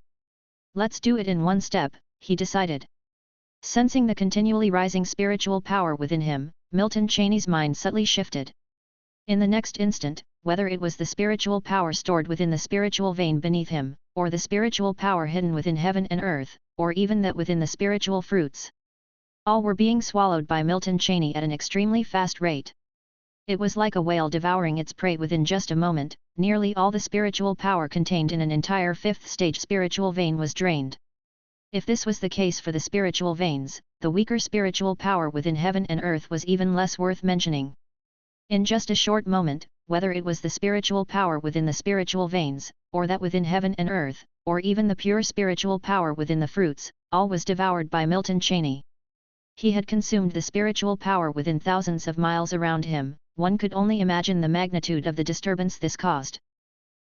[SPEAKER 1] Let's do it in one step, he decided. Sensing the continually rising spiritual power within him, Milton Cheney's mind subtly shifted. In the next instant, whether it was the spiritual power stored within the spiritual vein beneath him, or the spiritual power hidden within heaven and earth, or even that within the spiritual fruits, all were being swallowed by Milton Cheney at an extremely fast rate. It was like a whale devouring its prey within just a moment. Nearly all the spiritual power contained in an entire fifth stage spiritual vein was drained. If this was the case for the spiritual veins, the weaker spiritual power within heaven and earth was even less worth mentioning. In just a short moment, whether it was the spiritual power within the spiritual veins, or that within heaven and earth, or even the pure spiritual power within the fruits, all was devoured by Milton Cheney. He had consumed the spiritual power within thousands of miles around him. One could only imagine the magnitude of the disturbance this caused.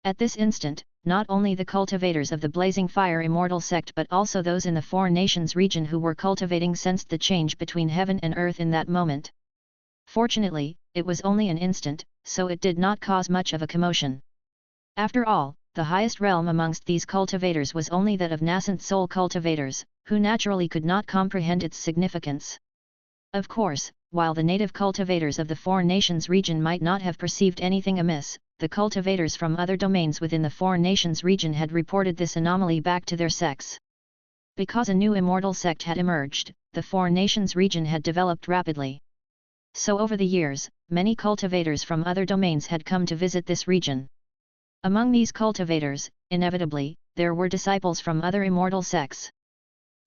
[SPEAKER 1] At this instant, not only the cultivators of the Blazing Fire Immortal sect but also those in the Four Nations region who were cultivating sensed the change between heaven and earth in that moment. Fortunately, it was only an instant, so it did not cause much of a commotion. After all, the highest realm amongst these cultivators was only that of nascent soul cultivators, who naturally could not comprehend its significance. Of course, while the native cultivators of the Four Nations region might not have perceived anything amiss, the cultivators from other domains within the Four Nations region had reported this anomaly back to their sects. Because a new immortal sect had emerged, the Four Nations region had developed rapidly. So over the years, many cultivators from other domains had come to visit this region. Among these cultivators, inevitably, there were disciples from other immortal sects.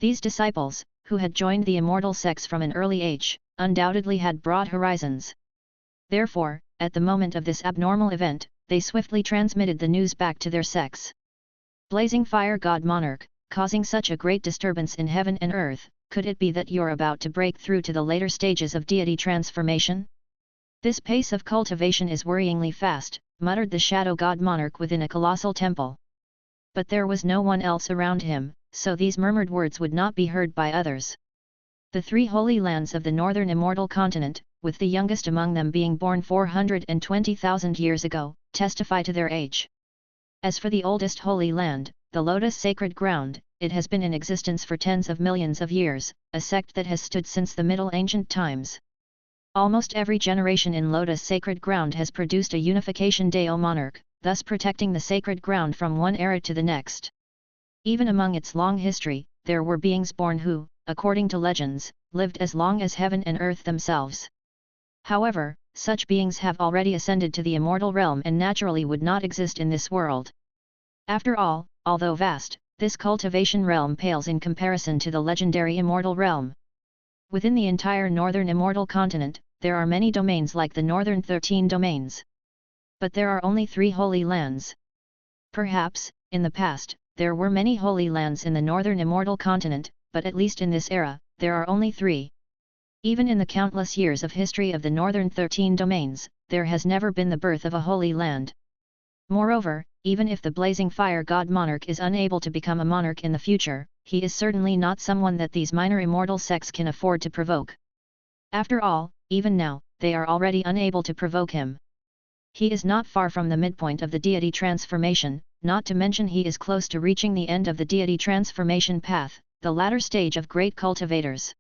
[SPEAKER 1] These disciples, who had joined the immortal sects from an early age, undoubtedly had broad horizons. Therefore, at the moment of this abnormal event, they swiftly transmitted the news back to their sects. Blazing Fire God Monarch, causing such a great disturbance in heaven and earth, could it be that you're about to break through to the later stages of deity transformation? This pace of cultivation is worryingly fast, muttered the Shadow God Monarch within a colossal temple. But there was no one else around him, so these murmured words would not be heard by others. The three holy lands of the northern immortal continent, with the youngest among them being born 420,000 years ago, testify to their age. As for the oldest holy land, the Lotus Sacred Ground, it has been in existence for tens of millions of years, a sect that has stood since the Middle Ancient times. Almost every generation in Lotus Sacred Ground has produced a unification Deo monarch, thus protecting the sacred ground from one era to the next. Even among its long history, there were beings born who, according to legends, lived as long as heaven and earth themselves. However, such beings have already ascended to the immortal realm and naturally would not exist in this world. After all, although vast, this cultivation realm pales in comparison to the legendary immortal realm. Within the entire northern immortal continent, there are many domains like the northern 13 domains. But there are only 3 holy lands. Perhaps, in the past, there were many holy lands in the northern immortal continent, but at least in this era, there are only 3. Even in the countless years of history of the northern 13 domains, there has never been the birth of a holy land. Moreover, even if the Blazing Fire God Monarch is unable to become a monarch in the future, he is certainly not someone that these minor immortal sects can afford to provoke. After all, even now, they are already unable to provoke him. He is not far from the midpoint of the deity transformation, not to mention he is close to reaching the end of the deity transformation path, the latter stage of great cultivators.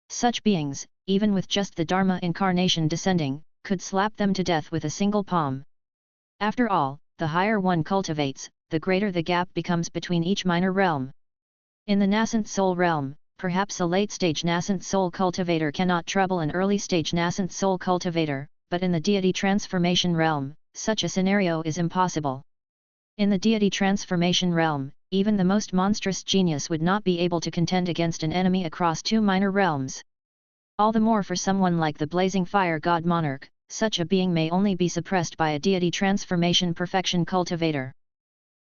[SPEAKER 1] Such beings, even with just the Dharma incarnation descending, could slap them to death with a single palm. After all, the higher one cultivates, the greater the gap becomes between each minor realm. In the nascent soul realm, perhaps a late-stage nascent soul cultivator cannot trouble an early-stage nascent soul cultivator, but in the deity transformation realm, such a scenario is impossible. In the deity transformation realm, even the most monstrous genius would not be able to contend against an enemy across 2 minor realms. All the more for someone like the Blazing Fire God Monarch, such a being may only be suppressed by a deity transformation perfection cultivator.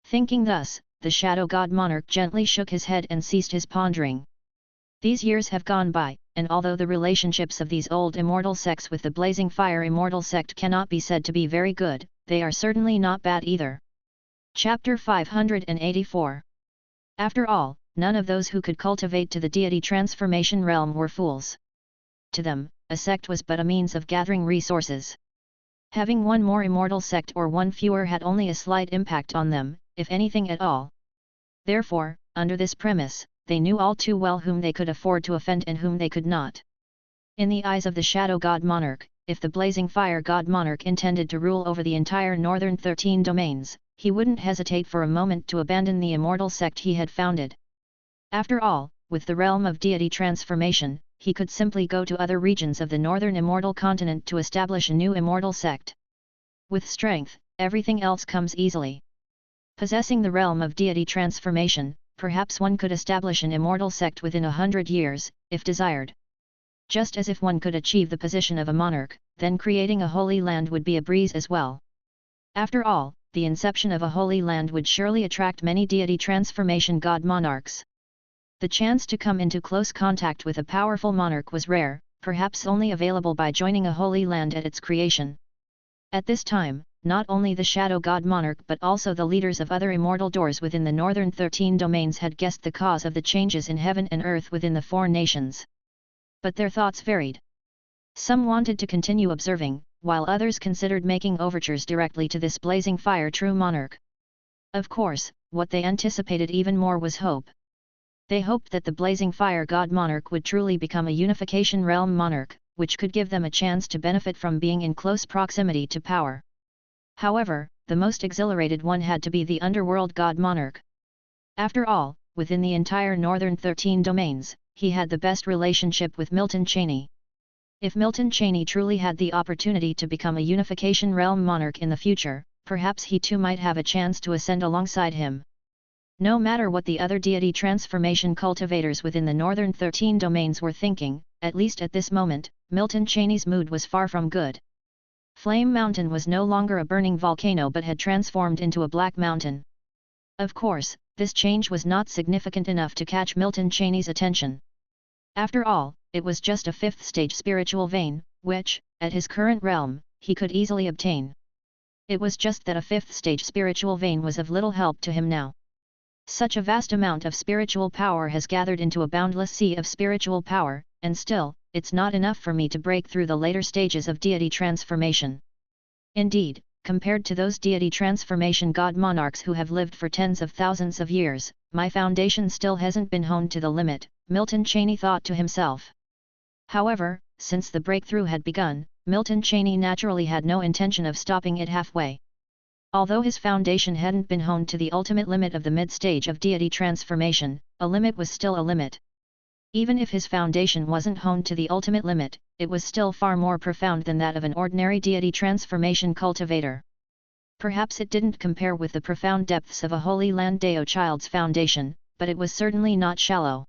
[SPEAKER 1] Thinking thus, the Shadow God Monarch gently shook his head and ceased his pondering. These years have gone by, and although the relationships of these old immortal sects with the Blazing Fire Immortal sect cannot be said to be very good, they are certainly not bad either. Chapter 584. After all, none of those who could cultivate to the deity transformation realm were fools. To them, a sect was but a means of gathering resources. Having one more immortal sect or one fewer had only a slight impact on them, if anything at all. Therefore, under this premise, they knew all too well whom they could afford to offend and whom they could not. In the eyes of the Shadow God Monarch, if the Blazing Fire God Monarch intended to rule over the entire northern 13 domains, he wouldn't hesitate for a moment to abandon the immortal sect he had founded. After all, with the realm of deity transformation, he could simply go to other regions of the northern immortal continent to establish a new immortal sect. With strength, everything else comes easily. Possessing the realm of deity transformation, perhaps one could establish an immortal sect within 100 years, if desired. Just as if one could achieve the position of a monarch, then creating a holy land would be a breeze as well. After all, the inception of a holy land would surely attract many deity transformation god monarchs. The chance to come into close contact with a powerful monarch was rare, perhaps only available by joining a holy land at its creation. At this time, not only the Shadow God Monarch but also the leaders of other immortal doors within the northern 13 domains had guessed the cause of the changes in heaven and earth within the four nations. But their thoughts varied. Some wanted to continue observing, while others considered making overtures directly to this blazing fire true monarch. Of course, what they anticipated even more was hope. They hoped that the blazing fire god monarch would truly become a unification realm monarch, which could give them a chance to benefit from being in close proximity to power. However, the most exhilarated one had to be the underworld god monarch. After all, within the entire northern 13 domains, he had the best relationship with Milton Cheney. If Milton Cheney truly had the opportunity to become a unification realm monarch in the future, perhaps he too might have a chance to ascend alongside him. No matter what the other deity transformation cultivators within the northern 13 domains were thinking, at least at this moment, Milton Cheney's mood was far from good. Flame Mountain was no longer a burning volcano but had transformed into a black mountain. Of course, this change was not significant enough to catch Milton Cheney's attention. After all, it was just a fifth stage spiritual vein, which, at his current realm, he could easily obtain. It was just that a fifth stage spiritual vein was of little help to him now. Such a vast amount of spiritual power has gathered into a boundless sea of spiritual power, and still, it's not enough for me to break through the later stages of deity transformation. Indeed, compared to those deity transformation god monarchs who have lived for tens of thousands of years, my foundation still hasn't been honed to the limit, Milton Cheney thought to himself. However, since the breakthrough had begun, Milton Cheney naturally had no intention of stopping it halfway. Although his foundation hadn't been honed to the ultimate limit of the mid-stage of deity transformation, a limit was still a limit. Even if his foundation wasn't honed to the ultimate limit, it was still far more profound than that of an ordinary deity transformation cultivator. Perhaps it didn't compare with the profound depths of a Holy Land Deo child's foundation, but it was certainly not shallow.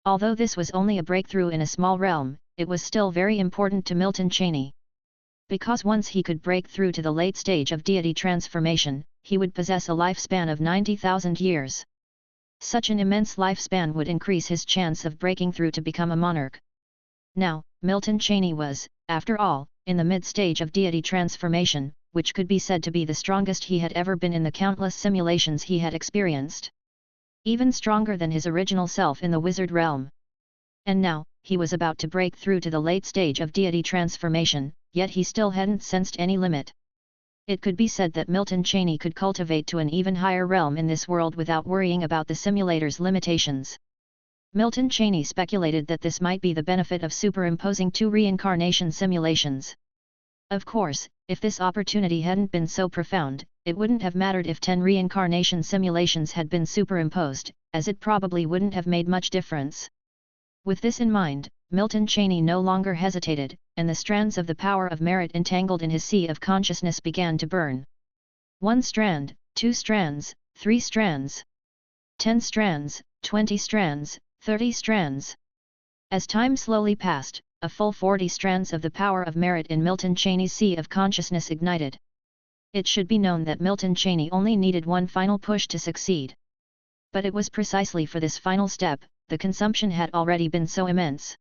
[SPEAKER 1] Although this was only a breakthrough in a small realm, it was still very important to Milton Cheney. Because once he could break through to the late stage of deity transformation, he would possess a lifespan of 90,000 years. Such an immense lifespan would increase his chance of breaking through to become a monarch. Now, Milton Cheney was, after all, in the mid-stage of deity transformation, which could be said to be the strongest he had ever been in the countless simulations he had experienced. Even stronger than his original self in the wizard realm. And now, he was about to break through to the late stage of deity transformation, yet he still hadn't sensed any limit. It could be said that Milton Cheney could cultivate to an even higher realm in this world without worrying about the simulator's limitations. Milton Cheney speculated that this might be the benefit of superimposing two reincarnation simulations. Of course, if this opportunity hadn't been so profound, it wouldn't have mattered if 10 reincarnation simulations had been superimposed, as it probably wouldn't have made much difference. With this in mind, Milton Cheney no longer hesitated, and the strands of the power of merit entangled in his sea of consciousness began to burn. 1 strand, 2 strands, 3 strands, 10 strands, 20 strands, 30 strands. As time slowly passed, a full 40 strands of the power of merit in Milton Cheney's sea of consciousness ignited. It should be known that Milton Cheney only needed one final push to succeed. But it was precisely for this final step, the consumption had already been so immense.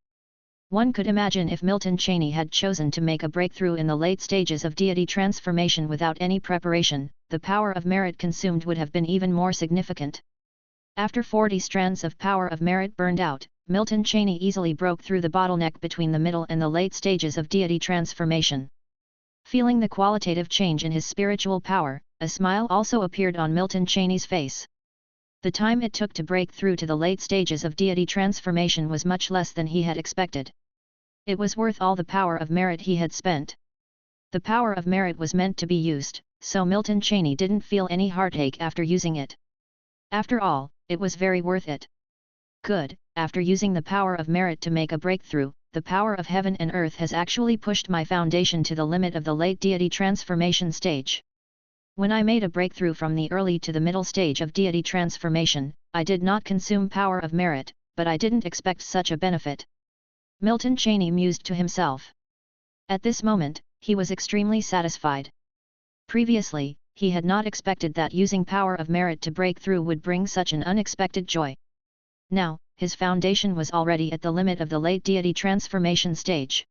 [SPEAKER 1] One could imagine if Milton Cheney had chosen to make a breakthrough in the late stages of deity transformation without any preparation, the power of merit consumed would have been even more significant. After 40 strands of power of merit burned out, Milton Cheney easily broke through the bottleneck between the middle and the late stages of deity transformation. Feeling the qualitative change in his spiritual power, a smile also appeared on Milton Cheney's face. The time it took to break through to the late stages of deity transformation was much less than he had expected. It was worth all the power of merit he had spent. The power of merit was meant to be used, so Milton Cheney didn't feel any heartache after using it. After all, it was very worth it. Good, after using the power of merit to make a breakthrough, the power of heaven and earth has actually pushed my foundation to the limit of the late deity transformation stage. When I made a breakthrough from the early to the middle stage of deity transformation, I did not consume power of merit, but I didn't expect such a benefit. Milton Cheney mused to himself. At this moment, he was extremely satisfied. Previously, he had not expected that using power of merit to break through would bring such an unexpected joy. Now, his foundation was already at the limit of the late deity transformation stage.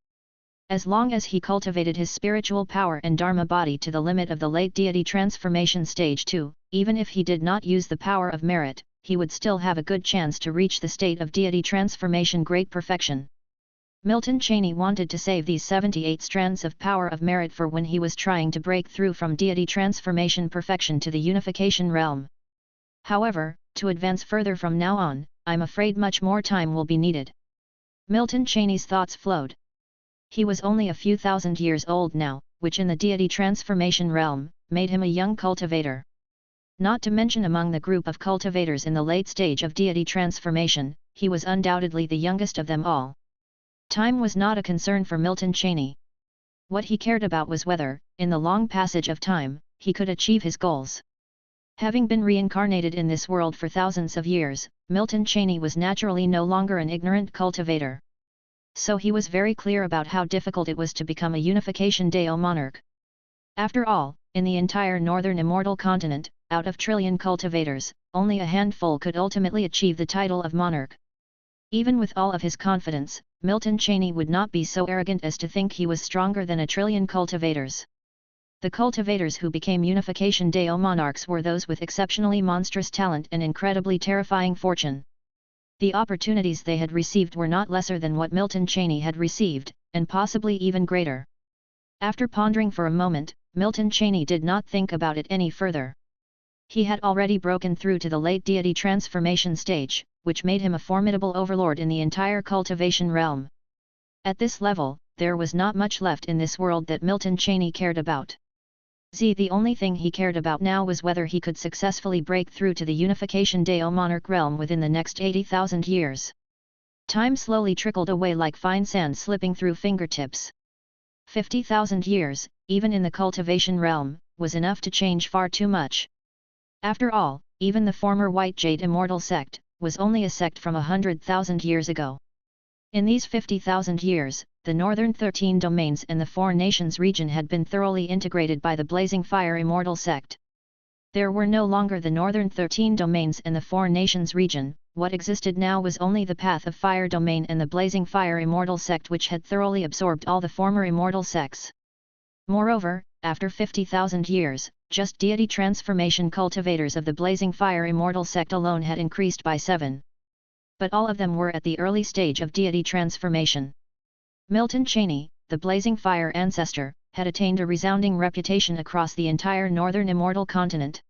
[SPEAKER 1] As long as he cultivated his spiritual power and dharma body to the limit of the late deity transformation stage too, even if he did not use the power of merit, he would still have a good chance to reach the state of deity transformation great perfection. Milton Cheney wanted to save these 78 strands of power of merit for when he was trying to break through from deity transformation perfection to the unification realm. However, to advance further from now on, I'm afraid much more time will be needed. Milton Cheney's thoughts flowed. He was only a few thousand years old now, which in the deity transformation realm, made him a young cultivator. Not to mention among the group of cultivators in the late stage of deity transformation, he was undoubtedly the youngest of them all. Time was not a concern for Milton Cheney. What he cared about was whether, in the long passage of time, he could achieve his goals. Having been reincarnated in this world for thousands of years, Milton Cheney was naturally no longer an ignorant cultivator. So he was very clear about how difficult it was to become a unification Deo monarch. After all, in the entire northern immortal continent, out of trillion cultivators, only a handful could ultimately achieve the title of monarch. Even with all of his confidence, Milton Cheney would not be so arrogant as to think he was stronger than a trillion cultivators. The cultivators who became unification Deo monarchs were those with exceptionally monstrous talent and incredibly terrifying fortune. The opportunities they had received were not lesser than what Milton Cheney had received, and possibly even greater. After pondering for a moment, Milton Cheney did not think about it any further. He had already broken through to the late deity transformation stage, which made him a formidable overlord in the entire cultivation realm. At this level, there was not much left in this world that Milton Cheney cared about. The only thing he cared about now was whether he could successfully break through to the unification Deo monarch realm within the next 80,000 years. Time slowly trickled away like fine sand slipping through fingertips. 50,000 years, even in the cultivation realm, was enough to change far too much. After all, even the former White Jade Immortal sect, was only a sect from 100,000 years ago. In these 50,000 years, the northern 13 domains and the 4 nations region had been thoroughly integrated by the Blazing Fire Immortal sect. There were no longer the northern 13 domains and the 4 nations region, what existed now was only the Path of Fire domain and the Blazing Fire Immortal sect, which had thoroughly absorbed all the former immortal sects. Moreover, after 50,000 years, just deity transformation cultivators of the Blazing Fire Immortal sect alone had increased by 7. But all of them were at the early stage of deity transformation. Milton Cheney, the Blazing Fire ancestor, had attained a resounding reputation across the entire northern immortal continent.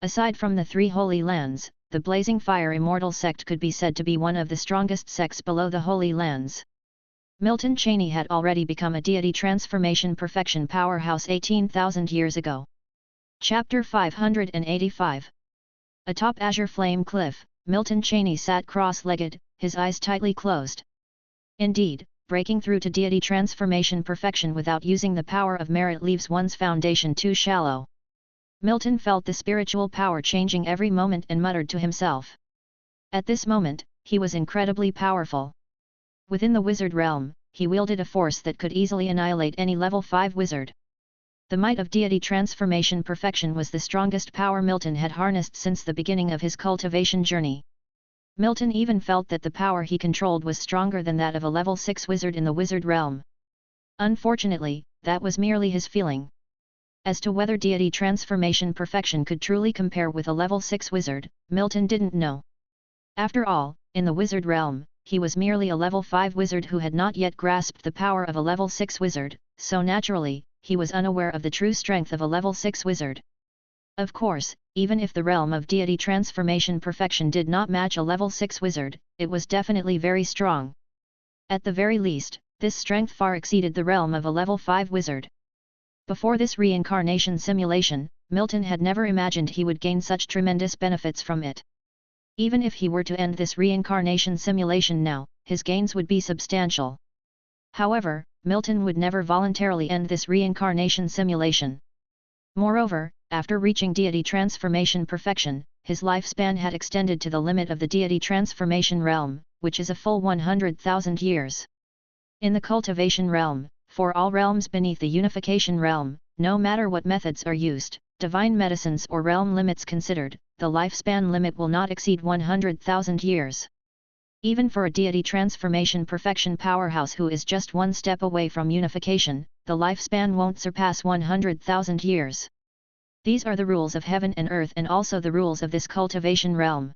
[SPEAKER 1] Aside from the 3 Holy Lands, the Blazing Fire Immortal sect could be said to be one of the strongest sects below the Holy Lands. Milton Cheney had already become a deity transformation perfection powerhouse 18,000 years ago. Chapter 585. Atop Azure Flame Cliff, Milton Cheney sat cross-legged, his eyes tightly closed. Indeed, breaking through to deity transformation perfection without using the power of merit leaves one's foundation too shallow. Milton felt the spiritual power changing every moment and muttered to himself. At this moment, he was incredibly powerful. Within the wizard realm, he wielded a force that could easily annihilate any level 5 wizard. The might of deity transformation perfection was the strongest power Milton had harnessed since the beginning of his cultivation journey. Milton even felt that the power he controlled was stronger than that of a level 6 wizard in the wizard realm. Unfortunately, that was merely his feeling. As to whether deity transformation perfection could truly compare with a level 6 wizard, Milton didn't know. After all, in the wizard realm, he was merely a level 5 wizard who had not yet grasped the power of a level 6 wizard, so naturally, he was unaware of the true strength of a level 6 wizard. Of course, even if the realm of deity transformation perfection did not match a level 6 wizard, it was definitely very strong. At the very least, this strength far exceeded the realm of a level 5 wizard. Before this reincarnation simulation, Milton had never imagined he would gain such tremendous benefits from it. Even if he were to end this reincarnation simulation now, his gains would be substantial. However, Milton would never voluntarily end this reincarnation simulation. Moreover, after reaching deity transformation perfection, his lifespan had extended to the limit of the deity transformation realm, which is a full 100,000 years. In the cultivation realm, for all realms beneath the unification realm, no matter what methods are used, divine medicines or realm limits considered, the lifespan limit will not exceed 100,000 years. Even for a deity transformation perfection powerhouse who is just one step away from unification, the lifespan won't surpass 100,000 years. These are the rules of heaven and earth and also the rules of this cultivation realm.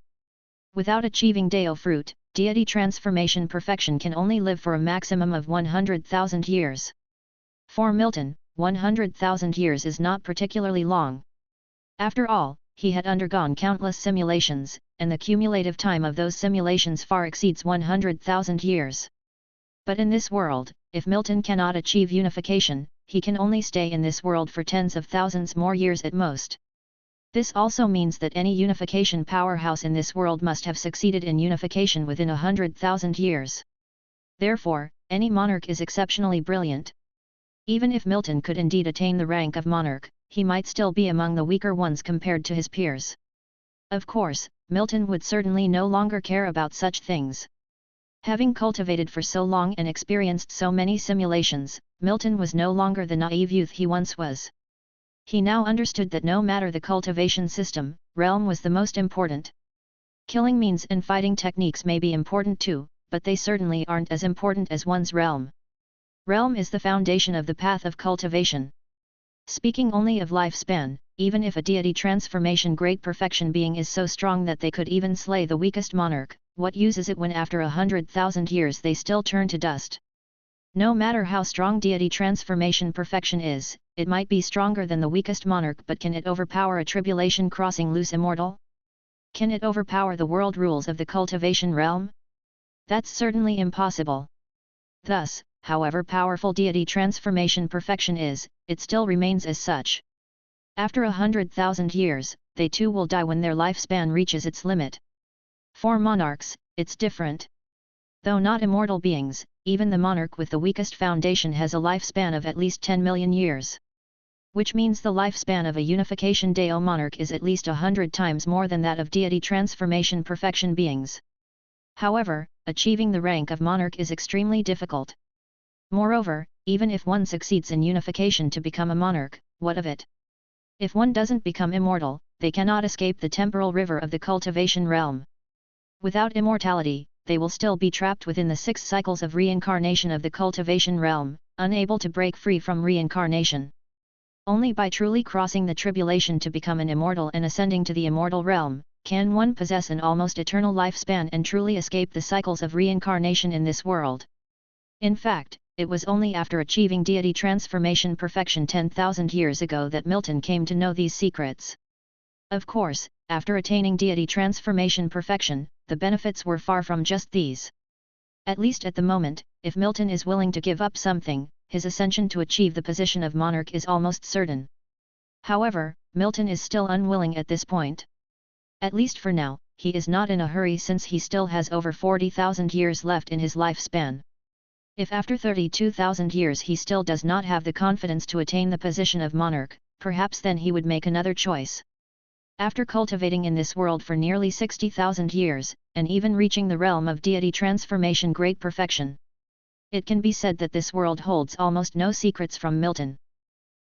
[SPEAKER 1] Without achieving Deo fruit, deity transformation perfection can only live for a maximum of 100,000 years. For Milton, 100,000 years is not particularly long. After all, he had undergone countless simulations, and the cumulative time of those simulations far exceeds 100,000 years. But in this world, if Milton cannot achieve unification, he can only stay in this world for tens of thousands more years at most. This also means that any unification powerhouse in this world must have succeeded in unification within 100,000 years. Therefore, any monarch is exceptionally brilliant. Even if Milton could indeed attain the rank of monarch, he might still be among the weaker ones compared to his peers. Of course, Milton would certainly no longer care about such things. Having cultivated for so long and experienced so many simulations, Milton was no longer the naive youth he once was. He now understood that no matter the cultivation system, realm was the most important. Killing means and fighting techniques may be important too, but they certainly aren't as important as one's realm. Realm is the foundation of the path of cultivation. Speaking only of lifespan, even if a deity transformation great perfection being is so strong that they could even slay the weakest monarch, what use is it when after 100,000 years they still turn to dust? No matter how strong deity transformation perfection is, it might be stronger than the weakest monarch, but can it overpower a tribulation crossing loose immortal? Can it overpower the world rules of the cultivation realm? That's certainly impossible. Thus, however powerful deity transformation perfection is, it still remains as such. After 100,000 years, they too will die when their lifespan reaches its limit. For monarchs, it's different. Though not immortal beings, even the monarch with the weakest foundation has a lifespan of at least 10 million years. Which means the lifespan of a unification Deo monarch is at least 100 times more than that of deity transformation perfection beings. However, achieving the rank of monarch is extremely difficult. Moreover, even if one succeeds in unification to become a monarch, what of it? If one doesn't become immortal, they cannot escape the temporal river of the cultivation realm. Without immortality, they will still be trapped within the 6 cycles of reincarnation of the cultivation realm, unable to break free from reincarnation. Only by truly crossing the tribulation to become an immortal and ascending to the immortal realm, can one possess an almost eternal lifespan and truly escape the cycles of reincarnation in this world. In fact, it was only after achieving deity transformation perfection 10,000 years ago that Milton came to know these secrets. Of course, after attaining deity transformation perfection, the benefits were far from just these. At least at the moment, if Milton is willing to give up something, his ascension to achieve the position of monarch is almost certain. However, Milton is still unwilling at this point. At least for now, he is not in a hurry since he still has over 40,000 years left in his lifespan. If after 32,000 years he still does not have the confidence to attain the position of monarch, perhaps then he would make another choice. After cultivating in this world for nearly 60,000 years, and even reaching the realm of deity transformation great perfection, it can be said that this world holds almost no secrets from Milton.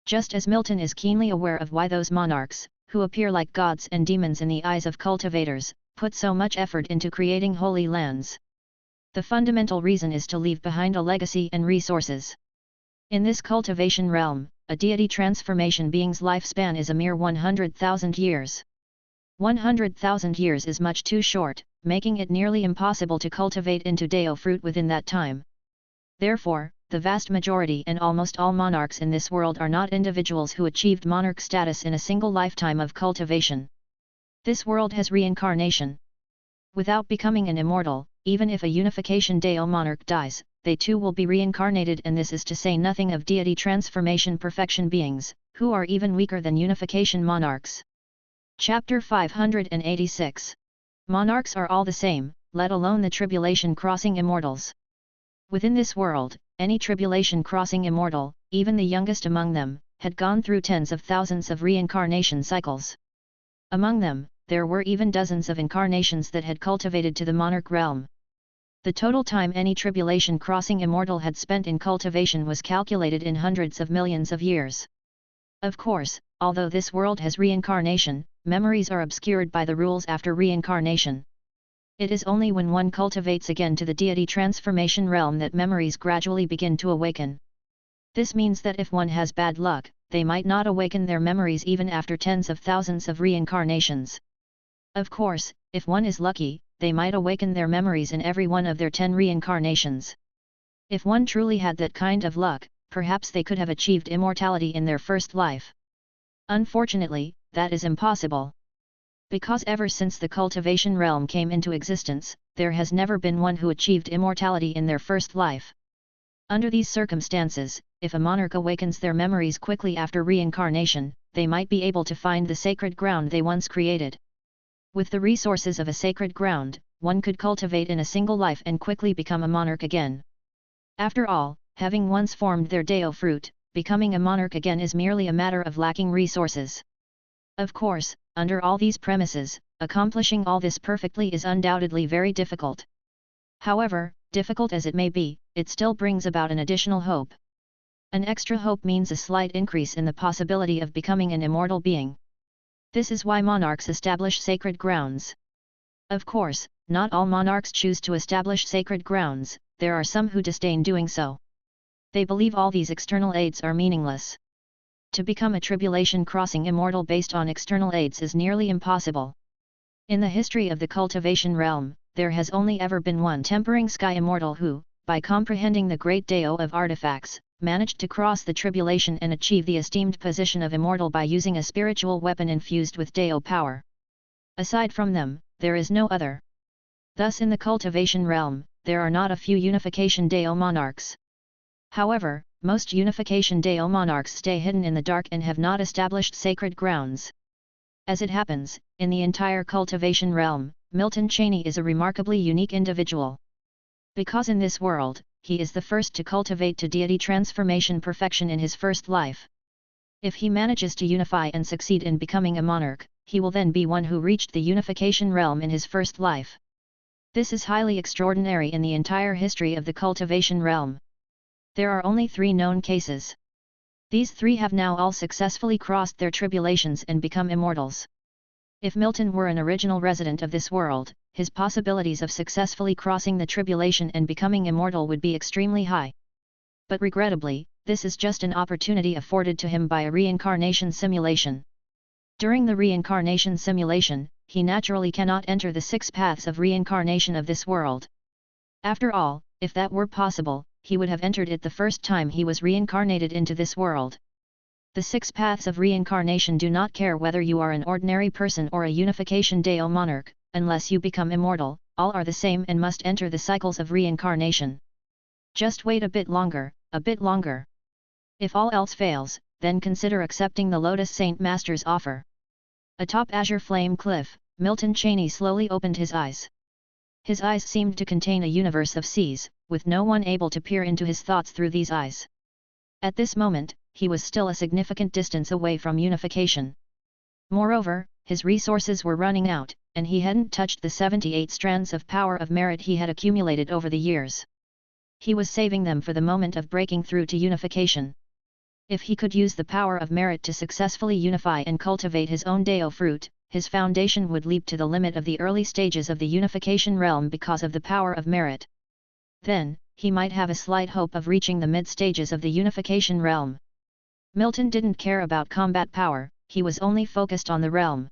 [SPEAKER 1] Just as Milton is keenly aware of why those monarchs, who appear like gods and demons in the eyes of cultivators, put so much effort into creating holy lands? The fundamental reason is to leave behind a legacy and resources. In this cultivation realm, a deity transformation being's lifespan is a mere 100,000 years. 100,000 years is much too short, making it nearly impossible to cultivate into Deo fruit within that time. Therefore, the vast majority and almost all monarchs in this world are not individuals who achieved monarch status in a single lifetime of cultivation. This world has reincarnation. Without becoming an immortal, even if a unification Deo monarch dies, they too will be reincarnated, and this is to say nothing of deity transformation perfection beings, who are even weaker than unification monarchs. Chapter 586. Monarchs are all the same, let alone the tribulation-crossing immortals. Within this world, any tribulation-crossing immortal, even the youngest among them, had gone through tens of thousands of reincarnation cycles. Among them, there were even dozens of incarnations that had cultivated to the monarch realm. The total time any tribulation-crossing immortal had spent in cultivation was calculated in hundreds of millions of years. Of course, although this world has reincarnation, memories are obscured by the rules after reincarnation. It is only when one cultivates again to the deity transformation realm that memories gradually begin to awaken. This means that if one has bad luck, they might not awaken their memories even after tens of thousands of reincarnations. Of course, if one is lucky, they might awaken their memories in every one of their 10 reincarnations. If one truly had that kind of luck, perhaps they could have achieved immortality in their first life. Unfortunately, that is impossible. Because ever since the cultivation realm came into existence, there has never been one who achieved immortality in their first life. Under these circumstances, if a monarch awakens their memories quickly after reincarnation, they might be able to find the sacred ground they once created. With the resources of a sacred ground, one could cultivate in a single life and quickly become a monarch again. After all, having once formed their Deo fruit, becoming a monarch again is merely a matter of lacking resources. Of course, under all these premises, accomplishing all this perfectly is undoubtedly very difficult. However, difficult as it may be, it still brings about an additional hope. An extra hope means a slight increase in the possibility of becoming an immortal being. This is why monarchs establish sacred grounds. Of course, not all monarchs choose to establish sacred grounds, there are some who disdain doing so. They believe all these external aids are meaningless. To become a tribulation-crossing immortal based on external aids is nearly impossible. In the history of the cultivation realm, there has only ever been one tempering sky immortal who, by comprehending the great Deo of artifacts, managed to cross the tribulation and achieve the esteemed position of immortal by using a spiritual weapon infused with Deo power. Aside from them, there is no other. Thus in the cultivation realm, there are not a few unification Deo monarchs. However, most unification Deo monarchs stay hidden in the dark and have not established sacred grounds. As it happens, in the entire cultivation realm, Milton Cheney is a remarkably unique individual. Because in this world, he is the first to cultivate to deity transformation perfection in his first life. If he manages to unify and succeed in becoming a monarch, he will then be one who reached the unification realm in his first life. This is highly extraordinary in the entire history of the cultivation realm. There are only 3 known cases. These 3 have now all successfully crossed their tribulations and become immortals. If Milton were an original resident of this world, his possibilities of successfully crossing the tribulation and becoming immortal would be extremely high. But regrettably, this is just an opportunity afforded to him by a reincarnation simulation. During the reincarnation simulation, he naturally cannot enter the 6 paths of reincarnation of this world. After all, if that were possible, he would have entered it the first time he was reincarnated into this world. The 6 paths of reincarnation do not care whether you are an ordinary person or a unification Deo monarch, unless you become immortal, all are the same and must enter the cycles of reincarnation. Just wait a bit longer, a bit longer. If all else fails, then consider accepting the Lotus Saint Master's offer. Atop Azure Flame Cliff, Milton Cheney slowly opened his eyes. His eyes seemed to contain a universe of seas, with no one able to peer into his thoughts through these eyes. At this moment, he was still a significant distance away from unification. Moreover, his resources were running out, and he hadn't touched the 78 strands of power of merit he had accumulated over the years. He was saving them for the moment of breaking through to unification. If he could use the power of merit to successfully unify and cultivate his own Deo fruit, his foundation would leap to the limit of the early stages of the unification realm because of the power of merit. Then, he might have a slight hope of reaching the mid-stages of the unification realm. Milton didn't care about combat power, he was only focused on the realm.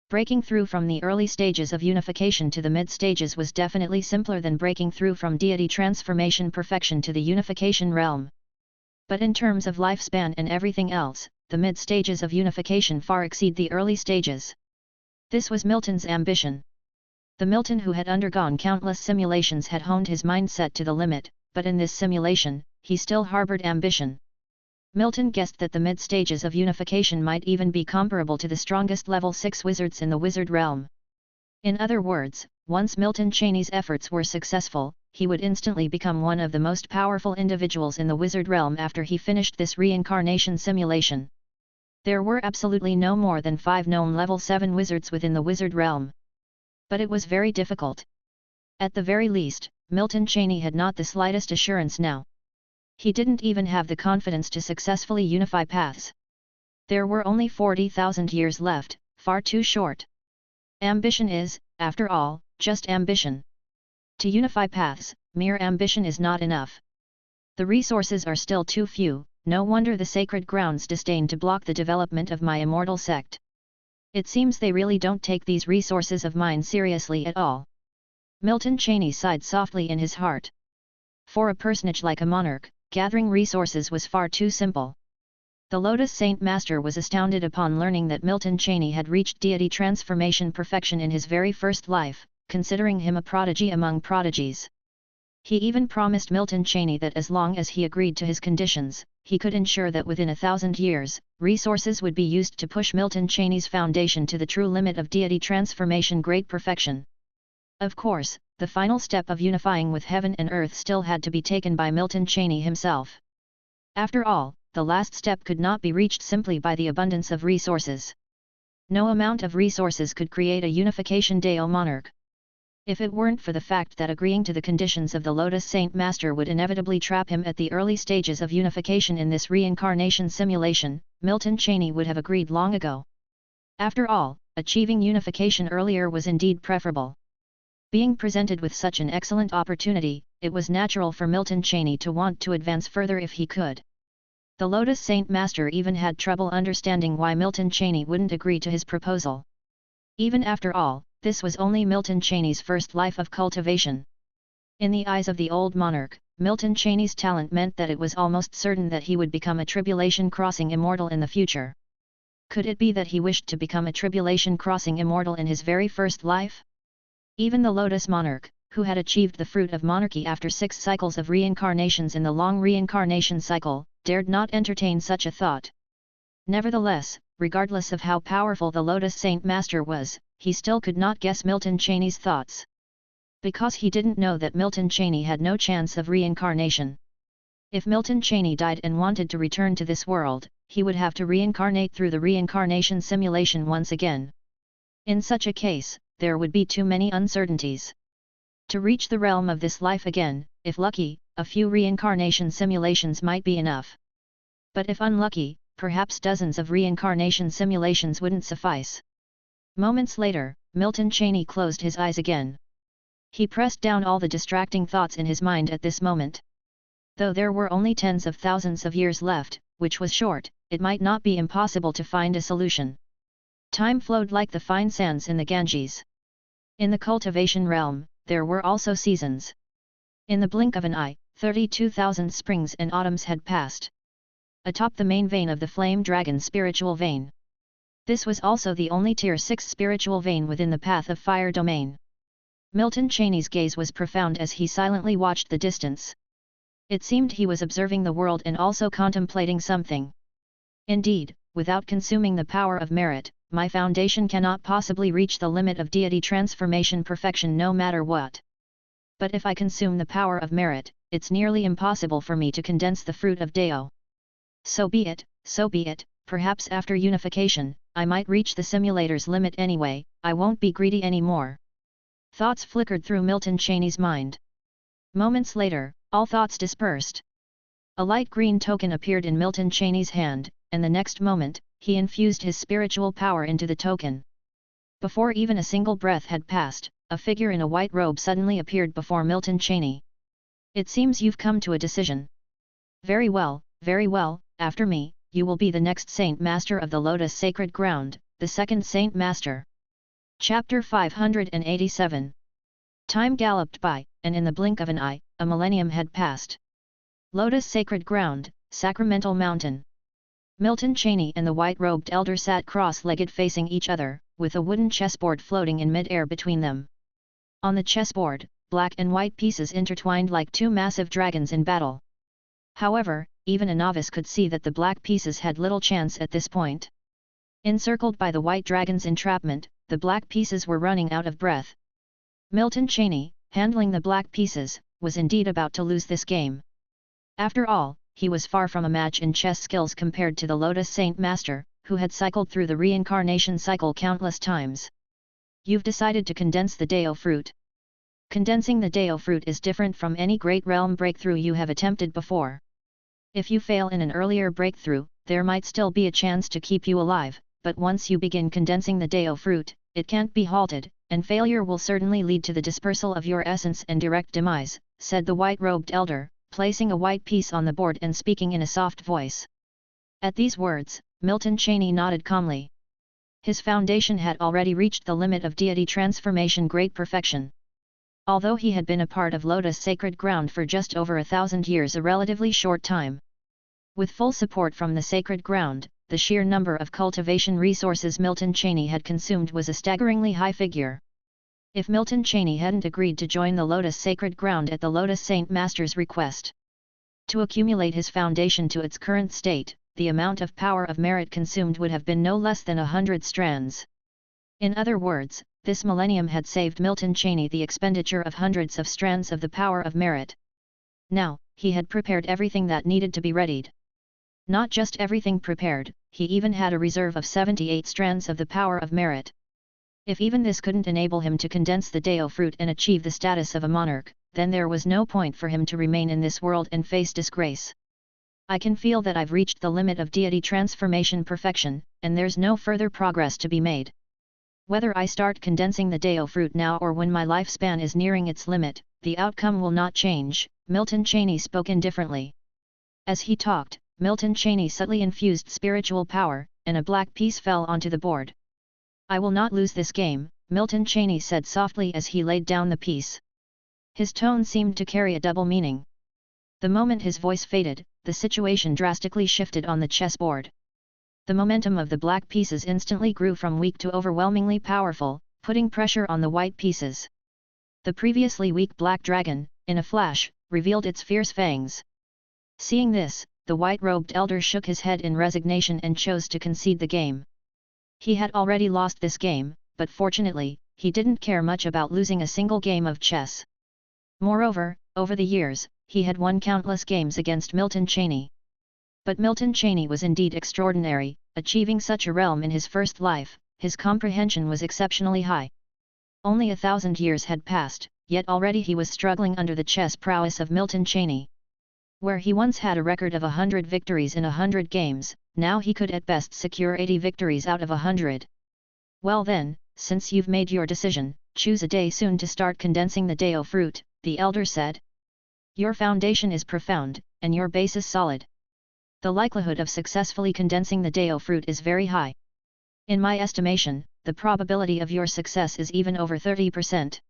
[SPEAKER 1] Breaking through from the early stages of unification to the mid-stages was definitely simpler than breaking through from deity transformation perfection to the unification realm. But in terms of lifespan and everything else, the mid-stages of unification far exceed the early stages. This was Milton's ambition. The Milton who had undergone countless simulations had honed his mindset to the limit, but in this simulation, he still harbored ambition. Milton guessed that the mid-stages of unification might even be comparable to the strongest level 6 wizards in the wizard realm. In other words, once Milton Cheney's efforts were successful, he would instantly become one of the most powerful individuals in the wizard realm after he finished this reincarnation simulation. There were absolutely no more than 5 known level 7 wizards within the wizard realm. But it was very difficult. At the very least, Milton Cheney had not the slightest assurance now. He didn't even have the confidence to successfully unify paths. There were only 40,000 years left, far too short. Ambition is, after all, just ambition. To unify paths, mere ambition is not enough. The resources are still too few, no wonder the sacred grounds disdain to block the development of my immortal sect. It seems they really don't take these resources of mine seriously at all. Milton Cheney sighed softly in his heart. For a personage like a monarch, gathering resources was far too simple. The Lotus Saint Master was astounded upon learning that Milton Cheney had reached deity transformation perfection in his very first life, considering him a prodigy among prodigies. He even promised Milton Cheney that as long as he agreed to his conditions, he could ensure that within 1,000 years, resources would be used to push Milton Cheney's foundation to the true limit of deity transformation great perfection. Of course, the final step of unifying with heaven and earth still had to be taken by Milton Cheney himself. After all, the last step could not be reached simply by the abundance of resources. No amount of resources could create a unification Deo monarch. If it weren't for the fact that agreeing to the conditions of the Lotus Saint Master would inevitably trap him at the early stages of unification in this reincarnation simulation, Milton Cheney would have agreed long ago. After all, achieving unification earlier was indeed preferable. Being presented with such an excellent opportunity, it was natural for Milton Cheney to want to advance further if he could. The Lotus Saint Master even had trouble understanding why Milton Cheney wouldn't agree to his proposal. Even after all, this was only Milton Cheney's first life of cultivation. In the eyes of the old monarch, Milton Cheney's talent meant that it was almost certain that he would become a tribulation-crossing immortal in the future. Could it be that he wished to become a tribulation-crossing immortal in his very first life? Even the Lotus monarch, who had achieved the fruit of monarchy after 6 cycles of reincarnations in the long reincarnation cycle, dared not entertain such a thought. Nevertheless, regardless of how powerful the Lotus Saint Master was, he still could not guess Milton Cheney's thoughts. Because he didn't know that Milton Cheney had no chance of reincarnation. If Milton Cheney died and wanted to return to this world, he would have to reincarnate through the reincarnation simulation once again. In such a case, there would be too many uncertainties. To reach the realm of this life again, if lucky, a few reincarnation simulations might be enough. But if unlucky, perhaps dozens of reincarnation simulations wouldn't suffice. Moments later, Milton Cheney closed his eyes again. He pressed down all the distracting thoughts in his mind at this moment. Though there were only tens of thousands of years left, which was short, it might not be impossible to find a solution. Time flowed like the fine sands in the Ganges. In the cultivation realm, there were also seasons. In the blink of an eye, 32,000 springs and autumns had passed. Atop the main vein of the Flame Dragon spiritual vein. This was also the only Tier 6 spiritual vein within the Path of Fire domain. Milton Cheney's gaze was profound as he silently watched the distance. It seemed he was observing the world and also contemplating something. Indeed, without consuming the power of merit, my foundation cannot possibly reach the limit of deity transformation perfection no matter what. But if I consume the power of merit, it's nearly impossible for me to condense the fruit of Deo. So be it, perhaps after unification, I might reach the simulator's limit anyway, I won't be greedy anymore. Thoughts flickered through Milton Cheney's mind. Moments later, all thoughts dispersed. A light green token appeared in Milton Cheney's hand, and the next moment, he infused his spiritual power into the token. Before even a single breath had passed, a figure in a white robe suddenly appeared before Milton Cheney. "It seems you've come to a decision. Very well, after me, you will be the next Saint Master of the Lotus Sacred Ground, the second Saint Master." Chapter 587. Time galloped by, and in the blink of an eye, a millennium had passed. Lotus Sacred Ground, Sacramental Mountain. Milton Cheney and the white-robed elder sat cross-legged facing each other, with a wooden chessboard floating in mid-air between them. On the chessboard, black and white pieces intertwined like two massive dragons in battle. However, even a novice could see that the black pieces had little chance at this point. Encircled by the white dragon's entrapment, the black pieces were running out of breath. Milton Cheney, handling the black pieces, was indeed about to lose this game. After all, he was far from a match in chess skills compared to the Lotus Saint Master, who had cycled through the reincarnation cycle countless times. "You've decided to condense the Dao fruit. Condensing the Dao fruit is different from any great realm breakthrough you have attempted before. If you fail in an earlier breakthrough, there might still be a chance to keep you alive, but once you begin condensing the Dao fruit, it can't be halted, and failure will certainly lead to the dispersal of your essence and direct demise," said the white-robed elder, placing a white piece on the board and speaking in a soft voice. At these words, Milton Cheney nodded calmly. His foundation had already reached the limit of deity transformation great perfection. Although he had been a part of Lotus Sacred Ground for just over 1,000 years, a relatively short time. With full support from the Sacred Ground, the sheer number of cultivation resources Milton Cheney had consumed was a staggeringly high figure. If Milton Cheney hadn't agreed to join the Lotus Sacred Ground at the Lotus Saint Master's request to accumulate his foundation to its current state, the amount of power of merit consumed would have been no less than 100 strands. In other words, this millennium had saved Milton Cheney the expenditure of hundreds of strands of the power of merit. Now, he had prepared everything that needed to be readied. Not just everything prepared, he even had a reserve of 78 strands of the power of merit. If even this couldn't enable him to condense the Dao fruit and achieve the status of a monarch, then there was no point for him to remain in this world and face disgrace. "I can feel that I've reached the limit of deity transformation perfection, and there's no further progress to be made. Whether I start condensing the Dao fruit now or when my lifespan is nearing its limit, the outcome will not change," Milton Cheney spoke indifferently. As he talked, Milton Cheney subtly infused spiritual power, and a black piece fell onto the board. "I will not lose this game," Milton Cheney said softly as he laid down the piece. His tone seemed to carry a double meaning. The moment his voice faded, the situation drastically shifted on the chessboard. The momentum of the black pieces instantly grew from weak to overwhelmingly powerful, putting pressure on the white pieces. The previously weak black dragon, in a flash, revealed its fierce fangs. Seeing this, the white-robed elder shook his head in resignation and chose to concede the game. He had already lost this game, but fortunately, he didn't care much about losing a single game of chess. Moreover, over the years, he had won countless games against Milton Cheney. But Milton Cheney was indeed extraordinary, achieving such a realm in his first life. His comprehension was exceptionally high. Only 1,000 years had passed, yet already he was struggling under the chess prowess of Milton Cheney. Where he once had a record of 100 victories in 100 games, now he could at best secure 80 victories out of 100. "Well then, since you've made your decision, choose a day soon to start condensing the Dao fruit," the elder said. "Your foundation is profound, and your base is solid. The likelihood of successfully condensing the Dao fruit is very high. In my estimation, the probability of your success is even over 30%.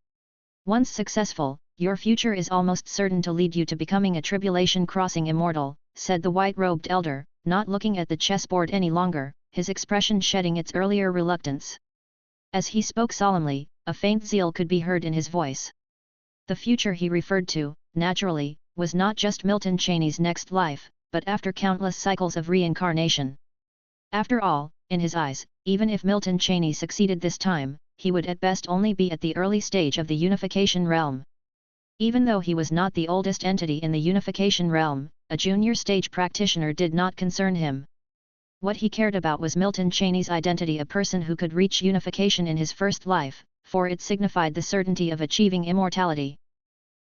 [SPEAKER 1] Once successful, your future is almost certain to lead you to becoming a tribulation-crossing immortal," said the white-robed elder, not looking at the chessboard any longer, his expression shedding its earlier reluctance. As he spoke solemnly, a faint zeal could be heard in his voice. The future he referred to, naturally, was not just Milton Cheney's next life, but after countless cycles of reincarnation. After all, in his eyes, even if Milton Cheney succeeded this time, he would at best only be at the early stage of the unification realm. Even though he was not the oldest entity in the unification realm, a junior stage practitioner did not concern him. What he cared about was Milton Cheney's identity, a person who could reach unification in his first life, for it signified the certainty of achieving immortality.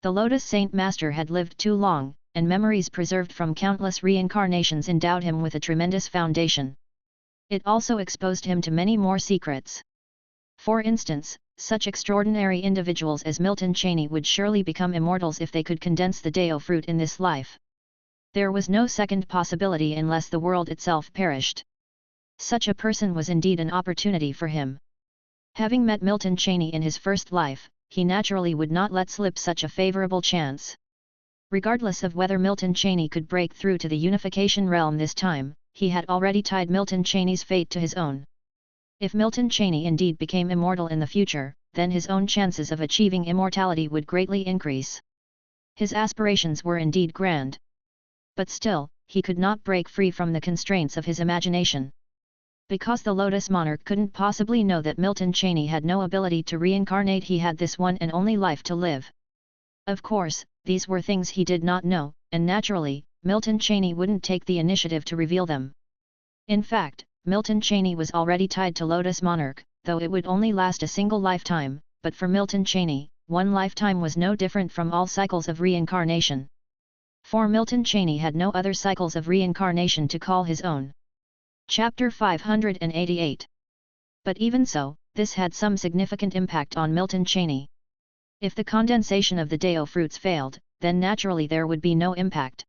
[SPEAKER 1] The Lotus Saint Master had lived too long, and memories preserved from countless reincarnations endowed him with a tremendous foundation. It also exposed him to many more secrets. For instance, such extraordinary individuals as Milton Cheney would surely become immortals if they could condense the Deo fruit in this life. There was no second possibility unless the world itself perished. Such a person was indeed an opportunity for him. Having met Milton Cheney in his first life, he naturally would not let slip such a favorable chance. Regardless of whether Milton Cheney could break through to the unification realm this time, he had already tied Milton Cheney's fate to his own. If Milton Cheney indeed became immortal in the future, then his own chances of achieving immortality would greatly increase. His aspirations were indeed grand. But still, he could not break free from the constraints of his imagination. Because the Lotus Monarch couldn't possibly know that Milton Cheney had no ability to reincarnate, he had this one and only life to live. Of course, these were things he did not know, and naturally, Milton Cheney wouldn't take the initiative to reveal them. In fact, Milton Cheney was already tied to Lotus Monarch, though it would only last a single lifetime, but for Milton Cheney, one lifetime was no different from all cycles of reincarnation. For Milton Cheney had no other cycles of reincarnation to call his own. Chapter 588. But even so, this had some significant impact on Milton Cheney. If the condensation of the Deo fruits failed, then naturally there would be no impact.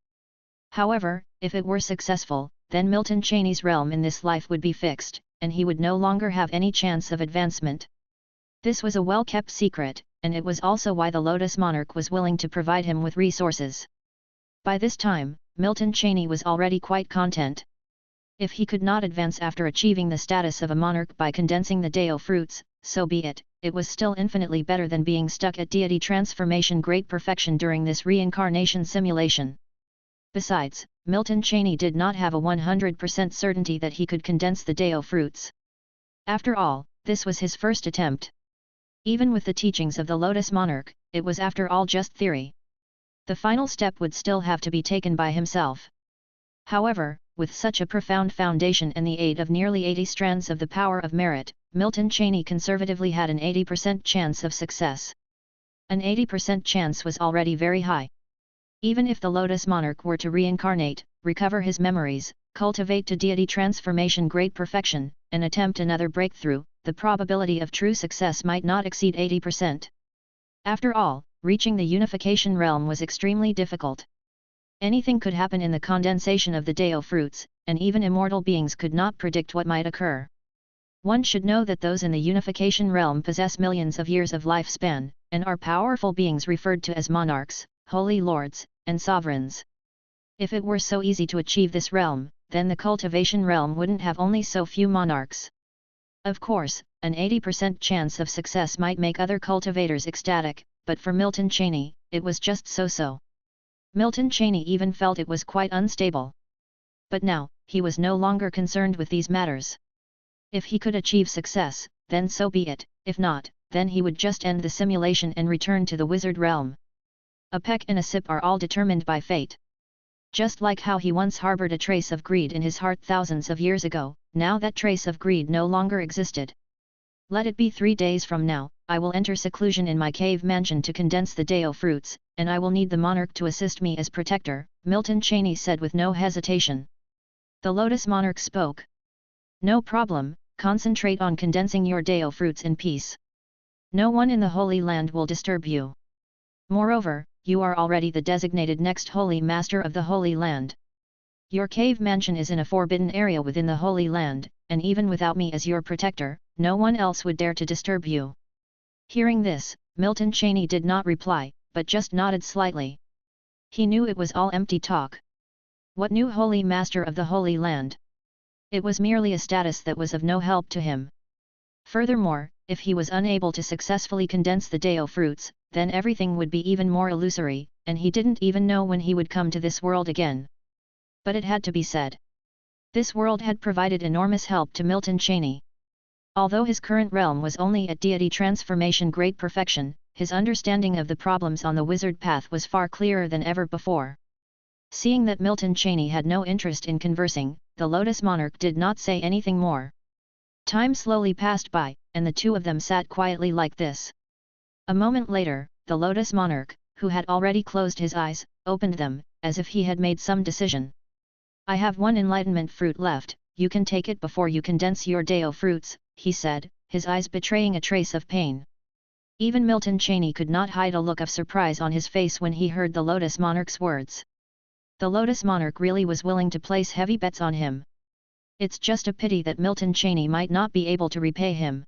[SPEAKER 1] However, if it were successful, then Milton Cheney's realm in this life would be fixed, and he would no longer have any chance of advancement. This was a well-kept secret, and it was also why the Lotus Monarch was willing to provide him with resources. By this time, Milton Cheney was already quite content. If he could not advance after achieving the status of a monarch by condensing the Deo fruits, so be it, it was still infinitely better than being stuck at deity transformation great perfection during this reincarnation simulation. Besides, Milton Cheney did not have a 100% certainty that he could condense the Deo fruits. After all, this was his first attempt. Even with the teachings of the Lotus Monarch, it was after all just theory. The final step would still have to be taken by himself. However, with such a profound foundation and the aid of nearly 80 strands of the power of merit, Milton Cheney conservatively had an 80% chance of success. An 80% chance was already very high. Even if the Lotus Monarch were to reincarnate, recover his memories, cultivate to deity transformation great perfection, and attempt another breakthrough, the probability of true success might not exceed 80%. After all, reaching the unification realm was extremely difficult. Anything could happen in the condensation of the Deo fruits, and even immortal beings could not predict what might occur. One should know that those in the unification realm possess millions of years of lifespan, and are powerful beings referred to as monarchs, holy lords, and sovereigns. If it were so easy to achieve this realm, then the cultivation realm wouldn't have only so few monarchs. Of course, an 80% chance of success might make other cultivators ecstatic, but for Milton Cheney, it was just so-so. Milton Cheney even felt it was quite unstable. But now, he was no longer concerned with these matters. If he could achieve success, then so be it, if not, then he would just end the simulation and return to the wizard realm. A peck and a sip are all determined by fate. Just like how he once harbored a trace of greed in his heart thousands of years ago, now that trace of greed no longer existed. Let it be 3 days from now, I will enter seclusion in my cave mansion to condense the Deo fruits, and I will need the monarch to assist me as protector, Milton Cheney said with no hesitation. The Lotus Monarch spoke. No problem, concentrate on condensing your Deo fruits in peace. No one in the Holy Land will disturb you. Moreover, you are already the designated next Holy Master of the Holy Land. Your cave mansion is in a forbidden area within the Holy Land, and even without me as your protector, no one else would dare to disturb you. Hearing this, Milton Cheney did not reply, but just nodded slightly. He knew it was all empty talk. What new Holy Master of the Holy Land? It was merely a status that was of no help to him. Furthermore, if he was unable to successfully condense the Deo fruits, then everything would be even more illusory, and he didn't even know when he would come to this world again. But it had to be said. This world had provided enormous help to Milton Cheney. Although his current realm was only at deity transformation great perfection, his understanding of the problems on the wizard path was far clearer than ever before. Seeing that Milton Cheney had no interest in conversing, the Lotus Monarch did not say anything more. Time slowly passed by, and the two of them sat quietly like this. A moment later, the Lotus Monarch, who had already closed his eyes, opened them, as if he had made some decision. I have one enlightenment fruit left, you can take it before you condense your Deo fruits, he said, his eyes betraying a trace of pain. Even Milton Cheney could not hide a look of surprise on his face when he heard the Lotus Monarch's words. The Lotus Monarch really was willing to place heavy bets on him. It's just a pity that Milton Cheney might not be able to repay him.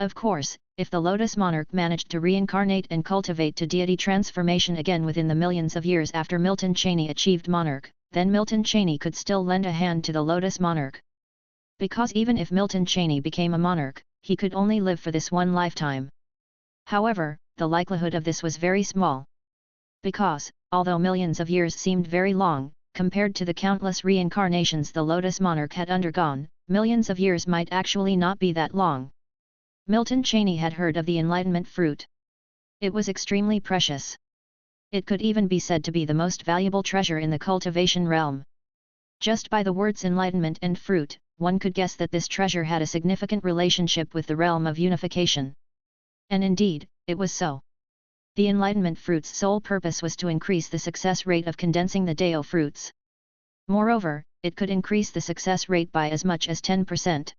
[SPEAKER 1] Of course, if the Lotus Monarch managed to reincarnate and cultivate to deity transformation again within the millions of years after Milton Cheney achieved monarch, then Milton Cheney could still lend a hand to the Lotus Monarch. Because even if Milton Cheney became a monarch, he could only live for this one lifetime. However, the likelihood of this was very small. Because, although millions of years seemed very long, compared to the countless reincarnations the Lotus Monarch had undergone, millions of years might actually not be that long. Milton Cheney had heard of the Enlightenment fruit. It was extremely precious. It could even be said to be the most valuable treasure in the cultivation realm. Just by the words enlightenment and fruit, one could guess that this treasure had a significant relationship with the realm of unification. And indeed, it was so. The Enlightenment fruit's sole purpose was to increase the success rate of condensing the Deo fruits. Moreover, it could increase the success rate by as much as 10%.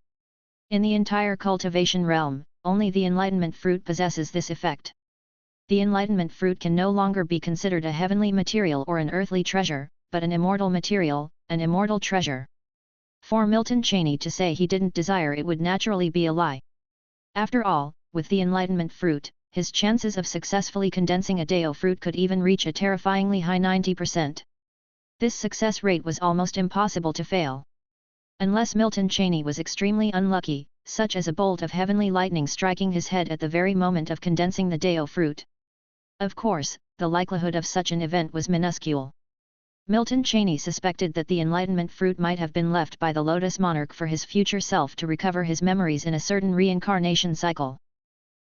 [SPEAKER 1] In the entire cultivation realm, only the Enlightenment fruit possesses this effect. The Enlightenment fruit can no longer be considered a heavenly material or an earthly treasure, but an immortal material, an immortal treasure. For Milton Cheney to say he didn't desire it would naturally be a lie. After all, with the Enlightenment fruit, his chances of successfully condensing a Deo fruit could even reach a terrifyingly high 90%. This success rate was almost impossible to fail. Unless Milton Cheney was extremely unlucky, such as a bolt of heavenly lightning striking his head at the very moment of condensing the Deo fruit. Of course, the likelihood of such an event was minuscule. Milton Cheney suspected that the Enlightenment fruit might have been left by the Lotus Monarch for his future self to recover his memories in a certain reincarnation cycle.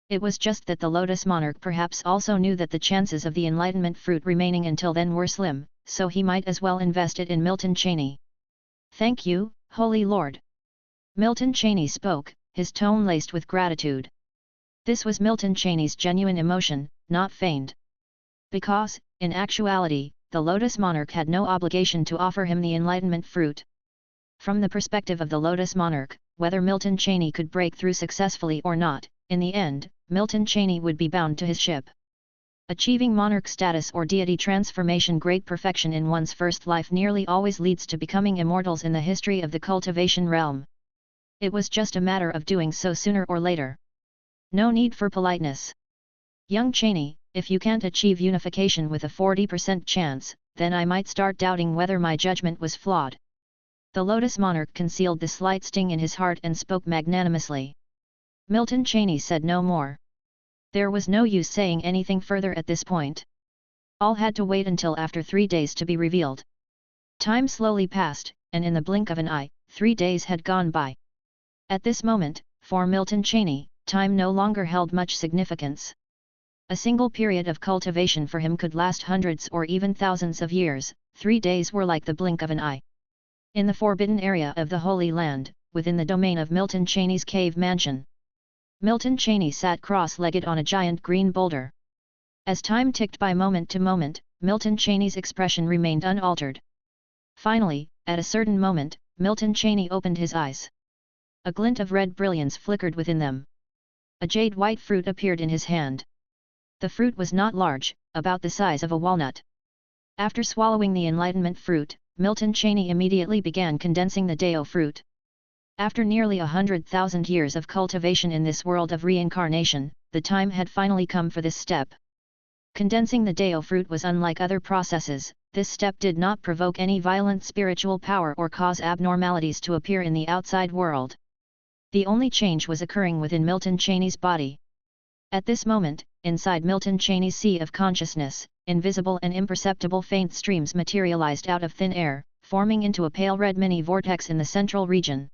[SPEAKER 1] It was just that the Lotus Monarch perhaps also knew that the chances of the Enlightenment fruit remaining until then were slim, so he might as well invest it in Milton Cheney. "Thank you, Holy Lord." Milton Cheney spoke, his tone laced with gratitude. This was Milton Cheney's genuine emotion, not feigned. Because, in actuality, the Lotus Monarch had no obligation to offer him the Enlightenment fruit. From the perspective of the Lotus Monarch, whether Milton Cheney could break through successfully or not, in the end, Milton Cheney would be bound to his ship. Achieving monarch status or deity transformation, great perfection in one's first life, nearly always leads to becoming immortals in the history of the cultivation realm. It was just a matter of doing so sooner or later. No need for politeness. "Young Cheney, if you can't achieve unification with a 40% chance, then I might start doubting whether my judgment was flawed." The Lotus Monarch concealed the slight sting in his heart and spoke magnanimously. Milton Cheney said no more. There was no use saying anything further at this point. All had to wait until after 3 days to be revealed. Time slowly passed, and in the blink of an eye, 3 days had gone by. At this moment, for Milton Cheney, time no longer held much significance. A single period of cultivation for him could last hundreds or even thousands of years. 3 days were like the blink of an eye. In the forbidden area of the Holy Land, within the domain of Milton Cheney's cave mansion, Milton Cheney sat cross-legged on a giant green boulder. As time ticked by moment to moment, Milton Cheney's expression remained unaltered. Finally, at a certain moment, Milton Cheney opened his eyes. A glint of red brilliance flickered within them. A jade-white fruit appeared in his hand. The fruit was not large, about the size of a walnut. After swallowing the Enlightenment fruit, Milton Cheney immediately began condensing the Deo fruit. After nearly 100,000 years of cultivation in this world of reincarnation, the time had finally come for this step. Condensing the Deo fruit was unlike other processes. This step did not provoke any violent spiritual power or cause abnormalities to appear in the outside world. The only change was occurring within Milton Cheney's body. At this moment, inside Milton Cheney's sea of consciousness, invisible and imperceptible faint streams materialized out of thin air, forming into a pale red mini-vortex in the central region.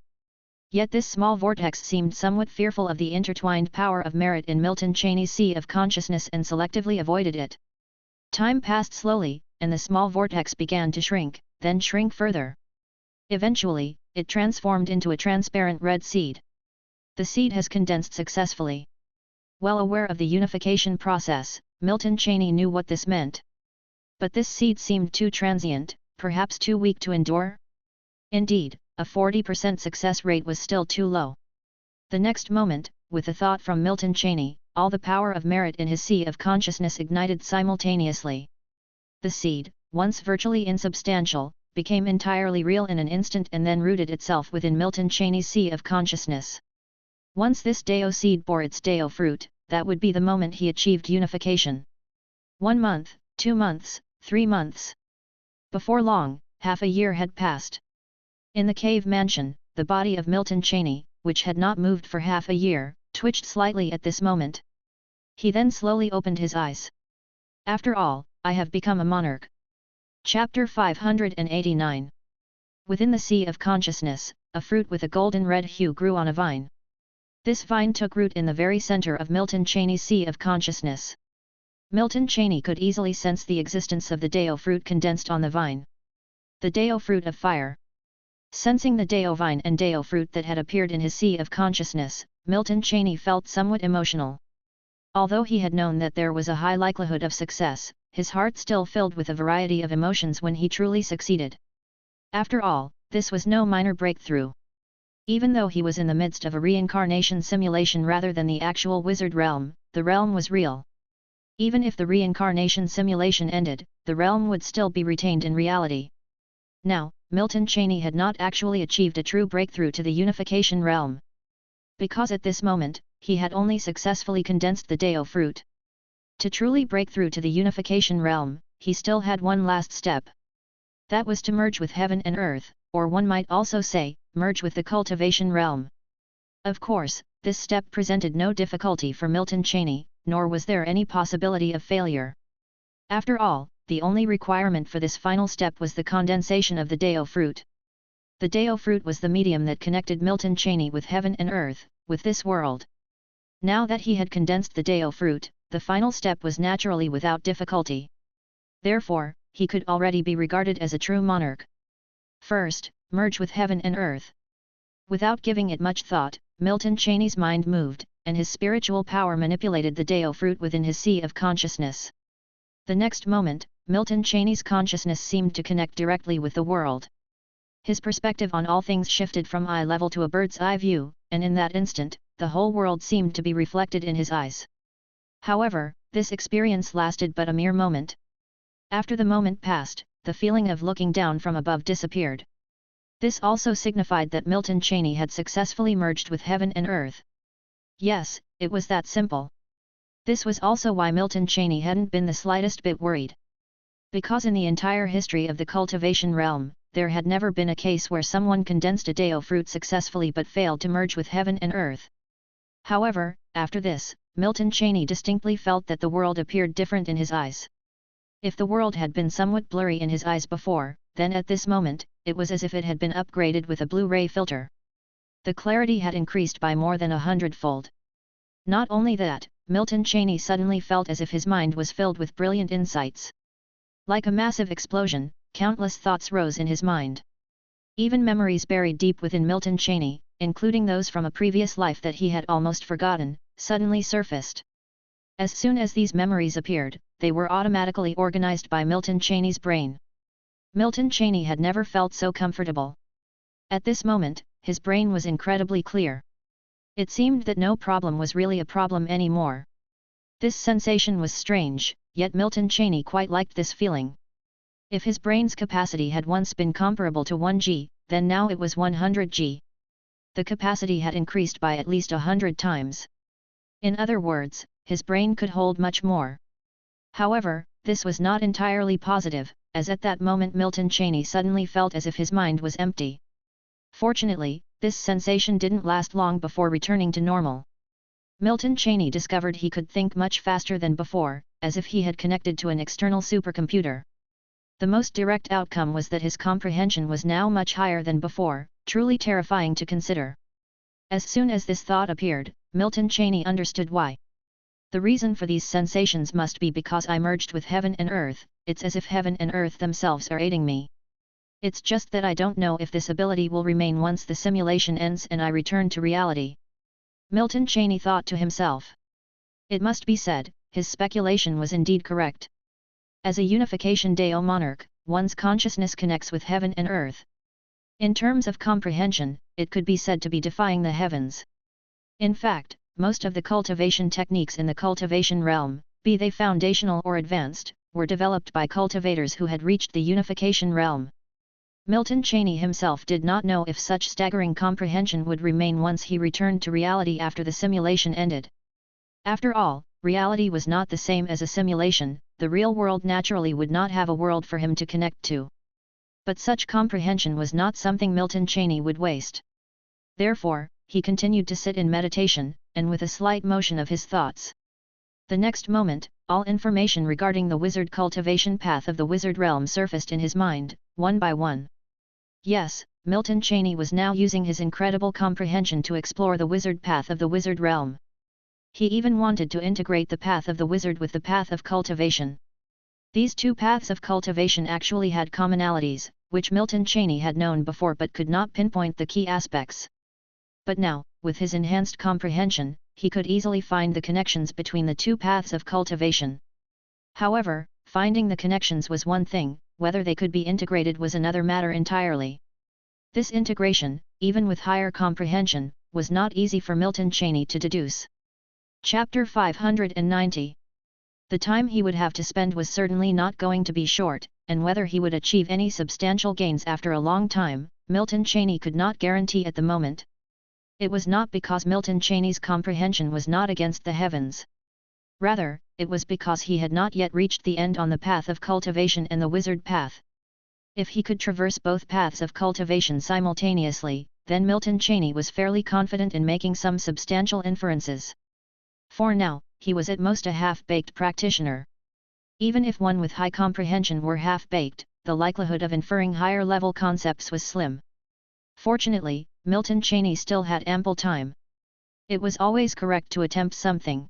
[SPEAKER 1] Yet this small vortex seemed somewhat fearful of the intertwined power of merit in Milton Cheney's sea of consciousness and selectively avoided it. Time passed slowly, and the small vortex began to shrink, then shrink further. Eventually, it transformed into a transparent red seed. The seed has condensed successfully. Well aware of the unification process, Milton Cheney knew what this meant. But this seed seemed too transient, perhaps too weak to endure. Indeed, a 40% success rate was still too low. The next moment, with a thought from Milton Cheney, all the power of merit in his sea of consciousness ignited simultaneously. The seed, once virtually insubstantial, became entirely real in an instant and then rooted itself within Milton Cheney's sea of consciousness. Once this Deo seed bore its Deo fruit, that would be the moment he achieved unification. 1 month, 2 months, 3 months. Before long, half a year had passed. In the cave mansion, the body of Milton Cheney, which had not moved for half a year, twitched slightly at this moment. He then slowly opened his eyes. After all, I have become a monarch. Chapter 589. Within the sea of consciousness, a fruit with a golden red hue grew on a vine. This vine took root in the very center of Milton Cheney's sea of consciousness. Milton Cheney could easily sense the existence of the Deo fruit condensed on the vine. The Deo fruit of fire. Sensing the Deo vine and Deo fruit that had appeared in his sea of consciousness, Milton Cheney felt somewhat emotional. Although he had known that there was a high likelihood of success, his heart still filled with a variety of emotions when he truly succeeded. After all, this was no minor breakthrough. Even though he was in the midst of a reincarnation simulation rather than the actual wizard realm, the realm was real. Even if the reincarnation simulation ended, the realm would still be retained in reality. Now, Milton Cheney had not actually achieved a true breakthrough to the unification realm. Because at this moment, he had only successfully condensed the Deo fruit. To truly break through to the unification realm, he still had one last step. That was to merge with heaven and earth, or one might also say, merge with the cultivation realm. Of course, this step presented no difficulty for Milton Cheney, nor was there any possibility of failure. After all, the only requirement for this final step was the condensation of the Deo fruit. The Deo fruit was the medium that connected Milton Cheney with heaven and earth, with this world. Now that he had condensed the Deo fruit, the final step was naturally without difficulty. Therefore, he could already be regarded as a true monarch. First, merge with heaven and earth. Without giving it much thought, Milton Cheney's mind moved, and his spiritual power manipulated the Deo fruit within his sea of consciousness. The next moment, Milton Cheney's consciousness seemed to connect directly with the world. His perspective on all things shifted from eye level to a bird's eye view, and in that instant, the whole world seemed to be reflected in his eyes. However, this experience lasted but a mere moment. After the moment passed, the feeling of looking down from above disappeared. This also signified that Milton Cheney had successfully merged with heaven and earth. Yes, it was that simple. This was also why Milton Cheney hadn't been the slightest bit worried. Because in the entire history of the cultivation realm, there had never been a case where someone condensed a Deo fruit successfully but failed to merge with heaven and earth. However, after this, Milton Cheney distinctly felt that the world appeared different in his eyes. If the world had been somewhat blurry in his eyes before, then at this moment, it was as if it had been upgraded with a Blu-ray filter. The clarity had increased by more than 100-fold. Not only that, Milton Cheney suddenly felt as if his mind was filled with brilliant insights. Like a massive explosion, countless thoughts rose in his mind. Even memories buried deep within Milton Cheney, including those from a previous life that he had almost forgotten, suddenly surfaced. As soon as these memories appeared, they were automatically organized by Milton Cheney's brain. Milton Cheney had never felt so comfortable. At this moment, his brain was incredibly clear. It seemed that no problem was really a problem anymore. This sensation was strange, yet Milton Cheney quite liked this feeling. If his brain's capacity had once been comparable to 1G, then now it was 100G. The capacity had increased by at least 100 times. In other words, his brain could hold much more. However, this was not entirely positive, as at that moment Milton Cheney suddenly felt as if his mind was empty. Fortunately, this sensation didn't last long before returning to normal. Milton Cheney discovered he could think much faster than before, as if he had connected to an external supercomputer. The most direct outcome was that his comprehension was now much higher than before, truly terrifying to consider. As soon as this thought appeared, Milton Cheney understood why. The reason for these sensations must be because I merged with heaven and earth. It's as if heaven and earth themselves are aiding me. It's just that I don't know if this ability will remain once the simulation ends and I return to reality. Milton Cheney thought to himself. It must be said, his speculation was indeed correct. As a unification Deo monarch, one's consciousness connects with heaven and earth. In terms of comprehension, it could be said to be defying the heavens. In fact, most of the cultivation techniques in the cultivation realm, be they foundational or advanced, were developed by cultivators who had reached the unification realm. Milton Cheney himself did not know if such staggering comprehension would remain once he returned to reality after the simulation ended. After all, reality was not the same as a simulation, the real world naturally would not have a world for him to connect to. But such comprehension was not something Milton Cheney would waste. Therefore, he continued to sit in meditation, and with a slight motion of his thoughts. The next moment, all information regarding the wizard cultivation path of the wizard realm surfaced in his mind, one by one. Yes, Milton Cheney was now using his incredible comprehension to explore the wizard path of the wizard realm. He even wanted to integrate the path of the wizard with the path of cultivation. These two paths of cultivation actually had commonalities, which Milton Cheney had known before but could not pinpoint the key aspects. But now, with his enhanced comprehension, he could easily find the connections between the two paths of cultivation. However, finding the connections was one thing, whether they could be integrated was another matter entirely. This integration, even with higher comprehension, was not easy for Milton Cheney to deduce. Chapter 590. The time he would have to spend was certainly not going to be short, and whether he would achieve any substantial gains after a long time, Milton Cheney could not guarantee at the moment. It was not because Milton Cheney's comprehension was not against the heavens. Rather, it was because he had not yet reached the end on the path of cultivation and the wizard path. If he could traverse both paths of cultivation simultaneously, then Milton Cheney was fairly confident in making some substantial inferences. For now, he was at most a half-baked practitioner. Even if one with high comprehension were half-baked, the likelihood of inferring higher-level concepts was slim. Fortunately, Milton Cheney still had ample time. It was always correct to attempt something.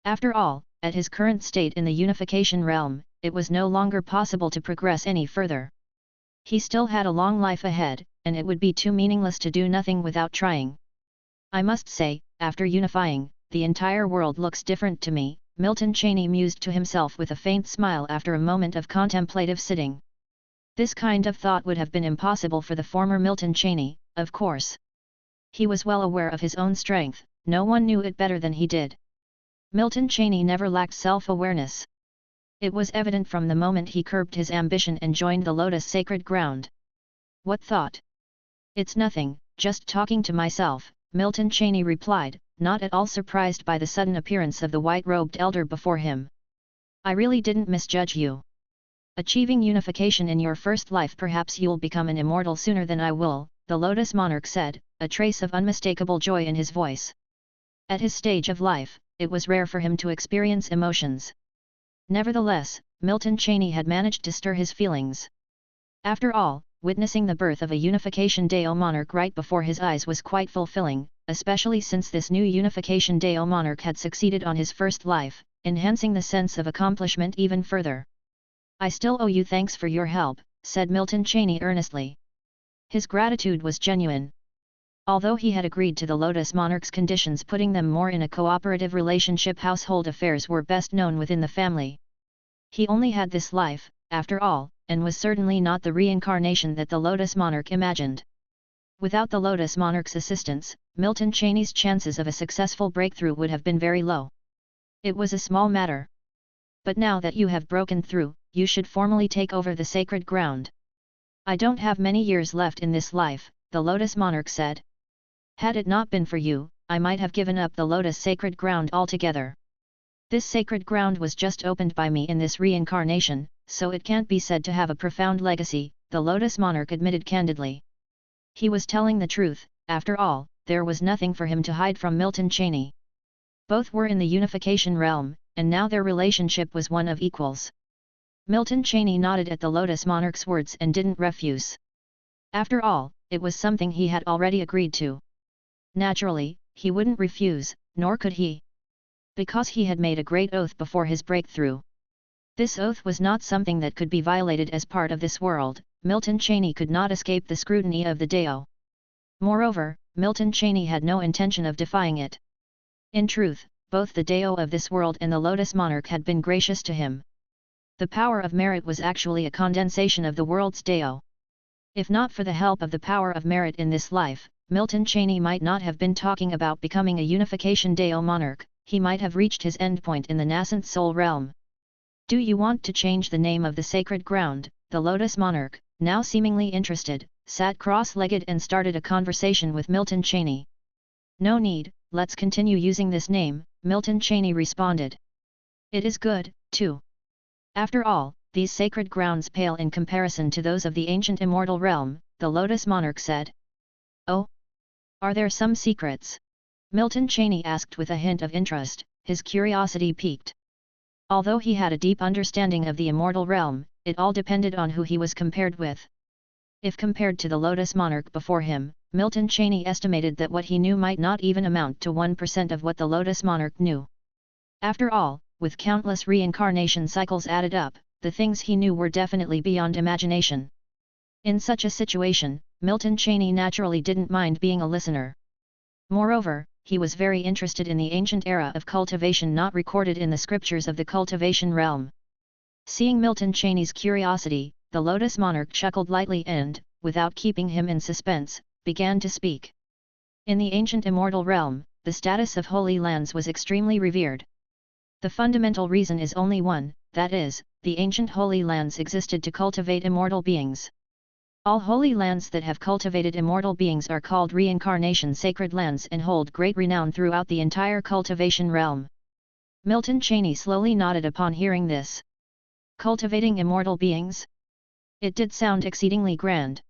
[SPEAKER 1] After all, at his current state in the unification realm, it was no longer possible to progress any further. He still had a long life ahead, and it would be too meaningless to do nothing without trying. I must say, after unifying, the entire world looks different to me, Milton Cheney mused to himself with a faint smile after a moment of contemplative sitting. This kind of thought would have been impossible for the former Milton Cheney, of course. He was well aware of his own strength, no one knew it better than he did. Milton Cheney never lacked self-awareness. It was evident from the moment he curbed his ambition and joined the Lotus Sacred Ground. What thought? It's nothing, just talking to myself, Milton Cheney replied, not at all surprised by the sudden appearance of the white-robed elder before him. I really didn't misjudge you. Achieving unification in your first life, perhaps you'll become an immortal sooner than I will, the Lotus Monarch said, a trace of unmistakable joy in his voice. At his stage of life, it was rare for him to experience emotions. Nevertheless, Milton Cheney had managed to stir his feelings. After all, witnessing the birth of a unification Deo monarch right before his eyes was quite fulfilling, especially since this new unification Deo monarch had succeeded on his first life, enhancing the sense of accomplishment even further. I still owe you thanks for your help, said Milton Cheney earnestly. His gratitude was genuine. Although he had agreed to the Lotus Monarch's conditions, putting them more in a cooperative relationship, household affairs were best known within the family. He only had this life, after all, and was certainly not the reincarnation that the Lotus Monarch imagined. Without the Lotus Monarch's assistance, Milton Cheney's chances of a successful breakthrough would have been very low. It was a small matter. But now that you have broken through, you should formally take over the sacred ground. I don't have many years left in this life, the Lotus Monarch said. Had it not been for you, I might have given up the Lotus Sacred Ground altogether. This sacred ground was just opened by me in this reincarnation, so it can't be said to have a profound legacy, the Lotus Monarch admitted candidly. He was telling the truth, after all, there was nothing for him to hide from Milton Cheney. Both were in the unification realm, and now their relationship was one of equals. Milton Cheney nodded at the Lotus Monarch's words and didn't refuse. After all, it was something he had already agreed to. Naturally, he wouldn't refuse, nor could he. Because he had made a great oath before his breakthrough. This oath was not something that could be violated as part of this world. Milton Cheney could not escape the scrutiny of the Deo. Moreover, Milton Cheney had no intention of defying it. In truth, both the Deo of this world and the Lotus Monarch had been gracious to him. The power of merit was actually a condensation of the world's Deo. If not for the help of the power of merit in this life, Milton Cheney might not have been talking about becoming a unification Deo monarch, he might have reached his endpoint in the nascent soul realm. Do you want to change the name of the sacred ground? The Lotus monarch, now seemingly interested, sat cross-legged and started a conversation with Milton Cheney. No need, let's continue using this name, Milton Cheney responded. It is good, too. After all, these sacred grounds pale in comparison to those of the ancient immortal realm, the Lotus monarch said. Oh? Are there some secrets? Milton Cheney asked with a hint of interest, his curiosity piqued. Although he had a deep understanding of the immortal realm, it all depended on who he was compared with. If compared to the Lotus monarch before him, Milton Cheney estimated that what he knew might not even amount to 1% of what the Lotus monarch knew. After all, with countless reincarnation cycles added up, the things he knew were definitely beyond imagination. In such a situation, Milton Cheney naturally didn't mind being a listener. Moreover, he was very interested in the ancient era of cultivation not recorded in the scriptures of the cultivation realm. Seeing Milton Cheney's curiosity, the Lotus monarch chuckled lightly and, without keeping him in suspense, began to speak. In the ancient immortal realm, the status of holy lands was extremely revered. The fundamental reason is only one, that is, the ancient holy lands existed to cultivate immortal beings. All holy lands that have cultivated immortal beings are called reincarnation sacred lands and hold great renown throughout the entire cultivation realm. Milton Cheney slowly nodded upon hearing this. Cultivating immortal beings? It did sound exceedingly grand.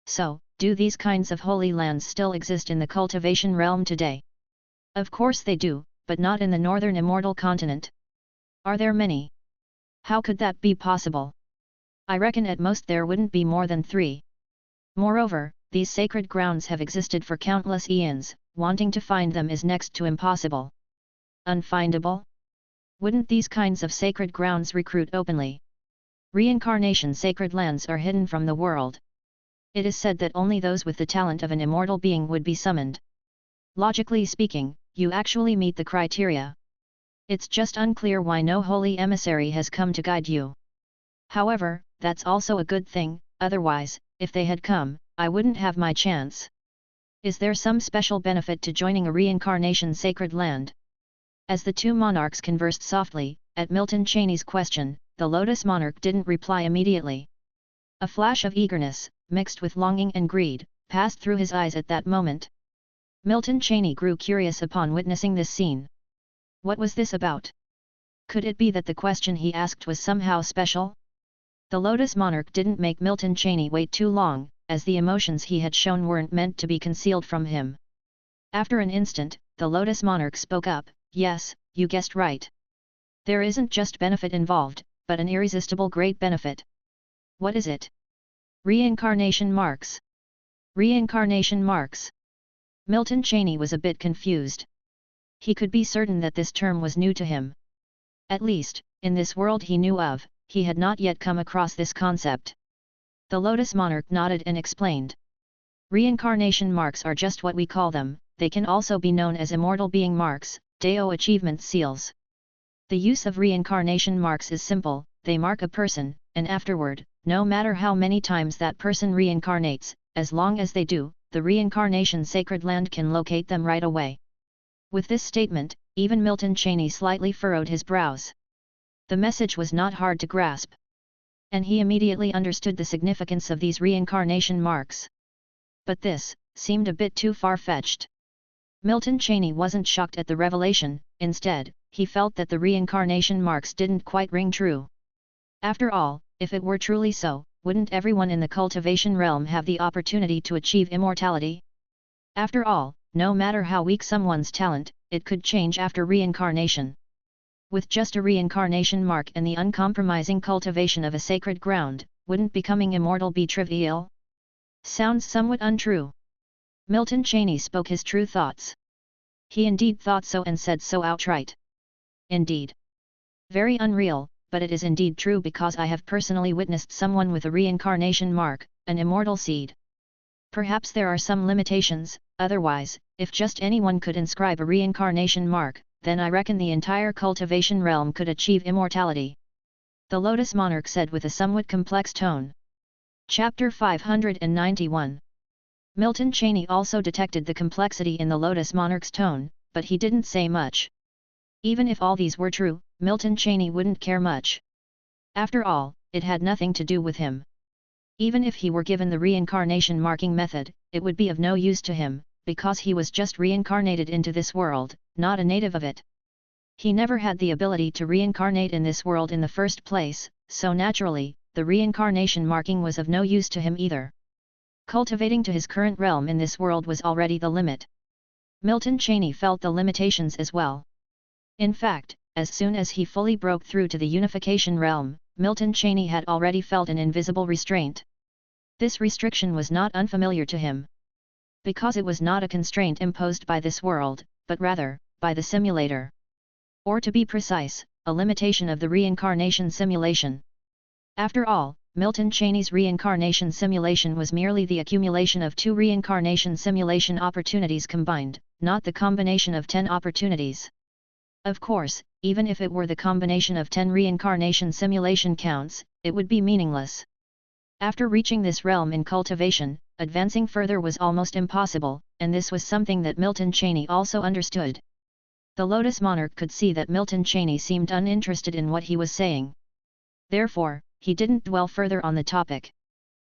[SPEAKER 1] So, do these kinds of holy lands still exist in the cultivation realm today? Of course they do, but not in the northern immortal continent. Are there many? How could that be possible? I reckon at most there wouldn't be more than 3. Moreover, these sacred grounds have existed for countless eons, wanting to find them is next to impossible. Unfindable? Wouldn't these kinds of sacred grounds recruit openly? Reincarnation sacred lands are hidden from the world. It is said that only those with the talent of an immortal being would be summoned. Logically speaking, you actually meet the criteria. It's just unclear why no holy emissary has come to guide you. However, that's also a good thing, otherwise, if they had come, I wouldn't have my chance. Is there some special benefit to joining a reincarnation sacred land? As the two monarchs conversed softly, at Milton Cheney's question, the Lotus monarch didn't reply immediately. A flash of eagerness, mixed with longing and greed, passed through his eyes at that moment. Milton Cheney grew curious upon witnessing this scene. What was this about? Could it be that the question he asked was somehow special? The Lotus monarch didn't make Milton Cheney wait too long, as the emotions he had shown weren't meant to be concealed from him. After an instant, the Lotus monarch spoke up, yes, you guessed right. There isn't just benefit involved, but an irresistible great benefit. What is it? Reincarnation marks. Reincarnation marks. Milton Cheney was a bit confused. He could be certain that this term was new to him. At least, in this world he knew of, he had not yet come across this concept. The Lotus monarch nodded and explained. Reincarnation marks are just what we call them, they can also be known as immortal being marks, Deo achievement seals. The use of reincarnation marks is simple, they mark a person, and afterward, no matter how many times that person reincarnates, as long as they do, the reincarnation sacred land can locate them right away. With this statement, even Milton Cheney slightly furrowed his brows. The message was not hard to grasp. And he immediately understood the significance of these reincarnation marks. But this seemed a bit too far-fetched. Milton Cheney wasn't shocked at the revelation, instead, he felt that the reincarnation marks didn't quite ring true. After all, if it were truly so, wouldn't everyone in the cultivation realm have the opportunity to achieve immortality? After all, no matter how weak someone's talent, it could change after reincarnation. With just a reincarnation mark and the uncompromising cultivation of a sacred ground, wouldn't becoming immortal be trivial? Sounds somewhat untrue. Milton Cheney spoke his true thoughts. He indeed thought so and said so outright. Indeed. Very unreal, but it is indeed true because I have personally witnessed someone with a reincarnation mark, an immortal seed. Perhaps there are some limitations, otherwise, if just anyone could inscribe a reincarnation mark, then I reckon the entire cultivation realm could achieve immortality. The Lotus monarch said with a somewhat complex tone. Chapter 591. Milton Cheney also detected the complexity in the Lotus monarch's tone, but he didn't say much. Even if all these were true, Milton Cheney wouldn't care much. After all, it had nothing to do with him. Even if he were given the reincarnation marking method, it would be of no use to him, because he was just reincarnated into this world, not a native of it. He never had the ability to reincarnate in this world in the first place, so naturally, the reincarnation marking was of no use to him either. Cultivating to his current realm in this world was already the limit. Milton Cheney felt the limitations as well. In fact, as soon as he fully broke through to the unification realm, Milton Cheney had already felt an invisible restraint. This restriction was not unfamiliar to him. Because it was not a constraint imposed by this world, but rather, by the simulator. Or to be precise, a limitation of the reincarnation simulation. After all, Milton Cheney's reincarnation simulation was merely the accumulation of 2 reincarnation simulation opportunities combined, not the combination of 10 opportunities. Of course, even if it were the combination of 10 reincarnation simulation counts, it would be meaningless. After reaching this realm in cultivation, advancing further was almost impossible, and this was something that Milton Cheney also understood. The Lotus monarch could see that Milton Cheney seemed uninterested in what he was saying. Therefore, he didn't dwell further on the topic.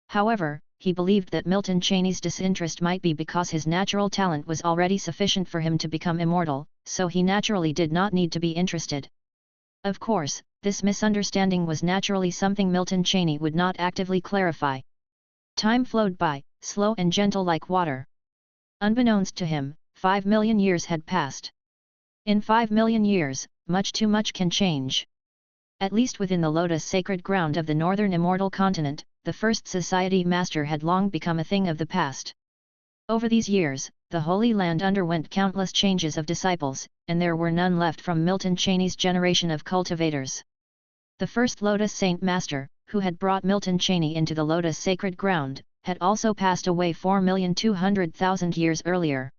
[SPEAKER 1] However, he believed that Milton Cheney's disinterest might be because his natural talent was already sufficient for him to become immortal, so he naturally did not need to be interested. Of course, this misunderstanding was naturally something Milton Cheney would not actively clarify. Time flowed by, slow and gentle like water. Unbeknownst to him, 5 million years had passed. In 5 million years, much too much can change. At least within the Lotus sacred ground of the northern immortal continent, the first society master had long become a thing of the past. Over these years, the Holy Land underwent countless changes of disciples, and there were none left from Milton Cheney's generation of cultivators. The first Lotus Saint Master, who had brought Milton Cheney into the Lotus sacred ground, had also passed away 4,200,000 years earlier.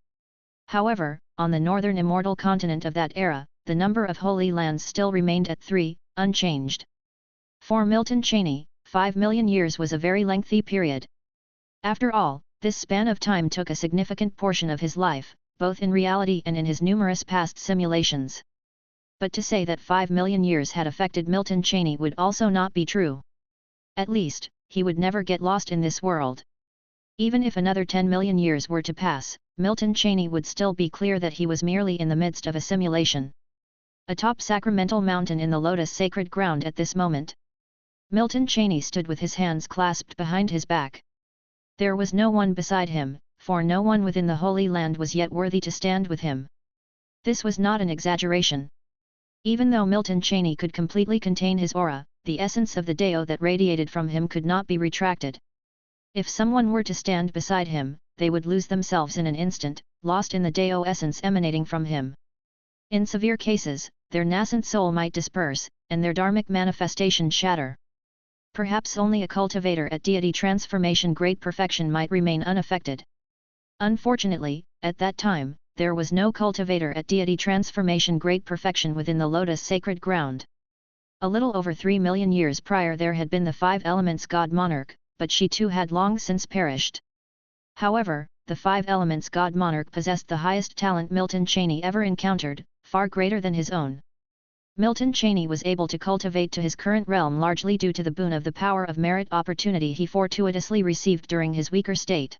[SPEAKER 1] However, on the northern immortal continent of that era, the number of Holy Lands still remained at 3, unchanged. For Milton Cheney, 5 million years was a very lengthy period. After all, this span of time took a significant portion of his life, both in reality and in his numerous past simulations. But to say that 5 million years had affected Milton Cheney would also not be true. At least, he would never get lost in this world. Even if another 10 million years were to pass, Milton Cheney would still be clear that he was merely in the midst of a simulation. Atop Sacramental Mountain in the Lotus sacred ground at this moment, Milton Cheney stood with his hands clasped behind his back. There was no one beside him, for no one within the Holy Land was yet worthy to stand with him. This was not an exaggeration. Even though Milton Cheney could completely contain his aura, the essence of the Deo that radiated from him could not be retracted. If someone were to stand beside him, they would lose themselves in an instant, lost in the Deo essence emanating from him. In severe cases, their nascent soul might disperse, and their dharmic manifestation shatter. Perhaps only a cultivator at deity transformation great perfection might remain unaffected. Unfortunately, at that time, there was no cultivator at deity transformation great perfection within the Lotus sacred ground. A little over 3 million years prior there had been the 5 elements god monarch, but she too had long since perished. However, the 5 elements god monarch possessed the highest talent Milton Cheney ever encountered, far greater than his own. Milton Cheney was able to cultivate to his current realm largely due to the boon of the power of merit opportunity he fortuitously received during his weaker state.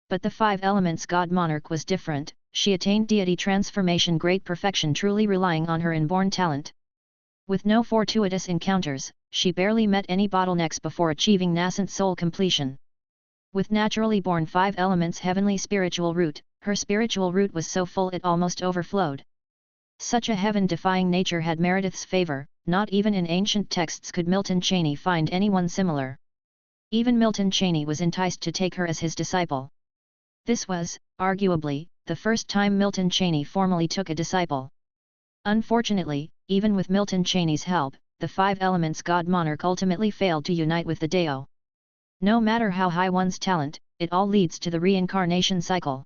[SPEAKER 1] But the 5 elements god monarch was different, she attained deity transformation great perfection truly relying on her inborn talent. With no fortuitous encounters, she barely met any bottlenecks before achieving nascent soul completion. With naturally born 5 elements heavenly spiritual root, her spiritual root was so full it almost overflowed. Such a heaven-defying nature had Meredith's favor, not even in ancient texts could Milton Cheney find anyone similar. Even Milton Cheney was enticed to take her as his disciple. This was, arguably, the first time Milton Cheney formally took a disciple. Unfortunately, even with Milton Cheney's help, the 5 elements god monarch ultimately failed to unite with the Deo. No matter how high one's talent, it all leads to the reincarnation cycle.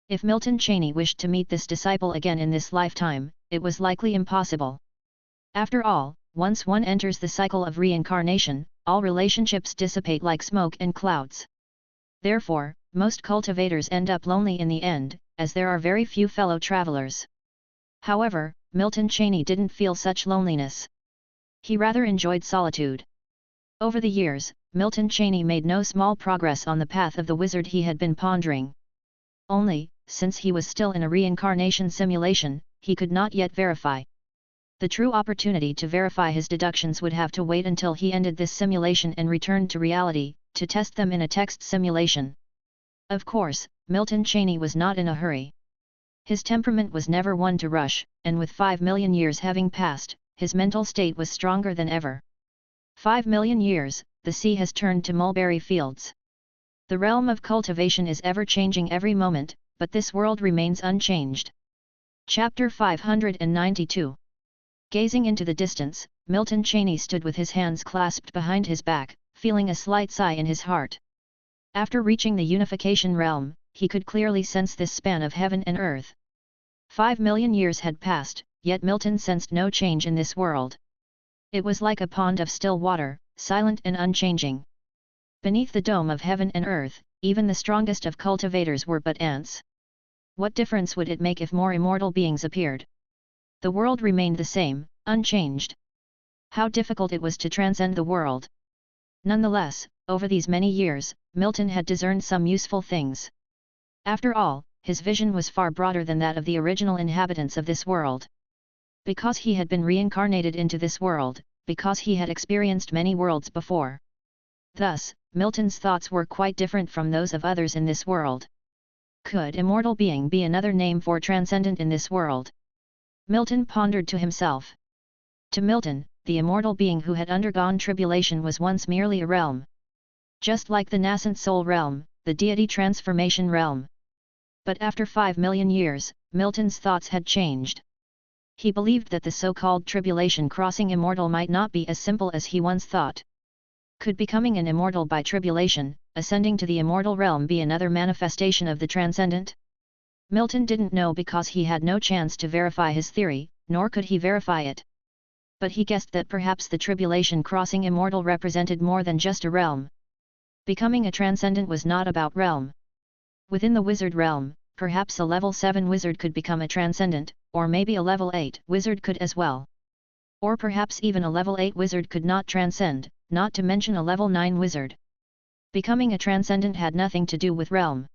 [SPEAKER 1] If Milton Cheney wished to meet this disciple again in this lifetime, it was likely impossible. After all, once one enters the cycle of reincarnation, all relationships dissipate like smoke and clouds. Therefore, most cultivators end up lonely in the end, as there are very few fellow travelers. However, Milton Cheney didn't feel such loneliness. He rather enjoyed solitude. Over the years, Milton Cheney made no small progress on the path of the wizard he had been pondering. Only, since he was still in a reincarnation simulation, he could not yet verify. The true opportunity to verify his deductions would have to wait until he ended this simulation and returned to reality, to test them in a text simulation. Of course, Milton Cheney was not in a hurry. His temperament was never one to rush, and with 5 million years having passed, his mental state was stronger than ever. 5 million years, the sea has turned to mulberry fields. The realm of cultivation is ever changing every moment, but this world remains unchanged. Chapter 592. Gazing into the distance, Milton Cheney stood with his hands clasped behind his back, feeling a slight sigh in his heart. After reaching the unification realm, he could clearly sense this span of heaven and earth. 5 million years had passed, yet Milton sensed no change in this world. It was like a pond of still water, silent and unchanging. Beneath the dome of heaven and earth, even the strongest of cultivators were but ants. What difference would it make if more immortal beings appeared? The world remained the same, unchanged. How difficult it was to transcend the world. Nonetheless, over these many years, Milton had discerned some useful things. After all, his vision was far broader than that of the original inhabitants of this world. Because he had been reincarnated into this world, because he had experienced many worlds before. Thus, Milton's thoughts were quite different from those of others in this world. Could immortal being be another name for transcendent in this world? Milton pondered to himself. To Milton, the immortal being who had undergone tribulation was once merely a realm. Just like the nascent soul realm, the deity transformation realm. But after 5 million years, Milton's thoughts had changed. He believed that the so-called tribulation crossing immortal might not be as simple as he once thought. Could becoming an immortal by tribulation, ascending to the immortal realm, be another manifestation of the transcendent? Milton didn't know because he had no chance to verify his theory, nor could he verify it. But he guessed that perhaps the tribulation crossing immortal represented more than just a realm. Becoming a transcendent was not about realm. Within the wizard realm, perhaps a level 7 wizard could become a transcendent, or maybe a level 8 wizard could as well. Or perhaps even a level 8 wizard could not transcend, not to mention a level 9 wizard. Becoming a transcendent had nothing to do with realm.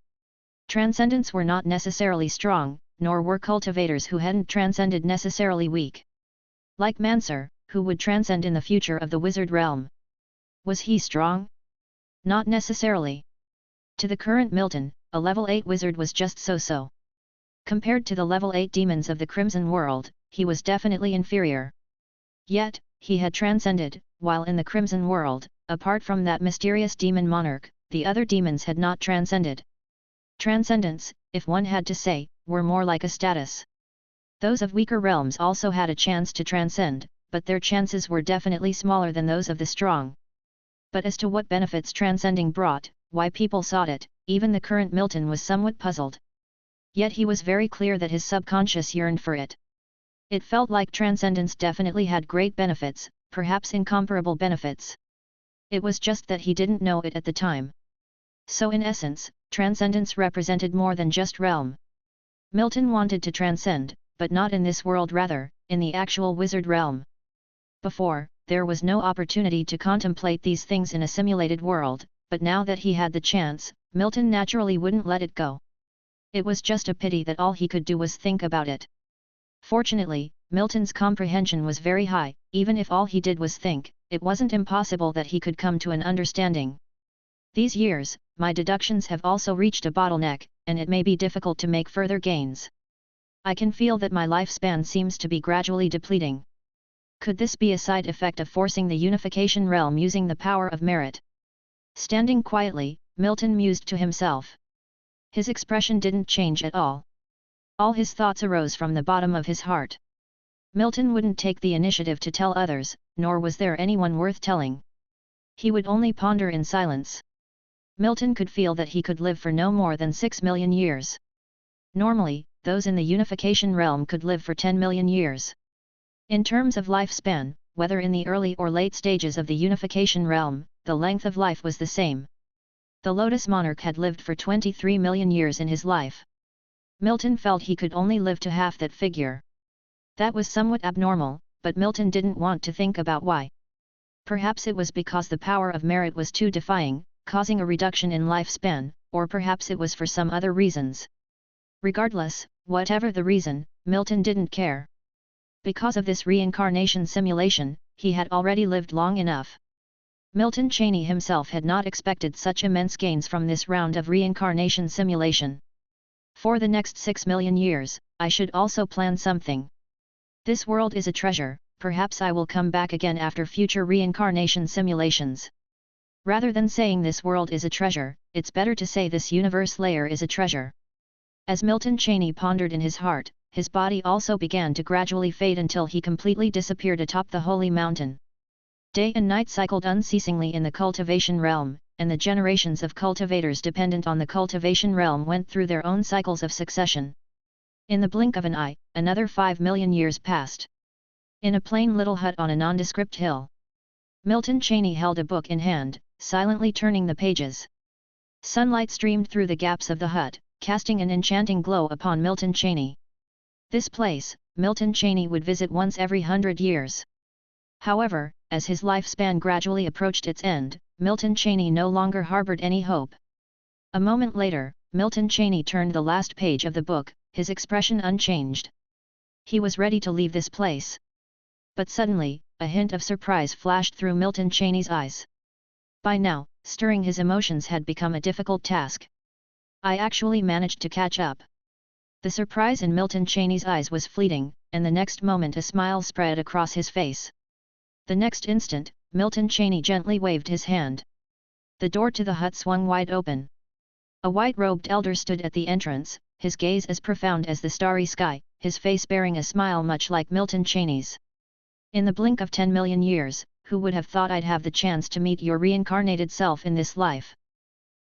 [SPEAKER 1] Transcendents were not necessarily strong, nor were cultivators who hadn't transcended necessarily weak. Like Mansur, who would transcend in the future of the wizard realm. Was he strong? Not necessarily. To the current Milton, a level 8 wizard was just so-so. Compared to the level 8 demons of the Crimson World, he was definitely inferior. Yet, he had transcended, while in the Crimson World, apart from that mysterious demon monarch, the other demons had not transcended. Transcendents, if one had to say, were more like a status. Those of weaker realms also had a chance to transcend, but their chances were definitely smaller than those of the strong. But as to what benefits transcending brought, why people sought it, even the current Milton was somewhat puzzled. Yet he was very clear that his subconscious yearned for it. It felt like transcendence definitely had great benefits, perhaps incomparable benefits. It was just that he didn't know it at the time. So in essence, transcendence represented more than just realm. Milton wanted to transcend, but not in this world, rather, in the actual wizard realm. Before, there was no opportunity to contemplate these things in a simulated world, but now that he had the chance, Milton naturally wouldn't let it go. It was just a pity that all he could do was think about it. Fortunately, Milton's comprehension was very high. Even if all he did was think, it wasn't impossible that he could come to an understanding. These years, my deductions have also reached a bottleneck, and it may be difficult to make further gains. I can feel that my lifespan seems to be gradually depleting. Could this be a side effect of forcing the unification realm using the power of merit? Standing quietly, Milton mused to himself. His expression didn't change at all. All his thoughts arose from the bottom of his heart. Milton wouldn't take the initiative to tell others, nor was there anyone worth telling. He would only ponder in silence. Milton could feel that he could live for no more than 6 million years. Normally, those in the unification realm could live for 10 million years. In terms of lifespan, whether in the early or late stages of the unification realm, the length of life was the same. The Lotus monarch had lived for 23 million years in his life. Milton felt he could only live to half that figure. That was somewhat abnormal, but Milton didn't want to think about why. Perhaps it was because the power of merit was too defying, causing a reduction in lifespan, or perhaps it was for some other reasons. Regardless, whatever the reason, Milton didn't care. Because of this reincarnation simulation, he had already lived long enough. Milton Cheney himself had not expected such immense gains from this round of reincarnation simulation. For the next 6 million years, I should also plan something. This world is a treasure, perhaps I will come back again after future reincarnation simulations. Rather than saying this world is a treasure, it's better to say this universe layer is a treasure. As Milton Cheney pondered in his heart, his body also began to gradually fade until he completely disappeared atop the holy mountain. Day and night cycled unceasingly in the cultivation realm, and the generations of cultivators dependent on the cultivation realm went through their own cycles of succession. In the blink of an eye, another 5 million years passed. In a plain little hut on a nondescript hill, Milton Cheney held a book in hand, silently turning the pages. Sunlight streamed through the gaps of the hut, casting an enchanting glow upon Milton Cheney. This place, Milton Cheney would visit once every 100 years. However, as his lifespan gradually approached its end, Milton Cheney no longer harbored any hope. A moment later, Milton Cheney turned the last page of the book, his expression unchanged. He was ready to leave this place. But suddenly, a hint of surprise flashed through Milton Cheney's eyes. By now, stirring his emotions had become a difficult task. I actually managed to catch up. The surprise in Milton Cheney's eyes was fleeting, and the next moment a smile spread across his face. The next instant, Milton Cheney gently waved his hand. The door to the hut swung wide open. A white-robed elder stood at the entrance, his gaze as profound as the starry sky, his face bearing a smile much like Milton Cheney's. In the blink of 10 million years, who would have thought I'd have the chance to meet your reincarnated self in this life?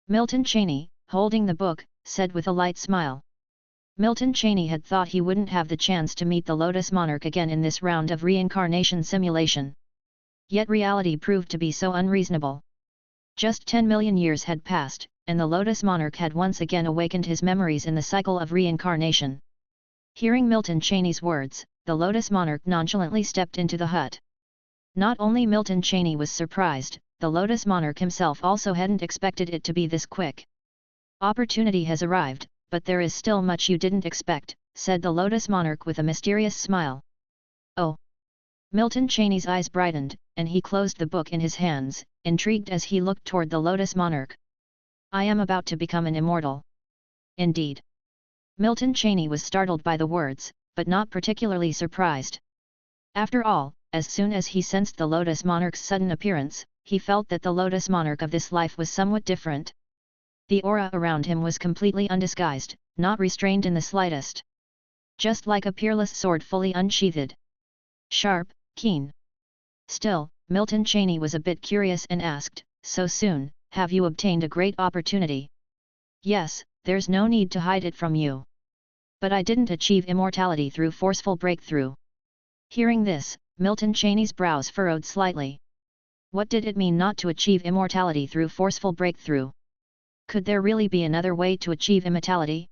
[SPEAKER 1] Milton Cheney, holding the book, said with a light smile. Milton Cheney had thought he wouldn't have the chance to meet the Lotus monarch again in this round of reincarnation simulation. Yet reality proved to be so unreasonable. Just 10 million years had passed, and the Lotus monarch had once again awakened his memories in the cycle of reincarnation. Hearing Milton Cheney's words, the Lotus monarch nonchalantly stepped into the hut. Not only Milton Cheney was surprised, the Lotus monarch himself also hadn't expected it to be this quick. Opportunity has arrived, but there is still much you didn't expect, said the Lotus monarch with a mysterious smile. Oh! Milton Cheney's eyes brightened, and he closed the book in his hands, intrigued as he looked toward the Lotus monarch. I am about to become an immortal. Indeed. Milton Cheney was startled by the words, but not particularly surprised. After all, as soon as he sensed the Lotus monarch's sudden appearance, he felt that the Lotus monarch of this life was somewhat different. The aura around him was completely undisguised, not restrained in the slightest. Just like a peerless sword fully unsheathed. Sharp, keen. Still, Milton Cheney was a bit curious and asked, so soon, have you obtained a great opportunity? Yes, there's no need to hide it from you. But I didn't achieve immortality through forceful breakthrough. Hearing this, Milton Cheney's brows furrowed slightly. What did it mean not to achieve immortality through forceful breakthrough? Could there really be another way to achieve immortality?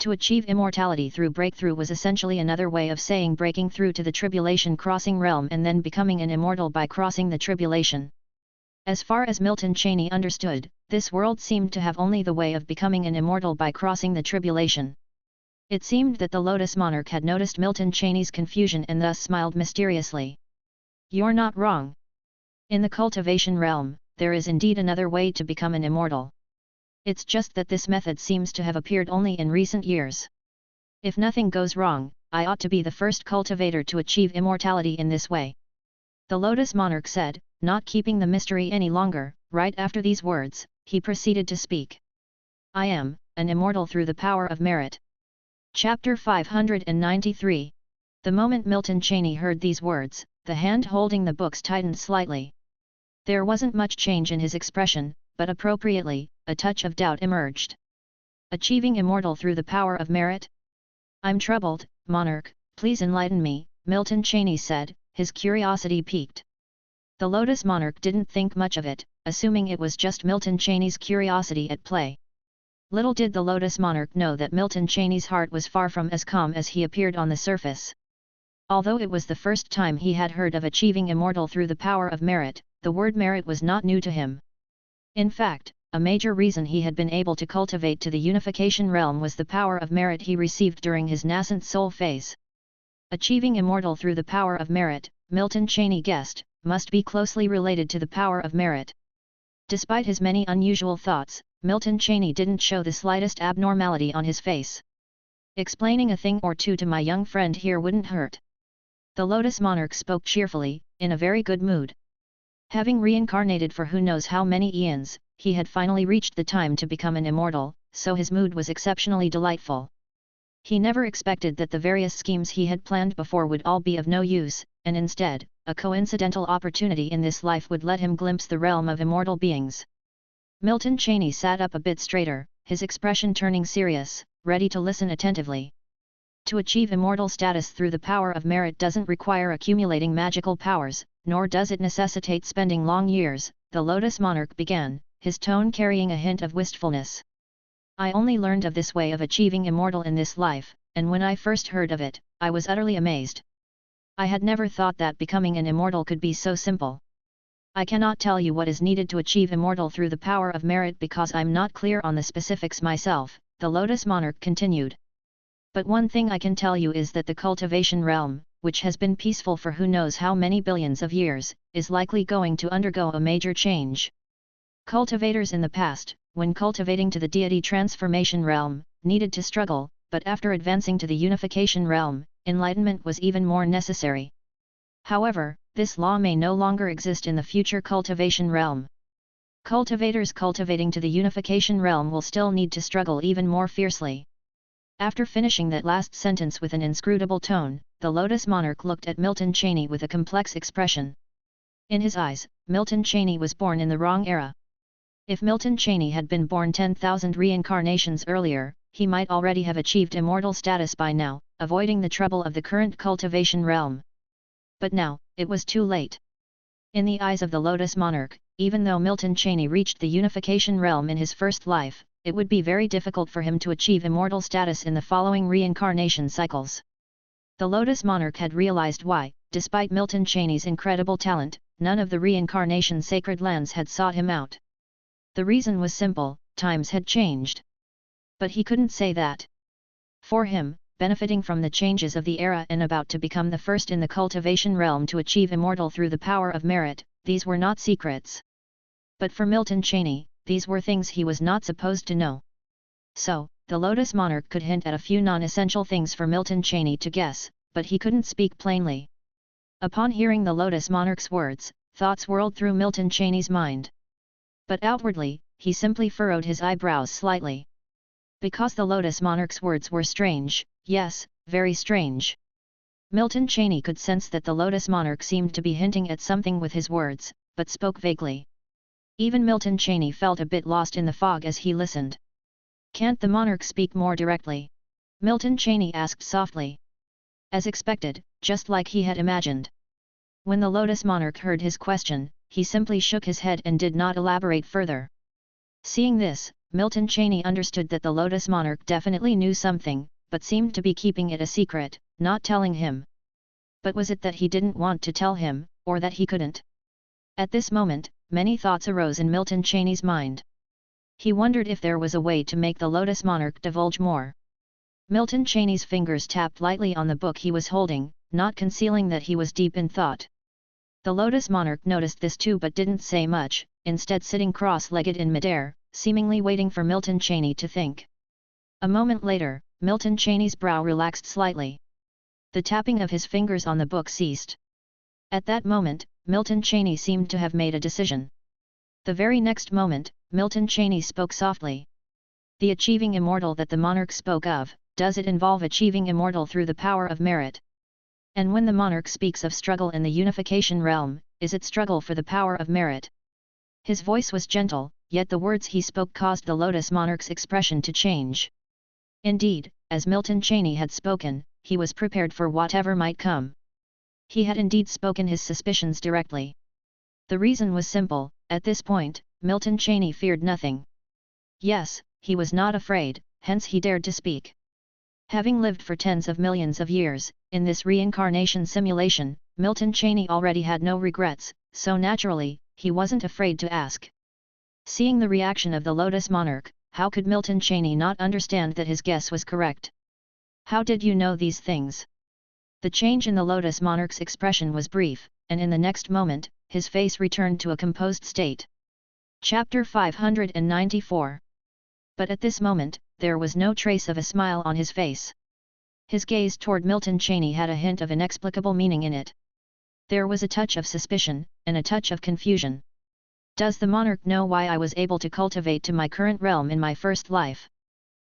[SPEAKER 1] To achieve immortality through breakthrough was essentially another way of saying breaking through to the tribulation crossing realm and then becoming an immortal by crossing the tribulation. As far as Milton Cheney understood, this world seemed to have only the way of becoming an immortal by crossing the tribulation. It seemed that the Lotus monarch had noticed Milton Cheney's confusion and thus smiled mysteriously. You're not wrong. In the cultivation realm, there is indeed another way to become an immortal. It's just that this method seems to have appeared only in recent years. If nothing goes wrong, I ought to be the first cultivator to achieve immortality in this way. The Lotus monarch said, not keeping the mystery any longer. Right after these words, he proceeded to speak. I am an immortal through the power of merit. Chapter 593. The moment Milton Cheney heard these words, the hand holding the books tightened slightly. There wasn't much change in his expression, but appropriately, a touch of doubt emerged. Achieving immortal through the power of merit? I'm troubled, monarch, please enlighten me, Milton Cheney said, his curiosity piqued. The Lotus monarch didn't think much of it, assuming it was just Milton Cheney's curiosity at play. Little did the Lotus monarch know that Milton Cheney's heart was far from as calm as he appeared on the surface. Although it was the first time he had heard of achieving immortal through the power of merit, the word merit was not new to him. In fact, a major reason he had been able to cultivate to the unification realm was the power of merit he received during his nascent soul phase. Achieving immortal through the power of merit, Milton Cheney guessed, must be closely related to the power of merit. Despite his many unusual thoughts, Milton Cheney didn't show the slightest abnormality on his face. Explaining a thing or two to my young friend here wouldn't hurt. The Lotus monarch spoke cheerfully, in a very good mood. Having reincarnated for who knows how many eons, he had finally reached the time to become an immortal, so his mood was exceptionally delightful. He never expected that the various schemes he had planned before would all be of no use, and instead, a coincidental opportunity in this life would let him glimpse the realm of immortal beings. Milton Cheney sat up a bit straighter, his expression turning serious, ready to listen attentively. To achieve immortal status through the power of merit doesn't require accumulating magical powers, nor does it necessitate spending long years, the Lotus monarch began, his tone carrying a hint of wistfulness. I only learned of this way of achieving immortal in this life, and when I first heard of it, I was utterly amazed. I had never thought that becoming an immortal could be so simple. I cannot tell you what is needed to achieve immortal through the power of merit because I'm not clear on the specifics myself, the Lotus monarch continued. But one thing I can tell you is that the cultivation realm, which has been peaceful for who knows how many billions of years, is likely going to undergo a major change. Cultivators in the past, when cultivating to the deity transformation realm, needed to struggle, but after advancing to the unification realm, enlightenment was even more necessary. However, this law may no longer exist in the future cultivation realm. Cultivators cultivating to the unification realm will still need to struggle even more fiercely. After finishing that last sentence with an inscrutable tone, the Lotus monarch looked at Milton Cheney with a complex expression. In his eyes, Milton Cheney was born in the wrong era. If Milton Cheney had been born 10,000 reincarnations earlier, he might already have achieved immortal status by now, avoiding the trouble of the current cultivation realm. But now, it was too late. In the eyes of the Lotus monarch, even though Milton Cheney reached the unification realm in his first life, it would be very difficult for him to achieve immortal status in the following reincarnation cycles. The Lotus monarch had realized why, despite Milton Cheney's incredible talent, none of the reincarnation sacred lands had sought him out. The reason was simple: times had changed. But he couldn't say that. For him, benefiting from the changes of the era and about to become the first in the cultivation realm to achieve immortal through the power of merit, these were not secrets. But for Milton Cheney, these were things he was not supposed to know. So, the Lotus monarch could hint at a few non-essential things for Milton Cheney to guess, but he couldn't speak plainly. Upon hearing the Lotus monarch's words, thoughts whirled through Milton Cheney's mind. But outwardly, he simply furrowed his eyebrows slightly. Because the Lotus monarch's words were strange, yes, very strange. Milton Cheney could sense that the Lotus monarch seemed to be hinting at something with his words, but spoke vaguely. Even Milton Cheney felt a bit lost in the fog as he listened. "Can't the monarch speak more directly?" Milton Cheney asked softly. As expected, just like he had imagined. When the Lotus monarch heard his question, he simply shook his head and did not elaborate further. Seeing this, Milton Cheney understood that the Lotus monarch definitely knew something, but seemed to be keeping it a secret, not telling him. But was it that he didn't want to tell him, or that he couldn't? At this moment, many thoughts arose in Milton Cheney's mind. He wondered if there was a way to make the Lotus monarch divulge more. Milton Cheney's fingers tapped lightly on the book he was holding, not concealing that he was deep in thought. The Lotus monarch noticed this too but didn't say much, instead sitting cross-legged in midair, seemingly waiting for Milton Cheney to think. A moment later, Milton Cheney's brow relaxed slightly. The tapping of his fingers on the book ceased. At that moment, Milton Cheney seemed to have made a decision. The very next moment, Milton Cheney spoke softly. "The achieving immortal that the monarch spoke of, does it involve achieving immortal through the power of merit? And when the monarch speaks of struggle in the unification realm, is it struggle for the power of merit?" His voice was gentle, yet the words he spoke caused the Lotus monarch's expression to change. Indeed, as Milton Cheney had spoken, he was prepared for whatever might come. He had indeed spoken his suspicions directly. The reason was simple: at this point, Milton Cheney feared nothing. Yes, he was not afraid, hence he dared to speak. Having lived for tens of millions of years, in this reincarnation simulation, Milton Cheney already had no regrets, so naturally, he wasn't afraid to ask. Seeing the reaction of the Lotus Monarch, how could Milton Cheney not understand that his guess was correct? How did you know these things? The change in the Lotus Monarch's expression was brief, and in the next moment, his face returned to a composed state. Chapter 594. But at this moment, there was no trace of a smile on his face. His gaze toward Milton Cheney had a hint of inexplicable meaning in it. There was a touch of suspicion, and a touch of confusion. Does the monarch know why I was able to cultivate to my current realm in my first life?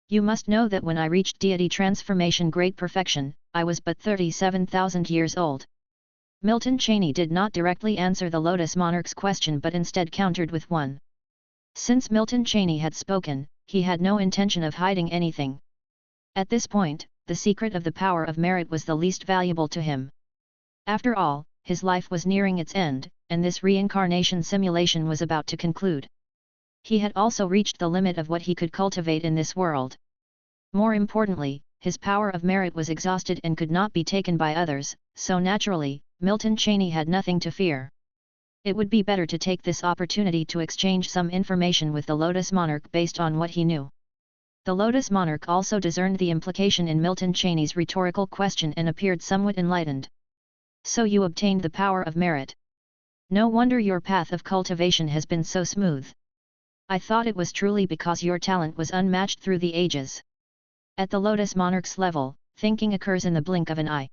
[SPEAKER 1] You must know that when I reached deity transformation great perfection, I was but 37,000 years old. Milton Cheney did not directly answer the Lotus Monarch's question but instead countered with one. Since Milton Cheney had spoken, he had no intention of hiding anything. At this point, the secret of the power of merit was the least valuable to him. After all, his life was nearing its end, and this reincarnation simulation was about to conclude. He had also reached the limit of what he could cultivate in this world. More importantly, his power of merit was exhausted and could not be taken by others, so naturally, Milton Cheney had nothing to fear. It would be better to take this opportunity to exchange some information with the Lotus Monarch based on what he knew. The Lotus Monarch also discerned the implication in Milton Cheney's rhetorical question and appeared somewhat enlightened. So you obtained the power of merit. No wonder your path of cultivation has been so smooth. I thought it was truly because your talent was unmatched through the ages. At the Lotus Monarch's level, thinking occurs in the blink of an eye.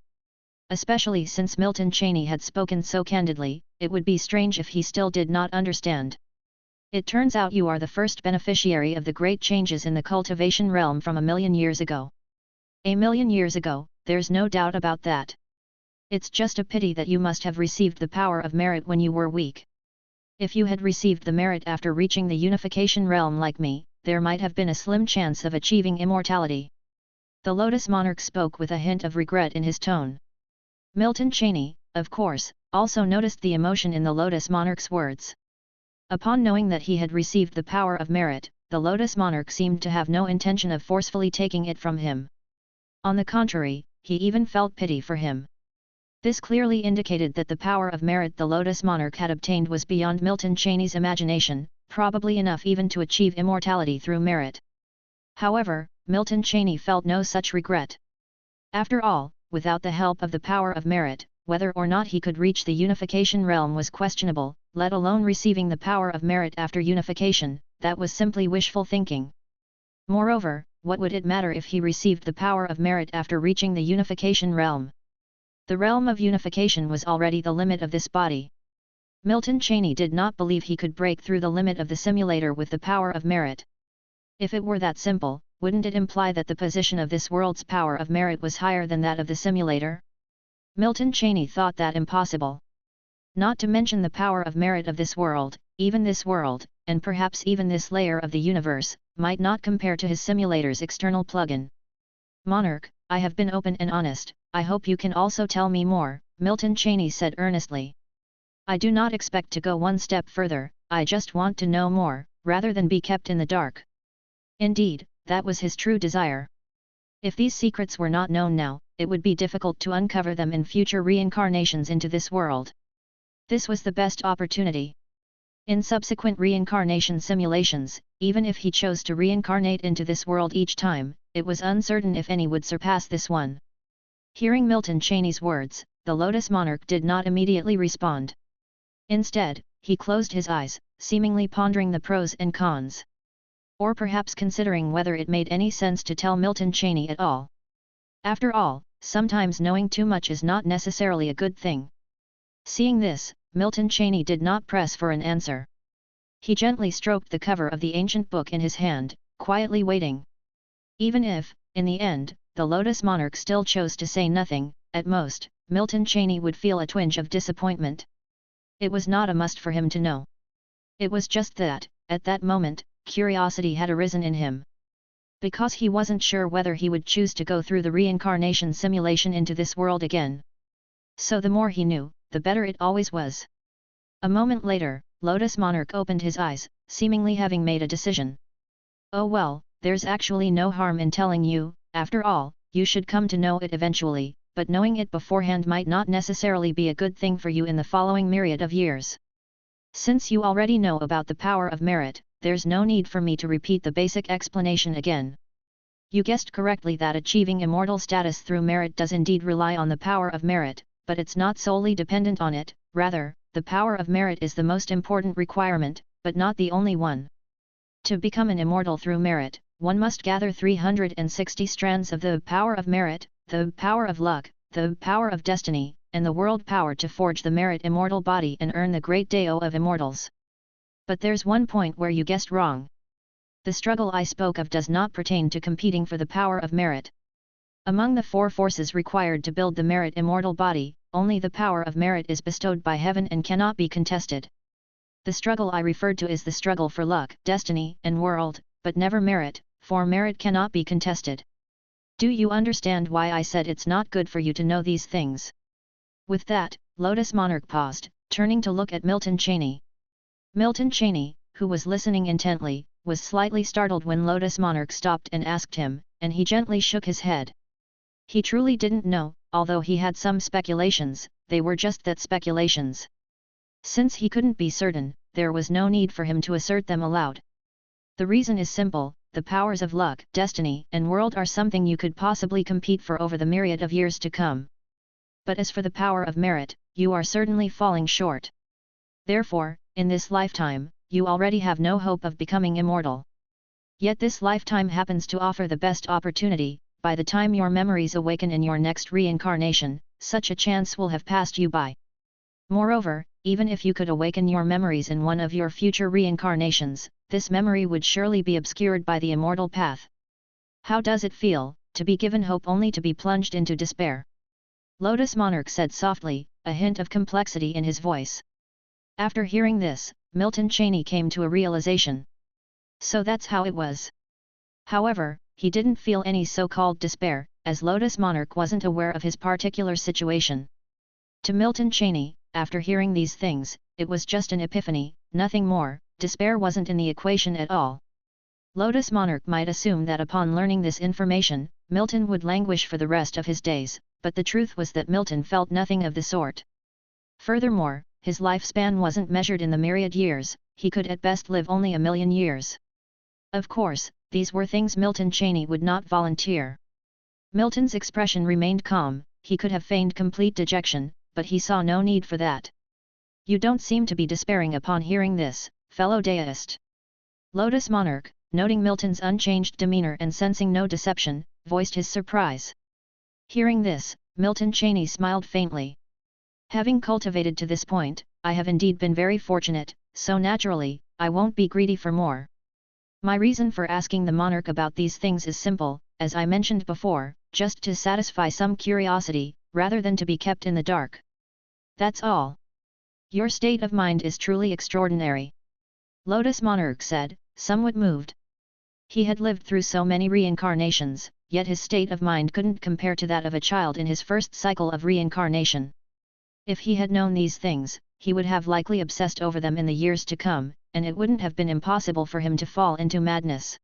[SPEAKER 1] Especially since Milton Cheney had spoken so candidly, it would be strange if he still did not understand. It turns out you are the first beneficiary of the great changes in the cultivation realm from 1,000,000 years ago. 1,000,000 years ago, there's no doubt about that. It's just a pity that you must have received the power of merit when you were weak. If you had received the merit after reaching the unification realm like me, there might have been a slim chance of achieving immortality. The Lotus Monarch spoke with a hint of regret in his tone. Milton Cheney, of course, also noticed the emotion in the Lotus Monarch's words. Upon knowing that he had received the power of merit, the Lotus Monarch seemed to have no intention of forcefully taking it from him. On the contrary, he even felt pity for him. This clearly indicated that the power of merit the Lotus Monarch had obtained was beyond Milton Cheney's imagination, probably enough even to achieve immortality through merit. However, Milton Cheney felt no such regret. After all, without the help of the power of merit, whether or not he could reach the unification realm was questionable, let alone receiving the power of merit after unification, that was simply wishful thinking. Moreover, what would it matter if he received the power of merit after reaching the unification realm? The realm of unification was already the limit of this body. Milton Cheney did not believe he could break through the limit of the simulator with the power of merit. If it were that simple, wouldn't it imply that the position of this world's power of merit was higher than that of the simulator? Milton Cheney thought that impossible. Not to mention the power of merit of this world, even this world, and perhaps even this layer of the universe, might not compare to his simulator's external plugin. Monarch, I have been open and honest, I hope you can also tell me more, Milton Cheney said earnestly. I do not expect to go one step further, I just want to know more, rather than be kept in the dark. Indeed, that was his true desire. If these secrets were not known now, it would be difficult to uncover them in future reincarnations into this world. This was the best opportunity. In subsequent reincarnation simulations, even if he chose to reincarnate into this world each time, it was uncertain if any would surpass this one. Hearing Milton Cheney's words, the Lotus Monarch did not immediately respond. Instead, he closed his eyes, seemingly pondering the pros and cons. Or perhaps considering whether it made any sense to tell Milton Cheney at all. After all, sometimes knowing too much is not necessarily a good thing. Seeing this, Milton Cheney did not press for an answer. He gently stroked the cover of the ancient book in his hand, quietly waiting. Even if, in the end, the Lotus Monarch still chose to say nothing, at most, Milton Cheney would feel a twinge of disappointment. It was not a must for him to know. It was just that, at that moment, curiosity had arisen in him. Because he wasn't sure whether he would choose to go through the reincarnation simulation into this world again. So the more he knew, the better it always was. A moment later, Lotus Monarch opened his eyes, seemingly having made a decision. Oh well, there's actually no harm in telling you, after all, you should come to know it eventually, but knowing it beforehand might not necessarily be a good thing for you in the following myriad of years. Since you already know about the power of merit, there's no need for me to repeat the basic explanation again. You guessed correctly that achieving immortal status through merit does indeed rely on the power of merit, but it's not solely dependent on it, rather, the power of merit is the most important requirement, but not the only one. To become an immortal through merit, one must gather 360 strands of the power of merit, the power of luck, the power of destiny, and the world power to forge the merit immortal body and earn the great Dao of immortals. But there's one point where you guessed wrong. The struggle I spoke of does not pertain to competing for the power of merit. Among the four forces required to build the merit immortal body, only the power of merit is bestowed by heaven and cannot be contested. The struggle I referred to is the struggle for luck, destiny, and world, but never merit, for merit cannot be contested. Do you understand why I said it's not good for you to know these things? With that, Lotus Monarch paused, turning to look at Milton Cheney. Milton Cheney, who was listening intently, was slightly startled when Lotus Monarch stopped and asked him, and he gently shook his head. He truly didn't know, although he had some speculations, they were just that, speculations. Since he couldn't be certain, there was no need for him to assert them aloud. The reason is simple, the powers of luck, destiny, and world are something you could possibly compete for over the myriad of years to come. But as for the power of merit, you are certainly falling short. Therefore, in this lifetime, you already have no hope of becoming immortal. Yet this lifetime happens to offer the best opportunity. By the time your memories awaken in your next reincarnation, such a chance will have passed you by. Moreover, even if you could awaken your memories in one of your future reincarnations, this memory would surely be obscured by the immortal path. How does it feel, to be given hope only to be plunged into despair? Lotus Monarch said softly, a hint of complexity in his voice. After hearing this, Milton Cheney came to a realization. So that's how it was. However, he didn't feel any so-called despair, as Lotus Monarch wasn't aware of his particular situation. To Milton Cheney, after hearing these things, it was just an epiphany, nothing more. Despair wasn't in the equation at all. Lotus Monarch might assume that upon learning this information, Milton would languish for the rest of his days, but the truth was that Milton felt nothing of the sort. Furthermore, his lifespan wasn't measured in the myriad years, he could at best live only 1,000,000 years. Of course, these were things Milton Cheney would not volunteer. Milton's expression remained calm, he could have feigned complete dejection, but he saw no need for that. You don't seem to be despairing upon hearing this, fellow Daoist. Lotus Monarch, noting Milton's unchanged demeanor and sensing no deception, voiced his surprise. Hearing this, Milton Cheney smiled faintly. Having cultivated to this point, I have indeed been very fortunate, so naturally, I won't be greedy for more. My reason for asking the monarch about these things is simple, as I mentioned before, just to satisfy some curiosity, rather than to be kept in the dark. That's all. Your state of mind is truly extraordinary. Lotus Monarch said, somewhat moved. He had lived through so many reincarnations, yet his state of mind couldn't compare to that of a child in his first cycle of reincarnation. If he had known these things, he would have likely obsessed over them in the years to come, and it wouldn't have been impossible for him to fall into madness.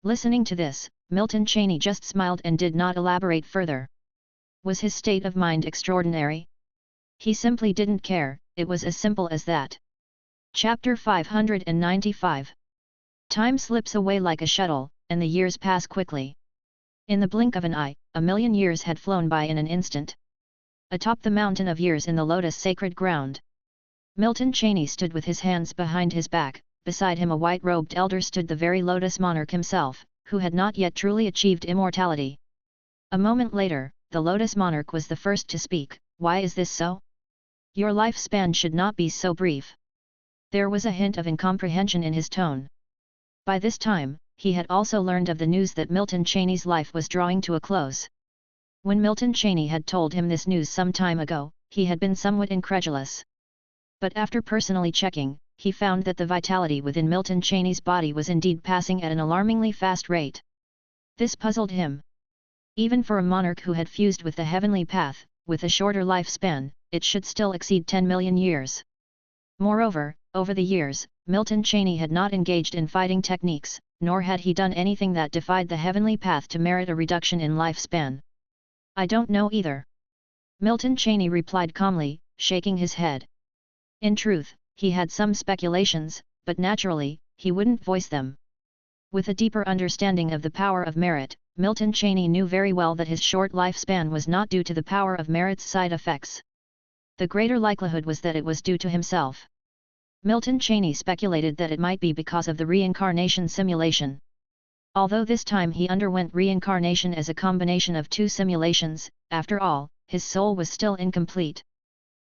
[SPEAKER 1] Listening to this, Milton Cheney just smiled and did not elaborate further. Was his state of mind extraordinary? He simply didn't care, it was as simple as that. Chapter 595. Time slips away like a shuttle, and the years pass quickly. In the blink of an eye, 1,000,000 years had flown by in an instant. Atop the mountain of years in the lotus sacred ground, Milton Cheney stood with his hands behind his back. Beside him a white-robed elder stood the very Lotus Monarch himself, who had not yet truly achieved immortality. A moment later, the Lotus Monarch was the first to speak. Why is this so? Your lifespan should not be so brief. There was a hint of incomprehension in his tone. By this time, he had also learned of the news that Milton Cheney's life was drawing to a close. When Milton Cheney had told him this news some time ago, he had been somewhat incredulous. But after personally checking, he found that the vitality within Milton Cheney's body was indeed passing at an alarmingly fast rate. This puzzled him. Even for a monarch who had fused with the heavenly path, with a shorter lifespan, it should still exceed 10,000,000 years. Moreover, over the years, Milton Cheney had not engaged in fighting techniques, nor had he done anything that defied the heavenly path to merit a reduction in lifespan. I don't know either. Milton Cheney replied calmly, shaking his head. In truth, he had some speculations, but naturally, he wouldn't voice them. With a deeper understanding of the power of merit, Milton Cheney knew very well that his short lifespan was not due to the power of merit's side effects. The greater likelihood was that it was due to himself. Milton Cheney speculated that it might be because of the reincarnation simulation. Although this time he underwent reincarnation as a combination of two simulations, after all, his soul was still incomplete.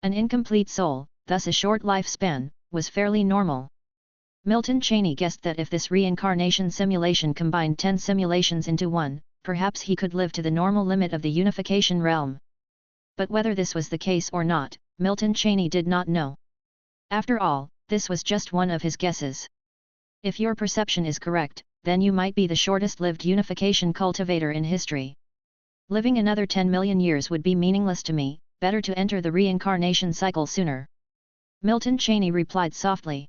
[SPEAKER 1] An incomplete soul, thus a short lifespan, was fairly normal. Milton Cheney guessed that if this reincarnation simulation combined 10 simulations into one, perhaps he could live to the normal limit of the unification realm. But whether this was the case or not, Milton Cheney did not know. After all, this was just one of his guesses. If your perception is correct, then you might be the shortest-lived unification cultivator in history. Living another 10 million years would be meaningless to me, better to enter the reincarnation cycle sooner. Milton Cheney replied softly.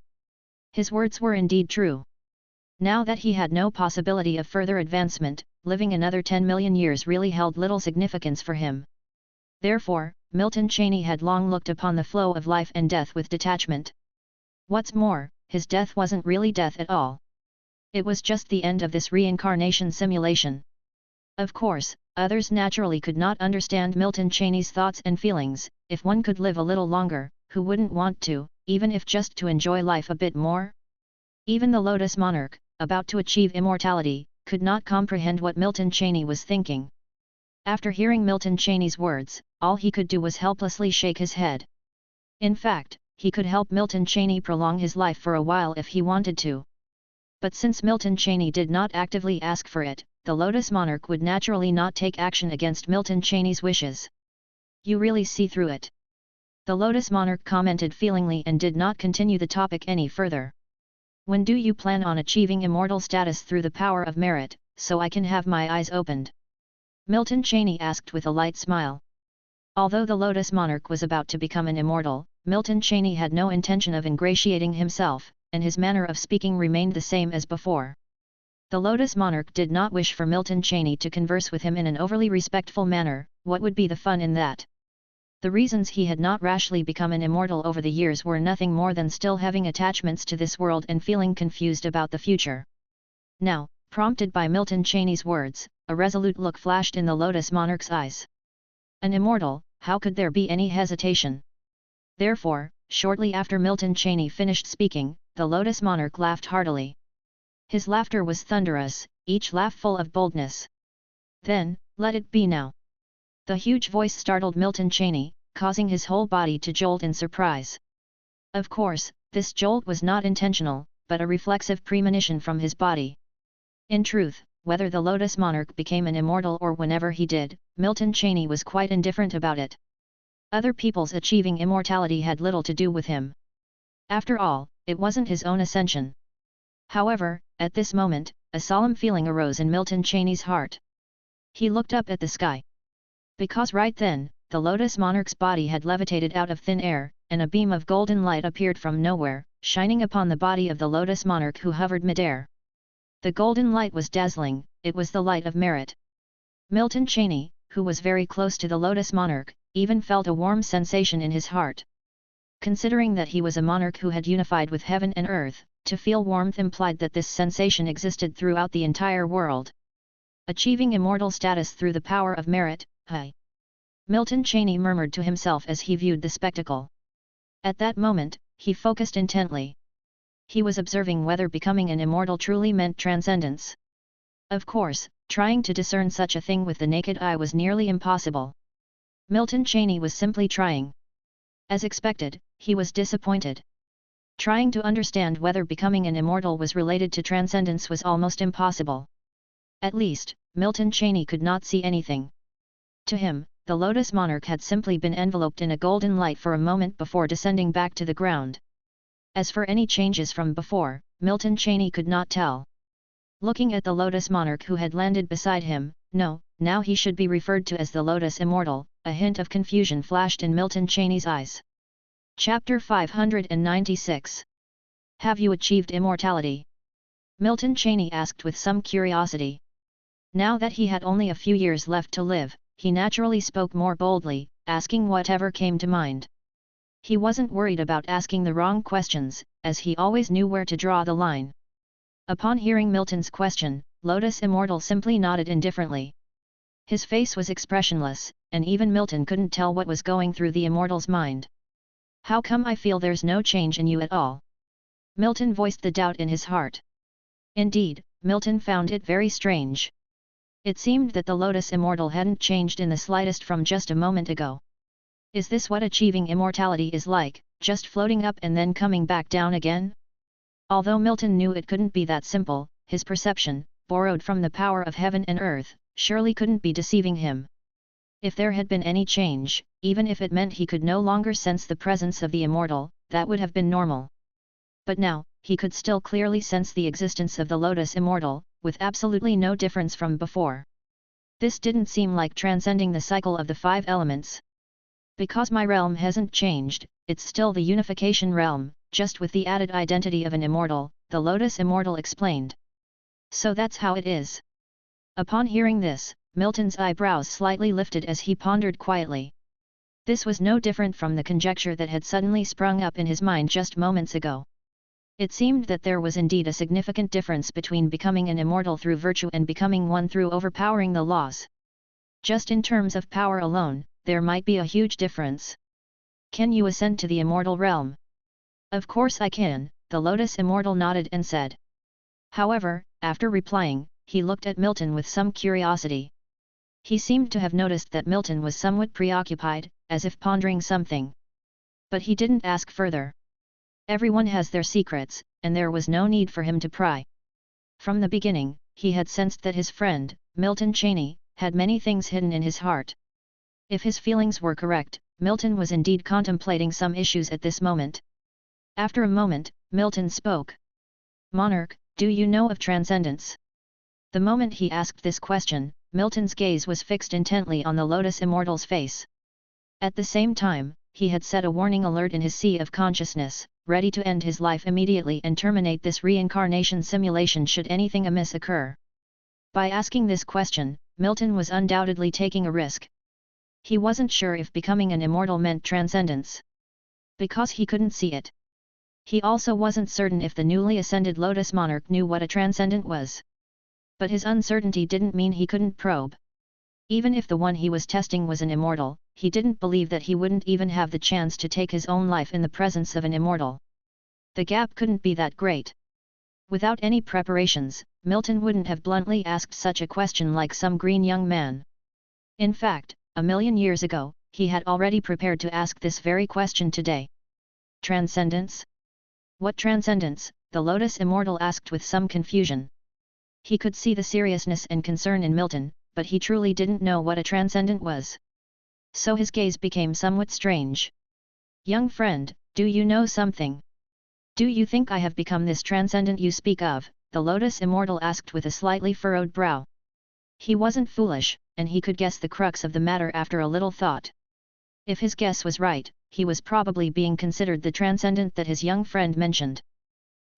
[SPEAKER 1] His words were indeed true. Now that he had no possibility of further advancement, living another 10 million years really held little significance for him. Therefore, Milton Cheney had long looked upon the flow of life and death with detachment. What's more, his death wasn't really death at all. It was just the end of this reincarnation simulation. Of course, others naturally could not understand Milton Cheney's thoughts and feelings. If one could live a little longer, who wouldn't want to, even if just to enjoy life a bit more? Even the Lotus monarch, about to achieve immortality, could not comprehend what Milton Cheney was thinking. After hearing Milton Cheney's words, all he could do was helplessly shake his head. In fact, he could help Milton Cheney prolong his life for a while if he wanted to. But since Milton Cheney did not actively ask for it, the Lotus monarch would naturally not take action against Milton Cheney's wishes. You really see through it. The Lotus monarch commented feelingly and did not continue the topic any further. When do you plan on achieving immortal status through the power of merit, so I can have my eyes opened? Milton Cheney asked with a light smile. Although the Lotus monarch was about to become an immortal, Milton Cheney had no intention of ingratiating himself, and his manner of speaking remained the same as before. The Lotus monarch did not wish for Milton Cheney to converse with him in an overly respectful manner. What would be the fun in that? The reasons he had not rashly become an immortal over the years were nothing more than still having attachments to this world and feeling confused about the future. Now, prompted by Milton Cheney's words, a resolute look flashed in the Lotus monarch's eyes. An immortal, how could there be any hesitation? Therefore, shortly after Milton Cheney finished speaking, the Lotus monarch laughed heartily. His laughter was thunderous, each laugh full of boldness. Then, let it be now. The huge voice startled Milton Cheney, causing his whole body to jolt in surprise. Of course, this jolt was not intentional, but a reflexive premonition from his body. In truth, whether the Lotus monarch became an immortal or whenever he did, Milton Cheney was quite indifferent about it. Other people's achieving immortality had little to do with him. After all, it wasn't his own ascension. However, at this moment, a solemn feeling arose in Milton Cheney's heart. He looked up at the sky. Because right then, the Lotus monarch's body had levitated out of thin air, and a beam of golden light appeared from nowhere, shining upon the body of the Lotus monarch who hovered midair. The golden light was dazzling, it was the light of merit. Milton Cheney, who was very close to the Lotus monarch, even felt a warm sensation in his heart. Considering that he was a monarch who had unified with heaven and earth, to feel warmth implied that this sensation existed throughout the entire world. Achieving immortal status through the power of merit, hi! Milton Cheney murmured to himself as he viewed the spectacle. At that moment, he focused intently. He was observing whether becoming an immortal truly meant transcendence. Of course, trying to discern such a thing with the naked eye was nearly impossible. Milton Cheney was simply trying. As expected, he was disappointed. Trying to understand whether becoming an immortal was related to transcendence was almost impossible. At least, Milton Cheney could not see anything. To him, the Lotus monarch had simply been enveloped in a golden light for a moment before descending back to the ground. As for any changes from before, Milton Cheney could not tell. Looking at the Lotus monarch who had landed beside him, no, now he should be referred to as the Lotus immortal, a hint of confusion flashed in Milton Cheney's eyes. Chapter 596. Have you achieved immortality? Milton Cheney asked with some curiosity. Now that he had only a few years left to live, he naturally spoke more boldly, asking whatever came to mind. He wasn't worried about asking the wrong questions, as he always knew where to draw the line. Upon hearing Milton's question, Lotus Immortal simply nodded indifferently. His face was expressionless, and even Milton couldn't tell what was going through the immortal's mind. How come I feel there's no change in you at all? Milton voiced the doubt in his heart. Indeed, Milton found it very strange. It seemed that the Lotus Immortal hadn't changed in the slightest from just a moment ago. Is this what achieving immortality is like, just floating up and then coming back down again? Although Milton knew it couldn't be that simple, his perception, borrowed from the power of heaven and earth, surely couldn't be deceiving him. If there had been any change, even if it meant he could no longer sense the presence of the immortal, that would have been normal. But now, he could still clearly sense the existence of the Lotus Immortal, with absolutely no difference from before. This didn't seem like transcending the cycle of the five elements. Because my realm hasn't changed, it's still the unification realm, just with the added identity of an immortal, the Lotus Immortal explained. So that's how it is. Upon hearing this, Milton's eyebrows slightly lifted as he pondered quietly. This was no different from the conjecture that had suddenly sprung up in his mind just moments ago. It seemed that there was indeed a significant difference between becoming an immortal through virtue and becoming one through overpowering the laws. Just in terms of power alone, there might be a huge difference. Can you ascend to the immortal realm? Of course I can, the Lotus Immortal nodded and said. However, after replying, he looked at Milton with some curiosity. He seemed to have noticed that Milton was somewhat preoccupied, as if pondering something. But he didn't ask further. Everyone has their secrets, and there was no need for him to pry. From the beginning, he had sensed that his friend, Milton Cheney, had many things hidden in his heart. If his feelings were correct, Milton was indeed contemplating some issues at this moment. After a moment, Milton spoke. Monarch, do you know of transcendence? The moment he asked this question, Milton's gaze was fixed intently on the Lotus Immortal's face. At the same time, he had set a warning alert in his sea of consciousness, ready to end his life immediately and terminate this reincarnation simulation should anything amiss occur. By asking this question, Milton was undoubtedly taking a risk. He wasn't sure if becoming an immortal meant transcendence. Because he couldn't see it. He also wasn't certain if the newly ascended Lotus Monarch knew what a transcendent was. But his uncertainty didn't mean he couldn't probe. Even if the one he was testing was an immortal, he didn't believe that he wouldn't even have the chance to take his own life in the presence of an immortal. The gap couldn't be that great. Without any preparations, Milton wouldn't have bluntly asked such a question like some green young man. In fact, 1,000,000 years ago, he had already prepared to ask this very question today. Transcendence? What transcendence? The Lotus Immortal asked with some confusion. He could see the seriousness and concern in Milton, but he truly didn't know what a transcendent was. So his gaze became somewhat strange. Young friend, do you know something? Do you think I have become this transcendent you speak of? The Lotus Immortal asked with a slightly furrowed brow. He wasn't foolish, and he could guess the crux of the matter after a little thought. If his guess was right, he was probably being considered the transcendent that his young friend mentioned.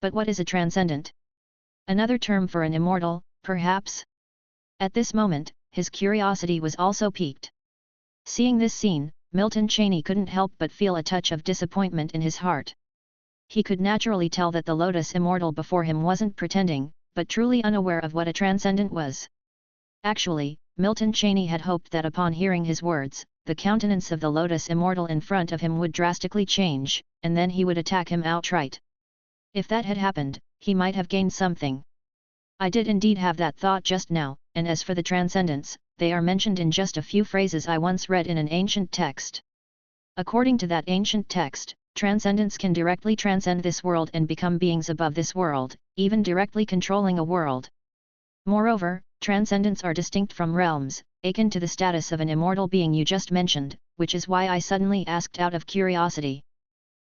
[SPEAKER 1] But what is a transcendent? Another term for an immortal, perhaps? At this moment, his curiosity was also piqued. Seeing this scene, Milton Cheney couldn't help but feel a touch of disappointment in his heart. He could naturally tell that the Lotus Immortal before him wasn't pretending, but truly unaware of what a transcendent was. Actually, Milton Cheney had hoped that upon hearing his words, the countenance of the Lotus Immortal in front of him would drastically change, and then he would attack him outright. If that had happened, he might have gained something. I did indeed have that thought just now, and as for the transcendents, they are mentioned in just a few phrases I once read in an ancient text. According to that ancient text, transcendents can directly transcend this world and become beings above this world, even directly controlling a world. Moreover, transcendents are distinct from realms, akin to the status of an immortal being you just mentioned, which is why I suddenly asked out of curiosity.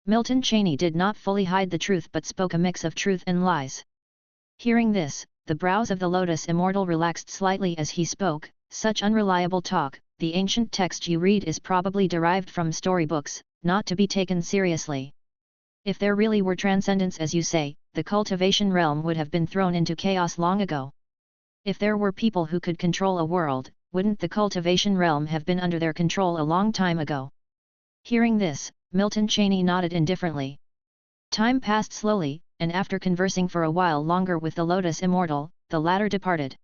[SPEAKER 1] Milton Cheney did not fully hide the truth but spoke a mix of truth and lies. Hearing this, the brows of the Lotus Immortal relaxed slightly as he spoke. Such unreliable talk, the ancient text you read is probably derived from storybooks, not to be taken seriously. If there really were transcendence as you say, the cultivation realm would have been thrown into chaos long ago. If there were people who could control a world, wouldn't the cultivation realm have been under their control a long time ago? Hearing this, Milton Cheney nodded indifferently. Time passed slowly, and after conversing for a while longer with the Lotus Immortal, the latter departed.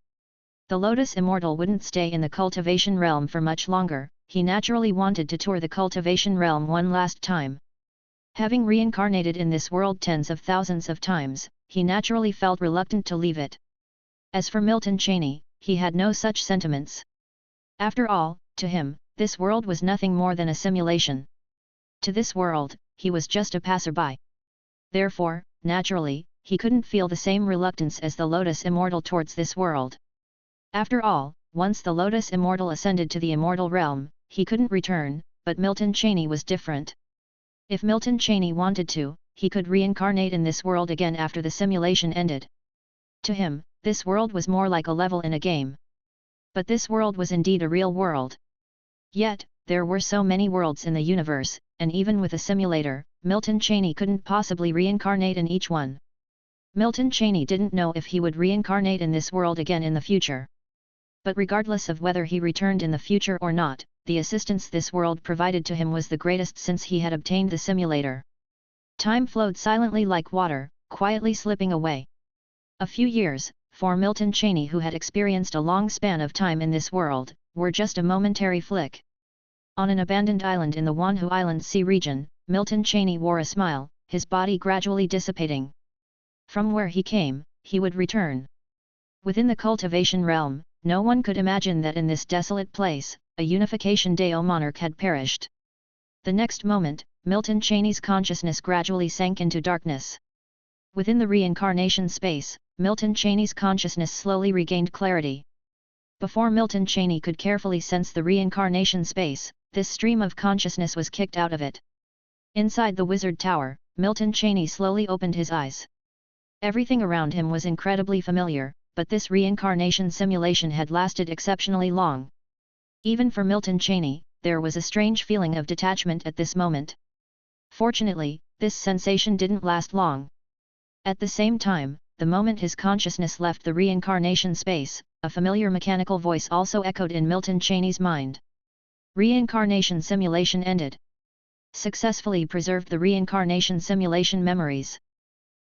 [SPEAKER 1] The Lotus Immortal wouldn't stay in the cultivation realm for much longer, he naturally wanted to tour the cultivation realm one last time. Having reincarnated in this world tens of thousands of times, he naturally felt reluctant to leave it. As for Milton Cheney, he had no such sentiments. After all, to him, this world was nothing more than a simulation. To this world, he was just a passerby. Therefore, naturally, he couldn't feel the same reluctance as the Lotus Immortal towards this world. After all, once the Lotus Immortal ascended to the immortal realm, he couldn't return, but Milton Cheney was different. If Milton Cheney wanted to, he could reincarnate in this world again after the simulation ended. To him, this world was more like a level in a game. But this world was indeed a real world. Yet, there were so many worlds in the universe, and even with a simulator, Milton Cheney couldn't possibly reincarnate in each one. Milton Cheney didn't know if he would reincarnate in this world again in the future. But regardless of whether he returned in the future or not, the assistance this world provided to him was the greatest since he had obtained the simulator. Time flowed silently like water, quietly slipping away. A few years, for Milton Cheney who had experienced a long span of time in this world, were just a momentary flick. On an abandoned island in the Wanhu Island Sea region, Milton Cheney wore a smile, his body gradually dissipating. From where he came, he would return. Within the cultivation realm, no one could imagine that in this desolate place, a Unification Deo monarch had perished. The next moment, Milton Cheney's consciousness gradually sank into darkness. Within the reincarnation space, Milton Cheney's consciousness slowly regained clarity. Before Milton Cheney could carefully sense the reincarnation space, this stream of consciousness was kicked out of it. Inside the wizard tower, Milton Cheney slowly opened his eyes. Everything around him was incredibly familiar, but this reincarnation simulation had lasted exceptionally long. Even for Milton Cheney, there was a strange feeling of detachment at this moment. Fortunately, this sensation didn't last long. At the same time, the moment his consciousness left the reincarnation space, a familiar mechanical voice also echoed in Milton Cheney's mind. Reincarnation simulation ended. Successfully preserved the reincarnation simulation memories.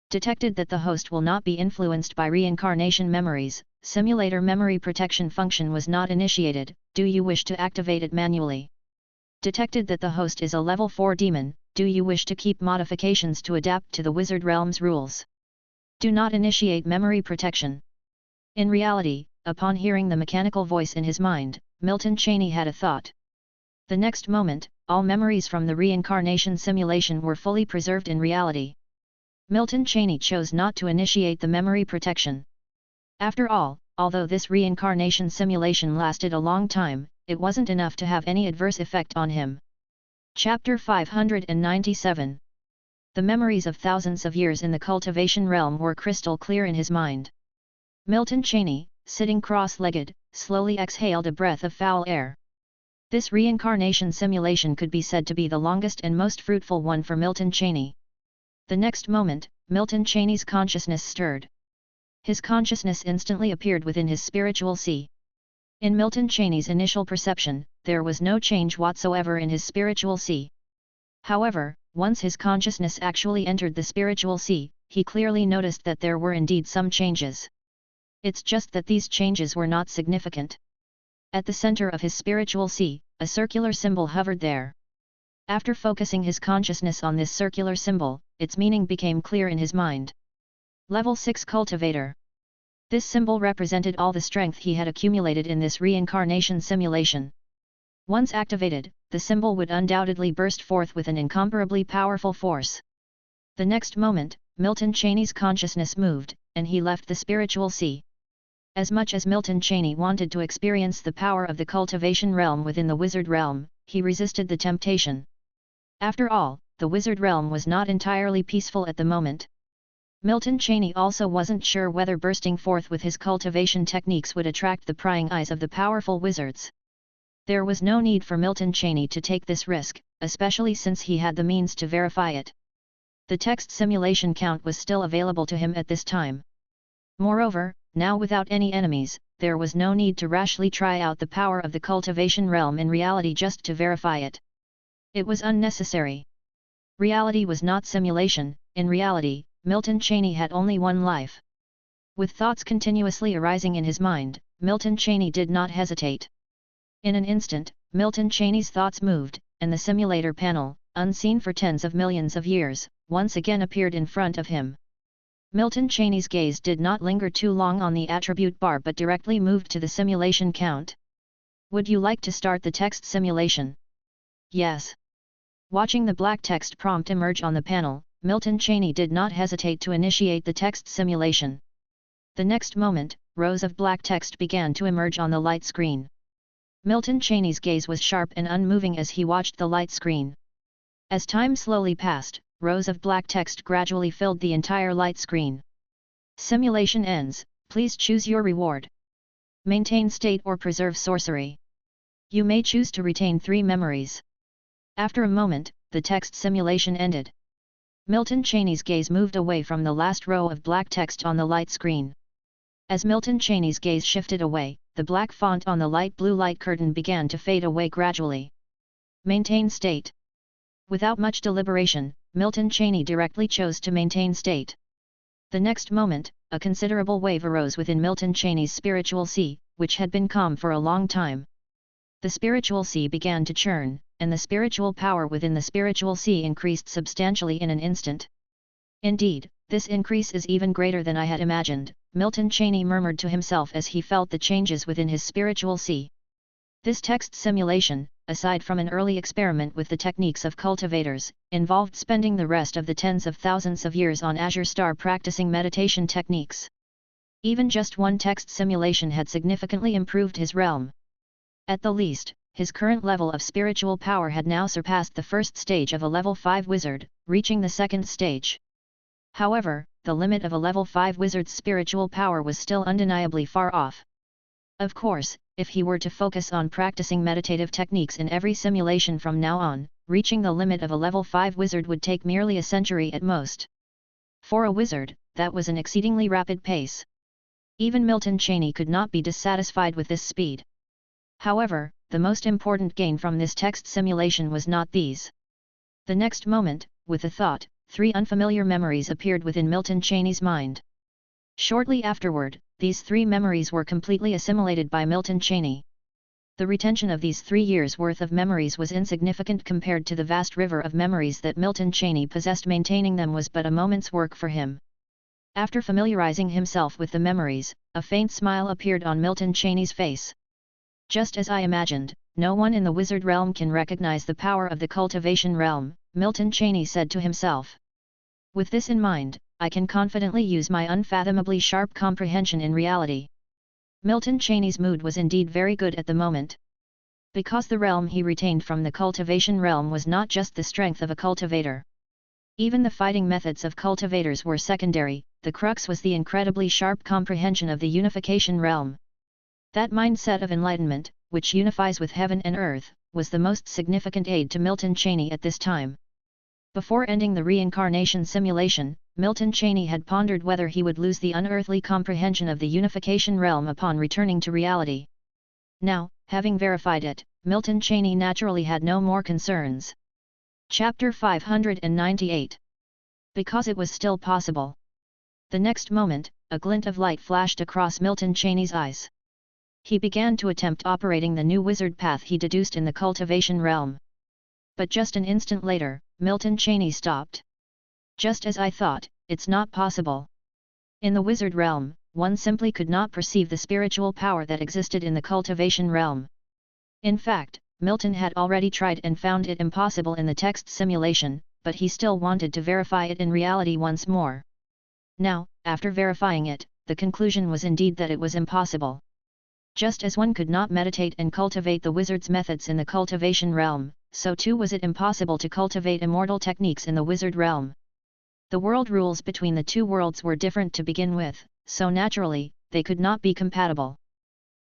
[SPEAKER 1] Detected that the host will not be influenced by reincarnation memories, simulator memory protection function was not initiated, do you wish to activate it manually? Detected that the host is a level 4 demon, do you wish to keep modifications to adapt to the wizard realm's rules? Do not initiate memory protection. In reality, upon hearing the mechanical voice in his mind, Milton Cheney had a thought. The next moment, all memories from the reincarnation simulation were fully preserved in reality. Milton Cheney chose not to initiate the memory protection. After all, although this reincarnation simulation lasted a long time, it wasn't enough to have any adverse effect on him. Chapter 597. The memories of thousands of years in the cultivation realm were crystal clear in his mind. Milton Cheney, sitting cross-legged, slowly exhaled a breath of foul air. This reincarnation simulation could be said to be the longest and most fruitful one for Milton Cheney. The next moment, Milton Cheney's consciousness stirred. His consciousness instantly appeared within his spiritual sea. In Milton Cheney's initial perception, there was no change whatsoever in his spiritual sea. However, once his consciousness actually entered the spiritual sea, he clearly noticed that there were indeed some changes. It's just that these changes were not significant. At the center of his spiritual sea, a circular symbol hovered there. After focusing his consciousness on this circular symbol, its meaning became clear in his mind. Level 6 Cultivator. This symbol represented all the strength he had accumulated in this reincarnation simulation. Once activated, the symbol would undoubtedly burst forth with an incomparably powerful force. The next moment, Milton Cheney's consciousness moved, and he left the spiritual sea. As much as Milton Cheney wanted to experience the power of the cultivation realm within the wizard realm, he resisted the temptation. After all, the wizard realm was not entirely peaceful at the moment. Milton Cheney also wasn't sure whether bursting forth with his cultivation techniques would attract the prying eyes of the powerful wizards. There was no need for Milton Cheney to take this risk, especially since he had the means to verify it. The text simulation count was still available to him at this time. Moreover, now without any enemies, there was no need to rashly try out the power of the cultivation realm in reality just to verify it. It was unnecessary. Reality was not simulation. In reality, Milton Cheney had only one life. With thoughts continuously arising in his mind, Milton Cheney did not hesitate. In an instant, Milton Cheney's thoughts moved, and the simulator panel, unseen for tens of millions of years, once again appeared in front of him. Milton Cheney's gaze did not linger too long on the attribute bar but directly moved to the simulation count. Would you like to start the text simulation? Yes. Watching the black text prompt emerge on the panel, Milton Cheney did not hesitate to initiate the text simulation. The next moment, rows of black text began to emerge on the light screen. Milton Cheney's gaze was sharp and unmoving as he watched the light screen. As time slowly passed, rows of black text gradually filled the entire light screen. Simulation ends, please choose your reward. Maintain state or preserve sorcery. You may choose to retain 3 memories. After a moment, the text simulation ended. Milton Cheney's gaze moved away from the last row of black text on the light screen. As Milton Cheney's gaze shifted away, the black font on the light blue light curtain began to fade away gradually. Maintain state. Without much deliberation, Milton Cheney directly chose to maintain state. The next moment, a considerable wave arose within Milton Cheney's spiritual sea, which had been calm for a long time. The spiritual sea began to churn, and the spiritual power within the spiritual sea increased substantially in an instant. Indeed, this increase is even greater than I had imagined, Milton Cheney murmured to himself as he felt the changes within his spiritual sea. This text simulation, aside from an early experiment with the techniques of cultivators, involved spending the rest of the tens of thousands of years on Azure Star practicing meditation techniques. Even just one text simulation had significantly improved his realm. At the least, his current level of spiritual power had now surpassed the first stage of a level 5 wizard, reaching the second stage. However, the limit of a level 5 wizard's spiritual power was still undeniably far off. Of course, if he were to focus on practicing meditative techniques in every simulation from now on, reaching the limit of a level 5 wizard would take merely a century at most. For a wizard, that was an exceedingly rapid pace. Even Milton Cheney could not be dissatisfied with this speed. However, the most important gain from this text simulation was not these. The next moment, with a thought, 3 unfamiliar memories appeared within Milton Cheney's mind. Shortly afterward, these 3 memories were completely assimilated by Milton Cheney. The retention of these 3 years' worth of memories was insignificant compared to the vast river of memories that Milton Cheney possessed. Maintaining them was but a moment's work for him. After familiarizing himself with the memories, a faint smile appeared on Milton Cheney's face. Just as I imagined, no one in the wizard realm can recognize the power of the cultivation realm, Milton Cheney said to himself. With this in mind, I can confidently use my unfathomably sharp comprehension in reality. Milton Cheney's mood was indeed very good at the moment. Because the realm he retained from the cultivation realm was not just the strength of a cultivator. Even the fighting methods of cultivators were secondary, the crux was the incredibly sharp comprehension of the unification realm. That mindset of enlightenment, which unifies with heaven and earth, was the most significant aid to Milton Cheney at this time. Before ending the reincarnation simulation, Milton Cheney had pondered whether he would lose the unearthly comprehension of the unification realm upon returning to reality. Now, having verified it, Milton Cheney naturally had no more concerns. Chapter 598. Because it was still possible. The next moment, a glint of light flashed across Milton Cheney's eyes. He began to attempt operating the new wizard path he deduced in the cultivation realm. But just an instant later, Milton Cheney stopped. Just as I thought, it's not possible. In the wizard realm, one simply could not perceive the spiritual power that existed in the cultivation realm. In fact, Milton had already tried and found it impossible in the text simulation, but he still wanted to verify it in reality once more. Now, after verifying it, the conclusion was indeed that it was impossible. Just as one could not meditate and cultivate the wizard's methods in the cultivation realm, so too was it impossible to cultivate immortal techniques in the wizard realm. The world rules between the two worlds were different to begin with, so naturally, they could not be compatible.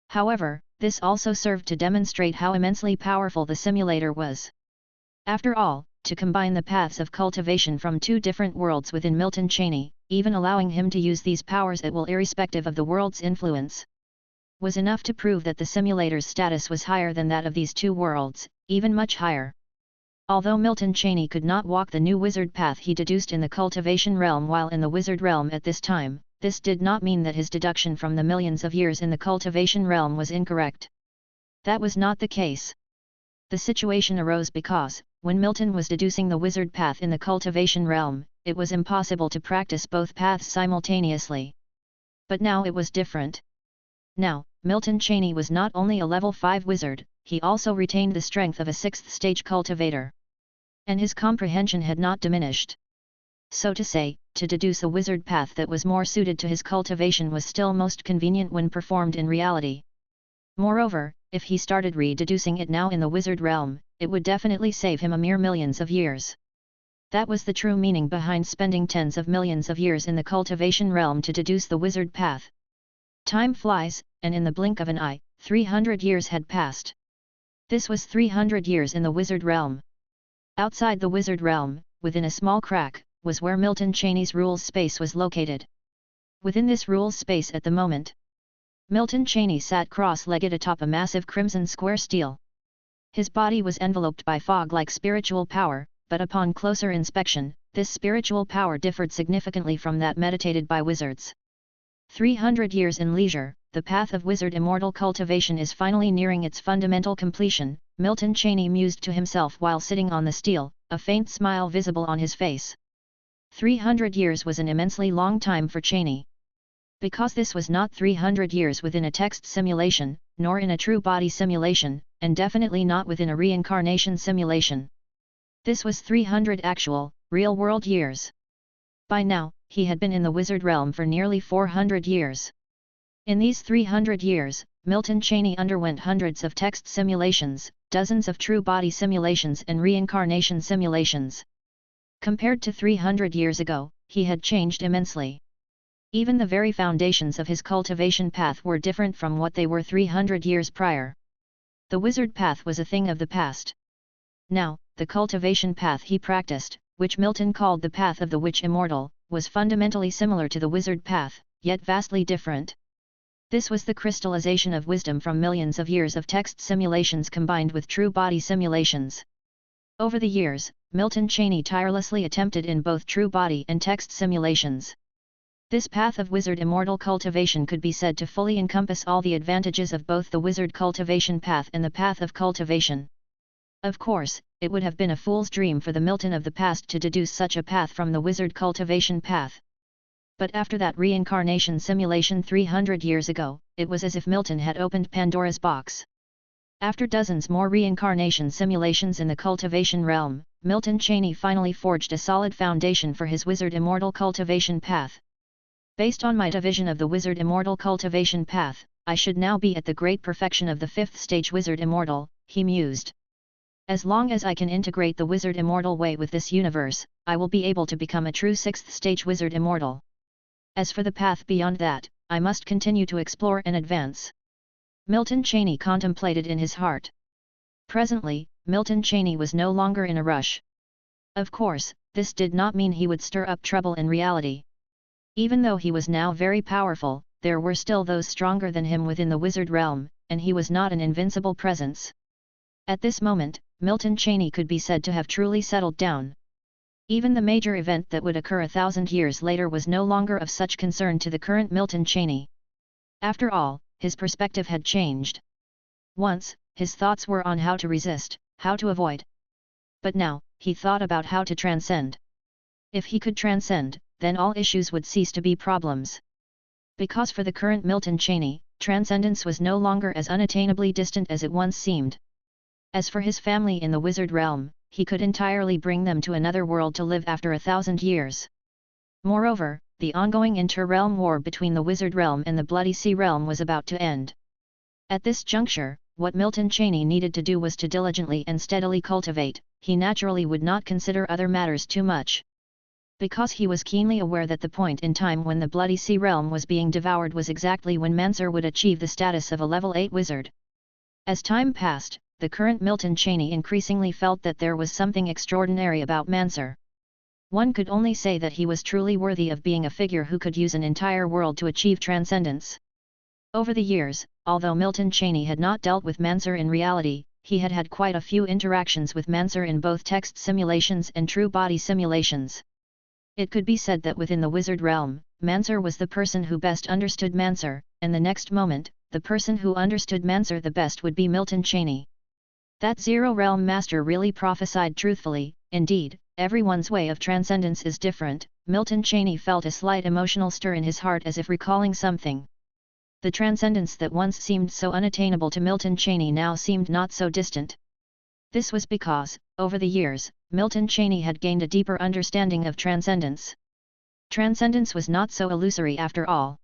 [SPEAKER 1] However, this also served to demonstrate how immensely powerful the simulator was. After all, to combine the paths of cultivation from two different worlds within Milton Cheney, even allowing him to use these powers at will irrespective of the world's influence, was enough to prove that the simulator's status was higher than that of these two worlds, even much higher. Although Milton Cheney could not walk the new wizard path he deduced in the cultivation realm while in the wizard realm at this time, this did not mean that his deduction from the millions of years in the cultivation realm was incorrect. That was not the case. The situation arose because, when Milton was deducing the wizard path in the cultivation realm, it was impossible to practice both paths simultaneously. But now it was different. Now, Milton Cheney was not only a level 5 wizard, he also retained the strength of a 6th stage cultivator. And his comprehension had not diminished. So to say, to deduce a wizard path that was more suited to his cultivation was still most convenient when performed in reality. Moreover, if he started re-deducing it now in the wizard realm, it would definitely save him a mere millions of years. That was the true meaning behind spending tens of millions of years in the cultivation realm to deduce the wizard path. Time flies, and in the blink of an eye, 300 years had passed. This was 300 years in the wizard realm. Outside the wizard realm, within a small crack, was where Milton Cheney's rules space was located. Within this rules space at the moment, Milton Cheney sat cross-legged atop a massive crimson square stele. His body was enveloped by fog-like spiritual power, but upon closer inspection, this spiritual power differed significantly from that meditated by wizards. 300 years in leisure, the path of wizard immortal cultivation is finally nearing its fundamental completion, Milton Cheney mused to himself while sitting on the stele, a faint smile visible on his face. 300 years was an immensely long time for Cheney. Because this was not 300 years within a text simulation, nor in a true body simulation, and definitely not within a reincarnation simulation. This was 300 actual, real-world years. By now, he had been in the wizard realm for nearly 400 years. In these 300 years, Milton Cheney underwent hundreds of text simulations, dozens of true body simulations and reincarnation simulations. Compared to 300 years ago, he had changed immensely. Even the very foundations of his cultivation path were different from what they were 300 years prior. The wizard path was a thing of the past. Now, the cultivation path he practiced, which Milton called the path of the witch immortal, was fundamentally similar to the wizard path, yet vastly different. This was the crystallization of wisdom from millions of years of text simulations combined with true body simulations. Over the years, Milton Cheney tirelessly attempted in both true body and text simulations. This path of wizard immortal cultivation could be said to fully encompass all the advantages of both the wizard cultivation path and the path of cultivation. Of course, it would have been a fool's dream for the Milton of the past to deduce such a path from the wizard cultivation path. But after that reincarnation simulation 300 years ago, it was as if Milton had opened Pandora's box. After dozens more reincarnation simulations in the cultivation realm, Milton Cheney finally forged a solid foundation for his wizard immortal cultivation path. Based on my division of the wizard immortal cultivation path, I should now be at the great perfection of the 5th stage wizard immortal, he mused. As long as I can integrate the wizard immortal way with this universe, I will be able to become a true 6th stage wizard immortal. As for the path beyond that, I must continue to explore and advance. Milton Cheney contemplated in his heart. Presently, Milton Cheney was no longer in a rush. Of course, this did not mean he would stir up trouble in reality. Even though he was now very powerful, there were still those stronger than him within the wizard realm, and he was not an invincible presence. At this moment, Milton Cheney could be said to have truly settled down. Even the major event that would occur 1,000 years later was no longer of such concern to the current Milton Cheney. After all, his perspective had changed. Once, his thoughts were on how to resist, how to avoid. But now, he thought about how to transcend. If he could transcend, then all issues would cease to be problems. Because for the current Milton Cheney, transcendence was no longer as unattainably distant as it once seemed. As for his family in the wizard realm, he could entirely bring them to another world to live after 1,000 years. Moreover, the ongoing inter-realm war between the wizard realm and the Bloody Sea realm was about to end. At this juncture, what Milton Cheney needed to do was to diligently and steadily cultivate. He naturally would not consider other matters too much. Because he was keenly aware that the point in time when the Bloody Sea realm was being devoured was exactly when Mansur would achieve the status of a level 8 wizard. As time passed, the current Milton Cheney increasingly felt that there was something extraordinary about Mansur. One could only say that he was truly worthy of being a figure who could use an entire world to achieve transcendence. Over the years, although Milton Cheney had not dealt with Mansur in reality, he had had quite a few interactions with Mansur in both text simulations and true body simulations. It could be said that within the wizard realm, Mansur was the person who best understood Mansur, and the next moment, the person who understood Mansur the best would be Milton Cheney. That Zero Realm Master really prophesied truthfully. Indeed, everyone's way of transcendence is different. Milton Cheney felt a slight emotional stir in his heart as if recalling something. The transcendence that once seemed so unattainable to Milton Cheney now seemed not so distant. This was because, over the years, Milton Cheney had gained a deeper understanding of transcendence. Transcendence was not so illusory after all.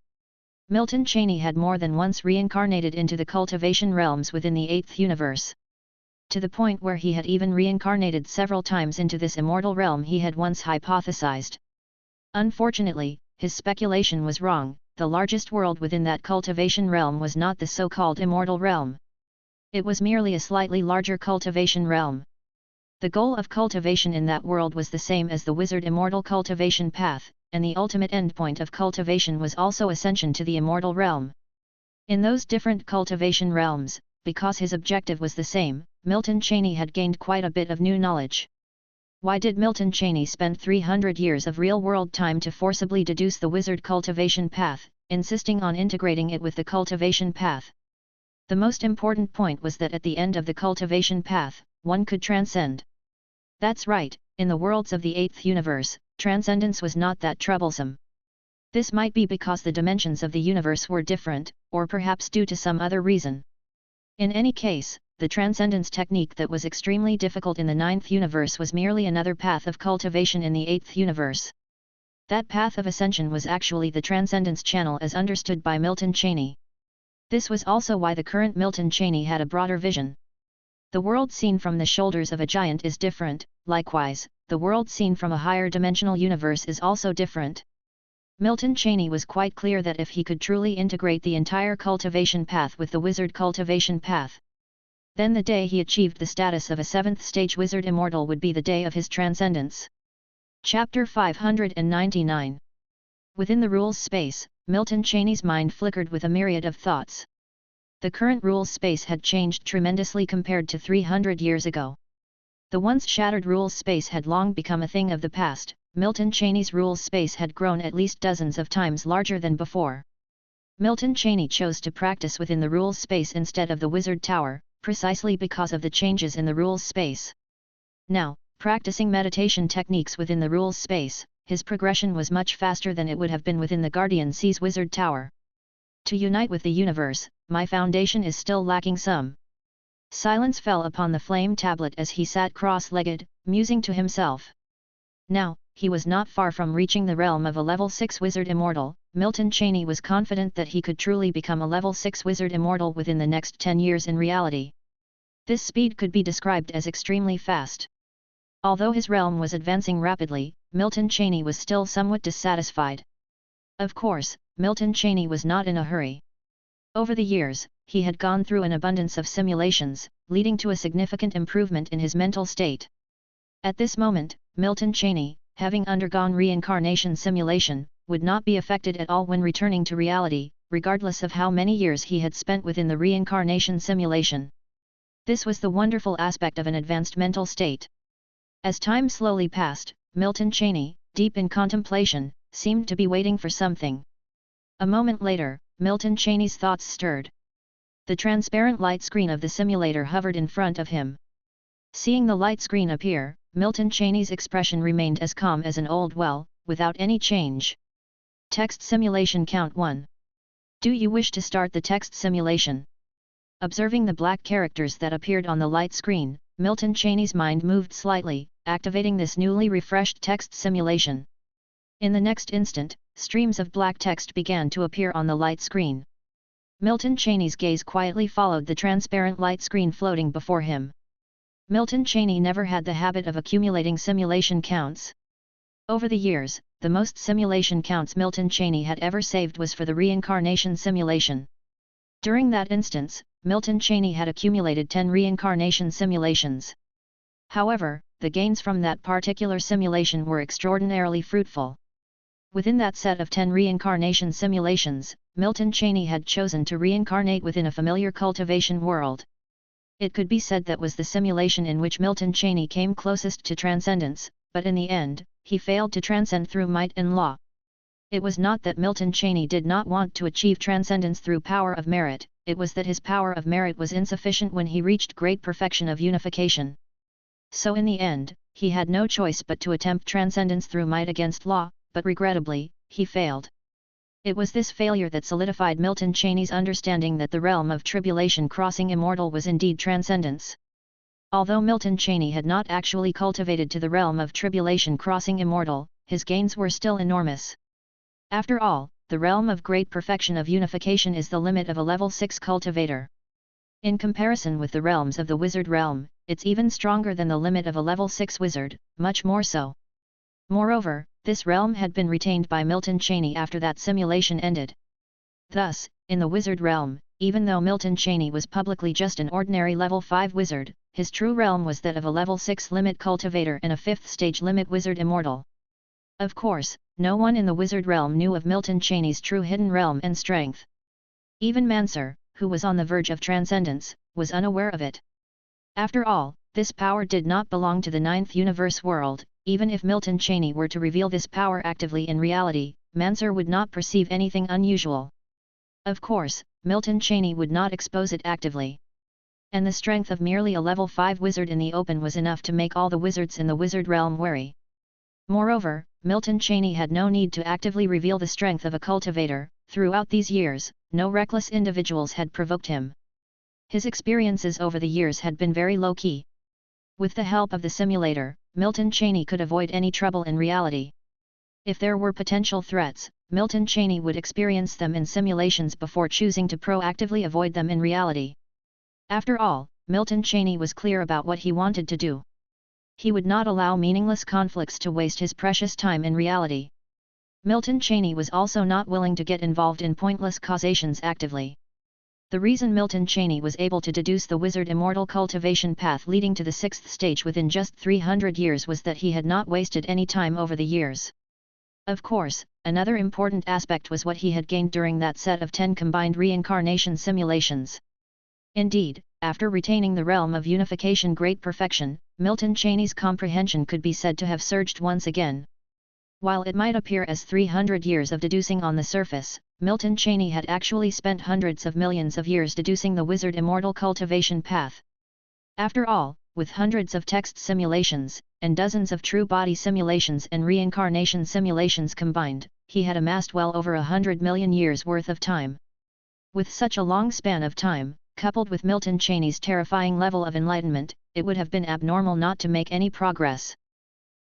[SPEAKER 1] Milton Cheney had more than once reincarnated into the cultivation realms within the eighth universe. To the point where he had even reincarnated several times into this immortal realm he had once hypothesized. Unfortunately, his speculation was wrong. The largest world within that cultivation realm was not the so-called immortal realm. It was merely a slightly larger cultivation realm. The goal of cultivation in that world was the same as the wizard immortal cultivation path, and the ultimate endpoint of cultivation was also ascension to the immortal realm. In those different cultivation realms, because his objective was the same, Milton Cheney had gained quite a bit of new knowledge. Why did Milton Cheney spend 300 years of real-world time to forcibly deduce the wizard cultivation path, insisting on integrating it with the cultivation path? The most important point was that at the end of the cultivation path, one could transcend. That's right, in the worlds of the eighth universe, transcendence was not that troublesome. This might be because the dimensions of the universe were different, or perhaps due to some other reason. In any case, the transcendence technique that was extremely difficult in the ninth universe was merely another path of cultivation in the eighth universe. That path of ascension was actually the transcendence channel as understood by Milton Cheney. This was also why the current Milton Cheney had a broader vision. The world seen from the shoulders of a giant is different, likewise, the world seen from a higher dimensional universe is also different. Milton Cheney was quite clear that if he could truly integrate the entire cultivation path with the wizard cultivation path, then the day he achieved the status of a 7th stage wizard immortal would be the day of his transcendence. Chapter 599. Within the rules space, Milton Cheney's mind flickered with a myriad of thoughts. The current rules space had changed tremendously compared to 300 years ago. The once shattered rules space had long become a thing of the past. Milton Cheney's rules space had grown at least dozens of times larger than before. Milton Cheney chose to practice within the rules space instead of the wizard tower, precisely because of the changes in the rules space. Now, practicing meditation techniques within the rules space, his progression was much faster than it would have been within the Guardian Sea's wizard tower. To unite with the universe, my foundation is still lacking some. Silence fell upon the flame tablet as he sat cross-legged, musing to himself. Now, he was not far from reaching the realm of a level 6 wizard immortal. Milton Cheney was confident that he could truly become a level 6 wizard immortal within the next 10 years in reality. This speed could be described as extremely fast. Although his realm was advancing rapidly, Milton Cheney was still somewhat dissatisfied. Of course, Milton Cheney was not in a hurry. Over the years, he had gone through an abundance of simulations, leading to a significant improvement in his mental state. At this moment, Milton Cheney, having undergone reincarnation simulation, would not be affected at all when returning to reality, regardless of how many years he had spent within the reincarnation simulation. This was the wonderful aspect of an advanced mental state. As time slowly passed, Milton Cheney, deep in contemplation, seemed to be waiting for something. A moment later, Milton Cheney's thoughts stirred. The transparent light screen of the simulator hovered in front of him. Seeing the light screen appear, Milton Cheney's expression remained as calm as an old well, without any change. Text simulation count 1. Do you wish to start the text simulation? Observing the black characters that appeared on the light screen, Milton Cheney's mind moved slightly, activating this newly refreshed text simulation. In the next instant, streams of black text began to appear on the light screen. Milton Cheney's gaze quietly followed the transparent light screen floating before him. Milton Cheney never had the habit of accumulating simulation counts. Over the years, the most simulation counts Milton Cheney had ever saved was for the reincarnation simulation. During that instance, Milton Cheney had accumulated 10 reincarnation simulations. However, the gains from that particular simulation were extraordinarily fruitful. Within that set of 10 reincarnation simulations, Milton Cheney had chosen to reincarnate within a familiar cultivation world. It could be said that was the simulation in which Milton Cheney came closest to transcendence, but in the end, he failed to transcend through might and law. It was not that Milton Cheney did not want to achieve transcendence through power of merit, it was that his power of merit was insufficient when he reached great perfection of unification. So in the end, he had no choice but to attempt transcendence through might against law, but regrettably, he failed. It was this failure that solidified Milton Cheney's understanding that the realm of tribulation crossing immortal was indeed transcendence. Although Milton Cheney had not actually cultivated to the realm of tribulation crossing immortal, his gains were still enormous. After all, the realm of great perfection of unification is the limit of a level 6 cultivator. In comparison with the realms of the wizard realm, it's even stronger than the limit of a level 6 wizard, much more so. Moreover, this realm had been retained by Milton Cheney after that simulation ended. Thus, in the wizard realm, even though Milton Cheney was publicly just an ordinary level 5 wizard, his true realm was that of a level 6 limit cultivator and a 5th stage limit wizard immortal. Of course, no one in the wizard realm knew of Milton Cheney's true hidden realm and strength. Even Mansur, who was on the verge of transcendence, was unaware of it. After all, this power did not belong to the 9th universe world. Even if Milton Cheney were to reveal this power actively in reality, Mansur would not perceive anything unusual. Of course, Milton Cheney would not expose it actively. And the strength of merely a level 5 wizard in the open was enough to make all the wizards in the wizard realm wary. Moreover, Milton Cheney had no need to actively reveal the strength of a cultivator. Throughout these years, no reckless individuals had provoked him. His experiences over the years had been very low-key. With the help of the simulator, Milton Cheney could avoid any trouble in reality. If there were potential threats, Milton Cheney would experience them in simulations before choosing to proactively avoid them in reality. After all, Milton Cheney was clear about what he wanted to do. He would not allow meaningless conflicts to waste his precious time in reality. Milton Cheney was also not willing to get involved in pointless causations actively. The reason Milton Cheney was able to deduce the wizard immortal cultivation path leading to the 6th stage within just 300 years was that he had not wasted any time over the years. Of course, another important aspect was what he had gained during that set of 10 combined reincarnation simulations. Indeed, after retaining the realm of unification great perfection, Milton Cheney's comprehension could be said to have surged once again. While it might appear as 300 years of deducing on the surface, Milton Cheney had actually spent hundreds of millions of years deducing the wizard immortal cultivation path. After all, with hundreds of text simulations, and dozens of true body simulations and reincarnation simulations combined, he had amassed well over 100 million years worth of time. With such a long span of time, coupled with Milton Cheney's terrifying level of enlightenment, it would have been abnormal not to make any progress.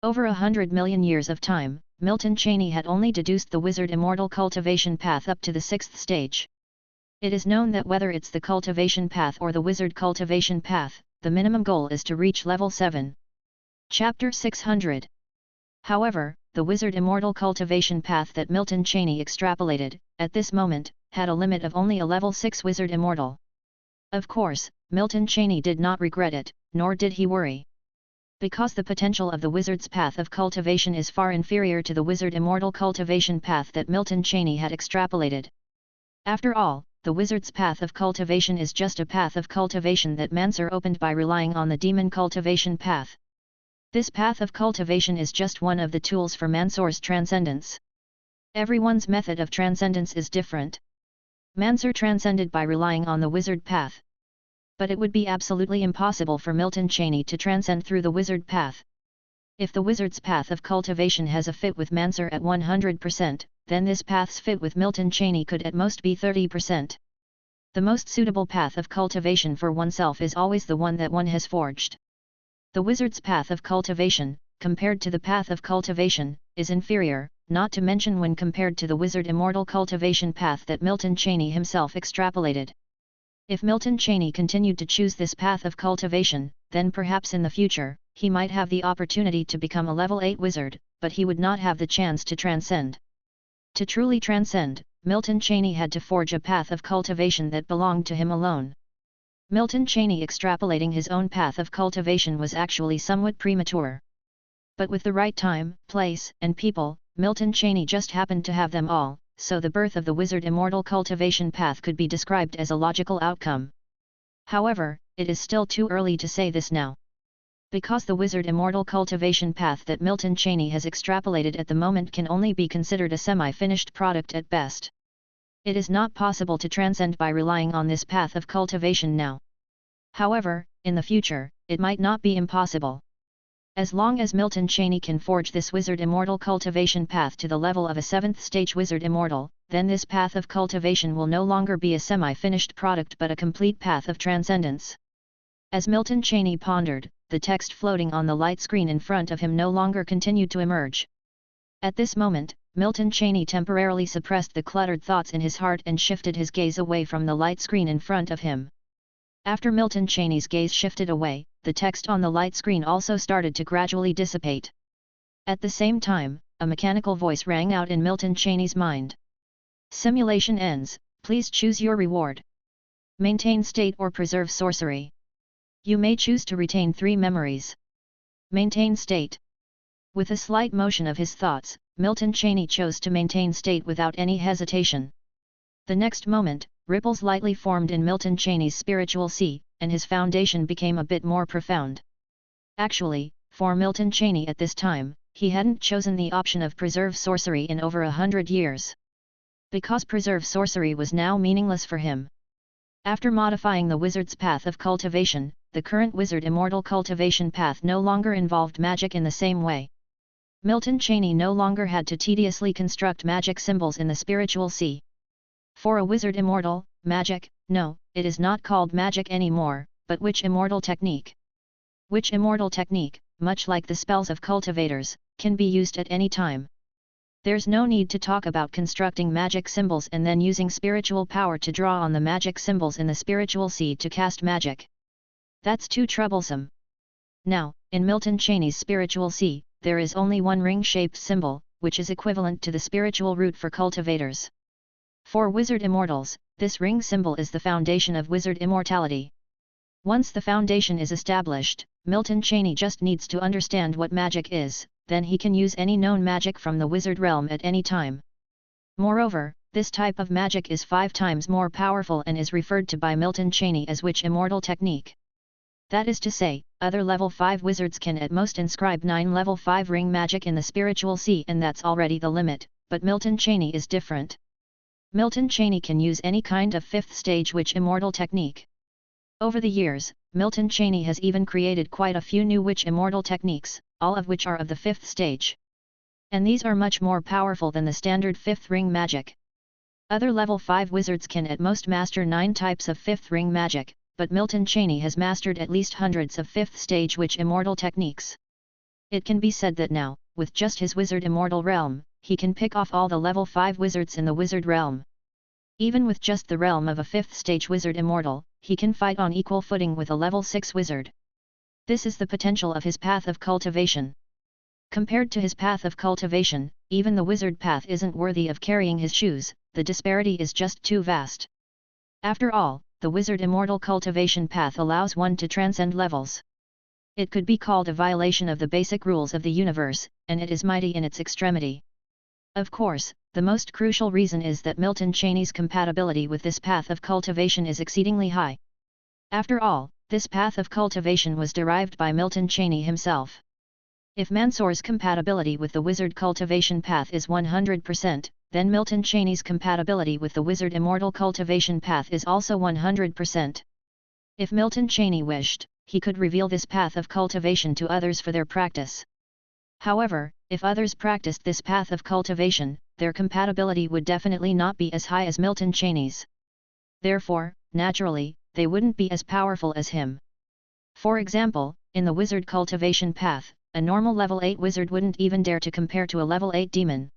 [SPEAKER 1] Over 100 million years of time, Milton Cheney had only deduced the wizard immortal cultivation path up to the 6th stage. It is known that whether it's the cultivation path or the wizard cultivation path, the minimum goal is to reach level 7. Chapter 600. However, the wizard immortal cultivation path that Milton Cheney extrapolated, at this moment, had a limit of only a level 6 wizard immortal. Of course, Milton Cheney did not regret it, nor did he worry. Because the potential of the wizard's path of cultivation is far inferior to the wizard immortal cultivation path that Milton Cheney had extrapolated. After all, the wizard's path of cultivation is just a path of cultivation that Mansur opened by relying on the demon cultivation path. This path of cultivation is just one of the tools for Mansur's transcendence. Everyone's method of transcendence is different. Mansur transcended by relying on the wizard path. But it would be absolutely impossible for Milton Cheney to transcend through the wizard path. If the wizard's path of cultivation has a fit with Mansur at 100%, then this path's fit with Milton Cheney could at most be 30%. The most suitable path of cultivation for oneself is always the one that one has forged. The wizard's path of cultivation, compared to the path of cultivation, is inferior, not to mention when compared to the wizard immortal cultivation path that Milton Cheney himself extrapolated. If Milton Cheney continued to choose this path of cultivation, then perhaps in the future, he might have the opportunity to become a level 8 wizard, but he would not have the chance to transcend. To truly transcend, Milton Cheney had to forge a path of cultivation that belonged to him alone. Milton Cheney extrapolating his own path of cultivation was actually somewhat premature. But with the right time, place, and people, Milton Cheney just happened to have them all, so the birth of the wizard immortal cultivation path could be described as a logical outcome. However, it is still too early to say this now. Because the wizard immortal cultivation path that Milton Cheney has extrapolated at the moment can only be considered a semi-finished product at best. It is not possible to transcend by relying on this path of cultivation now. However, in the future, it might not be impossible. As long as Milton Cheney can forge this wizard immortal cultivation path to the level of a 7th stage wizard immortal, then this path of cultivation will no longer be a semi-finished product but a complete path of transcendence. As Milton Cheney pondered, the text floating on the light screen in front of him no longer continued to emerge. At this moment, Milton Cheney temporarily suppressed the cluttered thoughts in his heart and shifted his gaze away from the light screen in front of him. After Milton Cheney's gaze shifted away, the text on the light screen also started to gradually dissipate. At the same time, a mechanical voice rang out in Milton Cheney's mind. Simulation ends, please choose your reward. Maintain state or preserve sorcery. You may choose to retain 3 memories. Maintain state. With a slight motion of his thoughts, Milton Cheney chose to maintain state without any hesitation. The next moment, ripples lightly formed in Milton Cheney's spiritual sea, and his foundation became a bit more profound. Actually, for Milton Cheney at this time, he hadn't chosen the option of preserve sorcery in over 100 years. Because preserve sorcery was now meaningless for him. After modifying the wizard's path of cultivation, the current wizard immortal cultivation path no longer involved magic in the same way. Milton Cheney no longer had to tediously construct magic symbols in the spiritual sea. For a wizard immortal, magic, no, it is not called magic anymore, but witch immortal technique. Witch immortal technique, much like the spells of cultivators, can be used at any time. There's no need to talk about constructing magic symbols and then using spiritual power to draw on the magic symbols in the spiritual sea to cast magic. That's too troublesome. Now, in Milton Cheney's spiritual sea, there is only one ring-shaped symbol, which is equivalent to the spiritual root for cultivators. For wizard immortals, this ring symbol is the foundation of wizard immortality. Once the foundation is established, Milton Cheney just needs to understand what magic is, then he can use any known magic from the wizard realm at any time. Moreover, this type of magic is 5 times more powerful and is referred to by Milton Cheney as witch immortal technique. That is to say, other level 5 wizards can at most inscribe 9 level 5 ring magic in the spiritual sea and that's already the limit, but Milton Cheney is different. Milton Cheney can use any kind of 5th stage witch immortal technique. Over the years, Milton Cheney has even created quite a few new witch immortal techniques, all of which are of the 5th stage. And these are much more powerful than the standard 5th ring magic. Other level 5 wizards can at most master 9 types of 5th ring magic, but Milton Cheney has mastered at least hundreds of 5th stage witch immortal techniques. It can be said that now, with just his wizard immortal realm, he can pick off all the level 5 wizards in the wizard realm. Even with just the realm of a 5th stage wizard immortal, he can fight on equal footing with a level 6 wizard. This is the potential of his path of cultivation. Compared to his path of cultivation, even the wizard path isn't worthy of carrying his shoes, the disparity is just too vast. After all, the wizard immortal cultivation path allows one to transcend levels. It could be called a violation of the basic rules of the universe, and it is mighty in its extremity. Of course, the most crucial reason is that Milton Cheney's compatibility with this path of cultivation is exceedingly high. After all, this path of cultivation was derived by Milton Cheney himself. If Mansour's compatibility with the wizard cultivation path is 100%, then Milton Cheney's compatibility with the wizard immortal cultivation path is also 100%. If Milton Cheney wished, he could reveal this path of cultivation to others for their practice. However, if others practiced this path of cultivation, their compatibility would definitely not be as high as Milton Cheney's. Therefore, naturally, they wouldn't be as powerful as him. For example, in the wizard cultivation path, a normal level 8 wizard wouldn't even dare to compare to a level 8 demon.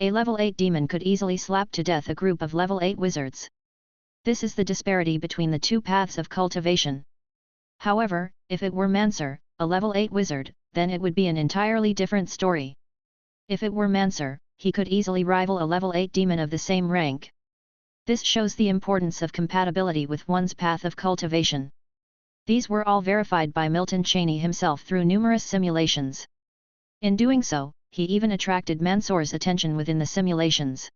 [SPEAKER 1] A level 8 demon could easily slap to death a group of level 8 wizards. This is the disparity between the two paths of cultivation. However, if it were Mansour, a level 8 wizard, then it would be an entirely different story. If it were Mansour, he could easily rival a level 8 demon of the same rank. This shows the importance of compatibility with one's path of cultivation. These were all verified by Milton Cheney himself through numerous simulations. In doing so, he even attracted Mansour's attention within the simulations.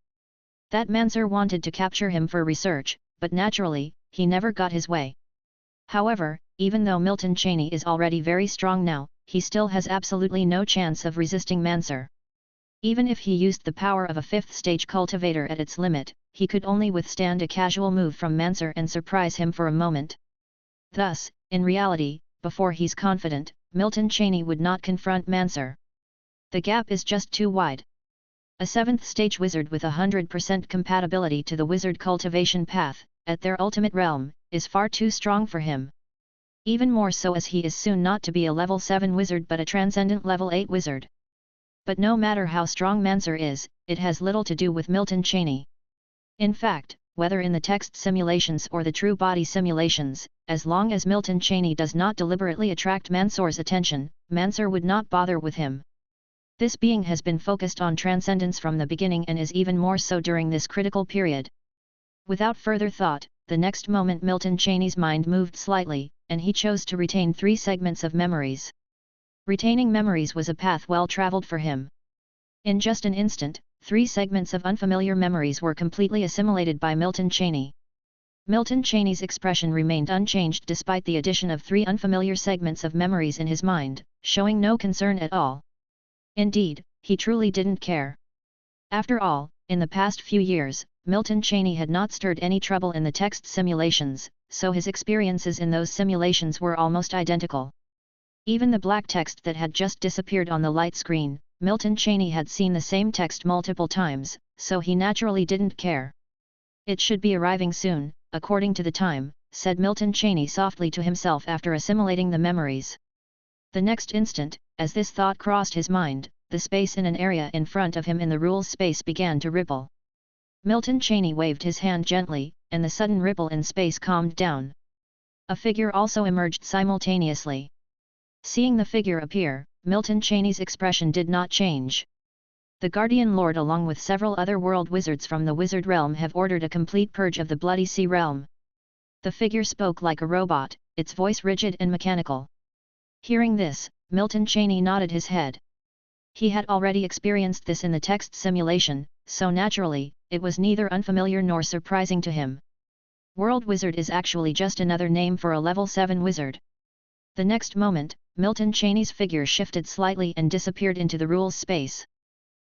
[SPEAKER 1] That Mansour wanted to capture him for research, but naturally, he never got his way. However, even though Milton Cheney is already very strong now, he still has absolutely no chance of resisting Mansour. Even if he used the power of a fifth-stage cultivator at its limit, he could only withstand a casual move from Mansour and surprise him for a moment. Thus, in reality, before he's confident, Milton Cheney would not confront Mansour. The gap is just too wide. A seventh-stage wizard with 100% compatibility to the wizard cultivation path, at their ultimate realm, is far too strong for him. Even more so as he is soon not to be a level 7 wizard but a transcendent level 8 wizard. But no matter how strong Mansour is, it has little to do with Milton Cheney. In fact, whether in the text simulations or the true body simulations, as long as Milton Cheney does not deliberately attract Mansour's attention, Mansour would not bother with him. This being has been focused on transcendence from the beginning and is even more so during this critical period. Without further thought, the next moment Milton Cheney's mind moved slightly, and he chose to retain 3 segments of memories. Retaining memories was a path well traveled for him. In just an instant, 3 segments of unfamiliar memories were completely assimilated by Milton Cheney. Milton Cheney's expression remained unchanged despite the addition of 3 unfamiliar segments of memories in his mind, showing no concern at all. Indeed, he truly didn't care. After all, in the past few years, Milton Cheney had not stirred any trouble in the text simulations, so his experiences in those simulations were almost identical. Even the black text that had just disappeared on the light screen, Milton Cheney had seen the same text multiple times, so he naturally didn't care. It should be arriving soon, according to the time, said Milton Cheney softly to himself after assimilating the memories. The next instant, as this thought crossed his mind, the space in an area in front of him in the rules space began to ripple. Milton Cheney waved his hand gently, and the sudden ripple in space calmed down. A figure also emerged simultaneously. Seeing the figure appear, Milton Cheney's expression did not change. The Guardian Lord along with several other world wizards from the wizard realm have ordered a complete purge of the Bloody Sea realm. The figure spoke like a robot, its voice rigid and mechanical. Hearing this, Milton Cheney nodded his head. He had already experienced this in the text simulation, so naturally, it was neither unfamiliar nor surprising to him. World Wizard is actually just another name for a level 7 wizard. The next moment, Milton Cheney's figure shifted slightly and disappeared into the rules space.